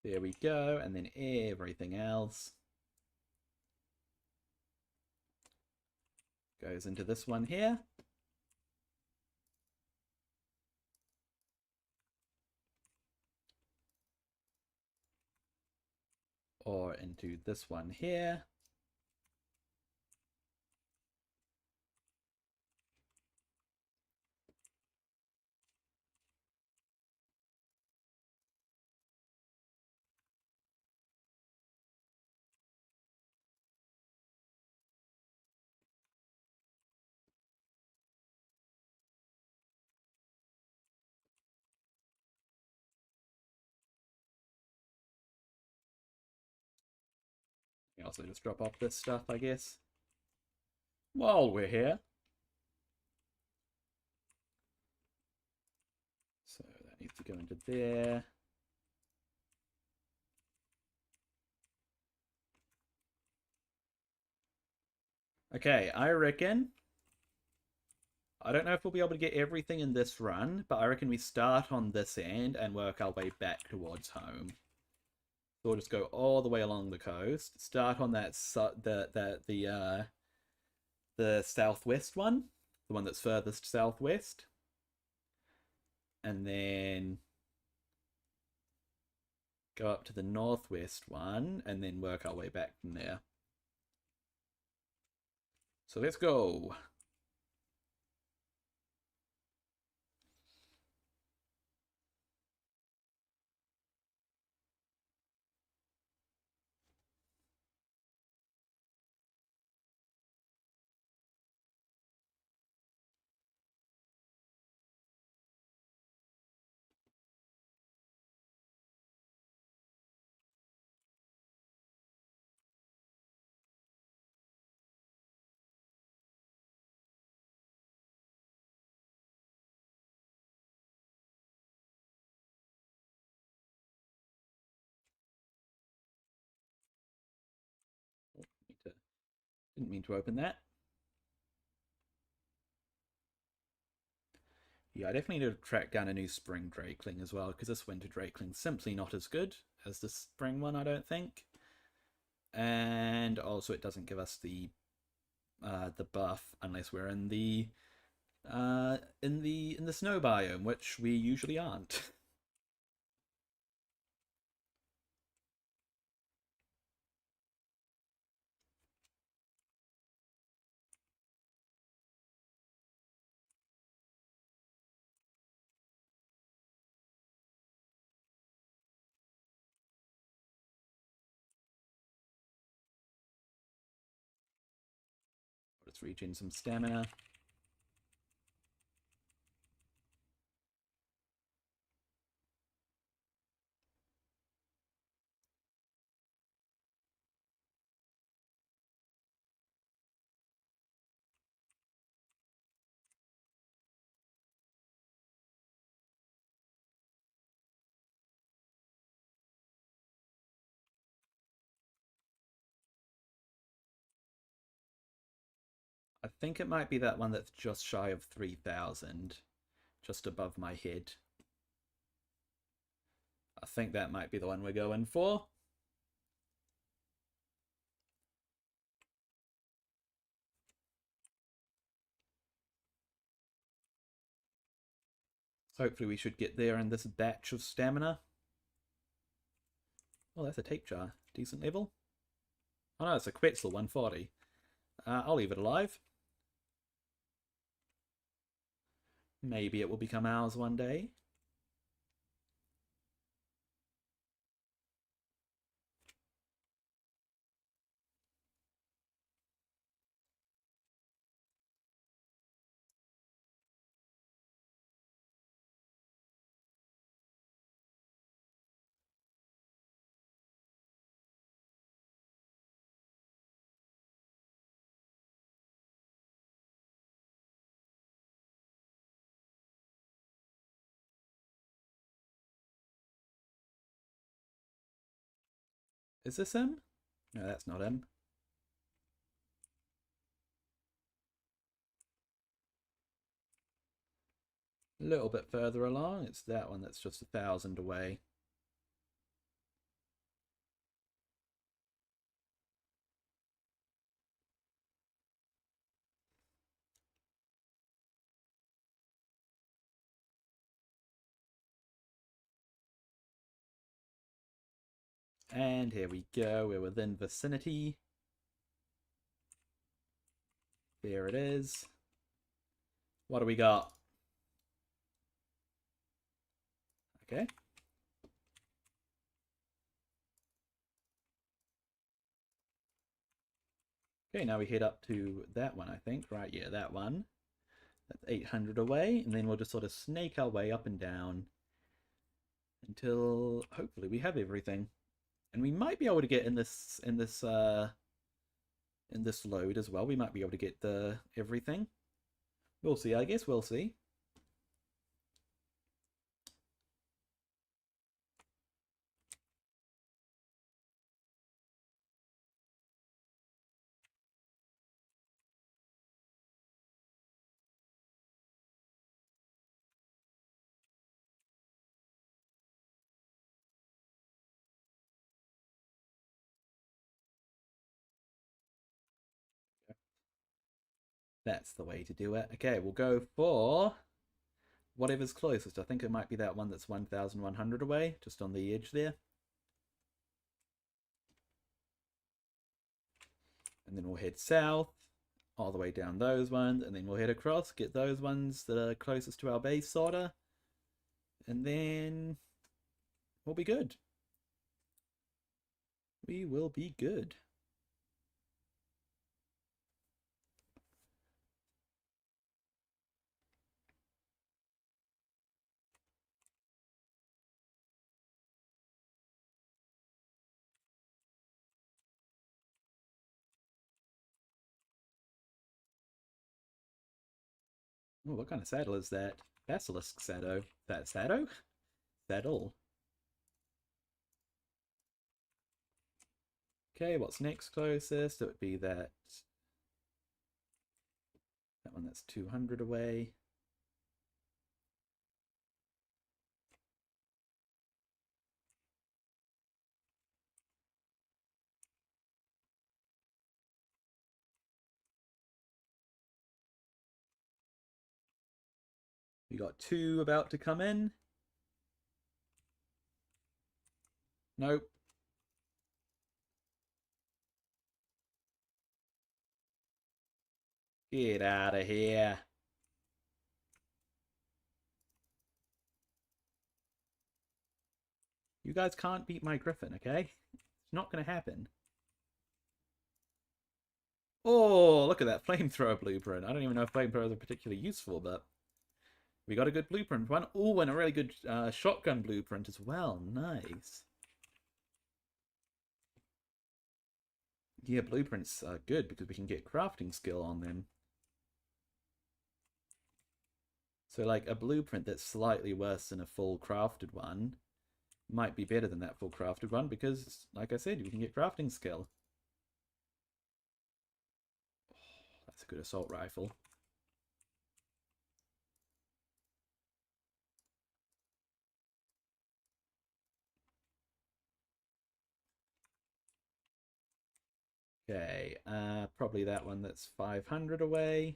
S1: There we go, and then everything else goes into this one here. Or into this one here. We also just drop off this stuff, I guess, while we're here. So that needs to go into there. Okay, I reckon... I don't know if we'll be able to get everything in this run, but I reckon we start on this end and work our way back towards home. So we'll just go all the way along the coast, start on that the southwest one, the one that's furthest southwest, and then go up to the northwest one, and then work our way back from there. So let's go. Didn't mean to open that. Yeah, I definitely need to track down a new spring Drakeling as well, because this winter Drakeling's simply not as good as the spring one, I don't think. And also it doesn't give us the buff unless we're in the snow biome, which we usually aren't. Let's regen some stamina. I think it might be that one that's just shy of 3,000, just above my head. I think that might be the one we're going for. So hopefully we should get there in this batch of stamina. Oh, that's a tape jar. Decent level. Oh no, it's a Quetzal 140. I'll leave it alive. Maybe it will become ours one day. Is this him? No, that's not him. A little bit further along, it's that one that's just 1,000 away. And here we go, we're within vicinity. There it is. What do we got? Okay. Okay, now we head up to that one, I think. Right, yeah, that one. That's 800 away, and then we'll just sort of snake our way up and down until hopefully we have everything. And we might be able to get in this load as well. We might be able to get the everything. We'll see, I guess we'll see. That's the way to do it. Okay, we'll go for whatever's closest. I think it might be that one that's 1,100 away, just on the edge there. And then we'll head south, all the way down those ones, and then we'll head across, get those ones that are closest to our base sorter, and then we'll be good. We will be good. Oh, what kind of saddle is that? Basilisk saddle. That saddle? Saddle. Okay, what's next closest? It would be that one that's 200 away. We got 2 about to come in. Nope. Get out of here. You guys can't beat my griffin, okay? It's not going to happen. Oh, look at that flamethrower blueprint. I don't even know if flamethrowers are particularly useful, but we got a good blueprint one. Oh, and a really good shotgun blueprint as well. Nice. Yeah, blueprints are good because we can get crafting skill on them. So like a blueprint that's slightly worse than a full crafted one might be better than that full crafted one because, like I said, you can get crafting skill. Oh, that's a good assault rifle. Okay, probably that one that's 500 away,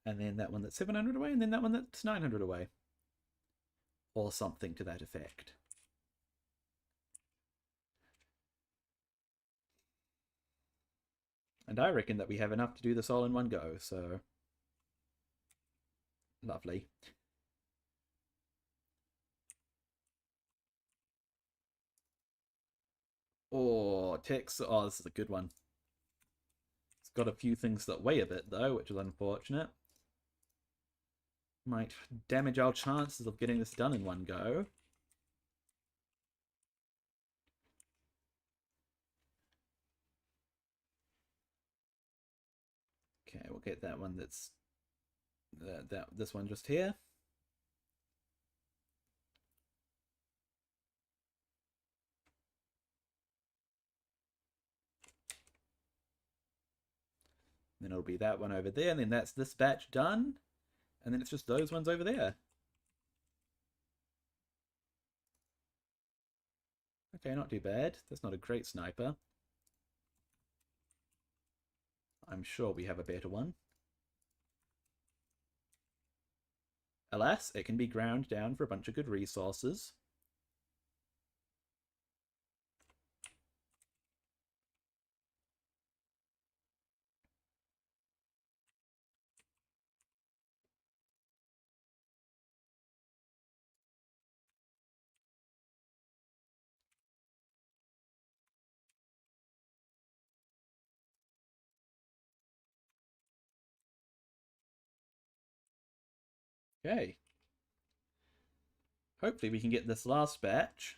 S1: and then that one that's 700 away, and then that one that's 900 away. Or something to that effect. And I reckon that we have enough to do this all in one go, so... Lovely. Oh, Tex. Oh, this is a good one. It's got a few things that weigh a bit, though, which is unfortunate. Might damage our chances of getting this done in one go. Okay, we'll get that one that's... this one just here. Then it'll be that one over there, and then that's this batch done. And then it's just those ones over there. Okay, not too bad. That's not a great sniper. I'm sure we have a better one. Alas, it can be ground down for a bunch of good resources. Okay. Hopefully we can get this last batch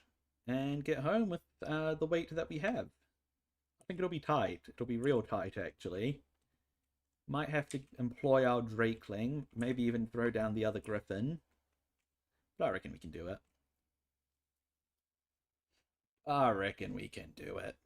S1: and get home with the weight that we have. I think it'll be tight. It'll be real tight, actually. Might have to employ our Drakeling, maybe even throw down the other Griffin. But I reckon we can do it. I reckon we can do it.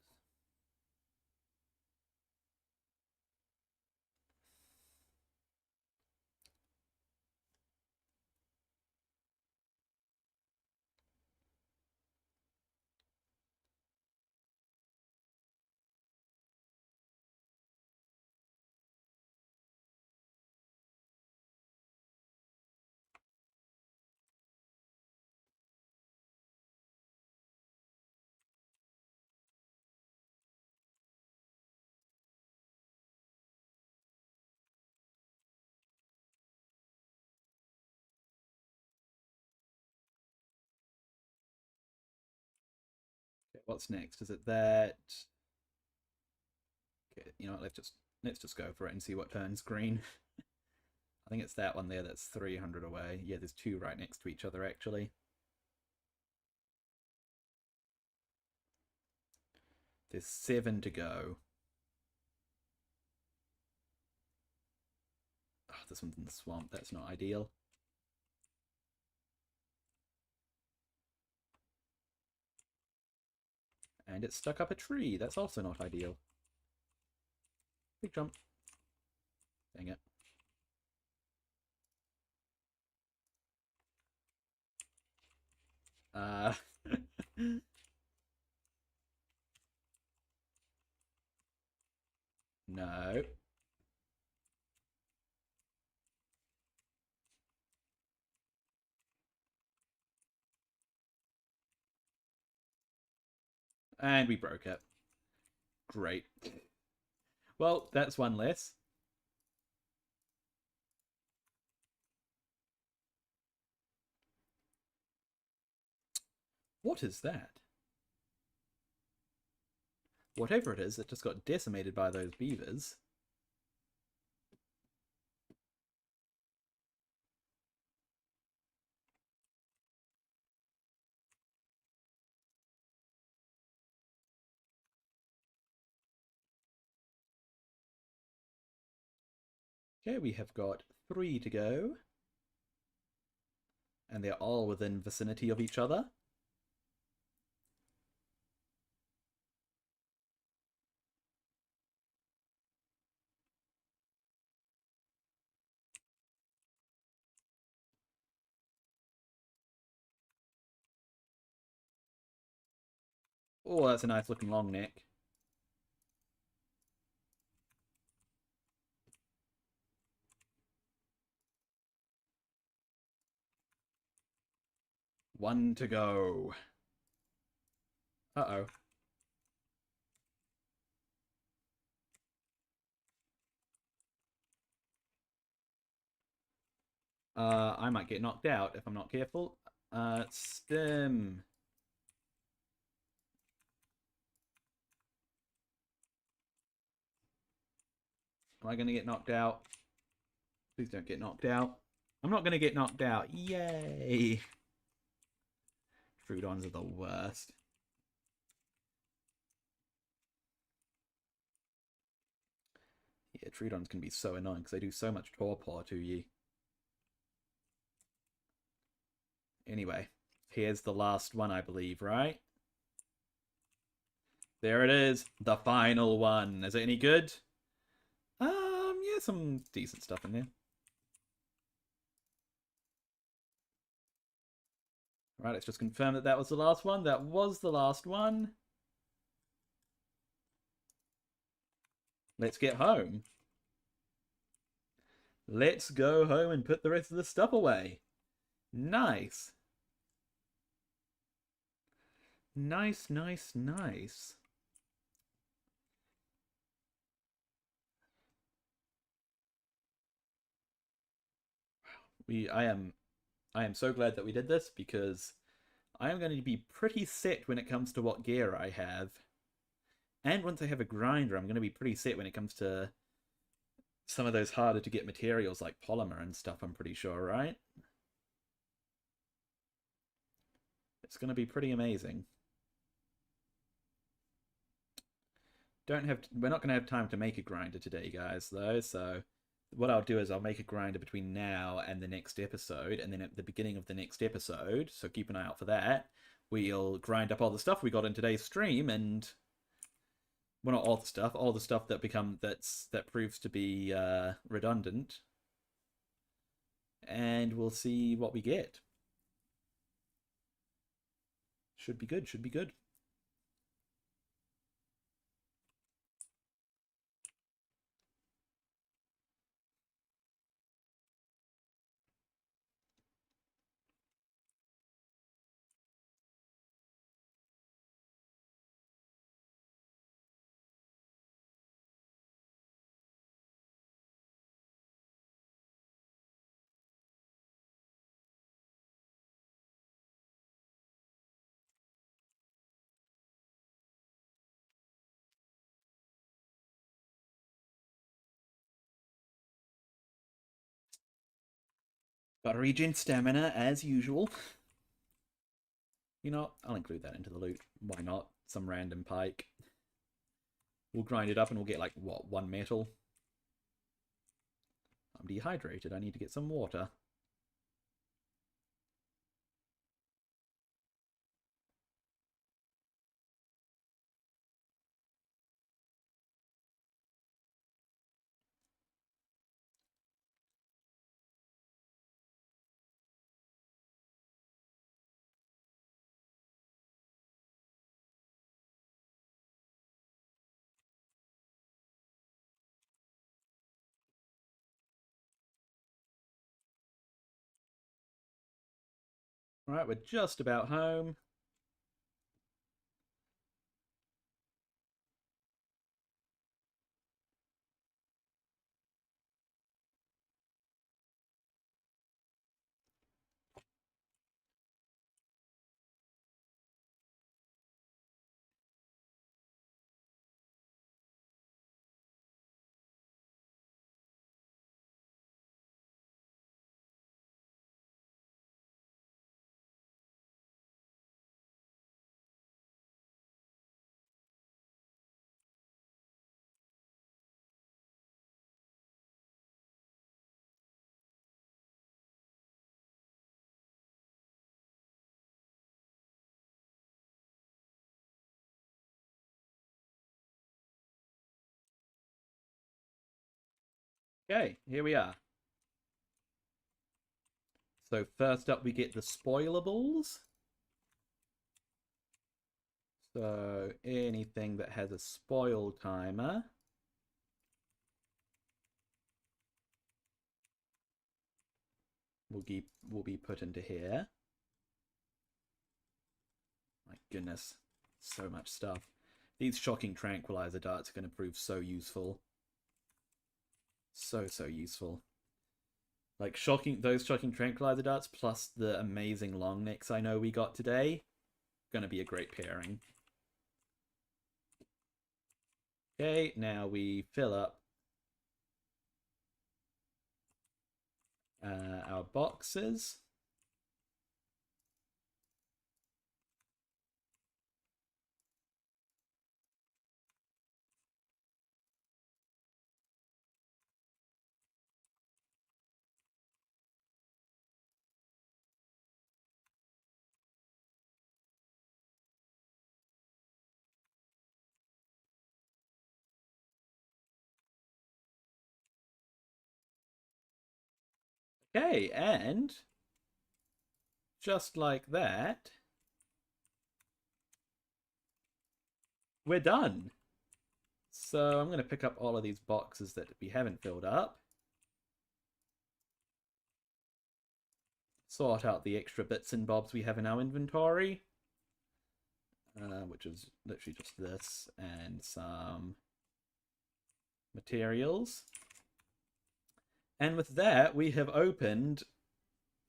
S1: What's next? Is it that? Okay, you know what? Let's just go for it and see what turns green. I think it's that one there that's 300 away. Yeah, there's two right next to each other actually. There's 7 to go. Oh, this one's in the swamp. That's not ideal. And it's stuck up a tree. That's also not ideal. Big jump. Dang it. Uh, no. And we broke it. Great. Well, that's one less. What is that? Whatever it is, it just got decimated by those beavers. Okay, we have got 3 to go. And they're all within vicinity of each other. Oh, that's a nice looking long neck. One to go. Uh-oh. I might get knocked out if I'm not careful. Stim. Am I going to get knocked out? Please don't get knocked out. I'm not going to get knocked out. Yay! Troodons are the worst. Yeah, Troodons can be so annoying because they do so much torpor to you. Anyway, here's the last one, I believe, right? There it is, the final one. Is it any good? Yeah, some decent stuff in there. Right, let's just confirm that that was the last one. That was the last one. Let's get home. Let's go home and put the rest of the stuff away. Nice. Nice, nice, nice. I am so glad that we did this because I am going to be pretty set when it comes to what gear I have. And once I have a grinder, I'm going to be pretty set when it comes to some of those harder to get materials like polymer and stuff, I'm pretty sure, right? It's going to be pretty amazing. We're not going to have time to make a grinder today, guys, though, so what I'll do is I'll make a grinder between now and the next episode, and then at the beginning of the next episode, so keep an eye out for that, we'll grind up all the stuff we got in today's stream, and well, not all the stuff that proves to be redundant, and we'll see what we get. Should be good, should be good. Gotta regen stamina as usual. You know, I'll include that into the loot. Why not? Some random pike. We'll grind it up and we'll get like, what, 1 metal? I'm dehydrated. I need to get some water. Alright, we're just about home. Okay, here we are. So first up we get the spoilables. So anything that has a spoil timer will be put into here. My goodness, so much stuff. These shocking tranquilizer darts are going to prove so useful. So useful. Like those shocking tranquilizer darts plus the amazing long necks I know we got today. Gonna be a great pairing. Okay, now we fill up our boxes. Okay, and just like that, we're done. So I'm going to pick up all of these boxes that we haven't filled up. Sort out the extra bits and bobs we have in our inventory. Which is literally just this and some materials. And with that, we have opened,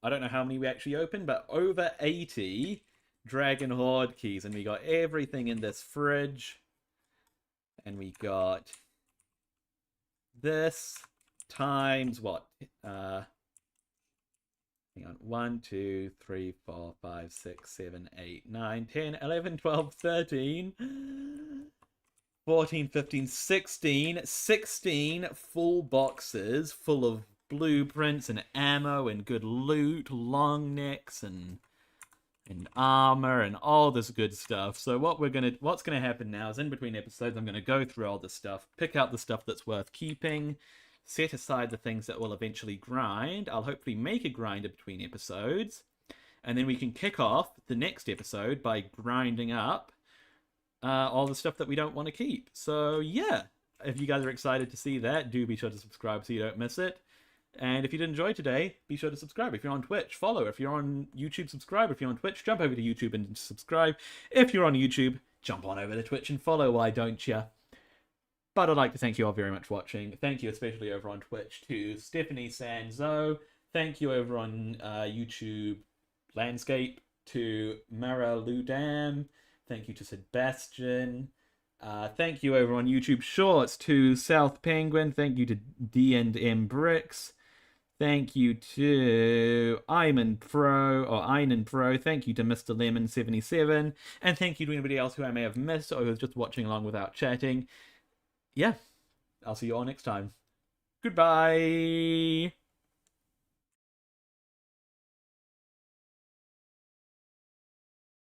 S1: I don't know how many we actually opened, but over 80 Dragon Hoard keys. And we got everything in this fridge. And we got this times what? Hang on. 1, 2, 3, 4, 5, 6, 7, 8, 9, 10, 11, 12, 13, 14, 15, 16 full boxes full of blueprints and ammo and good loot, long necks and armor and all this good stuff. So what's gonna happen now is in between episodes I'm gonna go through all this stuff, pick out the stuff that's worth keeping, set aside the things that will eventually grind. I'll hopefully make a grinder between episodes, and then we can kick off the next episode by grinding up all the stuff that we don't want to keep. So yeah, if you guys are excited to see that, do be sure to subscribe so you don't miss it. And if you did enjoy today, be sure to subscribe. If you're on Twitch, follow. If you're on YouTube, subscribe. If you're on Twitch, jump over to YouTube and subscribe. If you're on YouTube, jump on over to Twitch and follow. Why don't you? But I'd like to thank you all very much for watching. Thank you especially over on Twitch to Stephanie Sanzo. Thank you over on YouTube Landscape to Mara Ludam. Thank you to Sebastian. Thank you over on YouTube Shorts to South Penguin. Thank you to D&M Bricks. Thank you to Iman Pro or Einan Pro. Thank you to Mr. Lemon77. And thank you to anybody else who I may have missed or who's just watching along without chatting. Yeah, I'll see you all next time. Goodbye.